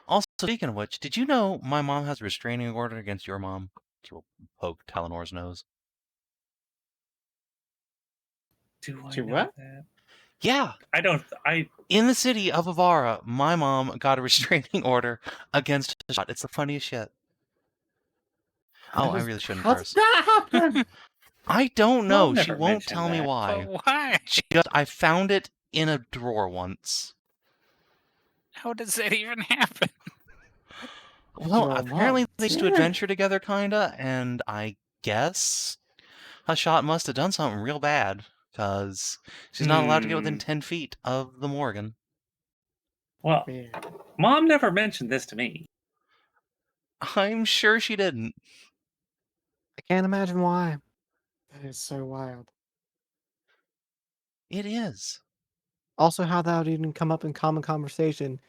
Speaker 1: Also, speaking of which, did you know my mom has a restraining order against your mom? She will poke Talanora's nose.
Speaker 6: Do I
Speaker 5: To
Speaker 6: know
Speaker 5: what?
Speaker 6: that?
Speaker 1: Yeah.
Speaker 6: I
Speaker 1: In the city of Avara, my mom got a restraining order against a shot. It's the funniest shit. Oh, I really shouldn't
Speaker 5: How
Speaker 1: curse.
Speaker 5: did that happen?
Speaker 1: I don't
Speaker 6: Mom
Speaker 1: know. She
Speaker 6: never
Speaker 1: won't
Speaker 6: mentioned
Speaker 1: tell me
Speaker 6: that.
Speaker 1: why.
Speaker 4: But why?
Speaker 1: I found it in a drawer once.
Speaker 4: How does that even happen?
Speaker 1: Well,
Speaker 5: Your
Speaker 1: apparently
Speaker 5: mom
Speaker 1: they used to
Speaker 5: did.
Speaker 1: adventure together, kinda, and I guess a shot must have done something real bad, because she's not allowed to get within 10 feet of the Morgan.
Speaker 6: Well,
Speaker 5: Weird.
Speaker 6: Mom never mentioned this to me.
Speaker 1: I'm sure she didn't.
Speaker 2: I can't imagine why.
Speaker 5: That is so wild.
Speaker 1: It is.
Speaker 2: Also, how that would even come up in common conversation.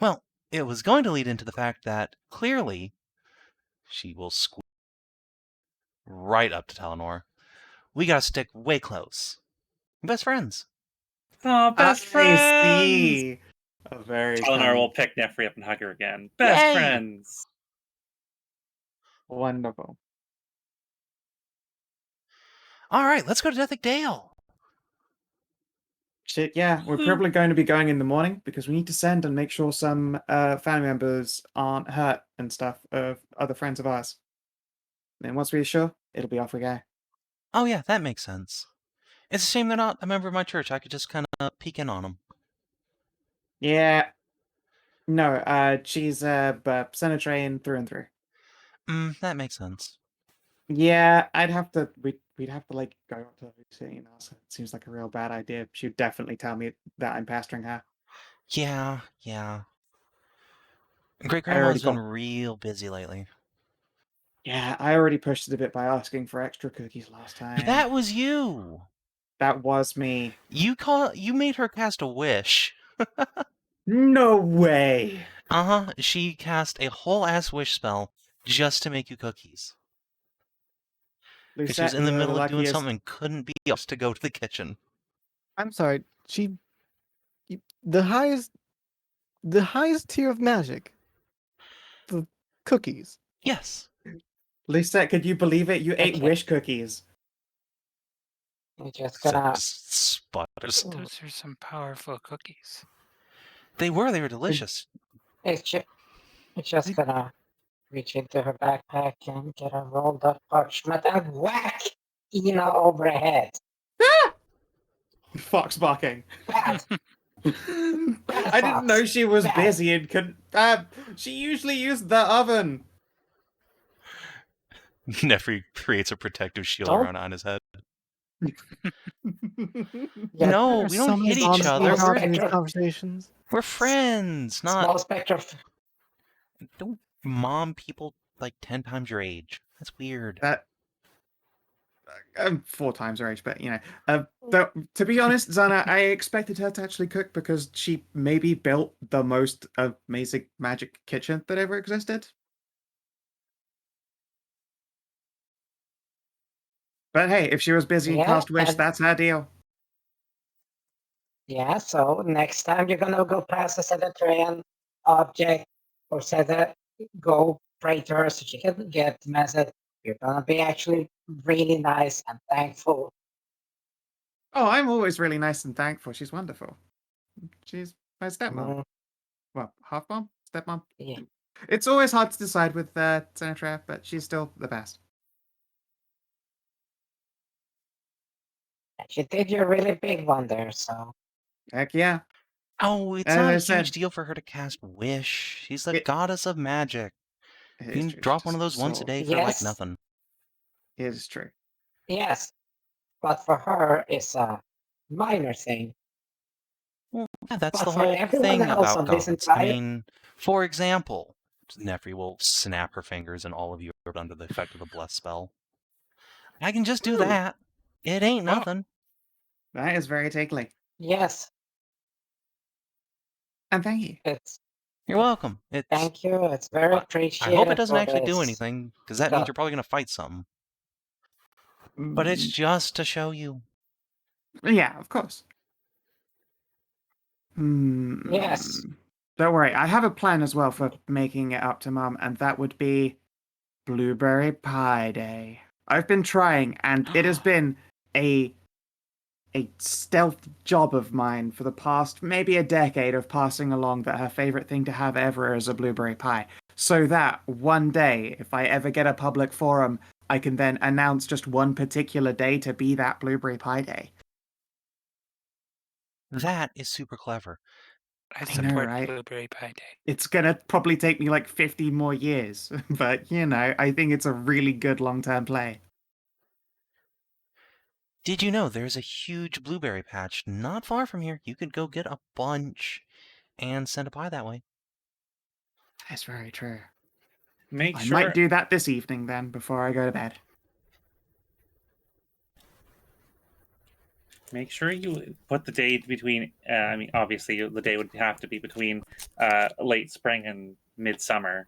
Speaker 1: Well, it was going to lead into the fact that, clearly, she will squeeze right up to Talanora. We gotta stick way close. Best friends.
Speaker 6: Oh, best
Speaker 5: I
Speaker 6: friends!
Speaker 5: see. Oh, very
Speaker 6: Talenor
Speaker 5: funny.
Speaker 6: will pick Nefri up and hug her again. Best
Speaker 1: Yay!
Speaker 6: friends!
Speaker 5: Wonderful.
Speaker 1: Alright, let's go to Dethic Dale.
Speaker 5: Shit, yeah. We're probably going to be going in the morning because we need to send and make sure some family members aren't hurt and stuff of other friends of ours. Then once we're sure, it'll be off we go.
Speaker 1: Oh yeah, that makes sense. It's a shame they're not a member of my church. I could just kind of peek in on them.
Speaker 5: Yeah. No, she's Senatorian through and through.
Speaker 1: That makes sense.
Speaker 5: Yeah, we'd have to like go up to her, you know, so it seems like a real bad idea. She'd definitely tell me that I'm pestering her.
Speaker 1: Yeah. Great
Speaker 5: I already
Speaker 1: grandma's been
Speaker 5: got
Speaker 1: real busy lately.
Speaker 5: Yeah, I already pushed it a bit by asking for extra cookies last time.
Speaker 1: That was you.
Speaker 5: That was me.
Speaker 1: You made her cast a wish.
Speaker 5: No way.
Speaker 1: She cast a whole ass wish spell just to make you cookies. Because she was
Speaker 5: Lucette,
Speaker 1: in the
Speaker 5: you're
Speaker 1: middle of doing
Speaker 5: luckiest.
Speaker 1: something and couldn't be asked to go to the kitchen.
Speaker 2: I'm sorry. The highest tier of magic. The cookies.
Speaker 1: Yes.
Speaker 5: Lucette, could you believe it? You ate
Speaker 3: Okay.
Speaker 5: wish cookies.
Speaker 3: I'm just
Speaker 1: So
Speaker 3: gonna.
Speaker 1: just sputters.
Speaker 4: Those are some powerful cookies.
Speaker 1: They were delicious.
Speaker 3: It's just gonna reach into her backpack and get a rolled up parchment and whack Inah over the head.
Speaker 5: Fox barking.
Speaker 3: Bad.
Speaker 5: I didn't know she was
Speaker 3: Bad.
Speaker 5: busy and couldn't. She usually used the oven.
Speaker 1: Nefri creates a protective shield
Speaker 3: Don't-
Speaker 1: around on his head.
Speaker 3: Yeah,
Speaker 1: No,
Speaker 2: There's
Speaker 1: we
Speaker 2: so
Speaker 1: don't
Speaker 2: many
Speaker 1: hit each
Speaker 2: bombs
Speaker 1: other.
Speaker 2: being dropped in
Speaker 3: We're-
Speaker 2: these conversations.
Speaker 1: We're friends,
Speaker 3: small
Speaker 1: not
Speaker 3: spectrum.
Speaker 1: don't mom people like 10 times your age. That's weird.
Speaker 5: That 4 times her age, but you know. Though, to be honest, Zana, I expected her to actually cook because she maybe built the most amazing magic kitchen that ever existed. But hey, if she was busy and
Speaker 3: Yeah,
Speaker 5: cast wish,
Speaker 3: and-
Speaker 5: that's her deal.
Speaker 3: Yeah, so next time you're gonna go past a Senatorian object or go pray to her so she can get the message. You're gonna be actually really nice and thankful.
Speaker 5: Oh, I'm always really nice and thankful. She's wonderful. She's my stepmom.
Speaker 3: Mm,
Speaker 5: Well, half mom? Stepmom?
Speaker 3: yeah.
Speaker 5: It's always hard to decide with Senator, but she's still the best.
Speaker 3: She did you a really big one there, so.
Speaker 5: Heck yeah.
Speaker 1: Oh, it's
Speaker 5: As
Speaker 1: not
Speaker 5: I
Speaker 1: a
Speaker 5: said,
Speaker 1: huge deal for her to cast Wish. She's the
Speaker 5: It-
Speaker 1: goddess of magic.
Speaker 5: it
Speaker 1: You
Speaker 5: is
Speaker 1: can
Speaker 5: true.
Speaker 1: drop
Speaker 5: She's
Speaker 1: one of those once a
Speaker 5: so-
Speaker 1: day for like
Speaker 3: Yes.
Speaker 1: nothing.
Speaker 5: It is true.
Speaker 3: Yes. But for her, it's a minor thing.
Speaker 1: Well, yeah, that's
Speaker 3: But
Speaker 1: the
Speaker 3: for
Speaker 1: whole
Speaker 3: everyone
Speaker 1: thing
Speaker 3: else
Speaker 1: about
Speaker 3: on this
Speaker 1: gods. I
Speaker 3: entire-
Speaker 1: mean, for example, Nefri will snap her fingers and all of you are under the effect of the bless spell. I can just do
Speaker 5: Ooh.
Speaker 1: that. It ain't
Speaker 6: Oh.
Speaker 1: nothing.
Speaker 5: That is very tickly.
Speaker 3: Yes,
Speaker 5: And thank you.
Speaker 3: it's
Speaker 1: You're welcome. It's.
Speaker 3: thank you. It's very
Speaker 1: I
Speaker 3: appreciated.
Speaker 1: hope it doesn't
Speaker 3: for
Speaker 1: actually do
Speaker 3: this.
Speaker 1: anything, because that means
Speaker 3: God.
Speaker 1: you're probably going to fight something. But it's just to show you.
Speaker 5: Yeah, of course.
Speaker 3: Yes.
Speaker 5: Don't worry. I have a plan as well for making it up to Mum, and that would be Blueberry Pie Day. I've been trying, and it has been a stealth job of mine for the past maybe a decade of passing along that her favorite thing to have ever is a blueberry pie. So that one day, if I ever get a public forum, I can then announce just one particular day to be that blueberry pie day.
Speaker 1: That is super clever.
Speaker 4: I
Speaker 5: know,
Speaker 4: support
Speaker 5: right?
Speaker 4: Blueberry Pie Day.
Speaker 5: It's gonna probably take me like 50 more years, but you know, I think it's a really good long-term play.
Speaker 1: Did you know there's a huge blueberry patch not far from here? You could go get a bunch and send a pie that way.
Speaker 5: That's very true.
Speaker 6: Make
Speaker 5: I
Speaker 6: sure
Speaker 5: might do that this evening then, before I go to bed.
Speaker 6: Make sure you put the date between. I mean, obviously, the day would have to be between late spring and midsummer.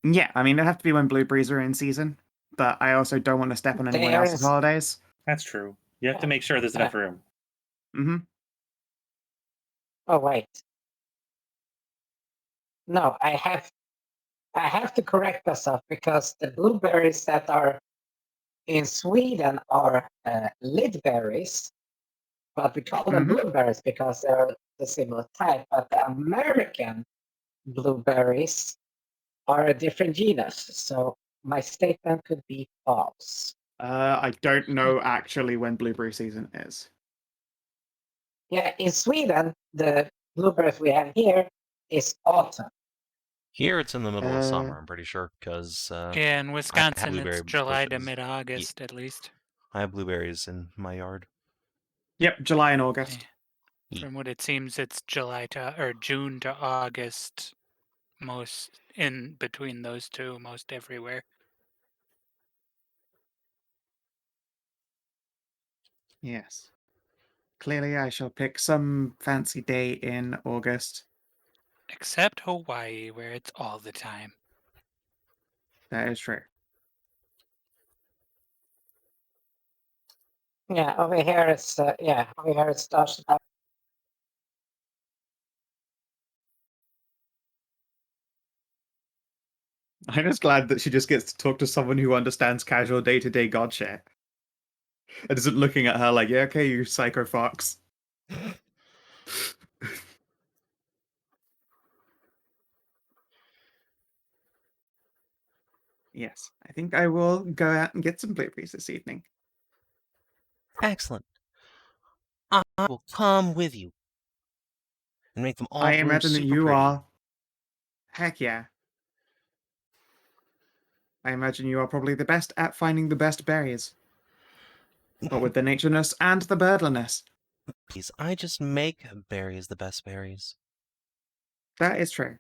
Speaker 5: Yeah, I mean, it'd have to be when blueberries are in season, but I also don't want to step on anyone else's
Speaker 3: There's-
Speaker 5: holidays.
Speaker 6: That's true. You have to make sure there's enough room.
Speaker 5: Mm-hmm.
Speaker 3: Oh wait. No, I have to correct myself because the blueberries that are in Sweden are lid berries, but we call them
Speaker 5: Mhm.
Speaker 3: blueberries because they're the similar type. But the American blueberries are a different genus, so my statement could be false.
Speaker 5: I don't know actually when blueberry season is.
Speaker 3: Yeah, in Sweden, the blueberries we have here is autumn.
Speaker 1: Here it's in the middle of
Speaker 5: Uh,
Speaker 1: summer, I'm pretty sure, because
Speaker 4: Yeah, in Wisconsin,
Speaker 1: blueberry
Speaker 4: it's July to
Speaker 1: bushes.
Speaker 4: mid-August at least.
Speaker 1: I have blueberries in my yard.
Speaker 5: Yep, July and August.
Speaker 4: From what it seems, it's June to August, most in between those two, most everywhere.
Speaker 5: Yes. Clearly, I shall pick some fancy day in August.
Speaker 4: Except Hawaii, where it's all the time.
Speaker 5: That is true.
Speaker 3: Yeah, over here it starts.
Speaker 5: I'm just glad that she just gets to talk to someone who understands casual day-to-day god shit. And isn't looking at her like, yeah, okay, you psycho fox. Yes, I think I will go out and get some blueberries this evening.
Speaker 1: Excellent. I will come with you and make them all
Speaker 5: I
Speaker 1: bloom
Speaker 5: imagine that
Speaker 1: super
Speaker 5: you
Speaker 1: pretty.
Speaker 5: are. Heck yeah. I imagine you are probably the best at finding the best berries. But with the natureness and the birdliness.
Speaker 1: Please, I just make berries the best berries.
Speaker 5: That is true.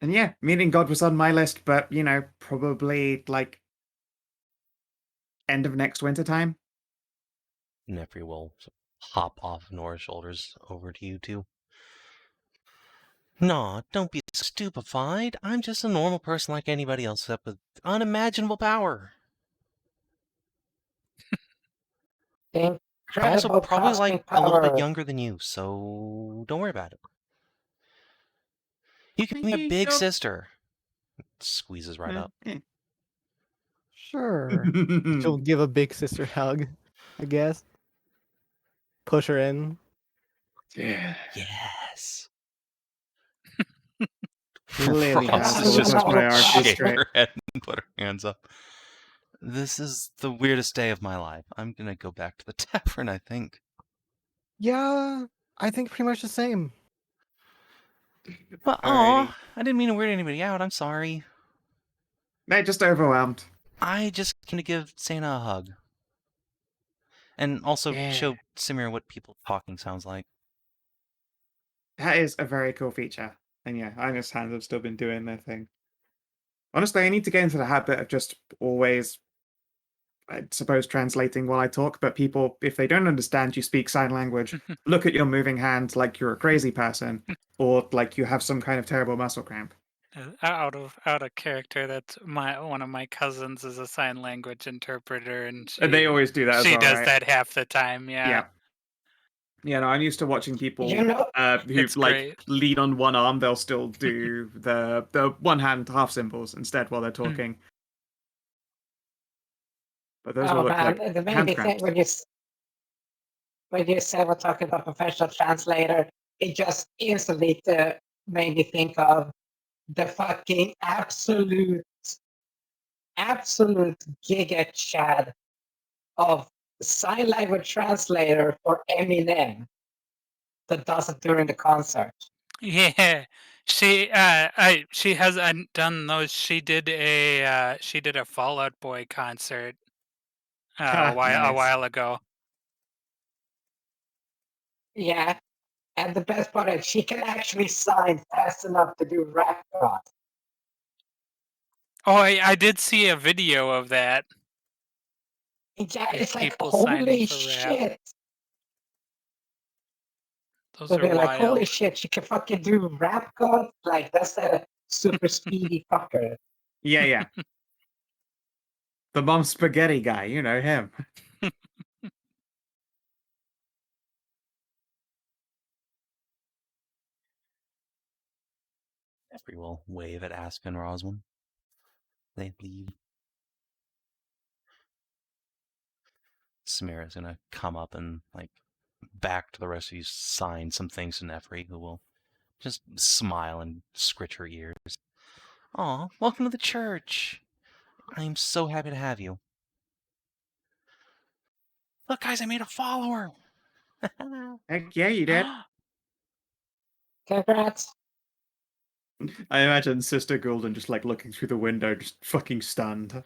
Speaker 5: And yeah, meeting God was on my list, but you know, probably like end of next winter time.
Speaker 1: Nefri will hop off Nora's shoulders over to you two. No, don't be stupefied. I'm just a normal person like anybody else, except with unimaginable power. I'm also
Speaker 3: incredible
Speaker 1: probably
Speaker 3: casting
Speaker 1: like a little bit
Speaker 3: power.
Speaker 1: younger than you, so don't worry about it. You can be a
Speaker 5: Maybe
Speaker 1: big
Speaker 5: you're-
Speaker 1: sister. Squeezes right up.
Speaker 2: Sure. She'll give a big sister hug, I guess. Push her in.
Speaker 5: Yeah.
Speaker 1: Yes.
Speaker 2: Lily
Speaker 1: Ross
Speaker 2: has
Speaker 1: is
Speaker 2: a
Speaker 1: just
Speaker 2: little
Speaker 3: my
Speaker 1: gonna
Speaker 3: arms
Speaker 1: shake
Speaker 3: straight.
Speaker 1: her head and put her hands up. This is the weirdest day of my life. I'm gonna go back to the tavern, I think.
Speaker 2: Yeah, I think pretty much the same.
Speaker 1: Well,
Speaker 5: Alrighty.
Speaker 1: aw, I didn't mean to weird anybody out. I'm sorry.
Speaker 5: They're just overwhelmed.
Speaker 1: I just gonna give Zana a hug. And also
Speaker 5: Yeah.
Speaker 1: show Samir what people talking sounds like.
Speaker 5: That is a very cool feature. And yeah, Ina's hands have still been doing their thing. Honestly, I need to get into the habit of just always, I suppose, translating while I talk, but people, if they don't understand you speak sign language, look at your moving hand like you're a crazy person or like you have some kind of terrible muscle cramp.
Speaker 4: Out of character, that's one of my cousins is a sign language interpreter, and
Speaker 5: And they always do that as
Speaker 4: she
Speaker 5: well,
Speaker 4: does
Speaker 5: right?
Speaker 4: that half the time.
Speaker 5: Yeah. Yeah, no, I'm used to watching people
Speaker 3: You know,
Speaker 5: who
Speaker 4: It's
Speaker 5: like
Speaker 4: great.
Speaker 5: lean on one arm, they'll still do the one hand half symbols instead while they're talking. But those all
Speaker 3: oh
Speaker 5: look
Speaker 3: man,
Speaker 5: like
Speaker 3: the
Speaker 5: hand
Speaker 3: main thing
Speaker 5: cramps.
Speaker 3: when you said we're talking about professional translator, it just instantly made me think of the fucking absolute giga chad of sign language translator for Eminem that does it during the concert.
Speaker 4: Yeah, she hasn't done those. She did a Fallout Boy concert a
Speaker 5: Nice.
Speaker 4: while ago.
Speaker 3: Yeah, and the best part is she can actually sign fast enough to do rap god.
Speaker 4: Oh, I did see a video of that.
Speaker 3: Yeah,
Speaker 4: With
Speaker 3: it's like
Speaker 4: people signing
Speaker 3: holy
Speaker 4: for rap.
Speaker 3: shit.
Speaker 4: Those
Speaker 3: So
Speaker 4: are
Speaker 3: they're like, holy
Speaker 4: wild.
Speaker 3: shit, she can fucking do rap god? Like, that's a super speedy fucker.
Speaker 5: Yeah. The mom spaghetti guy, you know him.
Speaker 1: Every will wave at Aska and Roswin. They leave. Samira's gonna come up and, like, back to the rest of you, sign some things to Nefri, who will just smile and scritch her ears. Aw, welcome to the church. I'm so happy to have you. Look, guys, I made a follower.
Speaker 5: Heck yeah, you did.
Speaker 3: Congrats.
Speaker 5: I imagine Sister Gulden just like looking through the window, just fucking stunned.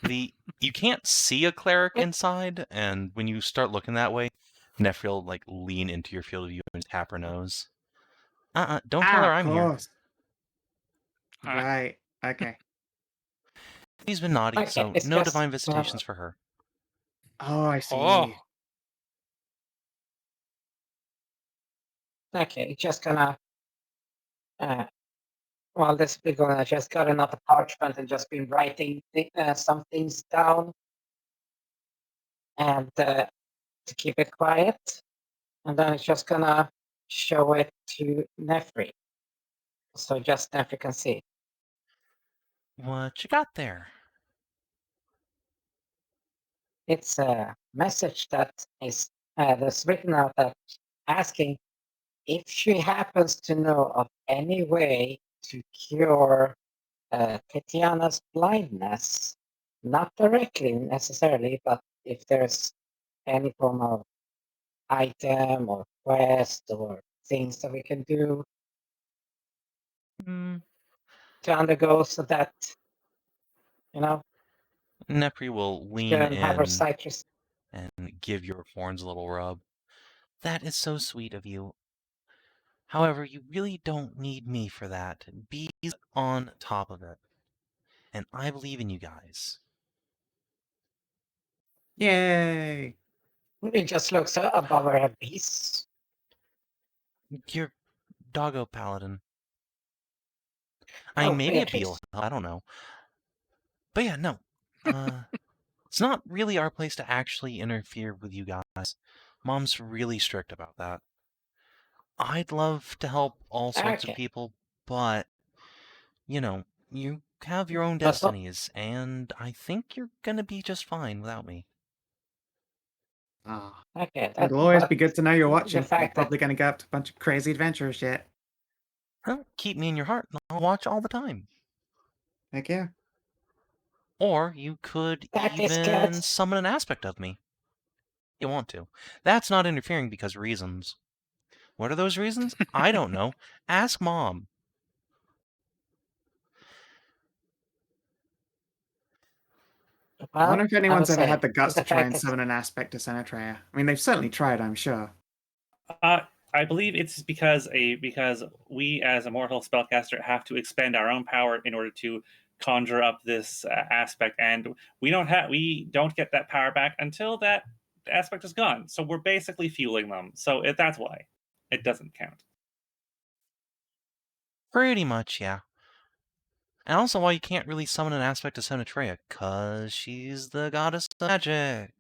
Speaker 1: You can't see a cleric inside, and when you start looking that way, Nefri will like lean into your field of view and tap her nose. Don't tell her
Speaker 5: Of
Speaker 1: I'm here.
Speaker 5: course. Right. Okay.
Speaker 1: He's been naughty,
Speaker 3: Okay,
Speaker 1: so
Speaker 3: it's
Speaker 1: no
Speaker 3: just,
Speaker 1: divine visitations for her.
Speaker 5: Oh, I see.
Speaker 4: Oh,
Speaker 3: okay, just gonna, while this is been going, I just got another parchment and just been writing some things down and to keep it quiet. And then it's just gonna show it to Nefri. So just Nefri can see.
Speaker 1: What you got there?
Speaker 3: It's a message that is that's written out that asking if she happens to know of any way to cure Tatiana's blindness, not directly necessarily, but if there's any form of item or quest or things that we can do to undergo so that, you know,
Speaker 1: Nefri will
Speaker 3: she
Speaker 1: lean
Speaker 3: can have her
Speaker 1: in
Speaker 3: citrus.
Speaker 1: and give your horns a little rub. That is so sweet of you. However, you really don't need me for that. Bee's on top of it. And I believe in you guys.
Speaker 5: Yay.
Speaker 3: It just looks above her abyss.
Speaker 1: You're doggo paladin. I mean,
Speaker 3: Oh,
Speaker 1: maybe a
Speaker 3: Beatrice.
Speaker 1: beal. I don't know. But yeah, no. It's not really our place to actually interfere with you guys. Mom's really strict about that. I'd love to help all sorts of
Speaker 3: Okay.
Speaker 1: people, but, you know, you have your own
Speaker 3: But what-
Speaker 1: destinies, and I think you're gonna be just fine without me.
Speaker 5: Ah,
Speaker 3: Okay.
Speaker 5: it'll always
Speaker 3: but
Speaker 5: be good to know you're
Speaker 3: the
Speaker 5: watching. You're
Speaker 3: fact that
Speaker 5: probably going to go up to a bunch of crazy adventurous shit.
Speaker 1: Well, keep me in your heart, and I'll watch all the time.
Speaker 5: Heck yeah.
Speaker 1: Or you could
Speaker 3: That is
Speaker 1: even
Speaker 3: good.
Speaker 1: summon an aspect of me. You want to. That's not interfering because reasons. What are those reasons? I don't know. Ask Mom.
Speaker 5: I wonder
Speaker 3: Well,
Speaker 5: if
Speaker 3: I
Speaker 5: anyone's
Speaker 3: would
Speaker 5: ever
Speaker 3: say
Speaker 5: had the guts
Speaker 3: the
Speaker 5: to try
Speaker 3: fact
Speaker 5: and
Speaker 3: that
Speaker 5: summon an aspect to Senatrea. I mean, they've certainly tried, I'm sure.
Speaker 6: I believe it's because we as a mortal spellcaster have to expend our own power in order to conjure up this aspect, and we don't get that power back until that aspect is gone. So we're basically fueling them. So that's why it doesn't count.
Speaker 1: Pretty much, yeah. And also why you can't really summon an aspect of Senatrea, because she's the goddess of magic.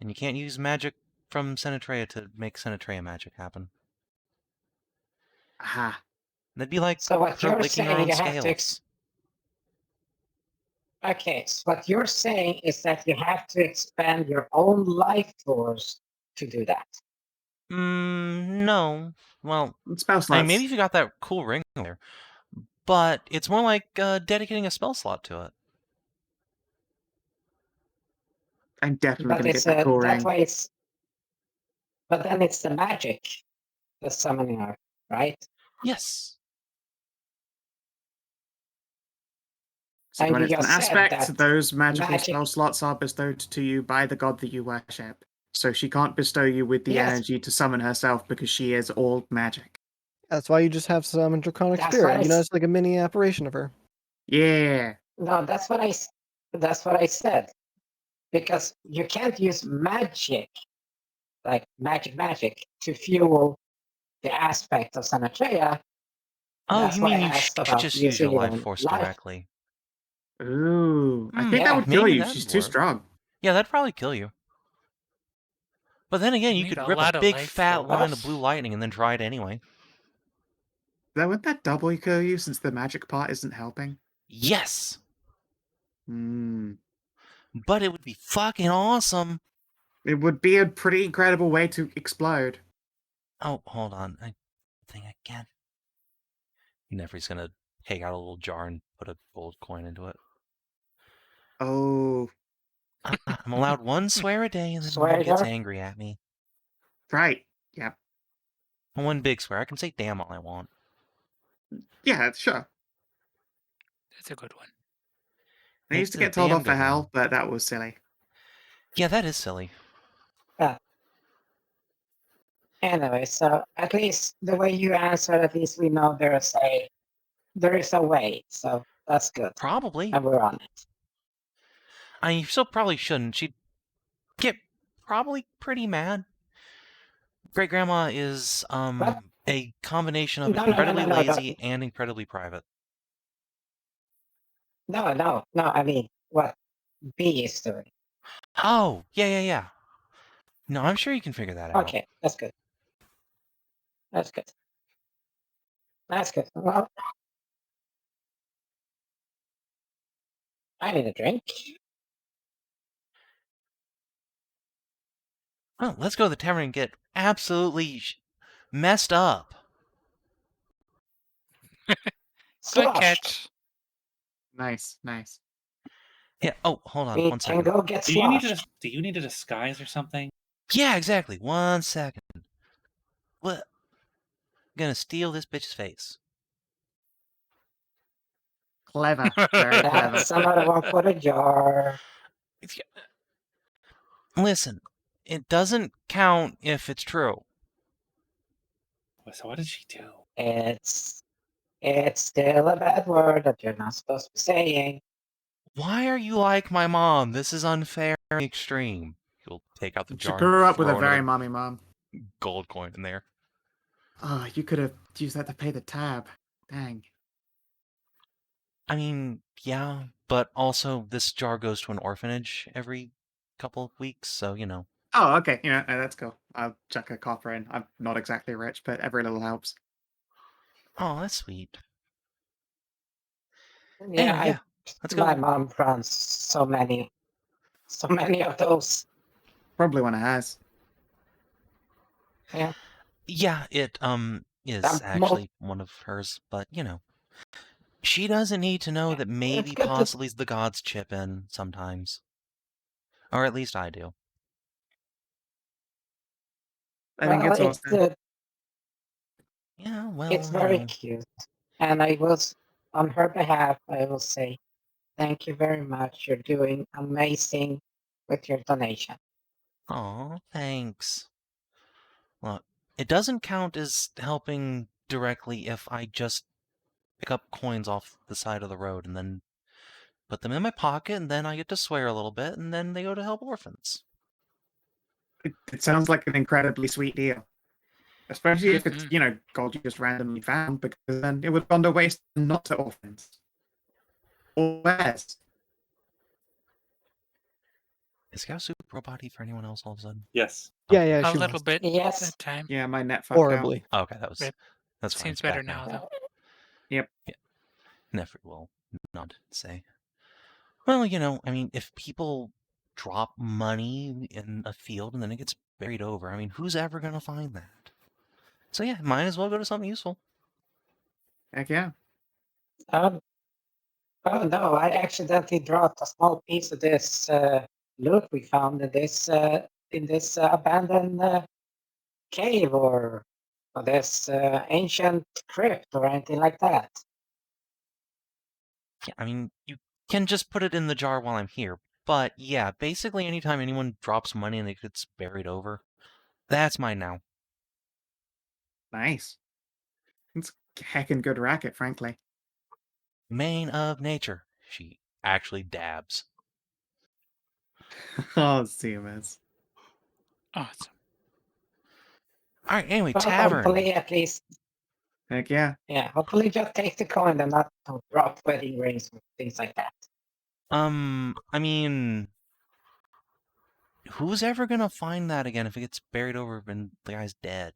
Speaker 1: And you can't use magic from Senatrea to make Senatrea magic happen.
Speaker 5: Aha.
Speaker 1: That'd be like
Speaker 3: So what
Speaker 1: her
Speaker 3: you're
Speaker 1: licking her
Speaker 3: saying,
Speaker 1: own
Speaker 3: you have to
Speaker 1: scales.
Speaker 3: Okay, so what you're saying is that you have to expand your own life force to do that.
Speaker 1: No. Well,
Speaker 5: Spell
Speaker 1: I
Speaker 5: slots.
Speaker 1: mean, maybe if you got that cool ring there. But it's more like dedicating a spell slot to it.
Speaker 5: I'm definitely
Speaker 3: But
Speaker 5: going to
Speaker 3: it's
Speaker 5: get that cool
Speaker 3: that's
Speaker 5: ring.
Speaker 3: why it's. But then it's the magic, the summoning art, right?
Speaker 1: Yes.
Speaker 5: So
Speaker 3: And
Speaker 5: when
Speaker 3: you
Speaker 5: it's an
Speaker 3: just said
Speaker 5: aspect,
Speaker 3: that
Speaker 5: those magical
Speaker 3: magic-
Speaker 5: spell slots are bestowed to you by the god that you worship. So she can't bestow you with the
Speaker 3: Yes.
Speaker 5: energy to summon herself because she is all magic.
Speaker 2: That's why you just have some draconic
Speaker 3: That's
Speaker 2: spirit.
Speaker 3: what I
Speaker 2: You know,
Speaker 3: s-
Speaker 2: it's like a mini apparition of her.
Speaker 5: Yeah.
Speaker 3: No, that's what I said. Because you can't use magic, like magic, to fuel the aspect of Senatrea.
Speaker 1: Oh,
Speaker 3: That's
Speaker 1: you
Speaker 3: why
Speaker 1: mean
Speaker 3: I
Speaker 1: you
Speaker 3: asked
Speaker 1: should
Speaker 3: about
Speaker 1: just use your
Speaker 3: using
Speaker 1: life
Speaker 3: your
Speaker 1: force
Speaker 3: life.
Speaker 1: directly.
Speaker 5: Ooh. I think
Speaker 3: Yeah,
Speaker 5: that would kill
Speaker 1: maybe
Speaker 5: you.
Speaker 1: that'd
Speaker 5: She's too
Speaker 1: work.
Speaker 5: strong.
Speaker 1: Yeah, that'd probably kill you. But then again, you
Speaker 4: Need
Speaker 1: could
Speaker 4: a
Speaker 1: rip a
Speaker 4: lot of
Speaker 1: big
Speaker 4: life
Speaker 1: fat
Speaker 4: force.
Speaker 1: line of blue lightning and then try it anyway.
Speaker 5: Wouldn't that double kill you since the magic part isn't helping?
Speaker 1: Yes!
Speaker 5: Hmm.
Speaker 1: But it would be fucking awesome!
Speaker 5: It would be a pretty incredible way to explode.
Speaker 1: Oh, hold on. I think I can. Nefri's gonna take out a little jar and put a gold coin into it.
Speaker 5: Oh,
Speaker 1: I'm allowed one swear a day and then
Speaker 3: Swear
Speaker 1: Mom gets
Speaker 3: jar?
Speaker 1: angry at me.
Speaker 5: right. Yep.
Speaker 1: One big swear. I can say damn all I want.
Speaker 5: Yeah, sure.
Speaker 4: That's a good one.
Speaker 5: I used to
Speaker 1: It's a
Speaker 5: get told
Speaker 1: damn
Speaker 5: off for
Speaker 1: good
Speaker 5: hell,
Speaker 1: one.
Speaker 5: but that was silly.
Speaker 1: Yeah, that is silly.
Speaker 3: Anyway, so at least the way you answer, at least we know there is a way. So that's good,
Speaker 1: Probably.
Speaker 3: and we're on it.
Speaker 1: I mean, you still probably shouldn't. She'd get probably pretty mad. Great Grandma is
Speaker 3: What?
Speaker 1: a combination of
Speaker 3: No,
Speaker 1: incredibly
Speaker 3: no,
Speaker 1: lazy and incredibly private.
Speaker 3: No. I mean, what B is doing.
Speaker 1: Oh, yeah. No, I'm sure you can figure that out.
Speaker 3: Okay, that's good. That's good. That's good. Well, I need a drink.
Speaker 1: Well, let's go to the tavern and get absolutely messed up.
Speaker 4: Good
Speaker 3: Sloshed.
Speaker 4: catch.
Speaker 5: Nice.
Speaker 1: Yeah. Oh, hold on.
Speaker 3: We
Speaker 1: One
Speaker 3: can
Speaker 1: second.
Speaker 3: go get
Speaker 6: Do you need
Speaker 3: sloshed.
Speaker 6: to? Do you need a disguise or something?
Speaker 1: Yeah, exactly. 1 second. What? Gonna steal this bitch's face.
Speaker 5: Clever. Very clever.
Speaker 3: That's another one for the jar.
Speaker 1: Listen, it doesn't count if it's true.
Speaker 6: So what did she do?
Speaker 3: It's still a bad word that you're not supposed to be saying.
Speaker 1: Why are you like my mom? This is unfair and extreme. He'll take out the
Speaker 5: She
Speaker 1: jar
Speaker 5: grew
Speaker 1: and
Speaker 5: up with a
Speaker 1: throw
Speaker 5: very
Speaker 1: another
Speaker 5: mommy mom.
Speaker 1: gold coin in there.
Speaker 5: Oh, you could have used that to pay the tab. Dang.
Speaker 1: I mean, yeah, But also, this jar goes to an orphanage every couple of weeks, so, you know.
Speaker 5: Oh, okay. Yeah, that's cool. I'll chuck a copper in. I'm not exactly rich, but every little helps.
Speaker 1: Oh, that's sweet.
Speaker 3: Yeah,
Speaker 1: Anyway, yeah. Let's go.
Speaker 3: my mom runs so many of those.
Speaker 5: Probably one it has.
Speaker 3: Yeah.
Speaker 1: Yeah, it is
Speaker 3: Um,
Speaker 1: actually one of hers, but you know. She doesn't need to know that maybe
Speaker 3: good to-
Speaker 1: possibly the gods chip in sometimes. Or at least I do.
Speaker 5: I think
Speaker 3: Well,
Speaker 5: it's awesome.
Speaker 1: Yeah, well,
Speaker 3: It's
Speaker 1: you
Speaker 3: very
Speaker 1: know.
Speaker 3: cute. And I was, on her behalf, I will say, thank you very much. You're doing amazing with your donation.
Speaker 1: Aw, thanks. Look, it doesn't count as helping directly if I just pick up coins off the side of the road and then put them in my pocket, and then I get to swear a little bit, and then they go to help orphans.
Speaker 5: It sounds like an incredibly sweet deal. Especially if it's,
Speaker 4: Mhm.
Speaker 5: gold you just randomly found, because then it would have gone to waste and not to orphans. Or less.
Speaker 1: Is Cow Soup robot-y for anyone else all of a sudden?
Speaker 6: Yes.
Speaker 2: Yeah,
Speaker 1: Okay.
Speaker 2: yeah,
Speaker 4: A
Speaker 2: she
Speaker 4: little
Speaker 2: was.
Speaker 4: bit
Speaker 3: Yes.
Speaker 4: that time.
Speaker 5: Yeah, my net fucked out.
Speaker 2: Horribly.
Speaker 1: Oh, okay, that's
Speaker 4: It
Speaker 1: fine.
Speaker 4: seems
Speaker 1: It's
Speaker 4: better
Speaker 1: back
Speaker 4: now, though.
Speaker 5: Yep.
Speaker 1: Nefri will not say. Well, you know, I mean, if people drop money in a field and then it gets buried over, I mean, who's ever going to find that? So yeah, might as well go to something useful.
Speaker 5: Heck yeah.
Speaker 3: Oh no, I accidentally dropped a small piece of this loot we found in this abandoned cave or this ancient crypt or anything like that.
Speaker 1: Yeah, I mean, you can just put it in the jar while I'm here. But yeah, basically anytime anyone drops money and it gets buried over, that's mine now.
Speaker 5: Nice. It's heckin' good racket, frankly.
Speaker 1: Mane of nature. She actually dabs.
Speaker 5: Oh, CMS.
Speaker 4: Awesome.
Speaker 1: All right, anyway,
Speaker 3: Well,
Speaker 1: tavern.
Speaker 3: hopefully, at least,
Speaker 5: Heck yeah.
Speaker 3: yeah, hopefully just take the coin and not drop wedding rings or things like that.
Speaker 1: I mean, who's ever gonna find that again if it gets buried over and the guy's dead?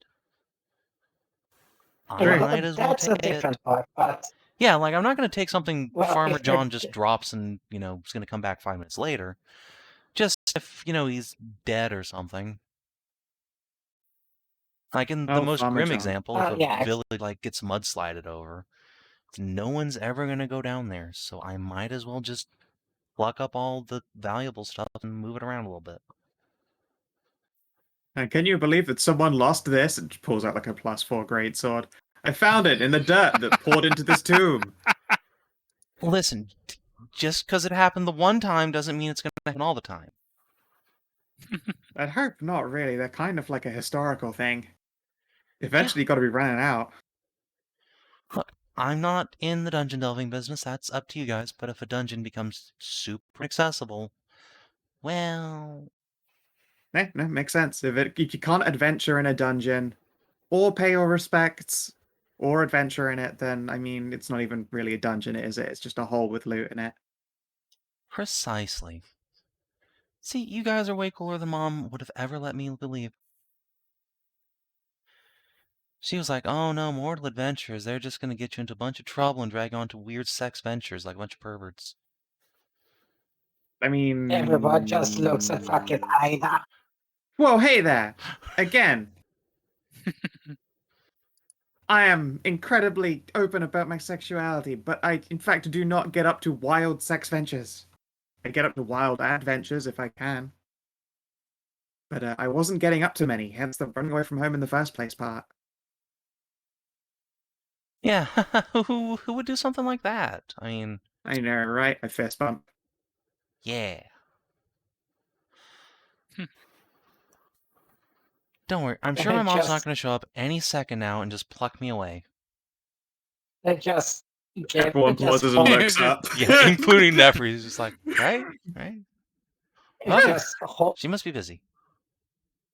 Speaker 1: I
Speaker 5: True.
Speaker 1: might as well
Speaker 3: That's a
Speaker 1: take it.
Speaker 3: different part, but
Speaker 1: Yeah, like I'm not gonna take something
Speaker 3: well,
Speaker 1: Farmer
Speaker 3: if they're
Speaker 1: John just drops and, you know, is gonna come back 5 minutes later. Just if, you know, he's dead or something. Like in the
Speaker 5: Oh,
Speaker 1: most
Speaker 5: Farmer
Speaker 1: grim
Speaker 5: John.
Speaker 1: example, if a
Speaker 3: yeah,
Speaker 1: village like gets mudslided over, no one's ever gonna go down there, so I might as well just pluck up all the valuable stuff and move it around a little bit.
Speaker 5: And can you believe that someone lost this? And pulls out like a +4 greatsword. I found it in the dirt that poured into this tomb.
Speaker 1: Listen, just because it happened the one time doesn't mean it's gonna happen all the time.
Speaker 5: I'd hope not really. They're kind of like a historical thing. Eventually, got to be running out.
Speaker 1: Look, I'm not in the dungeon delving business. That's up to you guys. But if a dungeon becomes super accessible, well,
Speaker 5: No, makes sense. If you can't adventure in a dungeon, or pay your respects, or adventure in it, then I mean, it's not even really a dungeon, is it? It's just a hole with loot in it.
Speaker 1: precisely. See, you guys are way cooler than Mom would have ever let me believe. She was like, oh no, mortal adventures. They're just gonna get you into a bunch of trouble and drag you on to weird sex ventures like a bunch of perverts.
Speaker 5: I mean,
Speaker 3: everyone just looks at fucking Inah.
Speaker 5: Whoa, hey there! Again, I am incredibly open about my sexuality, but I, in fact, do not get up to wild sex ventures. I get up to wild adventures if I can. But I wasn't getting up to many, hence the running away from home in the first place part.
Speaker 1: Yeah, who would do something like that? I mean,
Speaker 5: I know, right? I fist bump.
Speaker 1: yeah. Don't worry, I'm sure my mom's not gonna show up any second now and just pluck me away.
Speaker 3: They just
Speaker 5: Everyone pauses and looks up.
Speaker 1: Yeah, including Nefri, who's just like, right? Okay. She must be busy.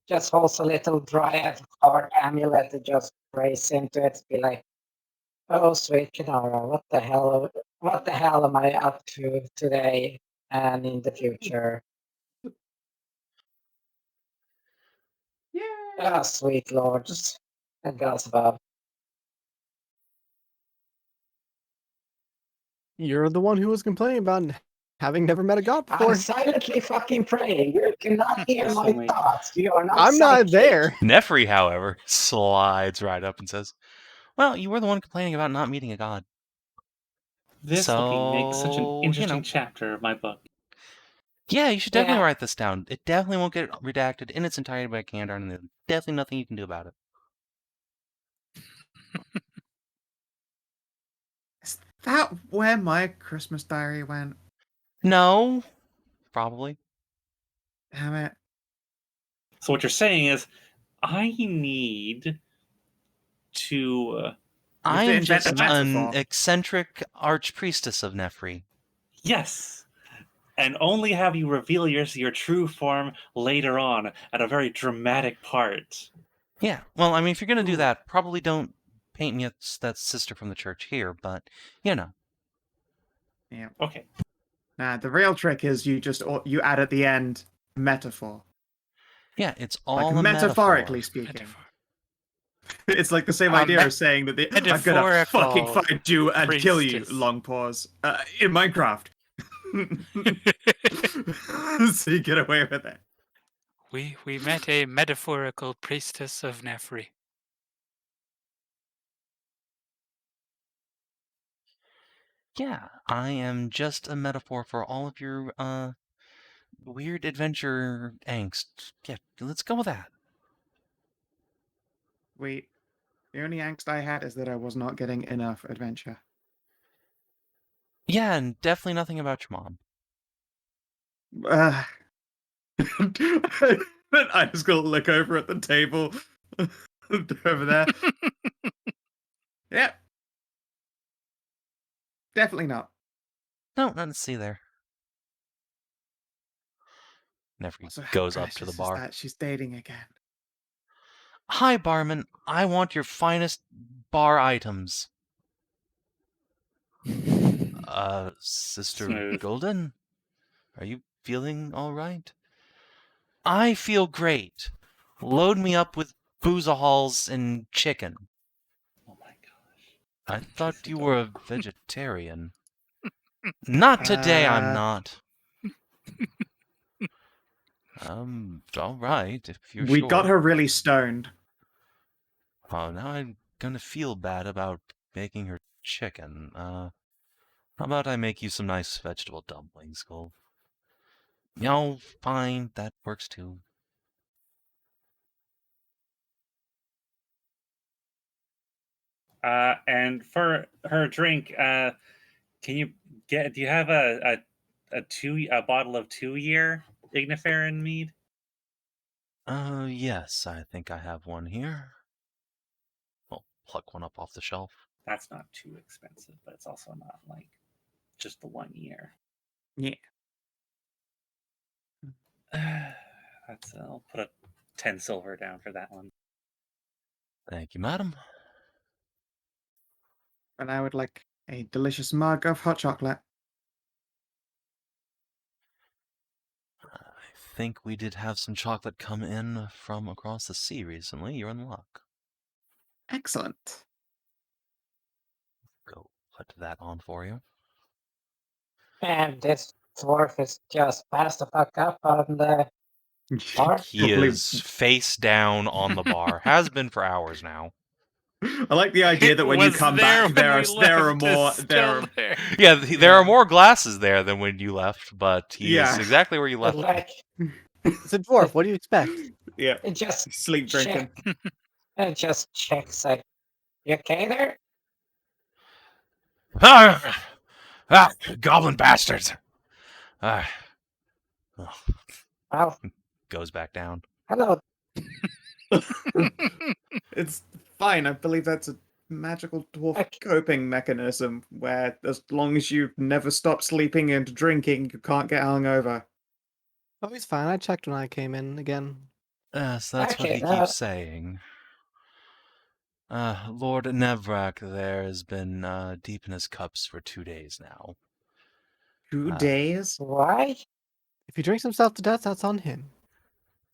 Speaker 3: Just holds a little dryad heart amulet and just prays into it to be like, oh, sweet Kinara, what the hell what the hell am I up to today and in the future?
Speaker 5: Yeah.
Speaker 3: Ah, sweet lords and gods above.
Speaker 2: You're the one who was complaining about having never met a god
Speaker 3: I'm
Speaker 2: before.
Speaker 3: silently fucking praying. You cannot hear my
Speaker 6: Listen, wait.
Speaker 3: thoughts. You are not
Speaker 2: I'm not
Speaker 3: psychic.
Speaker 2: there.
Speaker 1: Nefri, however, slides right up and says, "Well, you were the one complaining about not meeting a god.
Speaker 6: This makes such an
Speaker 1: So,
Speaker 6: interesting chapter of my book.
Speaker 1: Yeah, you should definitely
Speaker 3: Yeah.
Speaker 1: write this down. It definitely won't get redacted in its entirety by Kandar, and there's definitely nothing you can do about it."
Speaker 5: Is that where my Christmas diary went?
Speaker 1: No, probably.
Speaker 5: Damn it.
Speaker 6: So what you're saying is, I need to.
Speaker 1: I
Speaker 5: to
Speaker 1: am
Speaker 5: invent a
Speaker 1: just an
Speaker 5: metaphor.
Speaker 1: eccentric archpriestess of Nefri.
Speaker 6: Yes. And only have you reveal your true form later on at a very dramatic part.
Speaker 1: Yeah, well, I mean, if you're going to do
Speaker 6: Ooh.
Speaker 1: that, probably don't paint me as that sister from the church here, but, you know.
Speaker 5: Yeah.
Speaker 6: Okay.
Speaker 5: Nah, the real trick is you add at the end metaphor.
Speaker 1: Yeah, it's
Speaker 5: Like
Speaker 1: all a
Speaker 5: metaphorically
Speaker 1: metaphor.
Speaker 5: speaking. It's like the same idea as saying that I'm gonna fucking
Speaker 4: metaphorical
Speaker 5: find you and kill you.
Speaker 4: priestess.
Speaker 5: Long pause. In Minecraft. So you get away with it.
Speaker 4: We met a metaphorical priestess of Nefri.
Speaker 1: Yeah, I am just a metaphor for all of your, weird adventure angst. Yeah, let's go with that.
Speaker 5: Wait, the only angst I had is that I was not getting enough adventure.
Speaker 1: Yeah, and definitely nothing about your mom.
Speaker 5: I just gotta look over at the table over there. Yep. Definitely not.
Speaker 1: No, nothing to see there. Nefri
Speaker 5: So how
Speaker 1: goes up to
Speaker 5: precious
Speaker 1: the
Speaker 5: is
Speaker 1: bar.
Speaker 5: that she's dating again.
Speaker 1: Hi, barman. I want your finest bar items. Sister
Speaker 6: Smooth.
Speaker 1: Golden? Are you feeling all right? I feel great. Load me up with boozahalls and chicken.
Speaker 6: Oh my gosh.
Speaker 1: I thought you were a vegetarian. Not today, I'm not. All right, if you're
Speaker 5: We
Speaker 1: sure.
Speaker 5: got her really stoned.
Speaker 1: Oh, now I'm gonna feel bad about making her chicken. How about I make you some nice vegetable dumplings, Gold? No, fine, that works too.
Speaker 6: And for her drink, do you have a bottle of 2-year Igniferin mead?
Speaker 1: Yes, I think I have one here. I'll pluck one up off the shelf.
Speaker 6: That's not too expensive, but it's also not like just the 1 year.
Speaker 5: Yeah.
Speaker 6: I'll put a 10 silver down for that one.
Speaker 1: Thank you, madam.
Speaker 5: And I would like a delicious mug of hot chocolate.
Speaker 1: I think we did have some chocolate come in from across the sea recently. You're in luck.
Speaker 5: Excellent.
Speaker 1: Go put that on for you.
Speaker 3: And this dwarf is just passed the fuck up on the bar.
Speaker 1: He
Speaker 5: Probably-
Speaker 1: is face down on the bar. Has been for hours now.
Speaker 5: I like the idea that when you
Speaker 4: Was
Speaker 5: come
Speaker 4: there
Speaker 5: back,
Speaker 4: when
Speaker 5: there
Speaker 4: we
Speaker 5: are
Speaker 4: left,
Speaker 5: more.
Speaker 4: is
Speaker 5: There
Speaker 4: still
Speaker 5: are,
Speaker 4: there.
Speaker 1: Yeah, there are more glasses there than when you left, but he
Speaker 5: Yeah.
Speaker 1: is exactly where you left him.
Speaker 3: Like,
Speaker 2: It's a dwarf. What do you expect?
Speaker 5: yeah,
Speaker 3: it just
Speaker 5: sleep drinking.
Speaker 3: it just checks like, you okay there?
Speaker 1: Goblin bastards! Oh,
Speaker 3: Well,
Speaker 1: goes back down.
Speaker 3: hello.
Speaker 5: It's fine. I believe that's a magical dwarf
Speaker 3: Okay.
Speaker 5: coping mechanism where, as long as you never stop sleeping and drinking, you can't get hungover.
Speaker 2: Oh, he's fine. I checked when I came in again.
Speaker 1: Yes, that's what
Speaker 3: Okay,
Speaker 1: he keeps saying. Lord Nevrak there has been deep in his cups for 2 days now.
Speaker 5: 2 days?
Speaker 3: Why?
Speaker 2: If he drinks himself to death, that's on him.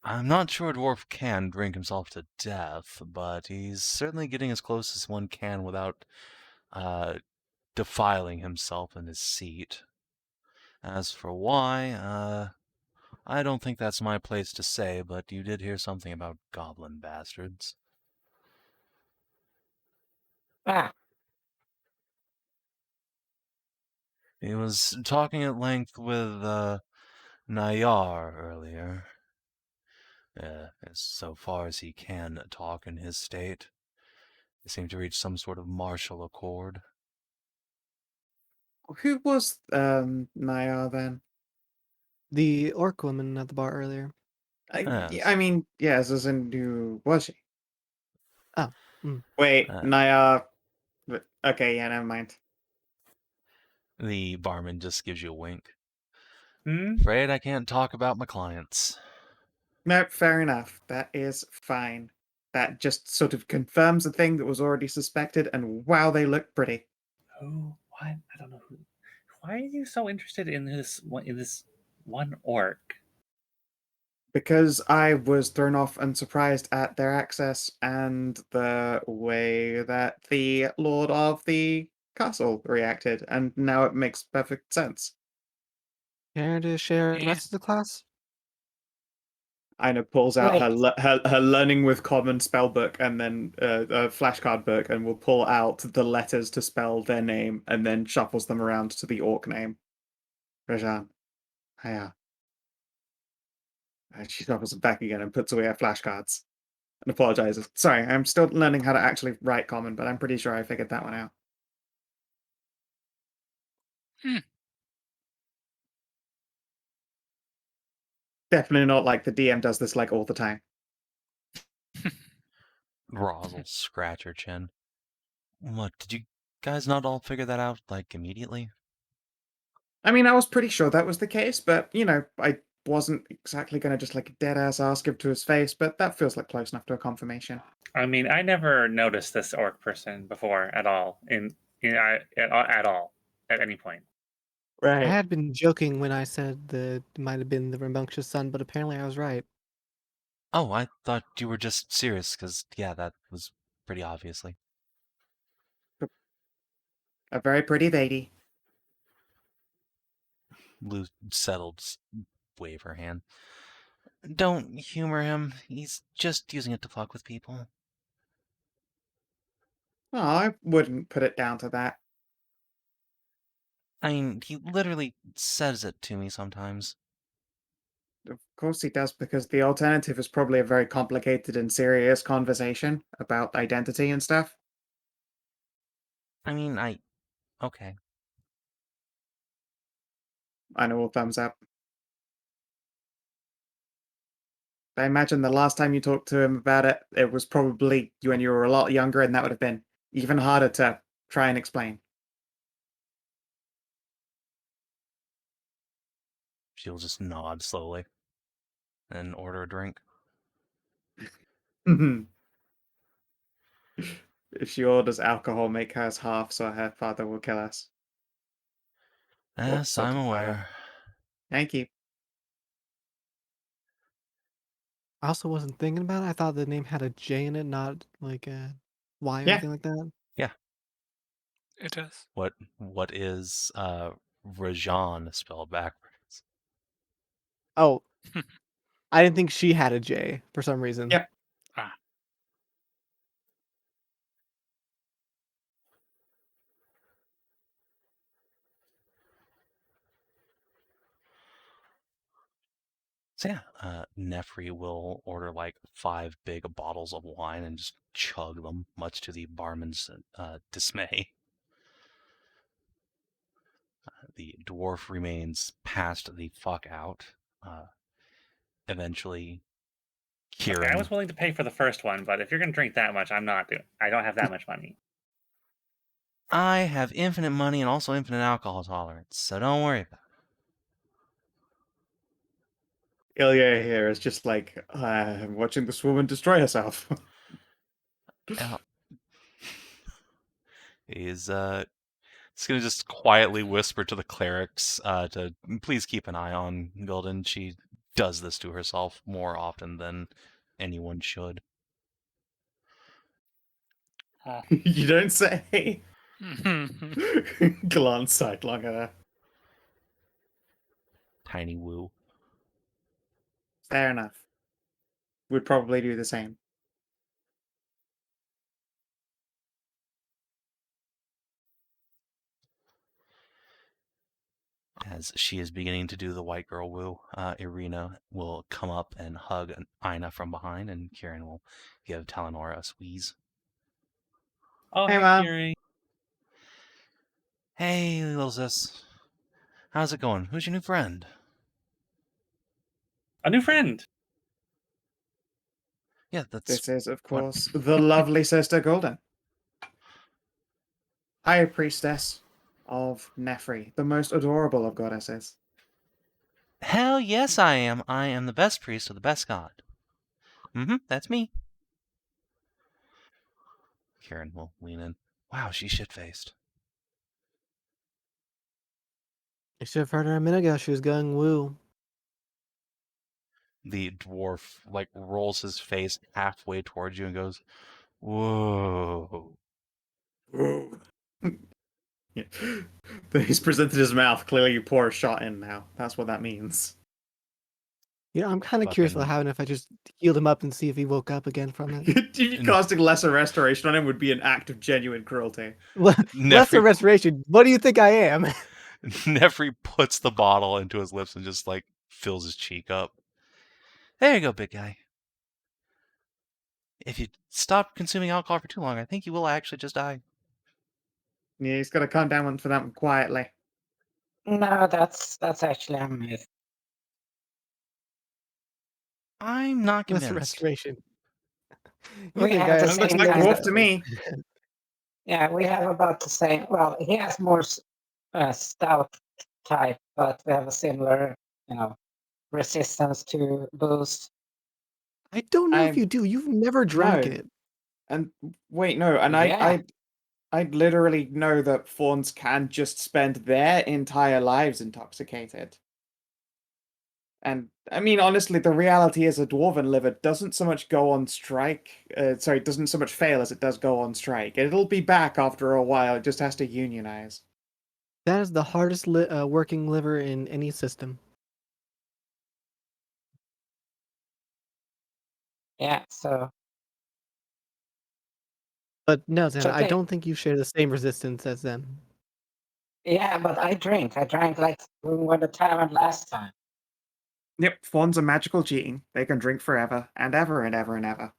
Speaker 1: I'm not sure a dwarf can drink himself to death, but he's certainly getting as close as one can without defiling himself in his seat. As for why, I don't think that's my place to say, but you did hear something about goblin bastards.
Speaker 3: Ah,
Speaker 1: He was talking at length with Nayar earlier. As so far as he can talk in his state. They seem to reach some sort of martial accord.
Speaker 5: Who was Nayar then?
Speaker 2: The orc woman at the bar earlier.
Speaker 1: Yes.
Speaker 5: I mean, yes, as in who was she?
Speaker 2: Oh.
Speaker 5: Wait,
Speaker 1: Uh,
Speaker 5: Nayar. Okay, yeah, never mind.
Speaker 1: The barman just gives you a wink.
Speaker 6: Hmm?
Speaker 1: Afraid I can't talk about my clients.
Speaker 5: No, fair enough. That is fine. That just sort of confirms the thing that was already suspected, and wow, they look pretty.
Speaker 6: Who? What? I don't know who. Why are you so interested in this one orc?
Speaker 5: Because I was thrown off and surprised at their access and the way that the Lord of the Castle reacted, and now it makes perfect sense.
Speaker 2: Care to share the
Speaker 4: Yeah.
Speaker 2: rest of the class?
Speaker 5: Ina pulls out
Speaker 3: Wait.
Speaker 5: her learning with common spell book and then a flashcard book, and will pull out the letters to spell their name, and then shuffles them around to the orc name. Rajan. Hiya. And she shuffles it back again and puts away her flashcards and apologizes. Sorry, I'm still learning how to actually write common, but I'm pretty sure I figured that one out.
Speaker 4: Hmm.
Speaker 5: Definitely not like the DM does this like all the time.
Speaker 1: Roz will scratch her chin. What, did you guys not all figure that out, like, immediately?
Speaker 5: I mean, I was pretty sure that was the case, but, you know, I wasn't exactly going to just like dead ass ask him to his face, but that feels like close enough to a confirmation.
Speaker 6: I mean, I never noticed this orc person before at all. At all at any point.
Speaker 2: I
Speaker 5: Right.
Speaker 2: had been joking when I said that it might have been the rambunctious son, but apparently I was right.
Speaker 1: Oh, I thought you were just serious, because, yeah, that was pretty obviously.
Speaker 5: A very pretty lady.
Speaker 1: Lou settled, wave her hand. Don't humor him. He's just using it to fuck with people.
Speaker 5: Oh, I wouldn't put it down to that.
Speaker 1: I mean, he literally says it to me sometimes.
Speaker 5: Of course he does, because the alternative is probably a very complicated and serious conversation about identity and stuff.
Speaker 1: I mean, okay.
Speaker 5: I know, all thumbs up. I imagine the last time you talked to him about it, it was probably when you were a lot younger, and that would have been even harder to try and explain.
Speaker 1: She'll just nod slowly and order a drink.
Speaker 5: If she orders alcohol, make hers half so her father will kill us.
Speaker 1: Yes,
Speaker 5: sort
Speaker 1: I'm
Speaker 5: of father.
Speaker 1: aware.
Speaker 5: Thank you.
Speaker 2: I also wasn't thinking about it. I thought the name had a J in it, not like a Y or
Speaker 5: Yeah.
Speaker 2: anything like that.
Speaker 4: It does.
Speaker 1: What is Rajan spelled backwards?
Speaker 2: Oh, I didn't think she had a J for some reason.
Speaker 5: Yep.
Speaker 4: Ah.
Speaker 1: So yeah, Nefri will order like 5 big bottles of wine and just chug them, much to the barman's dismay. The dwarf remains passed the fuck out. Eventually,
Speaker 6: Okay,
Speaker 1: Kieran.
Speaker 6: I was willing to pay for the first one, but if you're gonna drink that much, I'm not doing. I don't have that much money.
Speaker 1: I have infinite money and also infinite alcohol tolerance, so don't worry about
Speaker 5: Ilya here is just like, I'm watching this woman destroy herself.
Speaker 1: it. He's gonna just quietly whisper to the clerics to please keep an eye on Golden. She does this to herself more often than anyone should.
Speaker 5: You don't say. Glance sidelong at her.
Speaker 1: Tiny woo.
Speaker 5: Fair enough. Would probably do the same.
Speaker 1: As she is beginning to do the white girl woo, Irina will come up and hug Inah from behind, and Kieran will give Talanora a squeeze.
Speaker 6: Oh,
Speaker 5: Hey,
Speaker 6: hey,
Speaker 5: Mom.
Speaker 6: Kiri.
Speaker 1: Hey, little sis. How's it going? Who's your new friend?
Speaker 6: A new friend.
Speaker 1: Yeah, that's...
Speaker 5: This is, of
Speaker 1: what-
Speaker 5: course, the lovely Sister Golden. High Priestess of Nefri, the most adorable of goddesses.
Speaker 1: Hell yes, I am. I am the best priest of the best god. That's me. Kieran will lean in. Wow, she's shit-faced.
Speaker 2: I should have heard her a minute ago. She was going woo.
Speaker 1: The dwarf, rolls his face halfway towards you and goes, whoa.
Speaker 5: Whoa. Yeah. He's presented his mouth. Clearly, you pour a shot in now. That's what that means.
Speaker 2: You know, I'm kind of curious what
Speaker 1: Fucking-
Speaker 2: happened if I just healed him up and see if he woke up again from it.
Speaker 5: Casting lesser restoration on him would be an act of genuine cruelty.
Speaker 2: Lesser
Speaker 1: Nefri,
Speaker 2: restoration. What do you think I am?
Speaker 1: Nefri puts the bottle into his lips and just, fills his cheek up. There you go, big guy. If you stop consuming alcohol for too long, I think you will actually just die.
Speaker 5: Yeah, he's got to calm down for that one quietly.
Speaker 3: No, that's actually a myth.
Speaker 1: I'm not
Speaker 2: Lesser
Speaker 1: convinced.
Speaker 2: restoration.
Speaker 3: We
Speaker 2: think
Speaker 3: have
Speaker 2: I
Speaker 3: the
Speaker 2: am-
Speaker 5: Looks
Speaker 3: same
Speaker 5: like
Speaker 3: kind
Speaker 5: wolf
Speaker 3: of-
Speaker 5: to me.
Speaker 3: Yeah, we have about the same. Well, he has more stout type, but we have a similar, resistance to boost.
Speaker 2: I don't know if
Speaker 5: I'm-
Speaker 2: you do. You've never drunk
Speaker 5: No.
Speaker 2: it.
Speaker 5: And wait, no, and
Speaker 3: Yeah.
Speaker 5: I literally know that fawns can just spend their entire lives intoxicated. And I mean, honestly, the reality is a dwarven liver doesn't so much go on strike. Doesn't so much fail as it does go on strike. It'll be back after a while. It just has to unionize.
Speaker 2: That is the hardest working liver in any system.
Speaker 3: Yeah, so
Speaker 2: But no, Zana, I
Speaker 3: okay.
Speaker 2: don't think you share the same resistance as them.
Speaker 3: yeah, but I drink. I drank like when we went to tavern last time.
Speaker 5: Yep, fawns are magical cheating. They can drink forever and ever and ever and ever.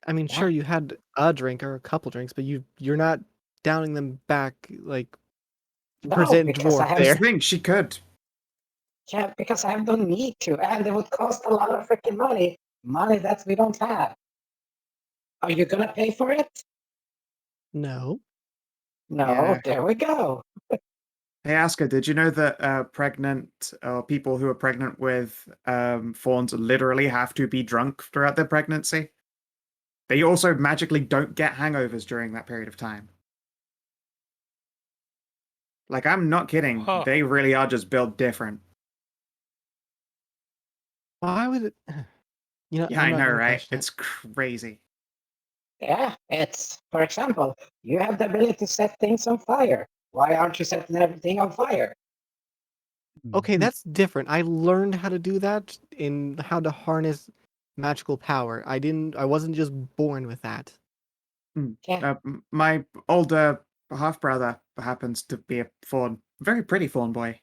Speaker 2: I mean, sure,
Speaker 1: What?
Speaker 2: you had a drink or a couple drinks, but you're not downing them back like
Speaker 3: No,
Speaker 2: present
Speaker 3: because I
Speaker 2: dwarf
Speaker 3: have
Speaker 5: Here's
Speaker 2: there.
Speaker 5: the thing, she could.
Speaker 3: Yeah, because I don't need to, and it would cost a lot of freaking money that we don't have. Are you gonna pay for it?
Speaker 2: No.
Speaker 3: No,
Speaker 5: Yeah.
Speaker 3: there we go.
Speaker 5: Hey, Aska, did you know that people who are pregnant with fawns literally have to be drunk throughout their pregnancy? They also magically don't get hangovers during that period of time. Like, I'm not kidding.
Speaker 4: Huh.
Speaker 5: They really are just built different.
Speaker 2: Why would it? You know,
Speaker 5: Yeah,
Speaker 2: I'm
Speaker 5: I
Speaker 2: not
Speaker 5: know,
Speaker 2: gonna
Speaker 5: right?
Speaker 2: question it.
Speaker 5: It's crazy.
Speaker 3: Yeah, it's, for example, you have the ability to set things on fire. Why aren't you setting everything on fire?
Speaker 2: Okay, that's different. I learned how to do that in how to harness magical power. I wasn't just born with that.
Speaker 3: Yeah.
Speaker 5: My older half brother happens to be a fawn, very pretty fawn boy.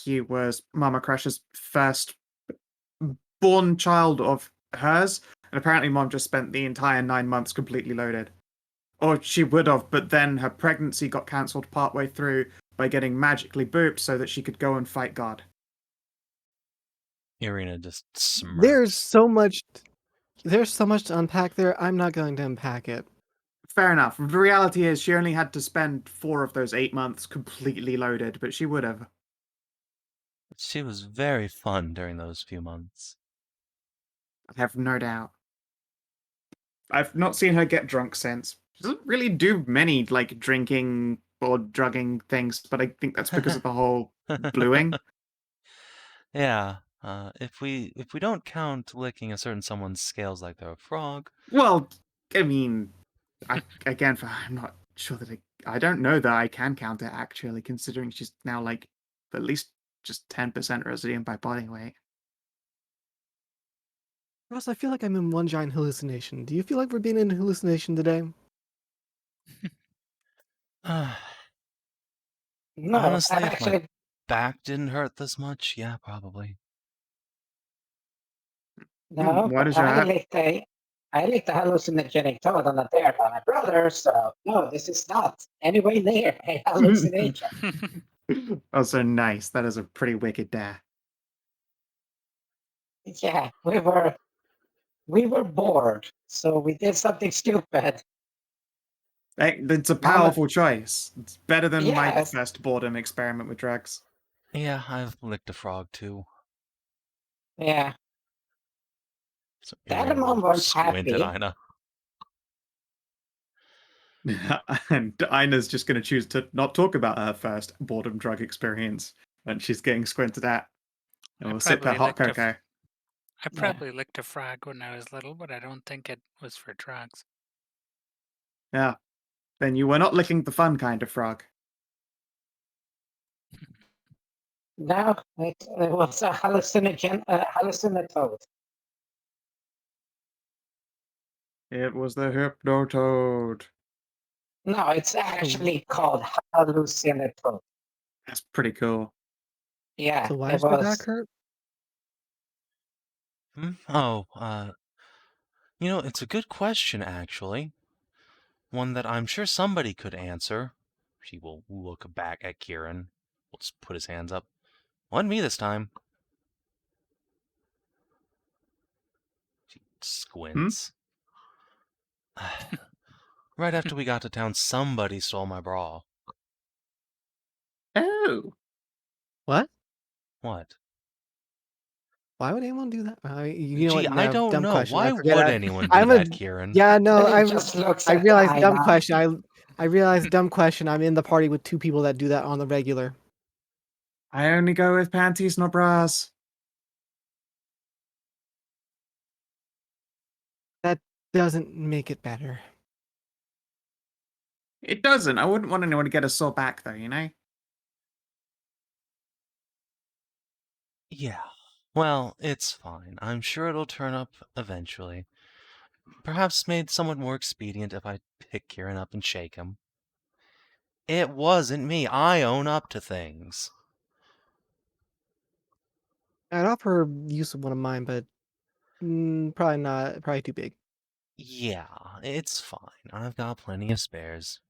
Speaker 5: He was Mama Crush's first born child of hers, and apparently Mom just spent the entire 9 months completely loaded. Or she would have, but then her pregnancy got cancelled partway through by getting magically booped so that she could go and fight God.
Speaker 1: Irina just smirks.
Speaker 2: There's so much to unpack there. I'm not going to unpack it.
Speaker 5: Fair enough. The reality is she only had to spend 4 of those 8 months completely loaded, but she would have.
Speaker 1: She was very fun during those few months.
Speaker 5: I have no doubt. I've not seen her get drunk since. doesn't really do many like drinking or drugging things, but I think that's because of the whole bluing.
Speaker 1: Yeah. If we don't count licking a certain someone's scales like they're a frog.
Speaker 5: Well, I mean, I'm not sure that I don't know that I can count it actually, considering she's now like at least just 10% resilient by body weight.
Speaker 2: Ross, I feel like I'm in one giant hallucination. Do you feel like we're being in a hallucination today?
Speaker 3: No,
Speaker 1: Honestly, if my
Speaker 3: actually,
Speaker 1: back didn't hurt this much, yeah, probably.
Speaker 3: no,
Speaker 5: Why
Speaker 3: but
Speaker 5: does your
Speaker 3: I licked a hallucinogenic toad on a dare by my brother, so no, this is not anywhere near a hallucination.
Speaker 5: Also nice. That is a pretty wicked dare.
Speaker 3: Yeah, we were bored, so we did something stupid.
Speaker 5: It's a
Speaker 3: Mama-
Speaker 5: powerful choice. It's better than my
Speaker 3: Yes.
Speaker 5: first boredom experiment with drugs.
Speaker 1: Yeah, I've licked a frog too.
Speaker 3: Yeah,
Speaker 1: So
Speaker 3: Dad
Speaker 1: you're
Speaker 3: and Mom
Speaker 1: little
Speaker 3: weren't
Speaker 1: squinted,
Speaker 3: happy.
Speaker 1: Inah.
Speaker 5: And Ina's just going to choose to not talk about her first boredom drug experience when she's getting squinted at. And we'll sip her
Speaker 4: probably
Speaker 5: hot
Speaker 4: licked a
Speaker 5: cocoa.
Speaker 4: I probably licked a frog when I was little, but I don't think it was for drugs.
Speaker 5: Yeah. Then you were not licking the fun kind of frog.
Speaker 3: No, it was a hallucinatoad.
Speaker 5: It was the Hypnotoad.
Speaker 3: No, it's actually called hallucinatoad.
Speaker 5: That's pretty cool.
Speaker 3: Yeah,
Speaker 2: So why
Speaker 3: it
Speaker 2: does your
Speaker 3: was.
Speaker 2: back hurt?
Speaker 1: Oh, it's a good question, actually. One that I'm sure somebody could answer. She will look back at Kieran. Will just put his hands up. Wasn't me this time. She squints. Right after we got to town, somebody stole my bra.
Speaker 5: Oh.
Speaker 2: What?
Speaker 1: What?
Speaker 2: Why would anyone do that? You know
Speaker 1: Gee,
Speaker 2: what?
Speaker 1: I
Speaker 2: No,
Speaker 1: don't
Speaker 2: dumb
Speaker 1: know.
Speaker 2: question.
Speaker 1: Why
Speaker 2: I forget.
Speaker 1: would anyone do
Speaker 2: I'm a
Speaker 1: that, Kieran?
Speaker 2: yeah. No,
Speaker 3: And he just looks
Speaker 2: I
Speaker 3: at
Speaker 2: realized dumb
Speaker 3: Inah.
Speaker 2: question. I realized dumb question. I'm in the party with two people that do that on the regular.
Speaker 5: I only go with panties, not bras.
Speaker 2: That doesn't make it better.
Speaker 5: It doesn't. I wouldn't want anyone to get a sore back, though, you know?
Speaker 1: Yeah. Well, it's fine. I'm sure it'll turn up eventually. Perhaps made somewhat more expedient if I pick Kieran up and shake him. It wasn't me. I own up to things.
Speaker 2: I'd offer use of one of mine, but probably not. Probably too big.
Speaker 1: Yeah, it's fine. I've got plenty of spares.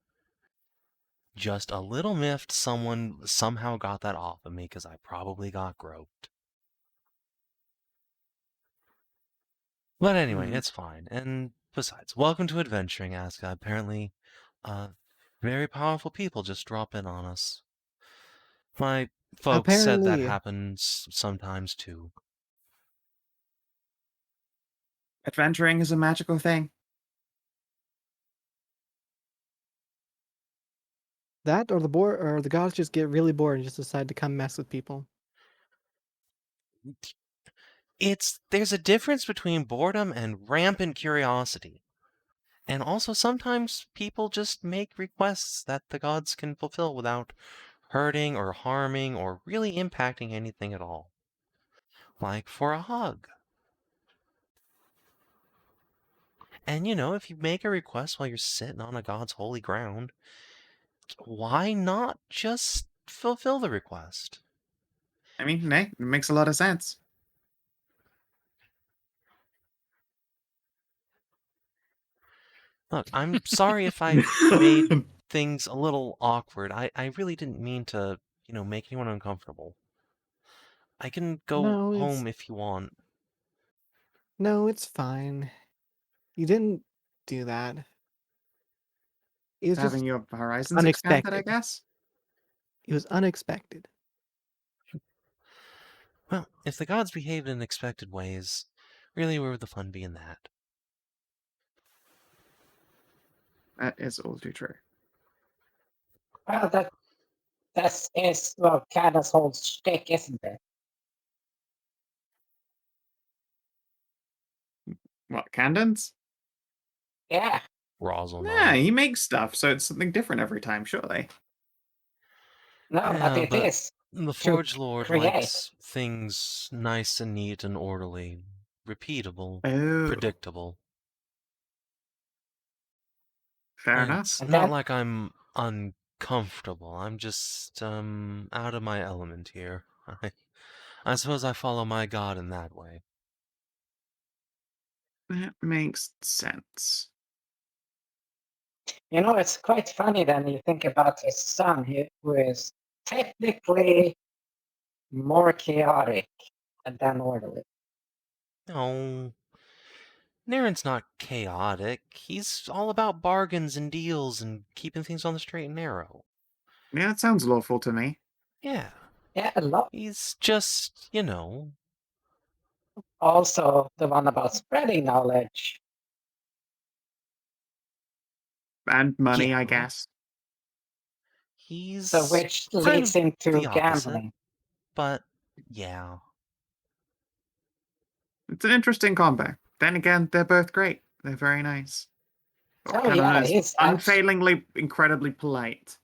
Speaker 1: Just a little miffed someone somehow got that off of me because I probably got groped. But anyway, it's fine. And besides, welcome to adventuring, Aska. Apparently, very powerful people just drop in on us. My folks said that
Speaker 2: Apparently,
Speaker 1: happens sometimes too.
Speaker 5: Adventuring is a magical thing.
Speaker 2: that or the gods just get really bored and just decide to come mess with people.
Speaker 1: There's a difference between boredom and rampant curiosity. And also sometimes people just make requests that the gods can fulfill without hurting or harming or really impacting anything at all. Like for a hug. And if you make a request while you're sitting on a god's holy ground, why not just fulfill the request?
Speaker 5: I mean, it makes a lot of sense.
Speaker 1: Look, I'm sorry if I made things a little awkward. I really didn't mean to, make anyone uncomfortable. I can go
Speaker 2: No,
Speaker 1: home if you want.
Speaker 2: No, it's fine. You didn't do that. It was
Speaker 5: Having
Speaker 2: just
Speaker 5: your horizons expanded, I
Speaker 2: unexpected.
Speaker 5: guess.
Speaker 2: It was unexpected.
Speaker 1: Well, if the gods behaved in unexpected ways, really where would the fun be in that?
Speaker 5: That is all too true.
Speaker 3: Well, that is well, Kina's whole shtick, isn't it?
Speaker 5: What, Candons?
Speaker 3: Yeah.
Speaker 1: Rosal
Speaker 5: Yeah,
Speaker 1: nodded.
Speaker 5: he makes stuff, so it's something different every time, surely.
Speaker 3: No,
Speaker 1: Yeah,
Speaker 3: but it
Speaker 1: but
Speaker 3: is.
Speaker 1: the
Speaker 3: to
Speaker 1: Forge Lord
Speaker 3: create.
Speaker 1: likes things nice and neat and orderly, repeatable,
Speaker 5: Oh,
Speaker 1: predictable.
Speaker 5: fair enough.
Speaker 1: It's
Speaker 3: And
Speaker 1: not
Speaker 3: then-
Speaker 1: like I'm uncomfortable. I'm just out of my element here. I suppose I follow my god in that way.
Speaker 5: That makes sense.
Speaker 3: You know, it's quite funny then you think about his son, who is technically more chaotic than orderly.
Speaker 1: No, Naren's not chaotic. He's all about bargains and deals and keeping things on the straight and narrow.
Speaker 5: Yeah, that sounds lawful to me.
Speaker 1: Yeah,
Speaker 3: Yeah, a lot.
Speaker 1: he's just,
Speaker 3: Also, the one about spreading knowledge.
Speaker 5: And money, I
Speaker 1: Yeah.
Speaker 5: guess.
Speaker 1: he's
Speaker 3: So which
Speaker 1: kind
Speaker 3: leads
Speaker 1: of
Speaker 3: into
Speaker 1: the opposite.
Speaker 3: gambling.
Speaker 1: But yeah,
Speaker 5: It's an interesting combo. Then again, they're both great. They're very nice.
Speaker 3: Oh,
Speaker 5: Kinda
Speaker 3: yeah,
Speaker 5: is
Speaker 3: he's
Speaker 5: unfailingly, incredibly polite,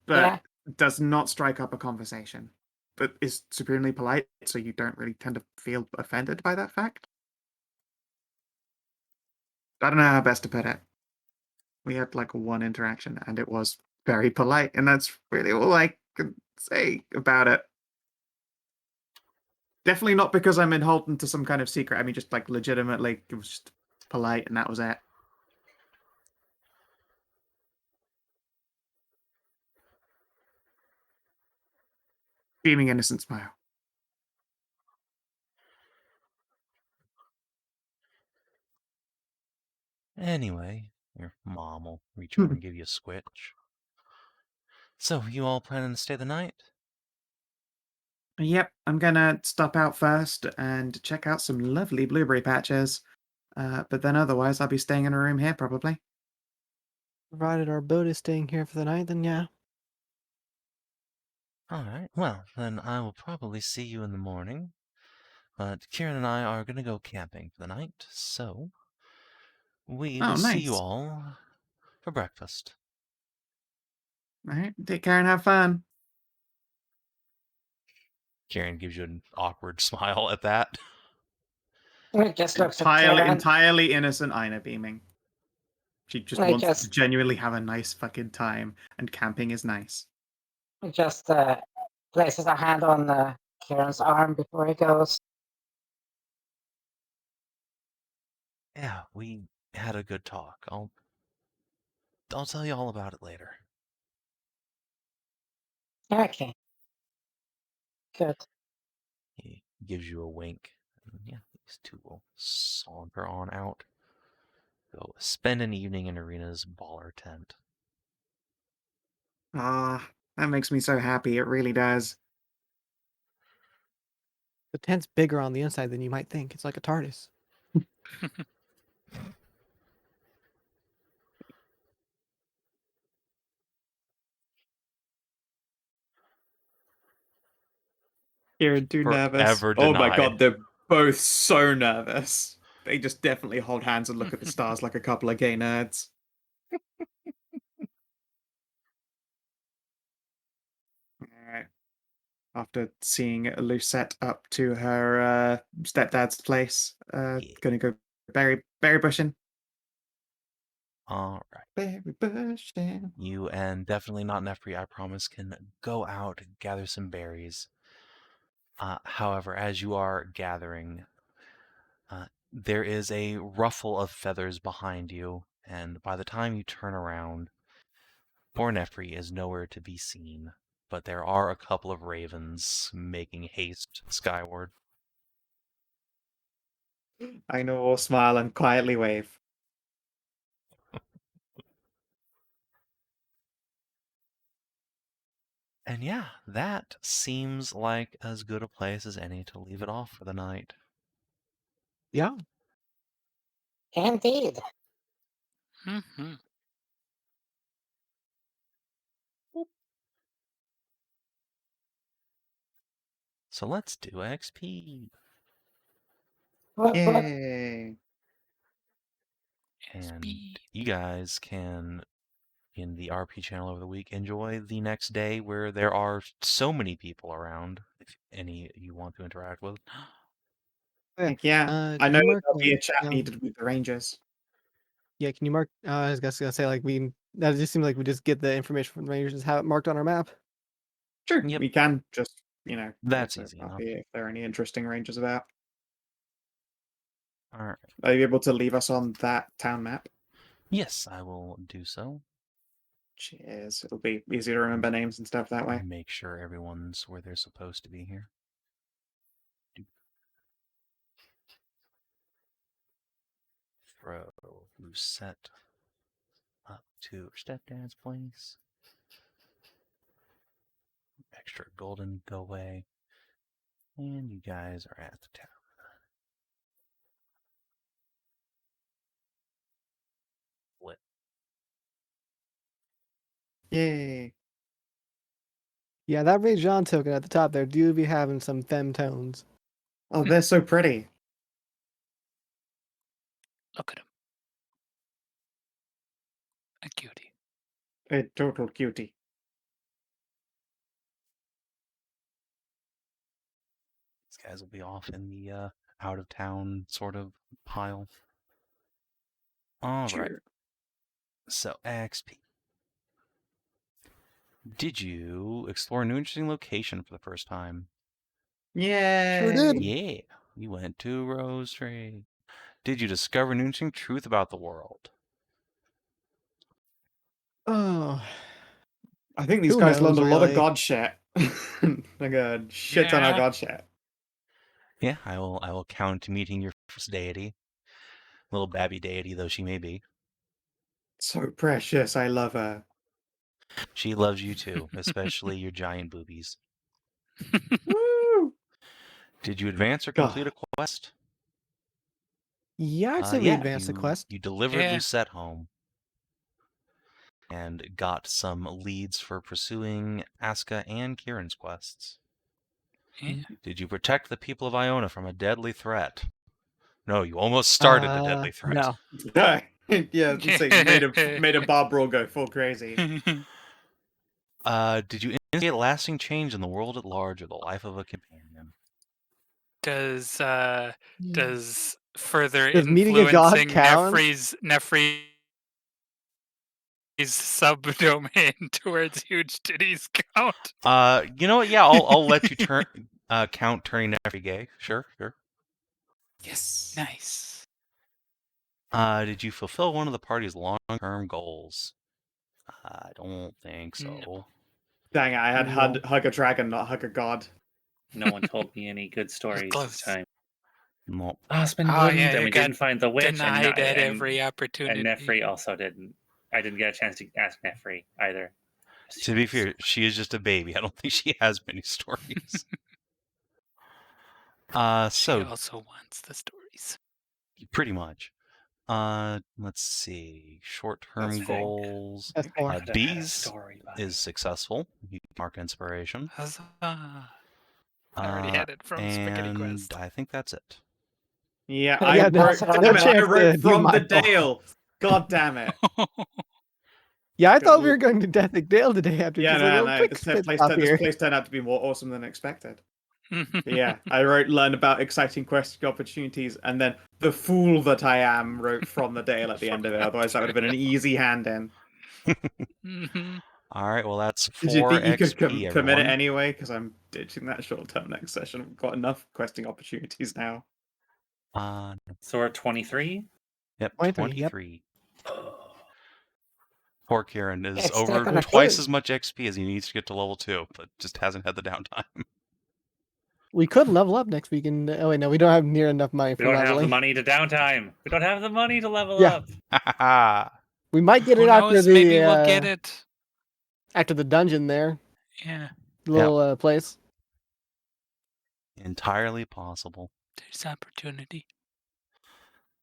Speaker 5: but
Speaker 3: Yeah.
Speaker 5: does not strike up a conversation. But is supremely polite, so you don't really tend to feel offended by that fact. I don't know how best to put it. We had like one interaction, and it was very polite, and that's really all I can say about it. Definitely not because I'm beholden to some kind of secret. I mean, just like legitimately, it was just polite, and that was it. Beaming innocent smile.
Speaker 1: anyway, your mom will reach over and give you a squitch. So, you all planning to stay the night?
Speaker 5: Yep, I'm gonna stop out first and check out some lovely blueberry patches. But then otherwise, I'll be staying in a room here probably.
Speaker 2: Provided our boat is staying here for the night, then yeah.
Speaker 1: Alright, well, then I will probably see you in the morning. But Kieran and I are going to go camping for the night, so we
Speaker 5: Oh,
Speaker 1: will see you
Speaker 5: nice.
Speaker 1: all for breakfast.
Speaker 5: All right, take care and have fun.
Speaker 1: Kieran gives you an awkward smile at that.
Speaker 3: It just looks at Kieran.
Speaker 5: Entirely innocent Inah beaming. She just
Speaker 3: I
Speaker 5: wants to
Speaker 3: just-
Speaker 5: genuinely have a nice fucking time, and camping is nice.
Speaker 3: Just places a hand on Kieran's arm before he goes.
Speaker 1: Yeah, we had a good talk. I'll tell you all about it later.
Speaker 3: Okay. Good.
Speaker 1: He gives you a wink. And yeah, these two will saunter on out. Go spend an evening in Arena's baller tent.
Speaker 5: Ah, that makes me so happy. It really does.
Speaker 2: The tent's bigger on the inside than you might think. It's like a TARDIS.
Speaker 5: You're too nervous.
Speaker 1: Forever
Speaker 5: Oh my
Speaker 1: denied.
Speaker 5: god, they're both so nervous. They just definitely hold hands and look at the stars like a couple of gay nerds. Alright. After seeing Lucette up to her stepdad's place, gonna go berry bushing.
Speaker 1: Alright.
Speaker 5: Berry bushing.
Speaker 1: You and definitely not Nefri, I promise, can go out and gather some berries. However, as you are gathering, there is a ruffle of feathers behind you, and by the time you turn around, poor Nefri is nowhere to be seen, but there are a couple of ravens making haste skyward.
Speaker 5: I know, will smile and quietly wave.
Speaker 1: And yeah, that seems like as good a place as any to leave it off for the night.
Speaker 2: Yeah.
Speaker 3: Indeed.
Speaker 4: Mhm.
Speaker 1: So let's do XP.
Speaker 5: Yay.
Speaker 1: And you guys can, in the RP channel over the week, enjoy the next day where there are so many people around, if any you want to interact with.
Speaker 5: Heck yeah. I
Speaker 2: Can
Speaker 5: know
Speaker 2: you mark,
Speaker 5: there'll be a
Speaker 2: like,
Speaker 5: chat needed with the Rangers.
Speaker 2: Yeah, can you mark? I was gonna say, like, that just seems like we just get the information from the Rangers, just have it marked on our map.
Speaker 5: Sure,
Speaker 1: Yep.
Speaker 5: we can just,
Speaker 1: That's
Speaker 5: if
Speaker 1: easy
Speaker 5: there-
Speaker 1: enough.
Speaker 5: if there are any interesting Rangers about.
Speaker 1: All right.
Speaker 5: Are you able to leave us on that town map?
Speaker 1: Yes, I will do so.
Speaker 5: Cheers. It'll be easy to remember names and stuff that way.
Speaker 1: Make sure everyone's where they're supposed to be here. Throw Lucette up to her stepdad's place. Extra golden go away. And you guys are at the tower. Lit.
Speaker 5: Yay.
Speaker 2: Yeah, that Ray John token at the top there do be having some femme tones.
Speaker 5: Oh, they're so pretty.
Speaker 4: Look at him. A cutie.
Speaker 5: A total cutie.
Speaker 1: These guys will be off in the out of town sort of pile. All right.
Speaker 5: Sure.
Speaker 1: So XP. Did you explore a new interesting location for the first time?
Speaker 5: Yay.
Speaker 2: Sure did.
Speaker 1: Yeah. You went to Rose Tree. Did you discover an interesting truth about the world?
Speaker 2: Oh,
Speaker 5: I think these
Speaker 2: Who
Speaker 5: guys learned a
Speaker 2: knows,
Speaker 5: lot of
Speaker 2: really?
Speaker 5: god shit. Like a shit ton of
Speaker 4: Yeah.
Speaker 5: god shit.
Speaker 1: Yeah, I will count meeting your first deity. Little babby deity though she may be.
Speaker 5: So precious. I love her.
Speaker 1: She loves you too, especially your giant boobies.
Speaker 5: Woo!
Speaker 1: Did you advance or
Speaker 5: God.
Speaker 1: complete a quest?
Speaker 2: yeah, I'd say we advanced the quest.
Speaker 1: You delivered
Speaker 4: Yeah.
Speaker 1: Lucette home. And got some leads for pursuing Aska and Kieran's quests.
Speaker 4: Yeah.
Speaker 1: Did you protect the people of Iona from a deadly threat? No, you almost started a deadly threat.
Speaker 2: No.
Speaker 5: Yeah, so you made a Bob roll go full crazy.
Speaker 1: Did you instigate lasting change in the world at large or the life of a companion?
Speaker 4: Does further
Speaker 2: Does meeting a god
Speaker 4: influencing
Speaker 2: count?
Speaker 4: Nefri's subdomain towards huge titties count?
Speaker 1: You know what? Yeah, I'll let you count turning Nefri gay. Sure.
Speaker 5: Yes.
Speaker 4: Nice.
Speaker 1: Did you fulfill one of the party's long-term goals? I don't think so.
Speaker 4: No.
Speaker 5: Dang it, I had
Speaker 2: No.
Speaker 5: hug a dragon, not hug a god.
Speaker 6: No one told me any good stories
Speaker 4: Close.
Speaker 6: this time.
Speaker 1: No.
Speaker 6: Osmond
Speaker 4: Oh,
Speaker 6: wouldn't,
Speaker 4: yeah,
Speaker 6: and
Speaker 4: you
Speaker 6: we
Speaker 4: got
Speaker 6: didn't find the witch,
Speaker 4: Denied at
Speaker 6: and
Speaker 4: every opportunity.
Speaker 6: Nefri also didn't. I didn't get a chance to ask Nefri either.
Speaker 1: To be fair, she is just a baby. I don't think she has many stories.
Speaker 4: She
Speaker 1: So
Speaker 4: also wants the stories.
Speaker 1: pretty much. Let's see. Short-term
Speaker 5: That's fake.
Speaker 1: goals.
Speaker 2: That's
Speaker 6: I
Speaker 2: more.
Speaker 6: could have had a
Speaker 1: Bees
Speaker 6: story by
Speaker 1: is successful. You mark inspiration.
Speaker 4: Huzzah. I already had it from Spaghetti
Speaker 1: And
Speaker 4: Quest.
Speaker 1: I think that's it.
Speaker 5: Yeah,
Speaker 2: Yeah,
Speaker 5: I
Speaker 2: no-
Speaker 5: wrote,
Speaker 3: no
Speaker 5: damn it, I
Speaker 2: chance to
Speaker 5: wrote
Speaker 2: do
Speaker 5: from
Speaker 2: my
Speaker 5: the Dale. God damn it.
Speaker 2: Yeah, I
Speaker 5: Good
Speaker 2: thought we
Speaker 5: lord.
Speaker 2: were going to Deathic Dale today after
Speaker 5: Yeah,
Speaker 2: just a little
Speaker 5: no,
Speaker 2: quick
Speaker 5: this
Speaker 2: spit
Speaker 5: place,
Speaker 2: stop
Speaker 5: this
Speaker 2: here.
Speaker 5: place turned out to be more awesome than expected. But yeah, I wrote learn about exciting questing opportunities, and then the fool that I am wrote from the Dale at the end of it. Otherwise, that would have been an easy hand in.
Speaker 4: Mhm.
Speaker 1: All right. Well, that's
Speaker 5: Did you
Speaker 1: 4
Speaker 5: think you could
Speaker 1: XP,
Speaker 5: commit it
Speaker 1: everyone.
Speaker 5: anyway? Because I'm ditching that short term next session. I've got enough questing opportunities now.
Speaker 6: So we're at 23?
Speaker 1: Yep,
Speaker 2: 23, yep.
Speaker 1: 23. Poor Kieran is
Speaker 3: It's
Speaker 1: over
Speaker 3: taken a
Speaker 1: twice
Speaker 3: few.
Speaker 1: as much XP as he needs to get to level 2, but just hasn't had the downtime.
Speaker 2: We could level up next week, and oh wait, no, we don't have near enough money
Speaker 6: We
Speaker 2: for
Speaker 6: don't have the
Speaker 2: leveling.
Speaker 6: money to downtime. We don't have the money to level
Speaker 2: Yeah.
Speaker 6: up.
Speaker 1: Haha.
Speaker 2: We might get
Speaker 4: Who
Speaker 2: it after
Speaker 4: knows?
Speaker 2: the
Speaker 4: Maybe we'll get it.
Speaker 2: after the dungeon there,
Speaker 4: Yeah,
Speaker 2: the little place.
Speaker 1: Entirely possible.
Speaker 4: there's opportunity.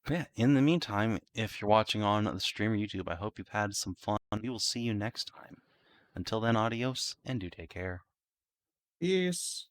Speaker 1: But yeah, in the meantime, if you're watching on the stream or YouTube, I hope you've had some fun. We will see you next time. Until then, adios, and do take care.
Speaker 5: Yes.